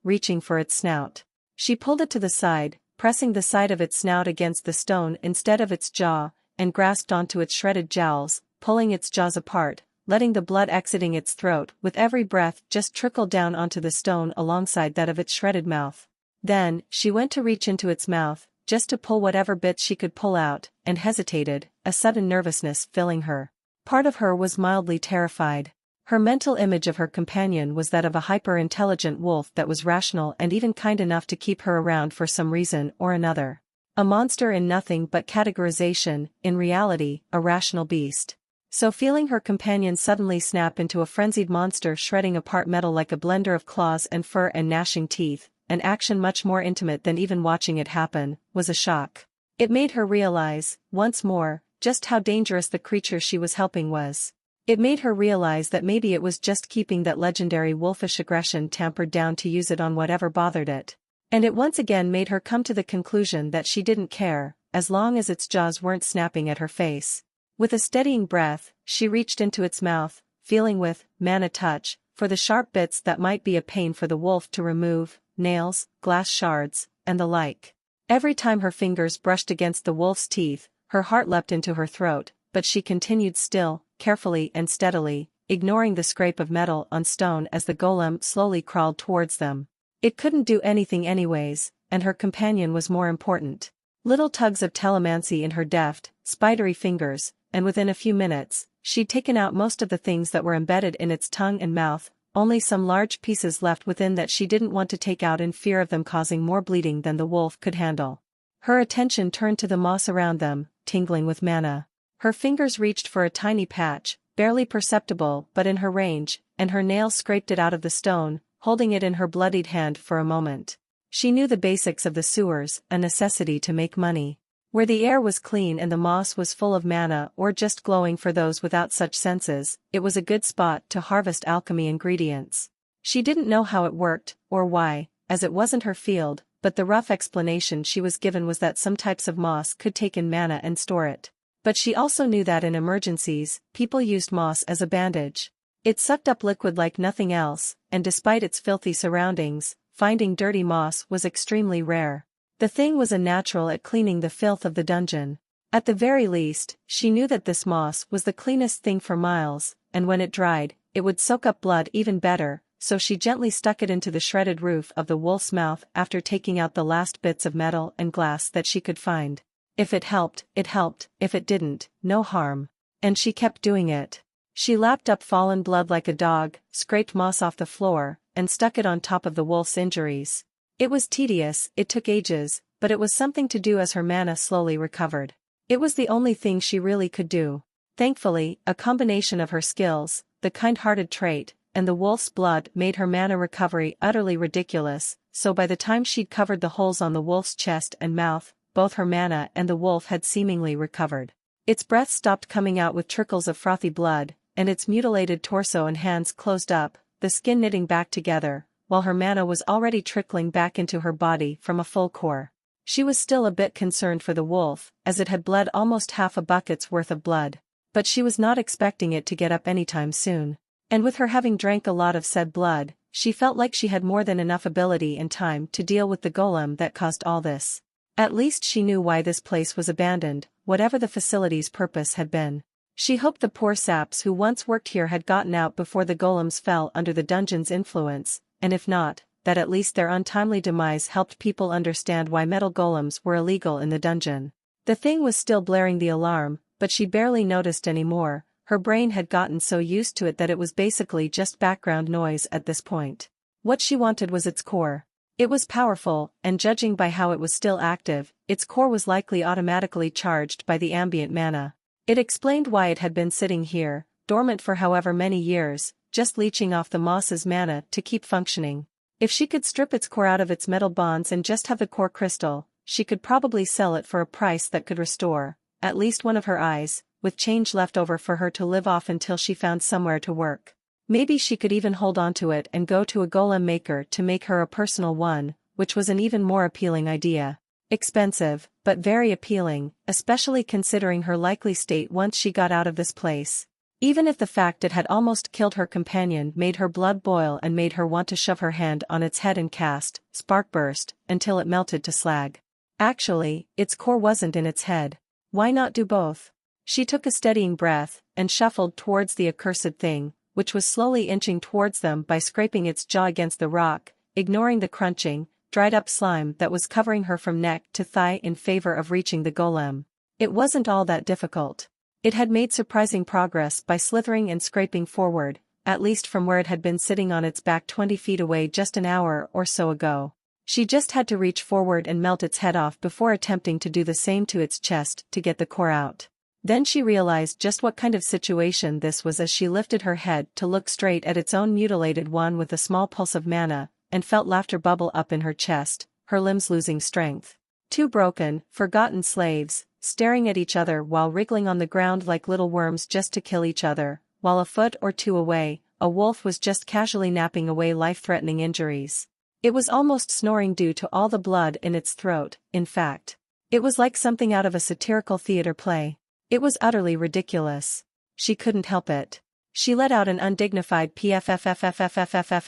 Speaker 1: reaching for its snout. She pulled it to the side, pressing the side of its snout against the stone instead of its jaw, and grasped onto its shredded jowls, pulling its jaws apart, letting the blood exiting its throat with every breath just trickle down onto the stone alongside that of its shredded mouth. Then, she went to reach into its mouth, just to pull whatever bits she could pull out, and hesitated, a sudden nervousness filling her. Part of her was mildly terrified. Her mental image of her companion was that of a hyper-intelligent wolf that was rational and even kind enough to keep her around for some reason or another. A monster in nothing but categorization, in reality, a rational beast. So feeling her companion suddenly snap into a frenzied monster shredding apart metal like a blender of claws and fur and gnashing teeth, an action much more intimate than even watching it happen, was a shock. It made her realize, once more, just how dangerous the creature she was helping was. It made her realize that maybe it was just keeping that legendary wolfish aggression tampered down to use it on whatever bothered it. And it once again made her come to the conclusion that she didn't care, as long as its jaws weren't snapping at her face. With a steadying breath, she reached into its mouth, feeling with mana touch, for the sharp bits that might be a pain for the wolf to remove, nails, glass shards, and the like. Every time her fingers brushed against the wolf's teeth, her heart leapt into her throat, but she continued still, carefully and steadily, ignoring the scrape of metal on stone as the golem slowly crawled towards them. It couldn't do anything anyways, and her companion was more important. Little tugs of telemancy in her deft, spidery fingers, and within a few minutes, she'd taken out most of the things that were embedded in its tongue and mouth, only some large pieces left within that she didn't want to take out in fear of them causing more bleeding than the wolf could handle. Her attention turned to the moss around them, tingling with mana. Her fingers reached for a tiny patch, barely perceptible but in her range, and her nails scraped it out of the stone, holding it in her bloodied hand for a moment. She knew the basics of the sewers, a necessity to make money. Where the air was clean and the moss was full of mana or just glowing for those without such senses, it was a good spot to harvest alchemy ingredients. She didn't know how it worked, or why, as it wasn't her field, but the rough explanation she was given was that some types of moss could take in mana and store it. But she also knew that in emergencies, people used moss as a bandage. It sucked up liquid like nothing else, and despite its filthy surroundings, finding dirty moss was extremely rare. The thing was a natural at cleaning the filth of the dungeon. At the very least, she knew that this moss was the cleanest thing for miles, and when it dried, it would soak up blood even better, so she gently stuck it into the shredded roof of the wolf's mouth after taking out the last bits of metal and glass that she could find. If it helped, it helped, if it didn't, no harm. And she kept doing it. She lapped up fallen blood like a dog, scraped moss off the floor, and stuck it on top of the wolf's injuries. It was tedious, it took ages, but it was something to do as her mana slowly recovered. It was the only thing she really could do. Thankfully, a combination of her skills, the kind-hearted trait, and the wolf's blood made her mana recovery utterly ridiculous, so by the time she'd covered the holes on the wolf's chest and mouth, both her mana and the wolf had seemingly recovered. Its breath stopped coming out with trickles of frothy blood, and its mutilated torso and hands closed up, the skin knitting back together, while her mana was already trickling back into her body from a full core. She was still a bit concerned for the wolf, as it had bled almost half a bucket's worth of blood. But she was not expecting it to get up anytime soon. And with her having drank a lot of said blood, she felt like she had more than enough ability and time to deal with the golem that caused all this. At least she knew why this place was abandoned, whatever the facility's purpose had been. She hoped the poor saps who once worked here had gotten out before the golems fell under the dungeon's influence, and if not, that at least their untimely demise helped people understand why metal golems were illegal in the dungeon. The thing was still blaring the alarm, but she barely noticed anymore. Her brain had gotten so used to it that it was basically just background noise at this point. What she wanted was its core. It was powerful, and judging by how it was still active, its core was likely automatically charged by the ambient mana. It explained why it had been sitting here, dormant for however many years, just leeching off the moss's mana to keep functioning. If she could strip its core out of its metal bonds and just have the core crystal, she could probably sell it for a price that could restore, at least one of her eyes, with change left over for her to live off until she found somewhere to work. Maybe she could even hold onto it and go to a golem maker to make her a personal one, which was an even more appealing idea. Expensive, but very appealing, especially considering her likely state once she got out of this place. Even if the fact it had almost killed her companion made her blood boil and made her want to shove her hand on its head and cast Sparkburst until it melted to slag. Actually, its core wasn't in its head. Why not do both? She took a steadying breath and shuffled towards the accursed thing, which was slowly inching towards them by scraping its jaw against the rock, ignoring the crunching, dried-up slime that was covering her from neck to thigh in favor of reaching the golem. It wasn't all that difficult. It had made surprising progress by slithering and scraping forward, at least from where it had been sitting on its back 20 feet away just an hour or so ago. She just had to reach forward and melt its head off before attempting to do the same to its chest to get the core out. Then she realized just what kind of situation this was as she lifted her head to look straight at its own mutilated one with a small pulse of mana, and felt laughter bubble up in her chest, her limbs losing strength. Two broken, forgotten slaves, staring at each other while wriggling on the ground like little worms just to kill each other, while a foot or two away, a wolf was just casually napping away life-threatening injuries. It was almost snoring due to all the blood in its throat, in fact. It was like something out of a satirical theater play. It was utterly ridiculous. She couldn't help it. She let out an undignified pffffffffft,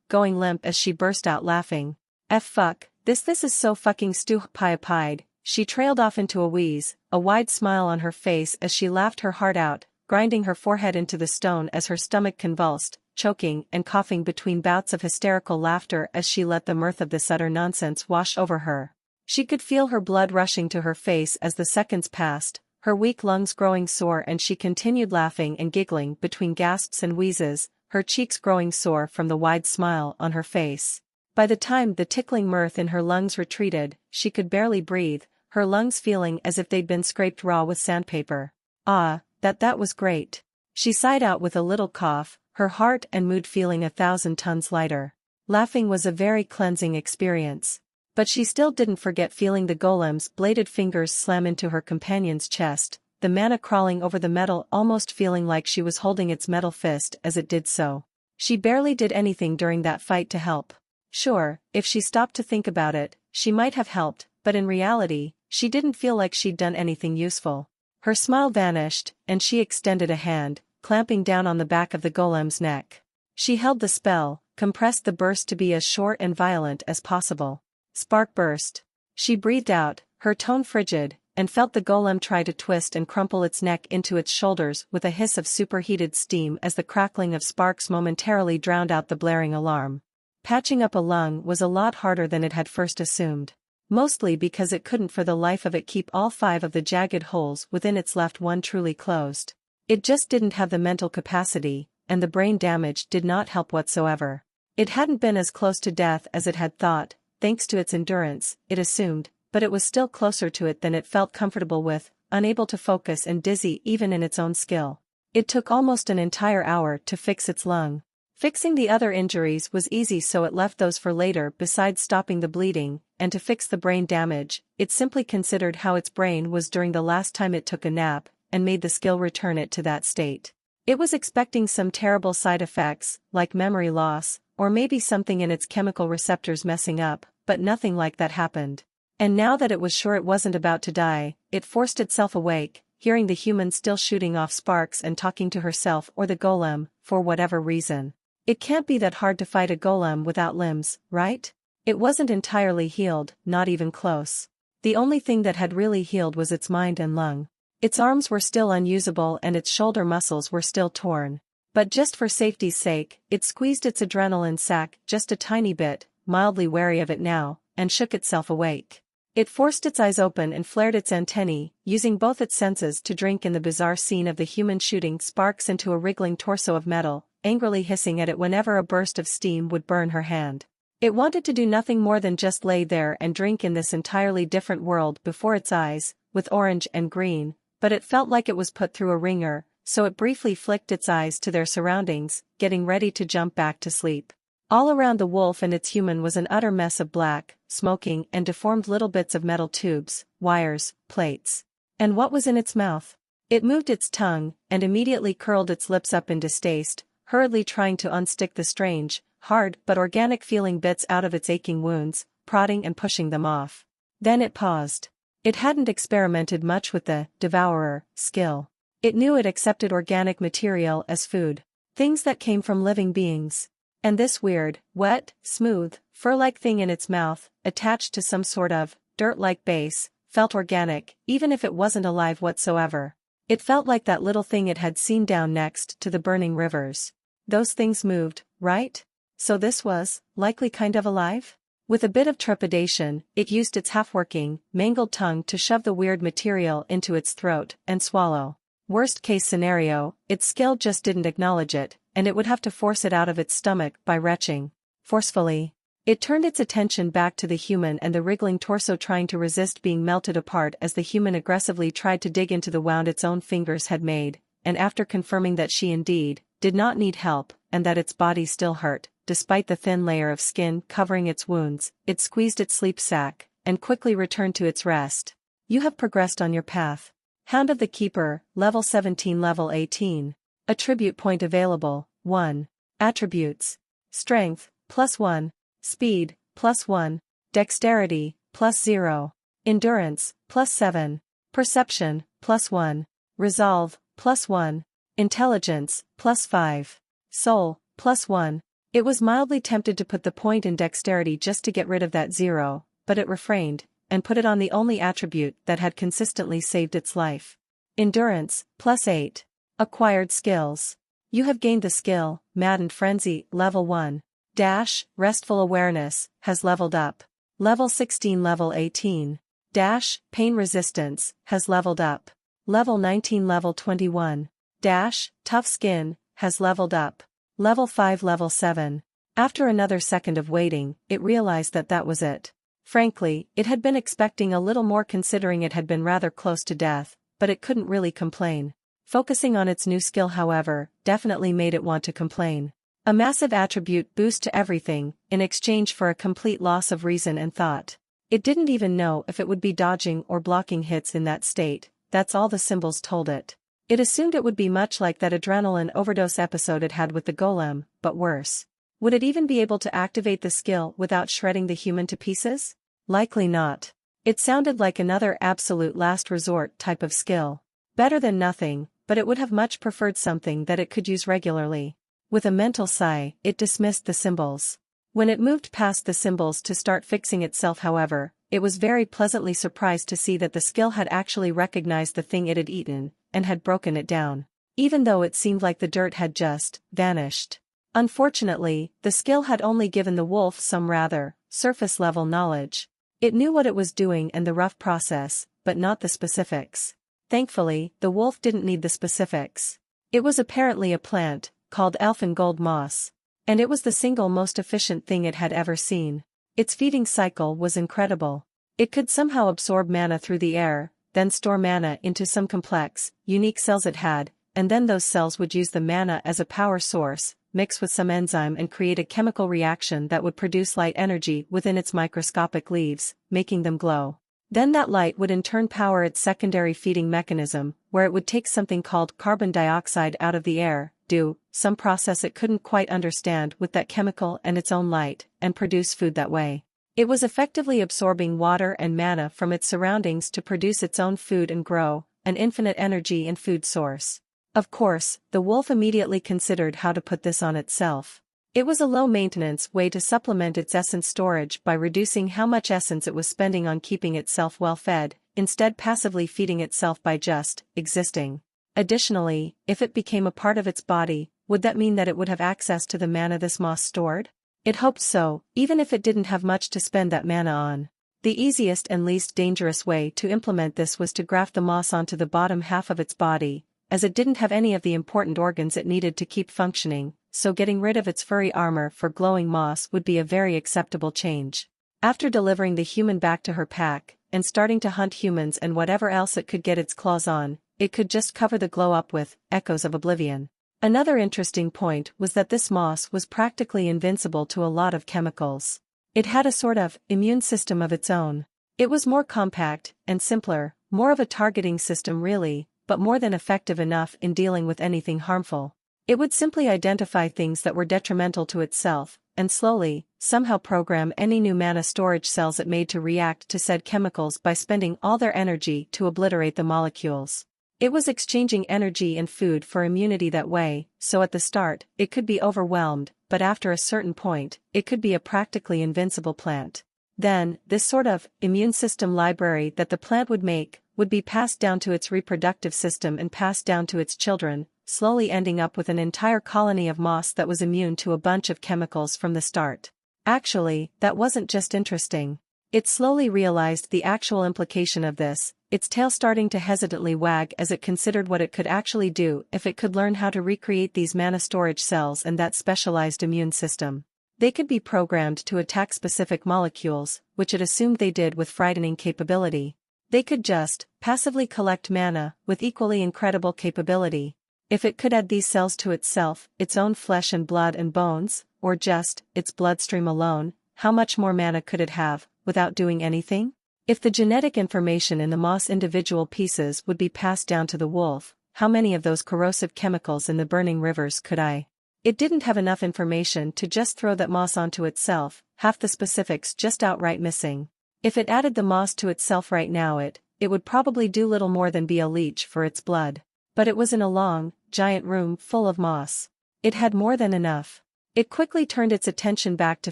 Speaker 1: going limp as she burst out laughing. Fuck, this is so fucking stupid. She trailed off into a wheeze, a wide smile on her face as she laughed her heart out, grinding her forehead into the stone as her stomach convulsed, choking and coughing between bouts of hysterical laughter as she let the mirth of this utter nonsense wash over her. She could feel her blood rushing to her face as the seconds passed, her weak lungs growing sore, and she continued laughing and giggling between gasps and wheezes, her cheeks growing sore from the wide smile on her face. By the time the tickling mirth in her lungs retreated, she could barely breathe, her lungs feeling as if they'd been scraped raw with sandpaper. That was great. She sighed out with a little cough, her heart and mood feeling 1,000 tons lighter. Laughing was a very cleansing experience. But she still didn't forget feeling the golem's bladed fingers slam into her companion's chest, the mana crawling over the metal almost feeling like she was holding its metal fist as it did so. She barely did anything during that fight to help. Sure, if she stopped to think about it, she might have helped, but in reality, she didn't feel like she'd done anything useful. Her smile vanished, and she extended a hand, clamping down on the back of the golem's neck. She held the spell, compressed the burst to be as short and violent as possible. Spark burst. She breathed out, her tone frigid, and felt the golem try to twist and crumple its neck into its shoulders with a hiss of superheated steam as the crackling of sparks momentarily drowned out the blaring alarm. Patching up a lung was a lot harder than it had first assumed. Mostly because it couldn't for the life of it keep all 5 of the jagged holes within its left one truly closed. It just didn't have the mental capacity, and the brain damage did not help whatsoever. It hadn't been as close to death as it had thought, thanks to its endurance, it assumed, but it was still closer to it than it felt comfortable with, unable to focus and dizzy even in its own skill. It took almost an entire hour to fix its lung. Fixing the other injuries was easy, so it left those for later. Besides stopping the bleeding, and to fix the brain damage, it simply considered how its brain was during the last time it took a nap, and made the skill return it to that state. It was expecting some terrible side effects, like memory loss, or maybe something in its chemical receptors messing up, but nothing like that happened. And now that it was sure it wasn't about to die, it forced itself awake, hearing the human still shooting off sparks and talking to herself or the golem, for whatever reason. It can't be that hard to fight a golem without limbs, right? It wasn't entirely healed, not even close. The only thing that had really healed was its mind and lung. Its arms were still unusable and its shoulder muscles were still torn. But just for safety's sake, it squeezed its adrenaline sac just a tiny bit, mildly wary of it now, and shook itself awake. It forced its eyes open and flared its antennae, using both its senses to drink in the bizarre scene of the human shooting sparks into a wriggling torso of metal, angrily hissing at it whenever a burst of steam would burn her hand. It wanted to do nothing more than just lay there and drink in this entirely different world before its eyes, with orange and green, but it felt like it was put through a ringer, so it briefly flicked its eyes to their surroundings, getting ready to jump back to sleep. All around the wolf and its human was an utter mess of black, smoking and deformed little bits of metal tubes, wires, plates. And what was in its mouth? It moved its tongue, and immediately curled its lips up in distaste, hurriedly trying to unstick the strange, hard but organic-feeling bits out of its aching wounds, prodding and pushing them off. Then it paused. It hadn't experimented much with the devourer skill. It knew it accepted organic material as food. Things that came from living beings. And this weird, wet, smooth, fur-like thing in its mouth, attached to some sort of dirt-like base, felt organic, even if it wasn't alive whatsoever. It felt like that little thing it had seen down next to the burning rivers. Those things moved, right? So this was, likely kind of alive? With a bit of trepidation, it used its half-working, mangled tongue to shove the weird material into its throat and swallow. Worst-case scenario, its skill just didn't acknowledge it, and it would have to force it out of its stomach by retching. Forcefully. It turned its attention back to the human and the wriggling torso trying to resist being melted apart as the human aggressively tried to dig into the wound its own fingers had made, and after confirming that she indeed did not need help, and that its body still hurt, despite the thin layer of skin covering its wounds, it squeezed its sleep sac, and quickly returned to its rest. You have progressed on your path. Hound of the Keeper, Level 17 Level 18. Attribute point available, 1. Attributes. Strength, +1. Speed, +1. Dexterity, +0. Endurance, +7. Perception, +1. Resolve, +1. Intelligence, +5. Soul, +1. It was mildly tempted to put the point in dexterity just to get rid of that 0, but it refrained, and put it on the only attribute that had consistently saved its life. Endurance, +8. Acquired skills. You have gained the skill, Maddened Frenzy, Level 1. Dash, Restful Awareness, has leveled up. Level 16 Level 18. Dash, Pain Resistance, has leveled up. Level 19 Level 21. Dash, Tough Skin, has leveled up. Level 5 Level 7. After another second of waiting, it realized that that was it. Frankly, it had been expecting a little more considering it had been rather close to death, but it couldn't really complain. Focusing on its new skill however, definitely made it want to complain. A massive attribute boost to everything, in exchange for a complete loss of reason and thought. It didn't even know if it would be dodging or blocking hits in that state, that's all the symbols told it. It assumed it would be much like that adrenaline overdose episode it had with the golem, but worse. Would it even be able to activate the skill without shredding the human to pieces? Likely not. It sounded like another absolute last resort type of skill. Better than nothing, but it would have much preferred something that it could use regularly. With a mental sigh, it dismissed the symbols. When it moved past the symbols to start fixing itself however, it was very pleasantly surprised to see that the skill had actually recognized the thing it had eaten, and had broken it down. Even though it seemed like the dirt had just vanished. Unfortunately, the skill had only given the wolf some rather surface-level knowledge. It knew what it was doing and the rough process, but not the specifics. Thankfully, the wolf didn't need the specifics. It was apparently a plant, called elfin gold moss. And it was the single most efficient thing it had ever seen. Its feeding cycle was incredible. It could somehow absorb mana through the air, then store mana into some complex, unique cells it had, and then those cells would use the mana as a power source, mix with some enzyme and create a chemical reaction that would produce light energy within its microscopic leaves, making them glow. Then that light would in turn power its secondary feeding mechanism, where it would take something called carbon dioxide out of the air, do some process it couldn't quite understand with that chemical and its own light, and produce food that way. It was effectively absorbing water and mana from its surroundings to produce its own food and grow, an infinite energy and food source. Of course, the wolf immediately considered how to put this on itself. It was a low-maintenance way to supplement its essence storage by reducing how much essence it was spending on keeping itself well-fed, instead passively feeding itself by just existing. Additionally, if it became a part of its body, would that mean that it would have access to the mana this moss stored? It hoped so, even if it didn't have much to spend that mana on. The easiest and least dangerous way to implement this was to graft the moss onto the bottom half of its body, as it didn't have any of the important organs it needed to keep functioning, so getting rid of its furry armor for glowing moss would be a very acceptable change. After delivering the human back to her pack, and starting to hunt humans and whatever else it could get its claws on, it could just cover the glow up with echoes of oblivion. Another interesting point was that this moss was practically invincible to a lot of chemicals. It had a sort of immune system of its own. It was more compact and simpler, more of a targeting system really, but more than effective enough in dealing with anything harmful. It would simply identify things that were detrimental to itself, and slowly, somehow program any new mana storage cells it made to react to said chemicals by spending all their energy to obliterate the molecules. It was exchanging energy and food for immunity that way, so at the start, it could be overwhelmed, but after a certain point, it could be a practically invincible plant. Then, this sort of immune system library that the plant would make, would be passed down to its reproductive system and passed down to its children, slowly ending up with an entire colony of moss that was immune to a bunch of chemicals from the start. Actually, that wasn't just interesting. It slowly realized the actual implication of this, its tail starting to hesitantly wag as it considered what it could actually do if it could learn how to recreate these mana storage cells and that specialized immune system. They could be programmed to attack specific molecules, which it assumed they did with frightening capability. They could just passively collect mana with equally incredible capability. If it could add these cells to itself, its own flesh and blood and bones, or just its bloodstream alone, how much more mana could it have, without doing anything? If the genetic information in the moss individual pieces would be passed down to the wolf, how many of those corrosive chemicals in the burning rivers could I? It didn't have enough information to just throw that moss onto itself, half the specifics just outright missing. If it added the moss to itself right now it would probably do little more than be a leech for its blood. But it was in a long, giant room full of moss. It had more than enough. It quickly turned its attention back to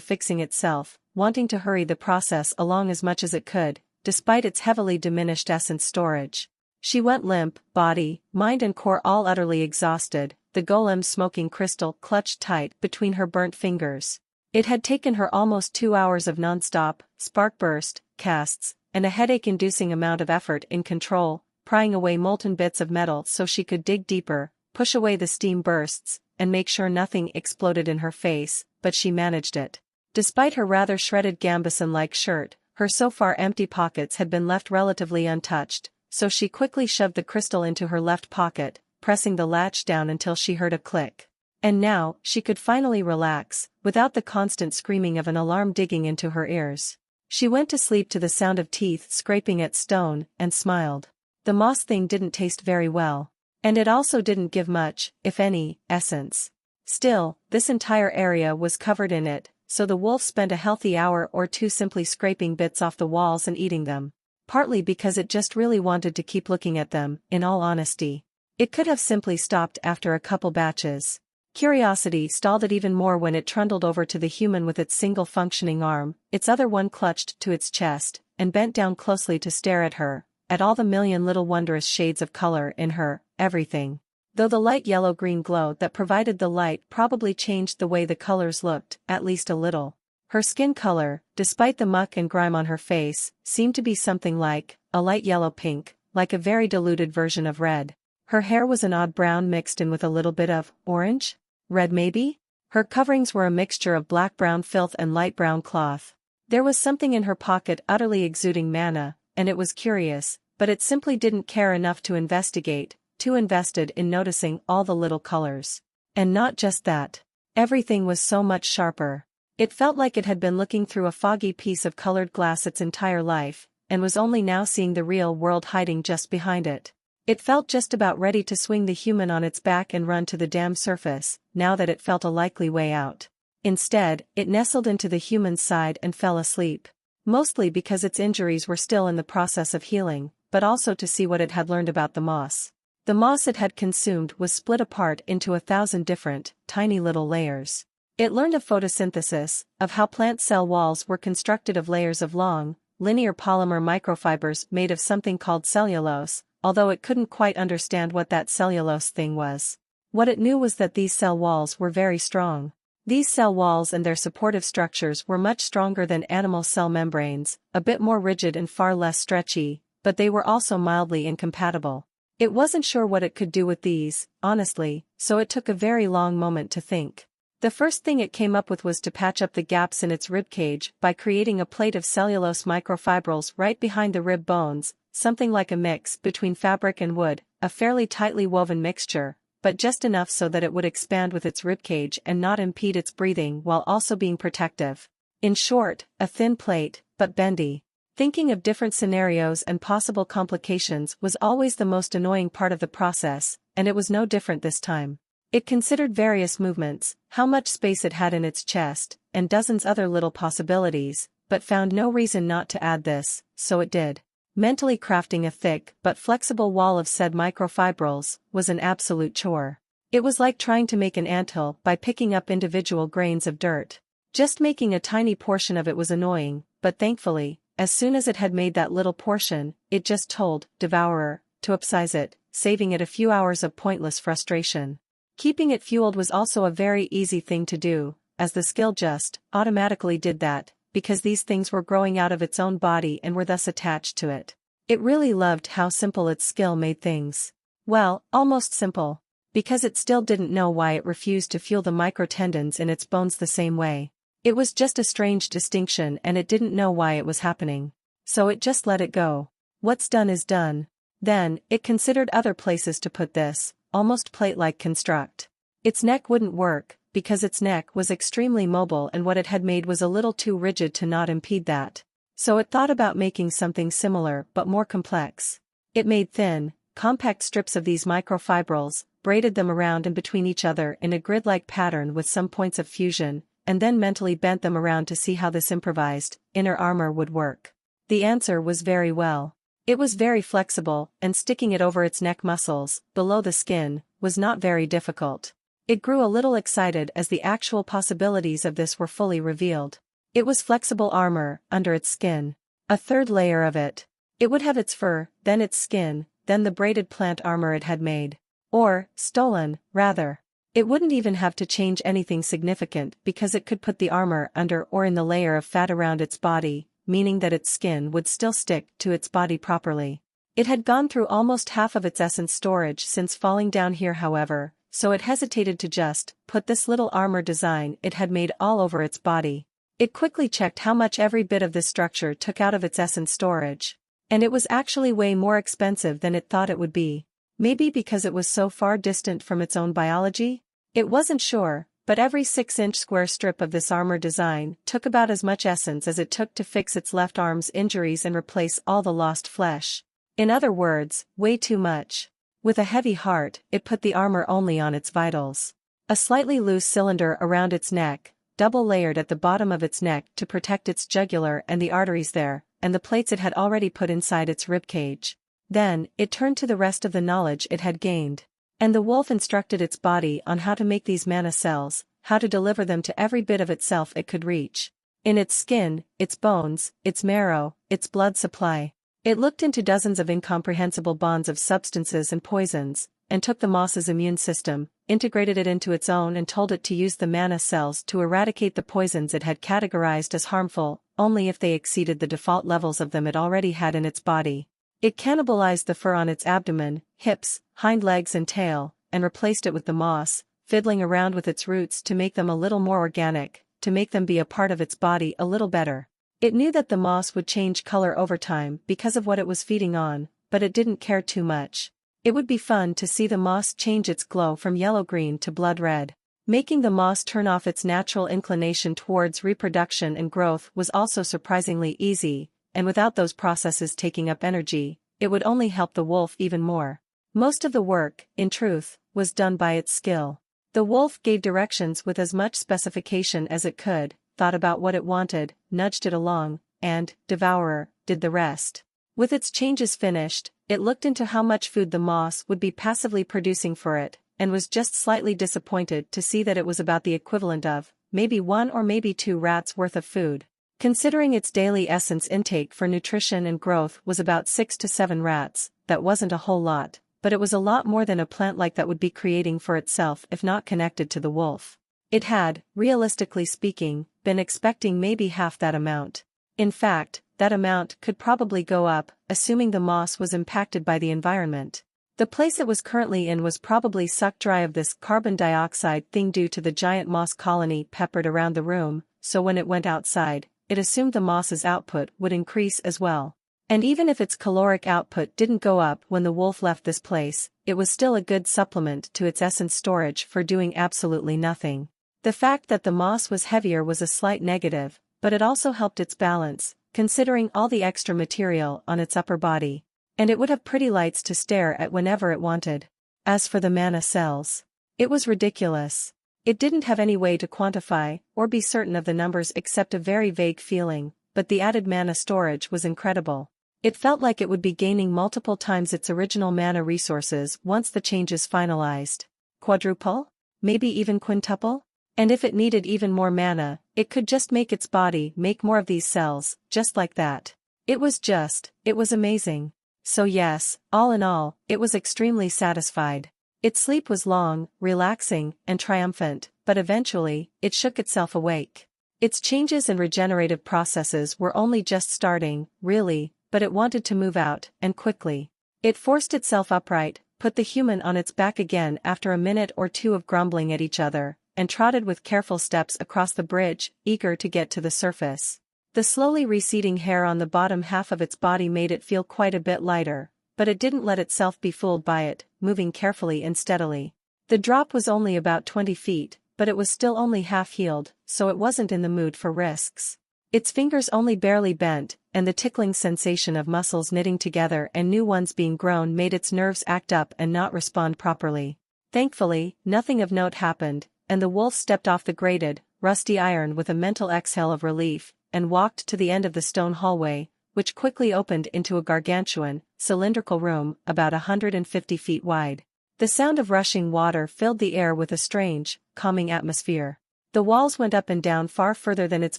Speaker 1: fixing itself, wanting to hurry the process along as much as it could, despite its heavily diminished essence storage. She went limp, body, mind and core all utterly exhausted, the golem smoking crystal clutched tight between her burnt fingers. It had taken her almost 2 hours of non-stop, spark-burst, casts, and a headache-inducing amount of effort in control, prying away molten bits of metal so she could dig deeper, push away the steam bursts, and make sure nothing exploded in her face, but she managed it. Despite her rather shredded gambeson-like shirt, her so far empty pockets had been left relatively untouched, so she quickly shoved the crystal into her left pocket, pressing the latch down until she heard a click. And now, she could finally relax, without the constant screaming of an alarm digging into her ears. She went to sleep to the sound of teeth scraping at stone, and smiled. The moss thing didn't taste very well. And it also didn't give much, if any, essence. Still, this entire area was covered in it, so the wolf spent a healthy hour or two simply scraping bits off the walls and eating them. Partly because it just really wanted to keep looking at them, in all honesty. It could have simply stopped after a couple batches. Curiosity stalled it even more when it trundled over to the human with its single functioning arm, its other one clutched to its chest, and bent down closely to stare at her, at all the million little wondrous shades of color in her, everything. Though the light yellow-green glow that provided the light probably changed the way the colors looked, at least a little. Her skin color, despite the muck and grime on her face, seemed to be something like a light yellow-pink, like a very diluted version of red. Her hair was an odd brown mixed in with a little bit of orange? Red maybe? Her coverings were a mixture of black-brown filth and light brown cloth. There was something in her pocket utterly exuding mana, and it was curious, but it simply didn't care enough to investigate, too invested in noticing all the little colors. And not just that. Everything was so much sharper. It felt like it had been looking through a foggy piece of colored glass its entire life, and was only now seeing the real world hiding just behind it. It felt just about ready to swing the human on its back and run to the damn surface, now that it felt a likely way out. Instead, it nestled into the human's side and fell asleep. Mostly because its injuries were still in the process of healing, but also to see what it had learned about the moss. The moss it had consumed was split apart into 1,000 different, tiny little layers. It learned of photosynthesis, of how plant cell walls were constructed of layers of long, linear polymer microfibers made of something called cellulose, although it couldn't quite understand what that cellulose thing was. What it knew was that these cell walls were very strong. These cell walls and their supportive structures were much stronger than animal cell membranes, a bit more rigid and far less stretchy, but they were also mildly incompatible. It wasn't sure what it could do with these, honestly, so it took a very long moment to think. The first thing it came up with was to patch up the gaps in its ribcage by creating a plate of cellulose microfibrils right behind the rib bones, something like a mix between fabric and wood, a fairly tightly woven mixture, but just enough so that it would expand with its ribcage and not impede its breathing while also being protective. In short, a thin plate, but bendy. Thinking of different scenarios and possible complications was always the most annoying part of the process, and it was no different this time. It considered various movements, how much space it had in its chest, and dozens other little possibilities, but found no reason not to add this, so it did. Mentally crafting a thick but flexible wall of said microfibrils was an absolute chore. It was like trying to make an anthill by picking up individual grains of dirt. Just making a tiny portion of it was annoying, but thankfully, as soon as it had made that little portion, it just told Devourer to upsize it, saving it a few hours of pointless frustration. Keeping it fueled was also a very easy thing to do, as the skill just automatically did that, because these things were growing out of its own body and were thus attached to it. It really loved how simple its skill made things. Well, almost simple. Because it still didn't know why it refused to fuel the microtendons in its bones the same way. It was just a strange distinction and it didn't know why it was happening. So it just let it go. What's done is done. Then, it considered other places to put this, almost plate-like construct. Its neck wouldn't work, because its neck was extremely mobile and what it had made was a little too rigid to not impede that. So it thought about making something similar but more complex. It made thin, compact strips of these microfibrils, braided them around and between each other in a grid-like pattern with some points of fusion, and then mentally bent them around to see how this improvised, inner armor would work. The answer was very well. It was very flexible, and sticking it over its neck muscles, below the skin, was not very difficult. It grew a little excited as the actual possibilities of this were fully revealed. It was flexible armor, under its skin. A third layer of it. It would have its fur, then its skin, then the braided plant armor it had made. Or, stolen, rather. It wouldn't even have to change anything significant because it could put the armor under or in the layer of fat around its body, meaning that its skin would still stick to its body properly. It had gone through almost half of its essence storage since falling down here, however, so it hesitated to just put this little armor design it had made all over its body. It quickly checked how much every bit of this structure took out of its essence storage. And it was actually way more expensive than it thought it would be. Maybe because it was so far distant from its own biology? It wasn't sure, but every 6-inch square strip of this armor design took about as much essence as it took to fix its left arm's injuries and replace all the lost flesh. In other words, way too much. With a heavy heart, it put the armor only on its vitals. A slightly loose cylinder around its neck, double-layered at the bottom of its neck to protect its jugular and the arteries there, and the plates it had already put inside its ribcage. Then, it turned to the rest of the knowledge it had gained. And the wolf instructed its body on how to make these mana cells, how to deliver them to every bit of itself it could reach. In its skin, its bones, its marrow, its blood supply. It looked into dozens of incomprehensible bonds of substances and poisons, and took the moss's immune system, integrated it into its own and told it to use the mana cells to eradicate the poisons it had categorized as harmful, only if they exceeded the default levels of them it already had in its body. It cannibalized the fur on its abdomen, hips, hind legs and tail, and replaced it with the moss, fiddling around with its roots to make them a little more organic, to make them be a part of its body a little better. It knew that the moss would change color over time because of what it was feeding on, but it didn't care too much. It would be fun to see the moss change its glow from yellow-green to blood-red. Making the moss turn off its natural inclination towards reproduction and growth was also surprisingly easy, and without those processes taking up energy, it would only help the wolf even more. Most of the work, in truth, was done by its skill. The wolf gave directions with as much specification as it could, thought about what it wanted, nudged it along, and, Devourer, did the rest. With its changes finished, it looked into how much food the moss would be passively producing for it, and was just slightly disappointed to see that it was about the equivalent of, maybe 1 or maybe 2 rats worth of food. Considering its daily essence intake for nutrition and growth was about 6 to 7 rats, that wasn't a whole lot, but it was a lot more than a plant like that would be creating for itself if not connected to the wolf. It had, realistically speaking, been expecting maybe half that amount. In fact, that amount could probably go up, assuming the moss was impacted by the environment. The place it was currently in was probably sucked dry of this carbon dioxide thing due to the giant moss colony peppered around the room, so when it went outside, it assumed the moss's output would increase as well. And even if its caloric output didn't go up when the wolf left this place, it was still a good supplement to its essence storage for doing absolutely nothing. The fact that the moss was heavier was a slight negative, but it also helped its balance, considering all the extra material on its upper body. And it would have pretty lights to stare at whenever it wanted. As for the mana cells, it was ridiculous. It didn't have any way to quantify or be certain of the numbers except a very vague feeling, but the added mana storage was incredible. It felt like it would be gaining multiple times its original mana resources once the changes finalized. Quadruple? Maybe even quintuple? And if it needed even more mana, it could just make its body make more of these cells, just like that. It was amazing. So yes, all in all, it was extremely satisfied. Its sleep was long, relaxing, and triumphant, but eventually, it shook itself awake. Its changes and regenerative processes were only just starting, really, but it wanted to move out, and quickly. It forced itself upright, put the human on its back again after a minute or two of grumbling at each other, and trotted with careful steps across the bridge, eager to get to the surface. The slowly receding hair on the bottom half of its body made it feel quite a bit lighter, but it didn't let itself be fooled by it, moving carefully and steadily. The drop was only about 20 feet, but it was still only half healed, so it wasn't in the mood for risks. Its fingers only barely bent, and the tickling sensation of muscles knitting together and new ones being grown made its nerves act up and not respond properly. Thankfully, nothing of note happened, and the wolf stepped off the grated, rusty iron with a mental exhale of relief, and walked to the end of the stone hallway, which quickly opened into a gargantuan, cylindrical room about 150 feet wide. The sound of rushing water filled the air with a strange, calming atmosphere. The walls went up and down far further than its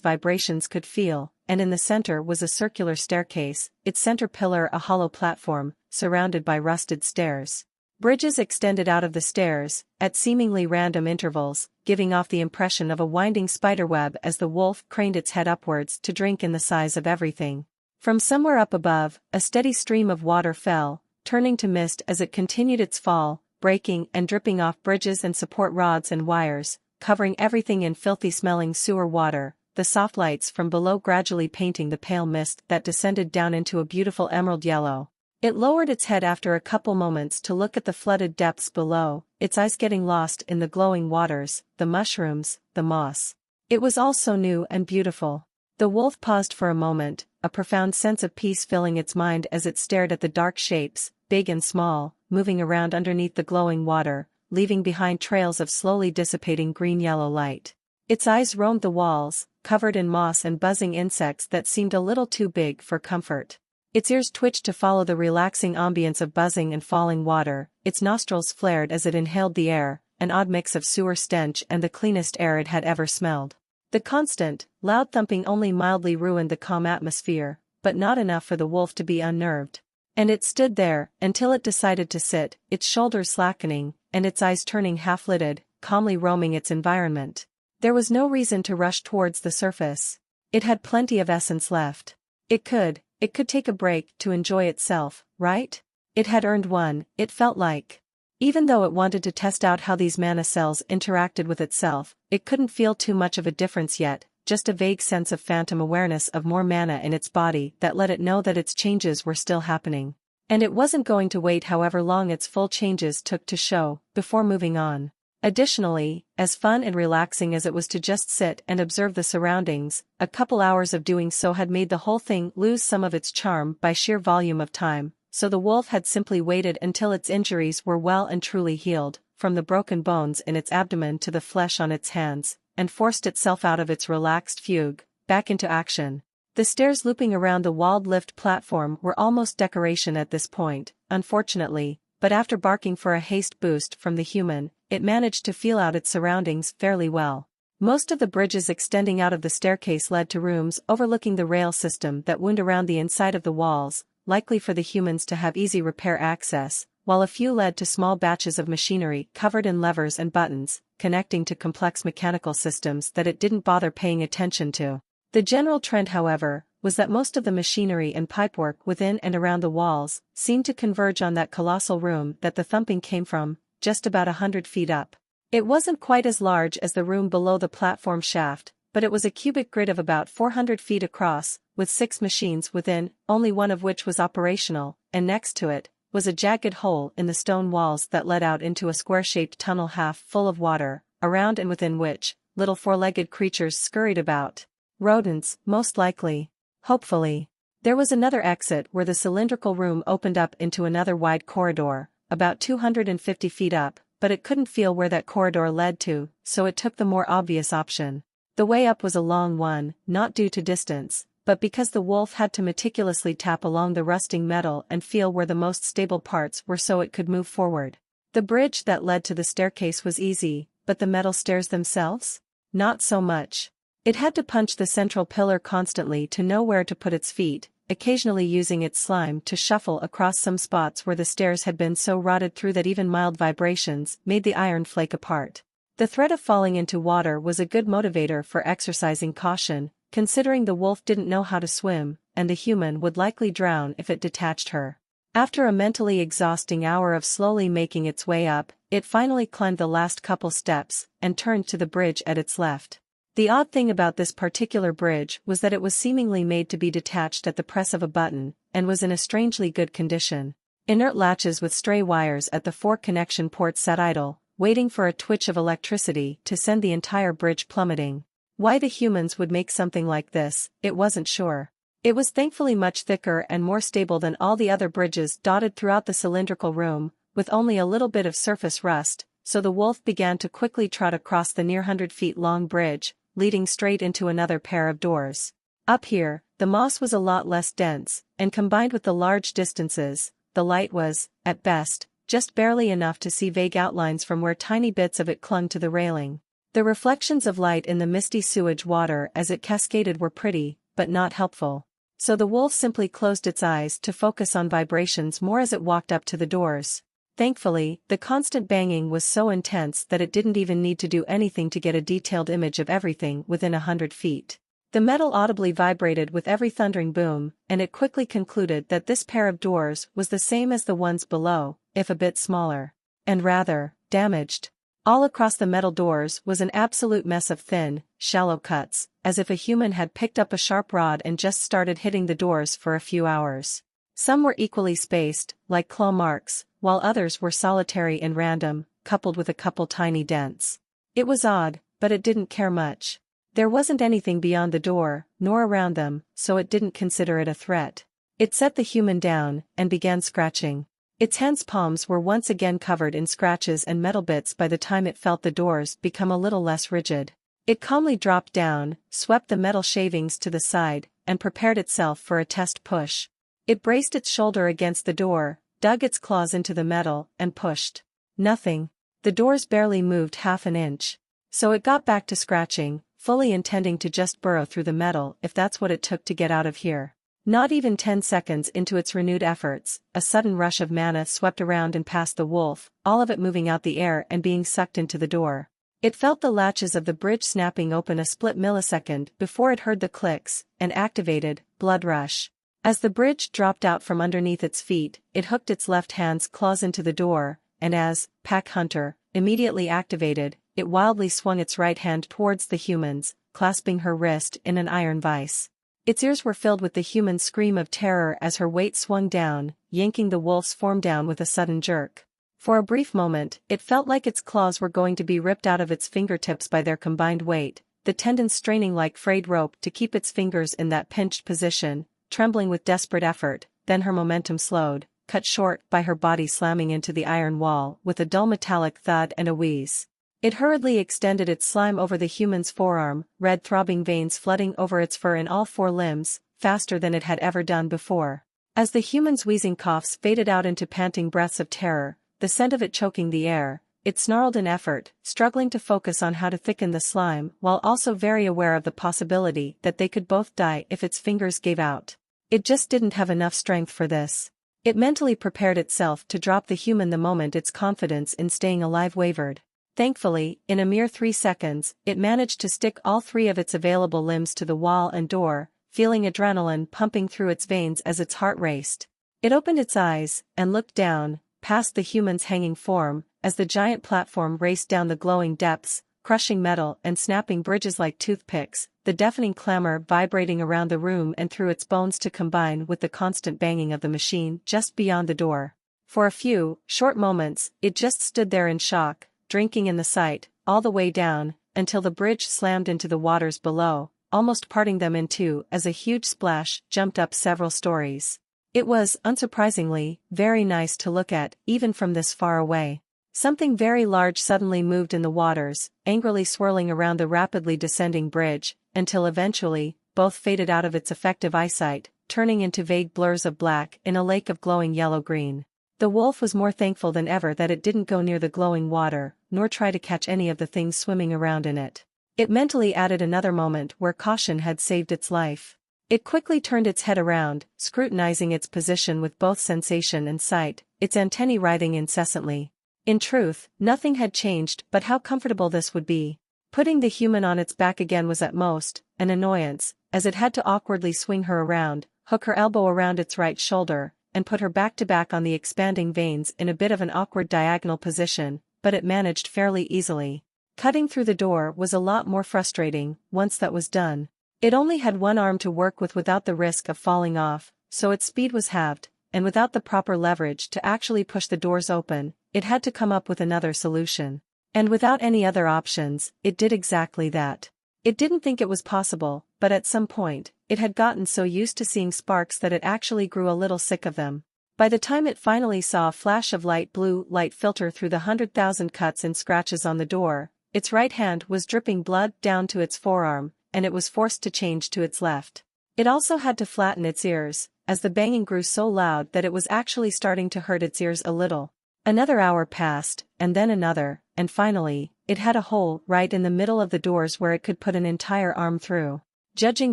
Speaker 1: vibrations could feel, and in the center was a circular staircase, its center pillar a hollow platform, surrounded by rusted stairs. Bridges extended out of the stairs, at seemingly random intervals, giving off the impression of a winding spiderweb as the wolf craned its head upwards to drink in the size of everything. From somewhere up above, a steady stream of water fell, turning to mist as it continued its fall, breaking and dripping off bridges and support rods and wires, covering everything in filthy-smelling sewer water, the soft lights from below gradually painting the pale mist that descended down into a beautiful emerald yellow. It lowered its head after a couple moments to look at the flooded depths below, its eyes getting lost in the glowing waters, the mushrooms, the moss. It was all so new and beautiful. The wolf paused for a moment, a profound sense of peace filling its mind as it stared at the dark shapes, big and small, moving around underneath the glowing water, leaving behind trails of slowly dissipating green-yellow light. Its eyes roamed the walls, covered in moss and buzzing insects that seemed a little too big for comfort. Its ears twitched to follow the relaxing ambience of buzzing and falling water, its nostrils flared as it inhaled the air, an odd mix of sewer stench and the cleanest air it had ever smelled. The constant, loud thumping only mildly ruined the calm atmosphere, but not enough for the wolf to be unnerved. And it stood there, until it decided to sit, its shoulders slackening, and its eyes turning half-lidded, calmly roaming its environment. There was no reason to rush towards the surface. It had plenty of essence left. It could take a break to enjoy itself, right? It had earned one, it felt like. Even though it wanted to test out how these mana cells interacted with itself, it couldn't feel too much of a difference yet, just a vague sense of phantom awareness of more mana in its body that let it know that its changes were still happening. And it wasn't going to wait however long its full changes took to show, before moving on. Additionally, as fun and relaxing as it was to just sit and observe the surroundings, a couple hours of doing so had made the whole thing lose some of its charm by sheer volume of time, so the wolf had simply waited until its injuries were well and truly healed, from the broken bones in its abdomen to the flesh on its hands, and forced itself out of its relaxed fugue, back into action. The stairs looping around the walled lift platform were almost decoration at this point, unfortunately, but after barking for a haste boost from the human, it managed to feel out its surroundings fairly well. Most of the bridges extending out of the staircase led to rooms overlooking the rail system that wound around the inside of the walls, likely for the humans to have easy repair access, while a few led to small batches of machinery covered in levers and buttons, connecting to complex mechanical systems that it didn't bother paying attention to. The general trend, however, was that most of the machinery and pipework within and around the walls seemed to converge on that colossal room that the thumping came from, just about 100 feet up. It wasn't quite as large as the room below the platform shaft, but it was a cubic grid of about 400 feet across, with 6 machines within, only one of which was operational, and next to it was a jagged hole in the stone walls that led out into a square-shaped tunnel half full of water, around and within which little four-legged creatures scurried about. Rodents, most likely. Hopefully. There was another exit where the cylindrical room opened up into another wide corridor, about 250 feet up, but it couldn't feel where that corridor led to, so it took the more obvious option. The way up was a long one, not due to distance, but because the wolf had to meticulously tap along the rusting metal and feel where the most stable parts were so it could move forward. The bridge that led to the staircase was easy, but the metal stairs themselves? Not so much. It had to punch the central pillar constantly to know where to put its feet, occasionally using its slime to shuffle across some spots where the stairs had been so rotted through that even mild vibrations made the iron flake apart. The threat of falling into water was a good motivator for exercising caution, considering the wolf didn't know how to swim, and the human would likely drown if it detached her. After a mentally exhausting hour of slowly making its way up, it finally climbed the last couple steps and turned to the bridge at its left. The odd thing about this particular bridge was that it was seemingly made to be detached at the press of a button, and was in a strangely good condition. Inert latches with stray wires at the 4 connection ports sat idle, waiting for a twitch of electricity to send the entire bridge plummeting. Why the humans would make something like this, it wasn't sure. It was thankfully much thicker and more stable than all the other bridges dotted throughout the cylindrical room, with only a little bit of surface rust, so the wolf began to quickly trot across the near 100-feet-long bridge, leading straight into another pair of doors. Up here, the moss was a lot less dense, and combined with the large distances, the light was, at best, just barely enough to see vague outlines from where tiny bits of it clung to the railing. The reflections of light in the misty sewage water as it cascaded were pretty, but not helpful. So the wolf simply closed its eyes to focus on vibrations more as it walked up to the doors. Thankfully, the constant banging was so intense that it didn't even need to do anything to get a detailed image of everything within 100 feet. The metal audibly vibrated with every thundering boom, and it quickly concluded that this pair of doors was the same as the ones below, if a bit smaller. And rather damaged. All across the metal doors was an absolute mess of thin, shallow cuts, as if a human had picked up a sharp rod and just started hitting the doors for a few hours. Some were equally spaced, like claw marks, while others were solitary and random, coupled with a couple tiny dents. It was odd, but it didn't care much. There wasn't anything beyond the door, nor around them, so it didn't consider it a threat. It set the human down, and began scratching. Its hands' palms were once again covered in scratches and metal bits by the time it felt the doors become a little less rigid. It calmly dropped down, swept the metal shavings to the side, and prepared itself for a test push. It braced its shoulder against the door, dug its claws into the metal, and pushed. Nothing. The doors barely moved half an inch. So it got back to scratching, fully intending to just burrow through the metal if that's what it took to get out of here. Not even 10 seconds into its renewed efforts, a sudden rush of mana swept around and past the wolf, all of it moving out the air and being sucked into the door. It felt the latches of the bridge snapping open a split millisecond before it heard the clicks, and activated, blood rush. As the bridge dropped out from underneath its feet, it hooked its left hand's claws into the door, and as Pack Hunter immediately activated, it wildly swung its right hand towards the human's, clasping her wrist in an iron vise. Its ears were filled with the human's scream of terror as her weight swung down, yanking the wolf's form down with a sudden jerk. For a brief moment, it felt like its claws were going to be ripped out of its fingertips by their combined weight, the tendons straining like frayed rope to keep its fingers in that pinched position, trembling with desperate effort. Then her momentum slowed, cut short by her body slamming into the iron wall with a dull metallic thud and a wheeze. It hurriedly extended its slime over the human's forearm, red throbbing veins flooding over its fur in all 4 limbs, faster than it had ever done before. As the human's wheezing coughs faded out into panting breaths of terror, the scent of it choking the air, it snarled in effort, struggling to focus on how to thicken the slime while also very aware of the possibility that they could both die if its fingers gave out. It just didn't have enough strength for this. It mentally prepared itself to drop the human the moment its confidence in staying alive wavered. Thankfully, in a mere 3 seconds, it managed to stick all 3 of its available limbs to the wall and door, feeling adrenaline pumping through its veins as its heart raced. It opened its eyes and looked down, past the human's hanging form, as the giant platform raced down the glowing depths, crushing metal and snapping bridges like toothpicks, the deafening clamor vibrating around the room and through its bones to combine with the constant banging of the machine just beyond the door. For a few short moments, it just stood there in shock, drinking in the sight, all the way down, until the bridge slammed into the waters below, almost parting them in two as a huge splash jumped up several stories. It was, unsurprisingly, very nice to look at, even from this far away. Something very large suddenly moved in the waters, angrily swirling around the rapidly descending bridge, until eventually, both faded out of its effective eyesight, turning into vague blurs of black in a lake of glowing yellow-green. The wolf was more thankful than ever that it didn't go near the glowing water, nor try to catch any of the things swimming around in it. It mentally added another moment where caution had saved its life. It quickly turned its head around, scrutinizing its position with both sensation and sight, its antennae writhing incessantly. In truth, nothing had changed but how comfortable this would be. Putting the human on its back again was at most an annoyance, as it had to awkwardly swing her around, hook her elbow around its right shoulder, and put her back to back on the expanding veins in a bit of an awkward diagonal position, but it managed fairly easily. Cutting through the door was a lot more frustrating, once that was done. It only had one arm to work with without the risk of falling off, so its speed was halved, and without the proper leverage to actually push the doors open, it had to come up with another solution. And without any other options, it did exactly that. It didn't think it was possible, but at some point, it had gotten so used to seeing sparks that it actually grew a little sick of them. By the time it finally saw a flash of light blue light filter through the 100,000 cuts and scratches on the door, its right hand was dripping blood down to its forearm, and it was forced to change to its left. It also had to flatten its ears, as the banging grew so loud that it was actually starting to hurt its ears a little. Another hour passed, and then another, and finally, it had a hole right in the middle of the doors where it could put an entire arm through. Judging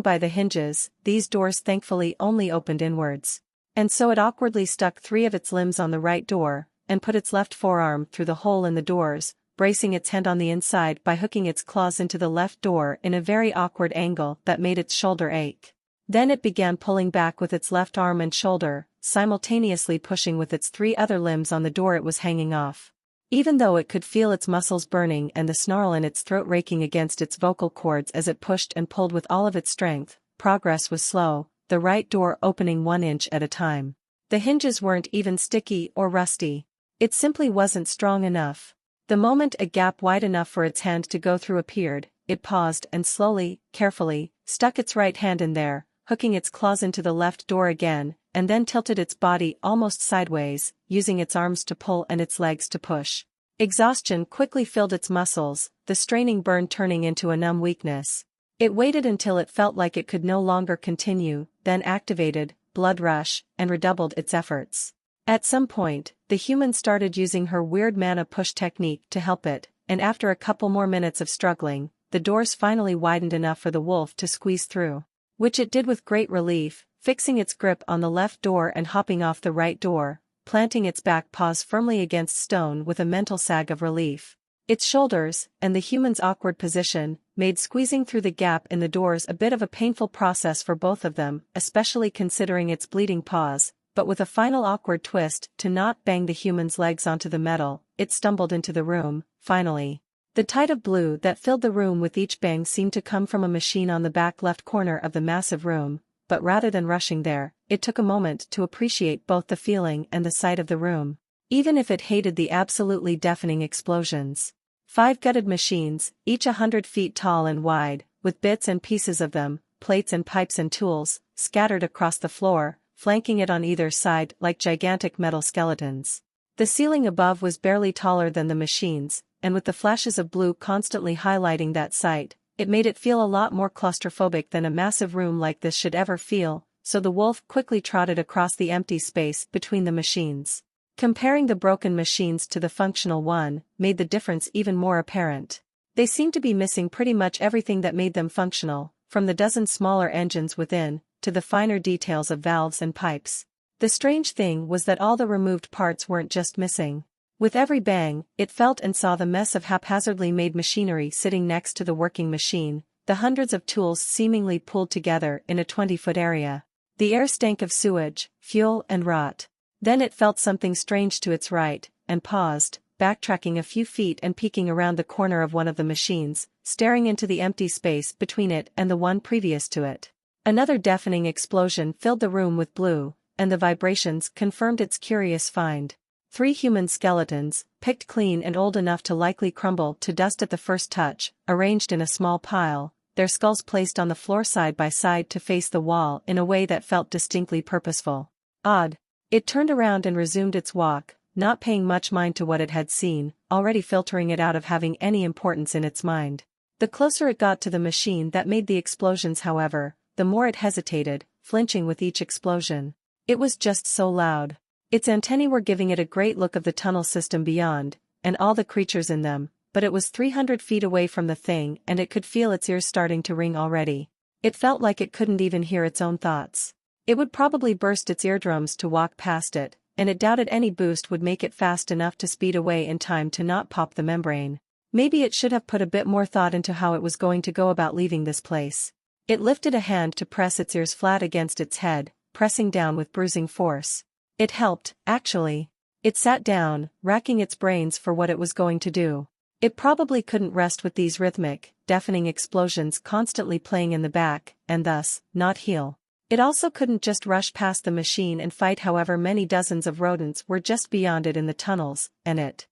Speaker 1: by the hinges, these doors thankfully only opened inwards. And so it awkwardly stuck 3 of its limbs on the right door, and put its left forearm through the hole in the doors, bracing its hand on the inside by hooking its claws into the left door in a very awkward angle that made its shoulder ache. Then it began pulling back with its left arm and shoulder, simultaneously pushing with its 3 other limbs on the door it was hanging off. Even though it could feel its muscles burning and the snarl in its throat raking against its vocal cords as it pushed and pulled with all of its strength, progress was slow, the right door opening 1 inch at a time. The hinges weren't even sticky or rusty. It simply wasn't strong enough. The moment a gap wide enough for its hand to go through appeared, it paused and slowly, carefully, stuck its right hand in there, hooking its claws into the left door again, and then tilted its body almost sideways, using its arms to pull and its legs to push. Exhaustion quickly filled its muscles, the straining burn turning into a numb weakness. It waited until it felt like it could no longer continue, then activated blood rush and redoubled its efforts. At some point, the human started using her weird mana push technique to help it, and after a couple more minutes of struggling, the doors finally widened enough for the wolf to squeeze through. Which it did with great relief, fixing its grip on the left door and hopping off the right door, planting its back paws firmly against stone with a mental sag of relief. Its shoulders, and the human's awkward position, made squeezing through the gap in the doors a bit of a painful process for both of them, especially considering its bleeding paws, but with a final awkward twist to not bang the human's legs onto the metal, it stumbled into the room, finally. The tide of blue that filled the room with each bang seemed to come from a machine on the back left corner of the massive room, but rather than rushing there, it took a moment to appreciate both the feeling and the sight of the room, even if it hated the absolutely deafening explosions. 5 gutted machines, each 100 feet tall and wide, with bits and pieces of them, plates and pipes and tools, scattered across the floor, flanking it on either side like gigantic metal skeletons. The ceiling above was barely taller than the machines, and with the flashes of blue constantly highlighting that sight, it made it feel a lot more claustrophobic than a massive room like this should ever feel, so the wolf quickly trotted across the empty space between the machines. Comparing the broken machines to the functional one made the difference even more apparent. They seemed to be missing pretty much everything that made them functional, from the dozen smaller engines within, to the finer details of valves and pipes. The strange thing was that all the removed parts weren't just missing. With every bang, it felt and saw the mess of haphazardly made machinery sitting next to the working machine, the hundreds of tools seemingly pooled together in a 20-foot area. The air stank of sewage, fuel and rot. Then it felt something strange to its right, and paused, backtracking a few feet and peeking around the corner of one of the machines, staring into the empty space between it and the one previous to it. Another deafening explosion filled the room with blue, and the vibrations confirmed its curious find. 3 human skeletons, picked clean and old enough to likely crumble to dust at the first touch, arranged in a small pile, their skulls placed on the floor side by side to face the wall in a way that felt distinctly purposeful. Odd. It turned around and resumed its walk, not paying much mind to what it had seen, already filtering it out of having any importance in its mind. The closer it got to the machine that made the explosions, however, the more it hesitated, flinching with each explosion. It was just so loud. Its antennae were giving it a great look of the tunnel system beyond, and all the creatures in them, but it was 300 feet away from the thing and it could feel its ears starting to ring already. It felt like it couldn't even hear its own thoughts. It would probably burst its eardrums to walk past it, and it doubted any boost would make it fast enough to speed away in time to not pop the membrane. Maybe it should have put a bit more thought into how it was going to go about leaving this place. It lifted a hand to press its ears flat against its head, pressing down with bruising force. It helped, actually. It sat down, racking its brains for what it was going to do. It probably couldn't rest with these rhythmic, deafening explosions constantly playing in the back, and thus, not heal. It also couldn't just rush past the machine and fight however many dozens of rodents were just beyond it in the tunnels, and it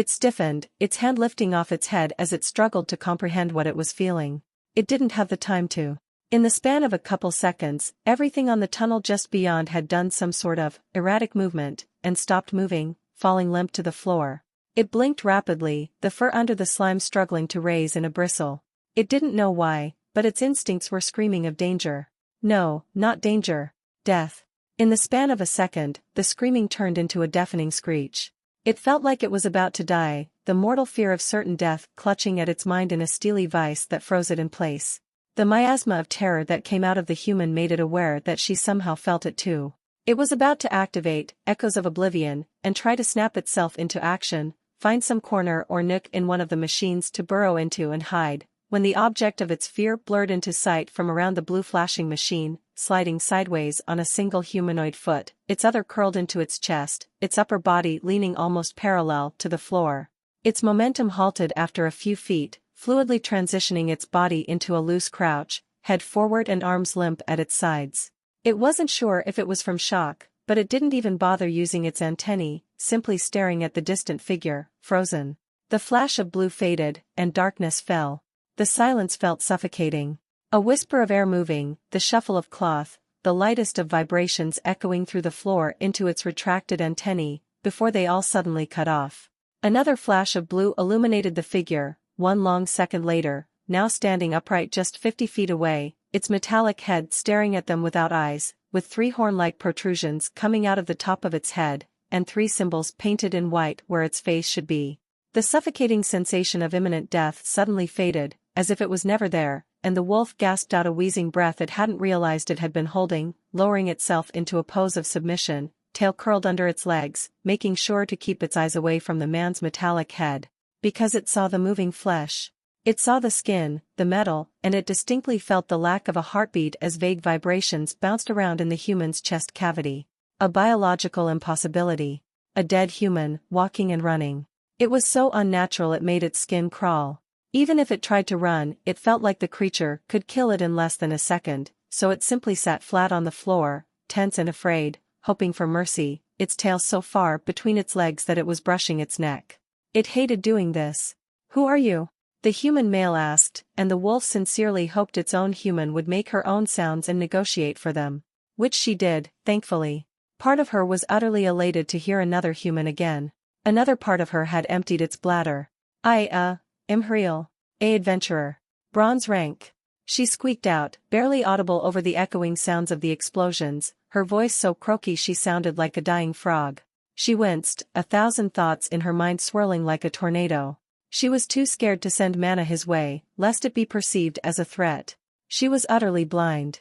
Speaker 1: stiffened, its hand lifting off its head as it struggled to comprehend what it was feeling. It didn't have the time to. In the span of a couple seconds, everything on the tunnel just beyond had done some sort of erratic movement, and stopped moving, falling limp to the floor. It blinked rapidly, the fur under the slime struggling to raise in a bristle. It didn't know why, but its instincts were screaming of danger. No, not danger. Death. In the span of a second, the screaming turned into a deafening screech. It felt like it was about to die, the mortal fear of certain death clutching at its mind in a steely vice that froze it in place. The miasma of terror that came out of the human made it aware that she somehow felt it too. It was about to activate echoes of oblivion, and try to snap itself into action, find some corner or nook in one of the machines to burrow into and hide, when the object of its fear blurred into sight from around the blue flashing machine, sliding sideways on a single humanoid foot, its other curled into its chest, its upper body leaning almost parallel to the floor. Its momentum halted after a few feet, fluidly transitioning its body into a loose crouch, head forward and arms limp at its sides. It wasn't sure if it was from shock, but it didn't even bother using its antennae, simply staring at the distant figure, frozen. The flash of blue faded, and darkness fell. The silence felt suffocating. A whisper of air moving, the shuffle of cloth, the lightest of vibrations echoing through the floor into its retracted antennae, before they all suddenly cut off. Another flash of blue illuminated the figure, one long second later, now standing upright just 50 feet away, its metallic head staring at them without eyes, with 3 horn-like protrusions coming out of the top of its head, and 3 symbols painted in white where its face should be. The suffocating sensation of imminent death suddenly faded, as if it was never there, and the wolf gasped out a wheezing breath it hadn't realized it had been holding, lowering itself into a pose of submission, tail curled under its legs, making sure to keep its eyes away from the man's metallic head. Because it saw the moving flesh. It saw the skin, the metal, and it distinctly felt the lack of a heartbeat as vague vibrations bounced around in the human's chest cavity. A biological impossibility. A dead human, walking and running. It was so unnatural it made its skin crawl. Even if it tried to run, it felt like the creature could kill it in less than a second, so it simply sat flat on the floor, tense and afraid, hoping for mercy, its tail so far between its legs that it was brushing its neck. It hated doing this. "Who are you?" the human male asked, and the wolf sincerely hoped its own human would make her own sounds and negotiate for them. Which she did, thankfully. Part of her was utterly elated to hear another human again. Another part of her had emptied its bladder. "I, am real. Adventurer. Bronze rank." She squeaked out, barely audible over the echoing sounds of the explosions, her voice so croaky she sounded like a dying frog. She winced, 1,000 thoughts in her mind swirling like a tornado. She was too scared to send Mana his way, lest it be perceived as a threat. She was utterly blind.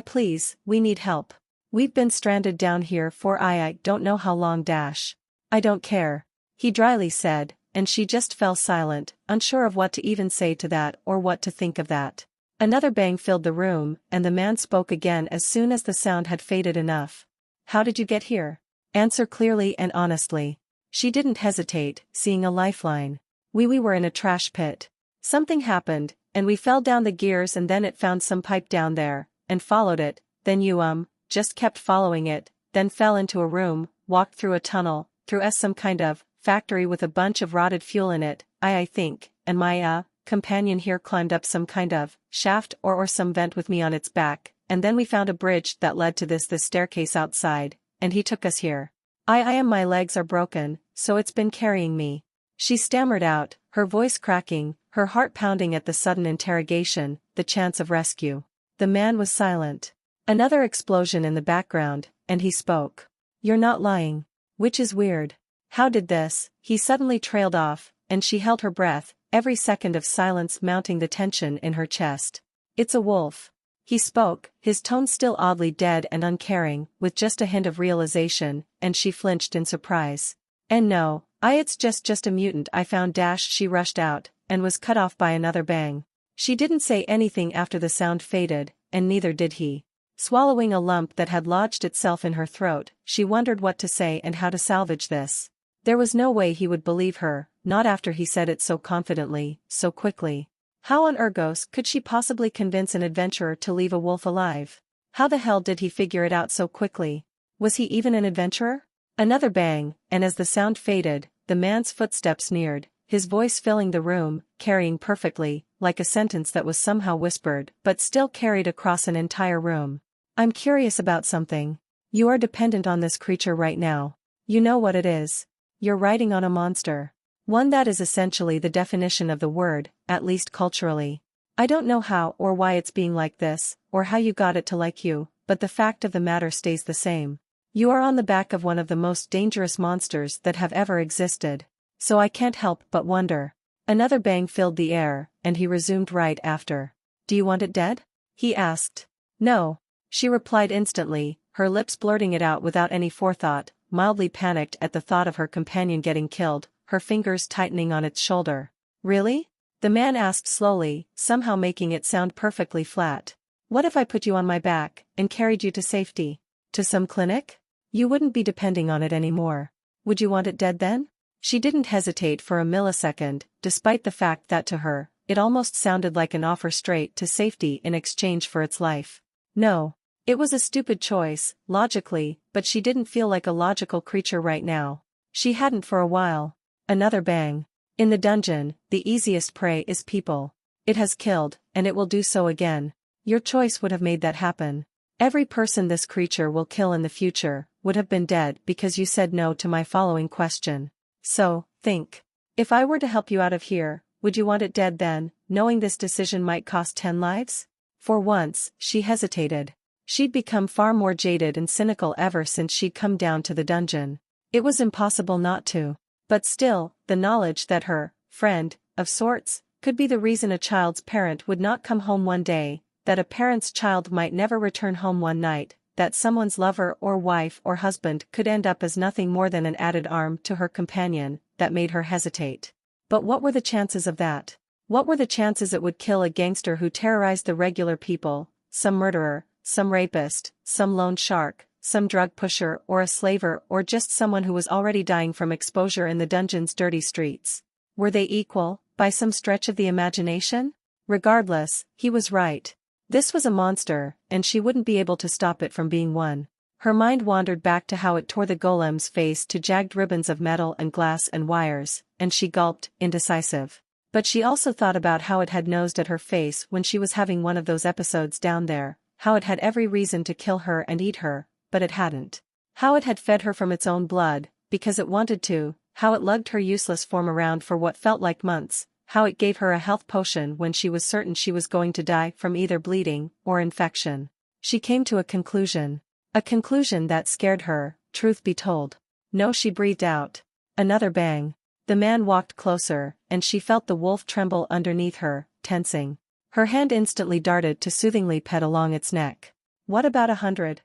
Speaker 1: Please, we need help. We've been stranded down here for I don't know how long. I don't care. He dryly said, and she just fell silent, unsure of what to even say to that or what to think of that. Another bang filled the room, and the man spoke again as soon as the sound had faded enough. How did you get here? Answer clearly and honestly. She didn't hesitate, seeing a lifeline. We were in a trash pit. Something happened, and we fell down the gears, and then it found some pipe down there, and followed it, then you just kept following it, then fell into a room, walked through a tunnel, through some kind of factory with a bunch of rotted fuel in it, I think, and my companion here climbed up some kind of shaft or some vent with me on its back, and then we found a bridge that led to this staircase outside, and he took us here. My legs are broken, so it's been carrying me. She stammered out, her voice cracking, her heart pounding at the sudden interrogation, the chance of rescue. The man was silent. Another explosion in the background, and he spoke. You're not lying. Which is weird. How did this? He suddenly trailed off, and she held her breath, every second of silence mounting the tension in her chest. It's a wolf. He spoke, his tone still oddly dead and uncaring, with just a hint of realization, and she flinched in surprise. And no, it's just a mutant I found. She rushed out, and was cut off by another bang. She didn't say anything after the sound faded, and neither did he. Swallowing a lump that had lodged itself in her throat, she wondered what to say and how to salvage this. There was no way he would believe her, not after he said it so confidently, so quickly. How on Urgos could she possibly convince an adventurer to leave a wolf alive? How the hell did he figure it out so quickly? Was he even an adventurer? Another bang, and as the sound faded, the man's footsteps neared, his voice filling the room, carrying perfectly, like a sentence that was somehow whispered, but still carried across an entire room. I'm curious about something. You are dependent on this creature right now. You know what it is. You're riding on a monster. One that is essentially the definition of the word, at least culturally. I don't know how or why it's being like this, or how you got it to like you, but the fact of the matter stays the same. You are on the back of one of the most dangerous monsters that have ever existed. So I can't help but wonder. Another bang filled the air, and he resumed right after. Do you want it dead? He asked. No. She replied instantly, her lips blurting it out without any forethought, mildly panicked at the thought of her companion getting killed, her fingers tightening on its shoulder. Really? The man asked slowly, somehow making it sound perfectly flat. What if I put you on my back, and carried you to safety? To some clinic? You wouldn't be depending on it anymore. Would you want it dead then? She didn't hesitate for a millisecond, despite the fact that to her, it almost sounded like an offer straight to safety in exchange for its life. No. It was a stupid choice, logically, but she didn't feel like a logical creature right now. She hadn't for a while. Another bang. In the dungeon, the easiest prey is people. It has killed, and it will do so again. Your choice would have made that happen. Every person this creature will kill in the future would have been dead because you said no to my following question. So, think. If I were to help you out of here, would you want it dead then, knowing this decision might cost 10 lives? For once, she hesitated. She'd become far more jaded and cynical ever since she'd come down to the dungeon. It was impossible not to. But still, the knowledge that her friend, of sorts, could be the reason a child's parent would not come home one day, that a parent's child might never return home one night, that someone's lover or wife or husband could end up as nothing more than an added arm to her companion, that made her hesitate. But what were the chances of that? What were the chances it would kill a gangster who terrorized the regular people, some murderer, some rapist, some loan shark, some drug pusher or a slaver or just someone who was already dying from exposure in the dungeon's dirty streets? Were they equal, by some stretch of the imagination? Regardless, he was right. This was a monster, and she wouldn't be able to stop it from being one. Her mind wandered back to how it tore the golem's face to jagged ribbons of metal and glass and wires, and she gulped, indecisive. But she also thought about how it had nosed at her face when she was having one of those episodes down there, how it had every reason to kill her and eat her, but it hadn't. How it had fed her from its own blood, because it wanted to, how it lugged her useless form around for what felt like months, how it gave her a health potion when she was certain she was going to die from either bleeding or infection. She came to a conclusion. A conclusion that scared her, truth be told. No, she breathed out. Another bang. The man walked closer, and she felt the wolf tremble underneath her, tensing. Her hand instantly darted to soothingly pet along its neck. What about 100?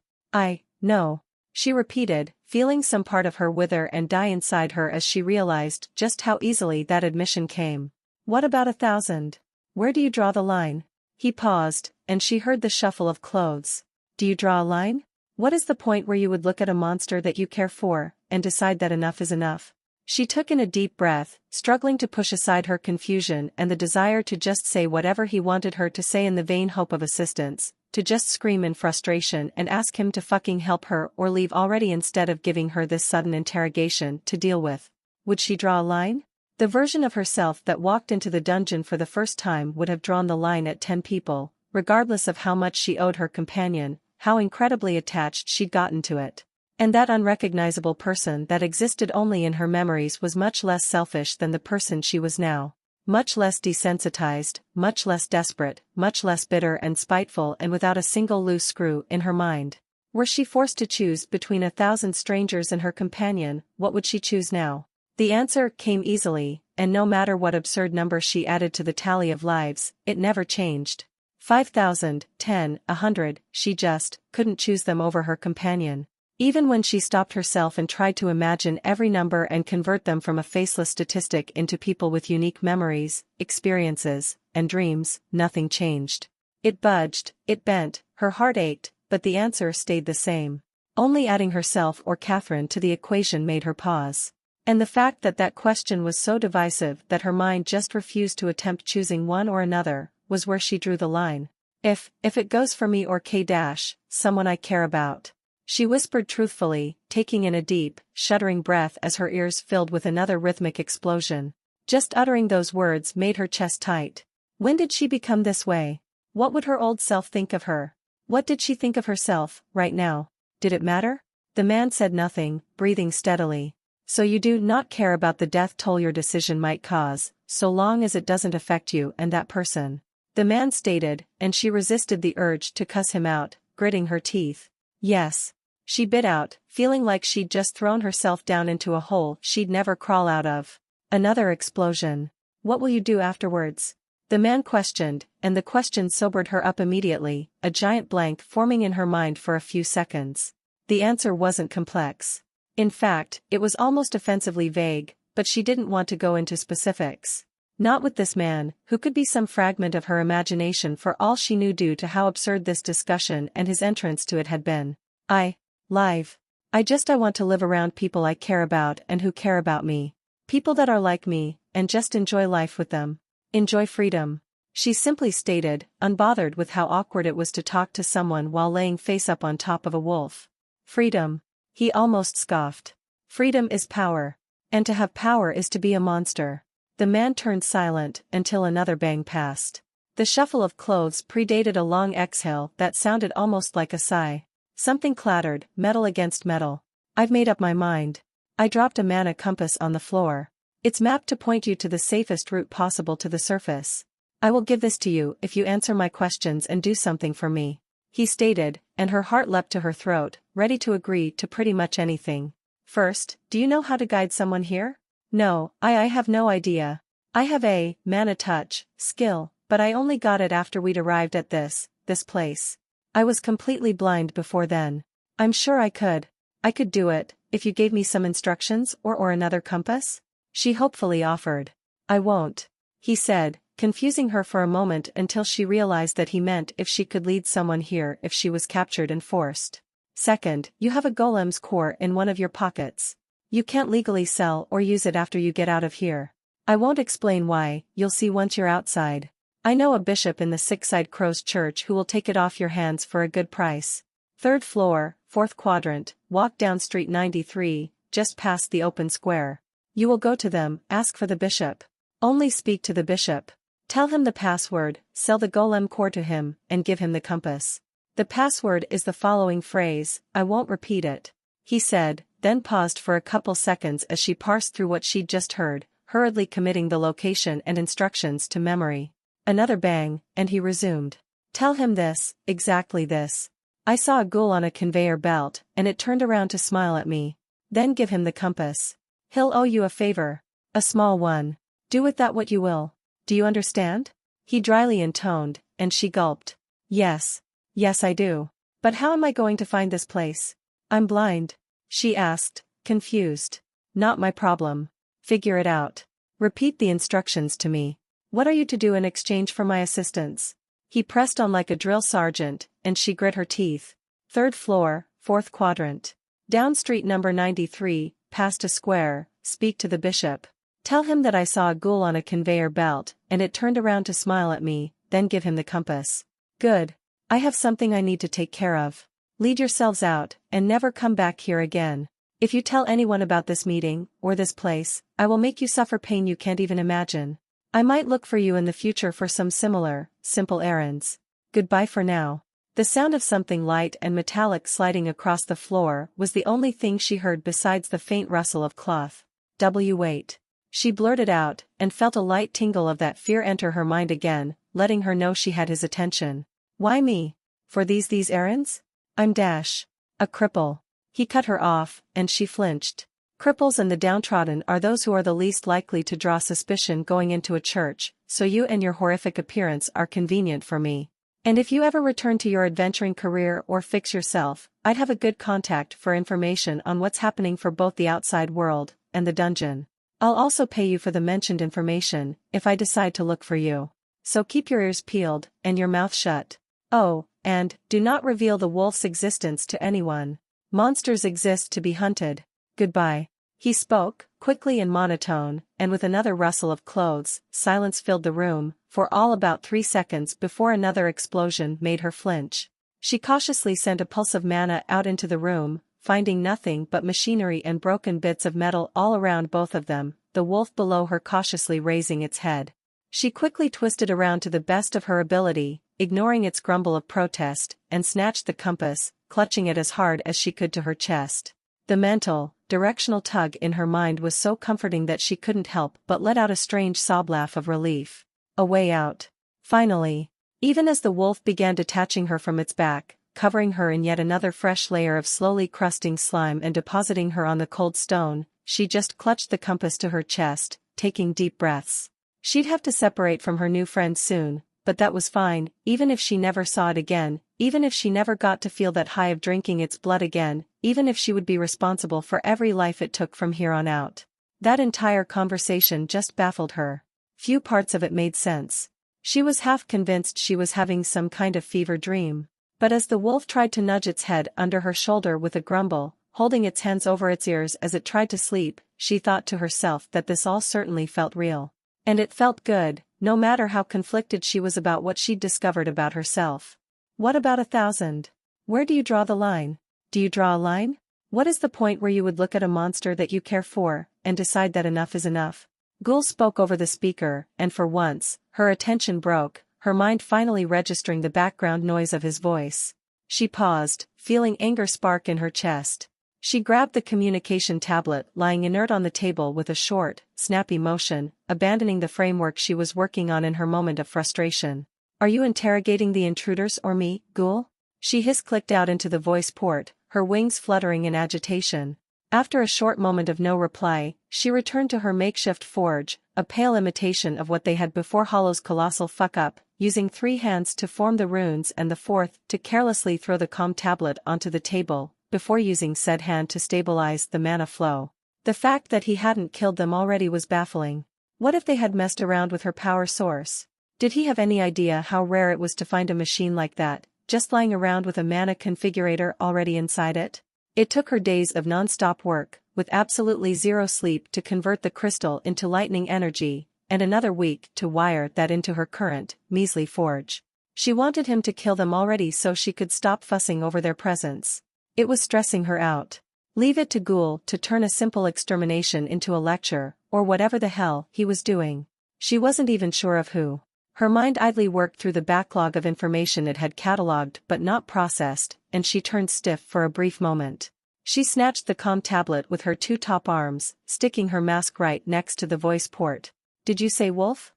Speaker 1: No. She repeated, feeling some part of her wither and die inside her as she realized just how easily that admission came. What about 1,000? Where do you draw the line? He paused, and she heard the shuffle of clothes. Do you draw a line? What is the point where you would look at a monster that you care for, and decide that enough is enough? She took in a deep breath, struggling to push aside her confusion and the desire to just say whatever he wanted her to say in the vain hope of assistance, to just scream in frustration and ask him to fucking help her or leave already instead of giving her this sudden interrogation to deal with. Would she draw a line? The version of herself that walked into the dungeon for the first time would have drawn the line at 10 people, regardless of how much she owed her companion, how incredibly attached she'd gotten to it. And that unrecognizable person that existed only in her memories was much less selfish than the person she was now. Much less desensitized, much less desperate, much less bitter and spiteful and without a single loose screw in her mind. Were she forced to choose between 1,000 strangers and her companion, what would she choose now? The answer came easily, and no matter what absurd number she added to the tally of lives, it never changed. 5,000, 10, 100, she just couldn't choose them over her companion. Even when she stopped herself and tried to imagine every number and convert them from a faceless statistic into people with unique memories, experiences, and dreams, nothing changed. It budged, it bent, her heart ached, but the answer stayed the same. Only adding herself or Catherine to the equation made her pause. And the fact that that question was so divisive that her mind just refused to attempt choosing one or another, was where she drew the line. If it goes for me or someone I care about. She whispered truthfully, taking in a deep, shuddering breath as her ears filled with another rhythmic explosion. Just uttering those words made her chest tight. When did she become this way? What would her old self think of her? What did she think of herself, right now? Did it matter? The man said nothing, breathing steadily. So you do not care about the death toll your decision might cause, so long as it doesn't affect you and that person. The man stated, and she resisted the urge to cuss him out, gritting her teeth. Yes. She bit out, feeling like she'd just thrown herself down into a hole she'd never crawl out of. Another explosion. What will you do afterwards? The man questioned, and the question sobered her up immediately, a giant blank forming in her mind for a few seconds. The answer wasn't complex. In fact, it was almost offensively vague, but she didn't want to go into specifics. Not with this man, who could be some fragment of her imagination for all she knew due to how absurd this discussion and his entrance to it had been. I want to live around people I care about and who care about me. People that are like me, and just enjoy life with them. Enjoy freedom. She simply stated, unbothered with how awkward it was to talk to someone while laying face up on top of a wolf. Freedom. He almost scoffed. Freedom is power. And to have power is to be a monster. The man turned silent until another bang passed. The shuffle of clothes predated a long exhale that sounded almost like a sigh. Something clattered, metal against metal. I've made up my mind. I dropped a mana compass on the floor. It's mapped to point you to the safest route possible to the surface. I will give this to you if you answer my questions and do something for me. He stated, and her heart leapt to her throat, ready to agree to pretty much anything. First, do you know how to guide someone here? No, I have no idea. I have a mana touch skill, but I only got it after we'd arrived at this place. I was completely blind before then. I'm sure I could do it, if you gave me some instructions or another compass? She hopefully offered. I won't. He said, confusing her for a moment until she realized that he meant if she could lead someone here if she was captured and forced. Second, you have a golem's core in one of your pockets. You can't legally sell or use it after you get out of here. I won't explain why, you'll see once you're outside. I know a bishop in the Six-Side Crows Church who will take it off your hands for a good price. 3rd floor, 4th quadrant, walk down Street 93, just past the open square. You will go to them, ask for the bishop. Only speak to the bishop. Tell him the password, sell the golem core to him, and give him the compass. The password is the following phrase, I won't repeat it. He said, then paused for a couple seconds as she parsed through what she'd just heard, hurriedly committing the location and instructions to memory. Another bang, and he resumed. Tell him this, exactly this. I saw a ghoul on a conveyor belt, and it turned around to smile at me. Then give him the compass. He'll owe you a favor. A small one. Do with that what you will. Do you understand? He dryly intoned, and she gulped. Yes, I do. But how am I going to find this place? I'm blind. She asked, confused. Not my problem. Figure it out. Repeat the instructions to me. What are you to do in exchange for my assistance? He pressed on like a drill sergeant, and she grit her teeth. 3rd floor, 4th quadrant. Down street number 93, past a square, speak to the bishop. Tell him that I saw a ghoul on a conveyor belt, and it turned around to smile at me, then give him the compass. Good. I have something I need to take care of. Lead yourselves out, and never come back here again. If you tell anyone about this meeting, or this place, I will make you suffer pain you can't even imagine. I might look for you in the future for some similar, simple errands. Goodbye for now. The sound of something light and metallic sliding across the floor was the only thing she heard besides the faint rustle of cloth. Wait. She blurted out, and felt a light tingle of that fear enter her mind again, letting her know she had his attention. Why me? For these errands? I'm a cripple. He cut her off, and she flinched. Cripples and the downtrodden are those who are the least likely to draw suspicion going into a church, so you and your horrific appearance are convenient for me. And if you ever return to your adventuring career or fix yourself, I'd have a good contact for information on what's happening for both the outside world and the dungeon. I'll also pay you for the mentioned information, if I decide to look for you. So keep your ears peeled, and your mouth shut. Oh, and, do not reveal the wolf's existence to anyone. Monsters exist to be hunted. Goodbye. He spoke, quickly and monotone, and with another rustle of clothes, silence filled the room, for all about 3 seconds before another explosion made her flinch. She cautiously sent a pulse of mana out into the room, finding nothing but machinery and broken bits of metal all around both of them, the wolf below her cautiously raising its head. She quickly twisted around to the best of her ability, ignoring its grumble of protest, and snatched the compass, clutching it as hard as she could to her chest. The mental, directional tug in her mind was so comforting that she couldn't help but let out a strange sob laugh of relief. A way out. Finally. Even as the wolf began detaching her from its back, covering her in yet another fresh layer of slowly crusting slime and depositing her on the cold stone, she just clutched the compass to her chest, taking deep breaths. She'd have to separate from her new friend soon, but that was fine, even if she never saw it again, even if she never got to feel that high of drinking its blood again, even if she would be responsible for every life it took from here on out. That entire conversation just baffled her. Few parts of it made sense. She was half convinced she was having some kind of fever dream. But as the wolf tried to nudge its head under her shoulder with a grumble, holding its hands over its ears as it tried to sleep, she thought to herself that this all certainly felt real. And it felt good, no matter how conflicted she was about what she'd discovered about herself. What about 1,000? Where do you draw the line? Do you draw a line? What is the point where you would look at a monster that you care for, and decide that enough is enough? Ghoul spoke over the speaker, and for once, her attention broke, her mind finally registering the background noise of his voice. She paused, feeling anger spark in her chest. She grabbed the communication tablet lying inert on the table with a short, snappy motion, abandoning the framework she was working on in her moment of frustration. Are you interrogating the intruders or me, Ghoul? She hiss-clicked out into the voice port, her wings fluttering in agitation. After a short moment of no reply, she returned to her makeshift forge, a pale imitation of what they had before Hollow's colossal fuck-up, using 3 hands to form the runes and the 4th to carelessly throw the comm tablet onto the table, before using said hand to stabilize the mana flow. The fact that he hadn't killed them already was baffling. What if they had messed around with her power source? Did he have any idea how rare it was to find a machine like that, just lying around with a mana configurator already inside it? It took her days of non-stop work, with absolutely zero sleep to convert the crystal into lightning energy, and another week to wire that into her current, measly forge. She wanted him to kill them already so she could stop fussing over their presence. It was stressing her out. Leave it to Ghoul to turn a simple extermination into a lecture, or whatever the hell he was doing. She wasn't even sure of who. Her mind idly worked through the backlog of information it had catalogued but not processed, and she turned stiff for a brief moment. She snatched the comm tablet with her 2 top arms, sticking her mask right next to the voice port. Did you say wolf?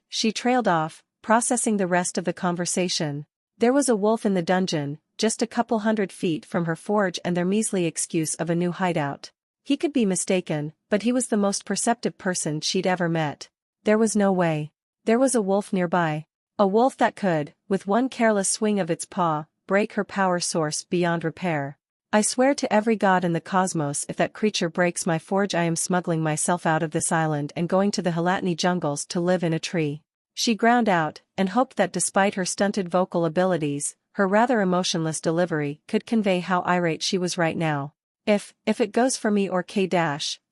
Speaker 1: She trailed off, processing the rest of the conversation. There was a wolf in the dungeon, just a couple 100 feet from her forge and their measly excuse of a new hideout. He could be mistaken, but he was the most perceptive person she'd ever met. There was no way. There was a wolf nearby. A wolf that could, with one careless swing of its paw, break her power source beyond repair. I swear to every god in the cosmos if that creature breaks my forge I am smuggling myself out of this island and going to the Halatni jungles to live in a tree. She ground out, and hoped that despite her stunted vocal abilities, her rather emotionless delivery could convey how irate she was right now. If it goes for me or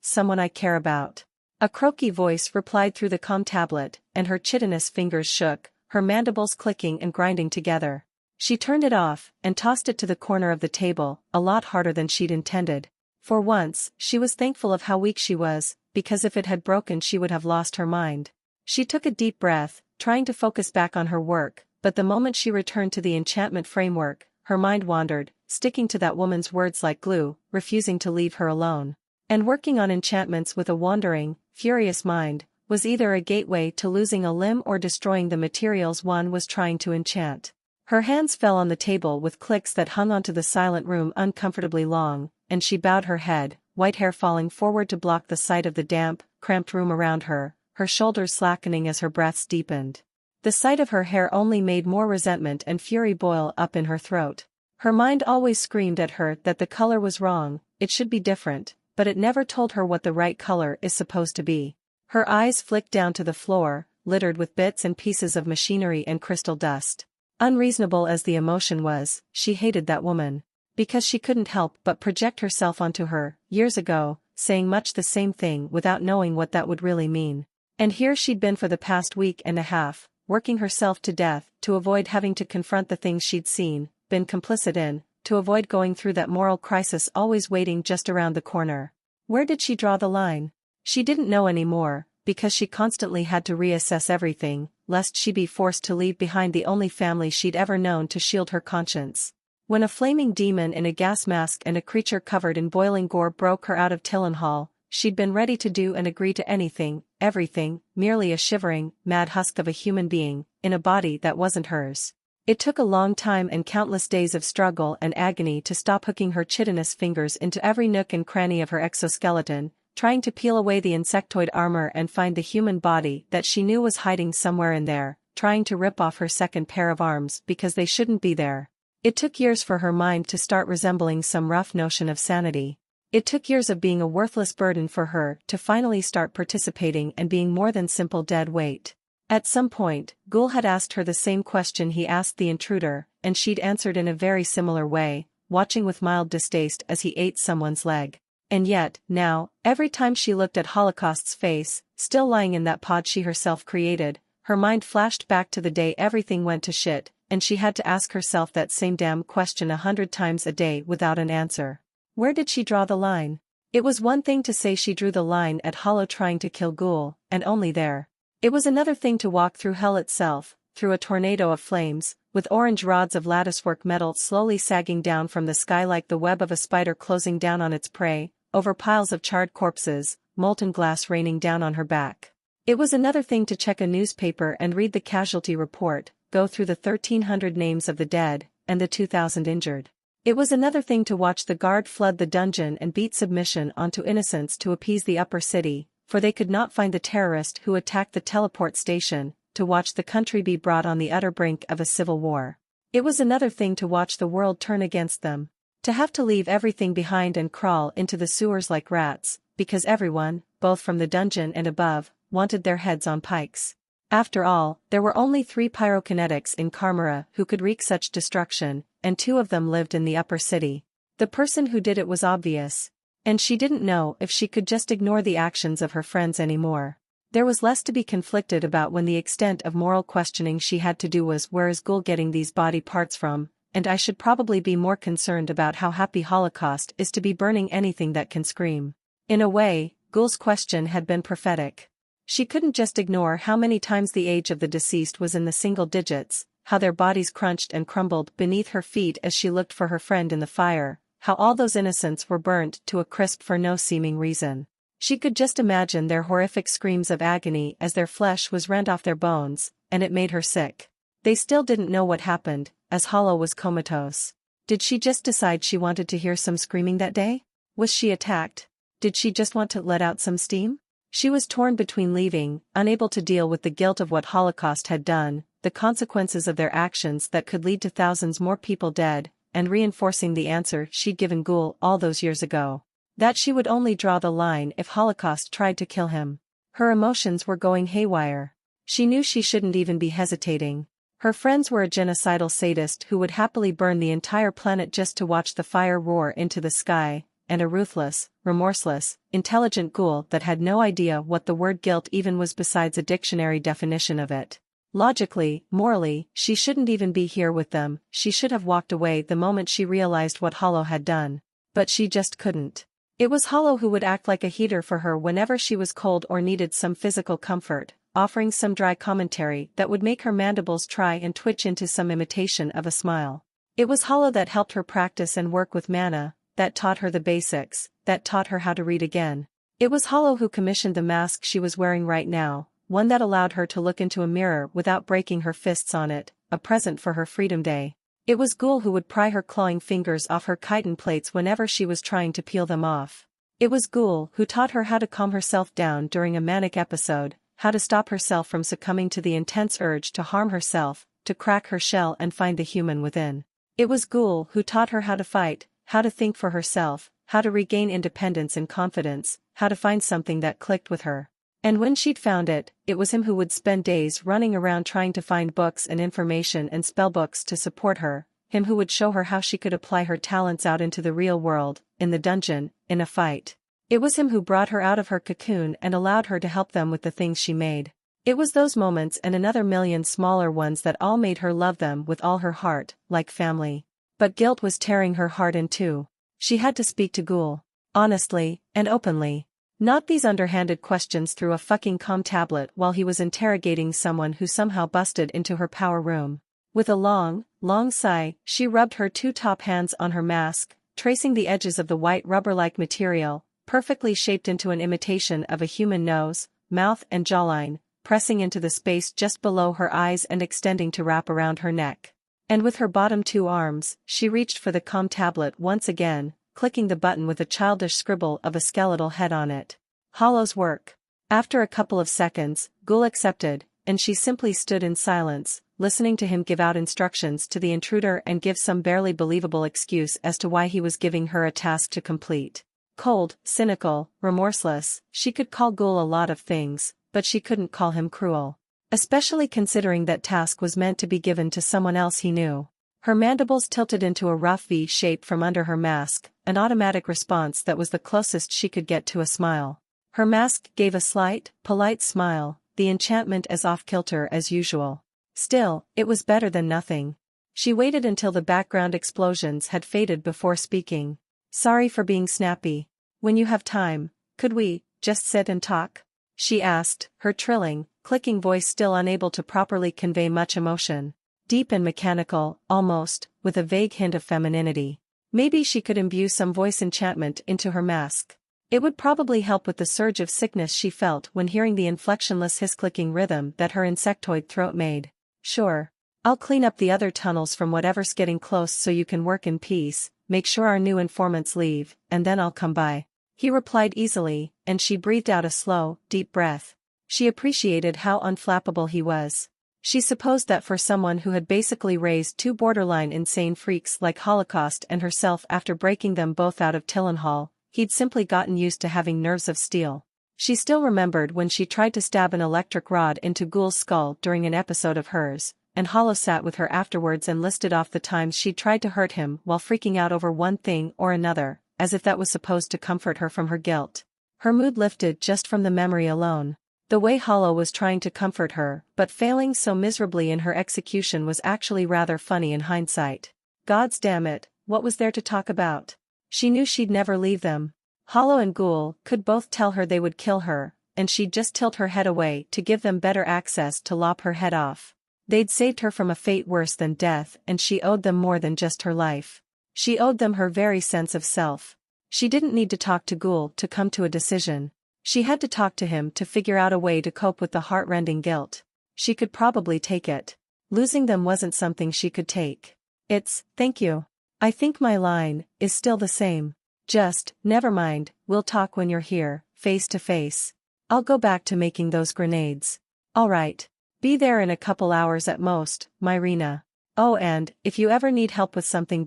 Speaker 1: someone I care about. A croaky voice replied through the comm tablet, and her chitinous fingers shook, her mandibles clicking and grinding together. She turned it off, and tossed it to the corner of the table, a lot harder than she'd intended. For once, she was thankful of how weak she was, because if it had broken she would have lost her mind. She took a deep breath, trying to focus back on her work, but the moment she returned to the enchantment framework, her mind wandered, sticking to that woman's words like glue, refusing to leave her alone. And working on enchantments with a wandering, furious mind, was either a gateway to losing a limb or destroying the materials one was trying to enchant. Her hands fell on the table with clicks that hung onto the silent room uncomfortably long, and she bowed her head, white hair falling forward to block the sight of the damp, cramped room around her, her shoulders slackening as her breaths deepened. The sight of her hair only made more resentment and fury boil up in her throat. Her mind always screamed at her that the color was wrong, it should be different, but it never told her what the right color is supposed to be. Her eyes flicked down to the floor, littered with bits and pieces of machinery and crystal dust. Unreasonable as the emotion was, she hated that woman. Because she couldn't help but project herself onto her, years ago, saying much the same thing without knowing what that would really mean. And here she'd been for the past week and a half, working herself to death, to avoid having to confront the things she'd seen, been complicit in, to avoid going through that moral crisis always waiting just around the corner. Where did she draw the line? She didn't know anymore, because she constantly had to reassess everything, lest she be forced to leave behind the only family she'd ever known to shield her conscience. When a flaming demon in a gas mask and a creature covered in boiling gore broke her out of Tillenhall, she'd been ready to do and agree to anything, everything, merely a shivering, mad husk of a human being, in a body that wasn't hers. It took a long time and countless days of struggle and agony to stop hooking her chitinous fingers into every nook and cranny of her exoskeleton, trying to peel away the insectoid armor and find the human body that she knew was hiding somewhere in there, trying to rip off her second pair of arms because they shouldn't be there. It took years for her mind to start resembling some rough notion of sanity. It took years of being a worthless burden for her to finally start participating and being more than simple dead weight. At some point, Ghoul had asked her the same question he asked the intruder, and she'd answered in a very similar way, watching with mild distaste as he ate someone's leg. And yet, now, every time she looked at Holocaust's face, still lying in that pod she herself created, her mind flashed back to the day everything went to shit, and she had to ask herself that same damn question 100 times a day without an answer. Where did she draw the line? It was one thing to say she drew the line at Hollow trying to kill Ghoul, and only there. It was another thing to walk through hell itself, through a tornado of flames, with orange rods of latticework metal slowly sagging down from the sky like the web of a spider closing down on its prey, over piles of charred corpses, molten glass raining down on her back. It was another thing to check a newspaper and read the casualty report, go through the 1,300 names of the dead, and the 2,000 injured. It was another thing to watch the guard flood the dungeon and beat submission onto innocents to appease the upper city, for they could not find the terrorist who attacked the teleport station, to watch the country be brought on the utter brink of a civil war. It was another thing to watch the world turn against them. To have to leave everything behind and crawl into the sewers like rats, because everyone, both from the dungeon and above, wanted their heads on pikes. After all, there were only 3 pyrokinetics in Karmara who could wreak such destruction, and 2 of them lived in the upper city. The person who did it was obvious. And she didn't know if she could just ignore the actions of her friends anymore. There was less to be conflicted about when the extent of moral questioning she had to do was where is Ghoul getting these body parts from, and I should probably be more concerned about how happy Holocaust is to be burning anything that can scream. In a way, Ghoul's question had been prophetic. She couldn't just ignore how many times the age of the deceased was in the single digits, how their bodies crunched and crumbled beneath her feet as she looked for her friend in the fire, how all those innocents were burnt to a crisp for no seeming reason. She could just imagine their horrific screams of agony as their flesh was rent off their bones, and it made her sick. They still didn't know what happened, as Hollow was comatose. Did she just decide she wanted to hear some screaming that day? Was she attacked? Did she just want to let out some steam? She was torn between leaving, unable to deal with the guilt of what Holocaust had done, the consequences of their actions that could lead to thousands more people dead, and reinforcing the answer she'd given Ghoul all those years ago. That she would only draw the line if Holocaust tried to kill him. Her emotions were going haywire. She knew she shouldn't even be hesitating. Her friends were a genocidal sadist who would happily burn the entire planet just to watch the fire roar into the sky, and a ruthless, remorseless, intelligent ghoul that had no idea what the word guilt even was besides a dictionary definition of it. Logically, morally, she shouldn't even be here with them, she should have walked away the moment she realized what Hollow had done. But she just couldn't. It was Hollow who would act like a heater for her whenever she was cold or needed some physical comfort, offering some dry commentary that would make her mandibles try and twitch into some imitation of a smile. It was Hollow that helped her practice and work with mana, that taught her the basics, that taught her how to read again. It was Hollow who commissioned the mask she was wearing right now, one that allowed her to look into a mirror without breaking her fists on it, a present for her Freedom Day. It was Ghoul who would pry her clawing fingers off her chitin plates whenever she was trying to peel them off. It was Ghoul who taught her how to calm herself down during a manic episode, how to stop herself from succumbing to the intense urge to harm herself, to crack her shell and find the human within. It was Ghoul who taught her how to fight, how to think for herself, how to regain independence and confidence, how to find something that clicked with her. And when she'd found it, it was him who would spend days running around trying to find books and information and spellbooks to support her, him who would show her how she could apply her talents out into the real world, in the dungeon, in a fight. It was him who brought her out of her cocoon and allowed her to help them with the things she made. It was those moments and another million smaller ones that all made her love them with all her heart, like family. But guilt was tearing her heart in two. She had to speak to Ghoul. Honestly, and openly. Not these underhanded questions through a fucking comm tablet while he was interrogating someone who somehow busted into her power room. With a long, long sigh, she rubbed her two top hands on her mask, tracing the edges of the white rubber-like material, perfectly shaped into an imitation of a human nose, mouth and jawline, pressing into the space just below her eyes and extending to wrap around her neck. And with her bottom two arms, she reached for the comm tablet once again, clicking the button with a childish scribble of a skeletal head on it. Hollow's work. After a couple of seconds, Ghoul accepted, and she simply stood in silence, listening to him give out instructions to the intruder and give some barely believable excuse as to why he was giving her a task to complete. Cold, cynical, remorseless, she could call Ghoul a lot of things, but she couldn't call him cruel. Especially considering that task was meant to be given to someone else he knew. Her mandibles tilted into a rough V shape from under her mask, an automatic response that was the closest she could get to a smile. Her mask gave a slight, polite smile, the enchantment as off-kilter as usual. Still, it was better than nothing. She waited until the background explosions had faded before speaking. Sorry for being snappy. When you have time, could we just sit and talk? She asked, her trilling, clicking voice still unable to properly convey much emotion. Deep and mechanical, almost, with a vague hint of femininity. Maybe she could imbue some voice enchantment into her mask. It would probably help with the surge of sickness she felt when hearing the inflectionless hiss-clicking rhythm that her insectoid throat made. Sure. I'll clean up the other tunnels from whatever's getting close so you can work in peace, make sure our new informants leave, and then I'll come by. He replied easily, and she breathed out a slow, deep breath. She appreciated how unflappable he was. She supposed that for someone who had basically raised two borderline insane freaks like Holocaust and herself after breaking them both out of Tillenhall, he'd simply gotten used to having nerves of steel. She still remembered when she tried to stab an electric rod into Ghoul's skull during an episode of hers, and Hollow sat with her afterwards and listed off the times she'd tried to hurt him while freaking out over one thing or another, as if that was supposed to comfort her from her guilt. Her mood lifted just from the memory alone. The way Hollow was trying to comfort her, but failing so miserably in her execution was actually rather funny in hindsight. Gods damn it, what was there to talk about? She knew she'd never leave them. Hollow and Ghoul could both tell her they would kill her, and she'd just tilt her head away to give them better access to lop her head off. They'd saved her from a fate worse than death, and she owed them more than just her life. She owed them her very sense of self. She didn't need to talk to Ghoul to come to a decision. She had to talk to him to figure out a way to cope with the heart-rending guilt. She could probably take it. Losing them wasn't something she could take. It's, thank you. I think my line is still the same. Just, never mind, we'll talk when you're here, face to face. I'll go back to making those grenades. Alright. Be there in a couple hours at most, Myrina. Oh, and, if you ever need help with something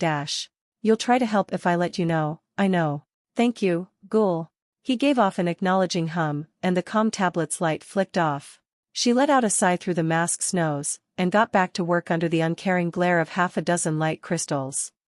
Speaker 1: you'll try to help if I let you know, I know. Thank you, Ghoul. He gave off an acknowledging hum, and the comm tablet's light flicked off. She let out a sigh through the mask's nose, and got back to work under the uncaring glare of half a dozen light crystals.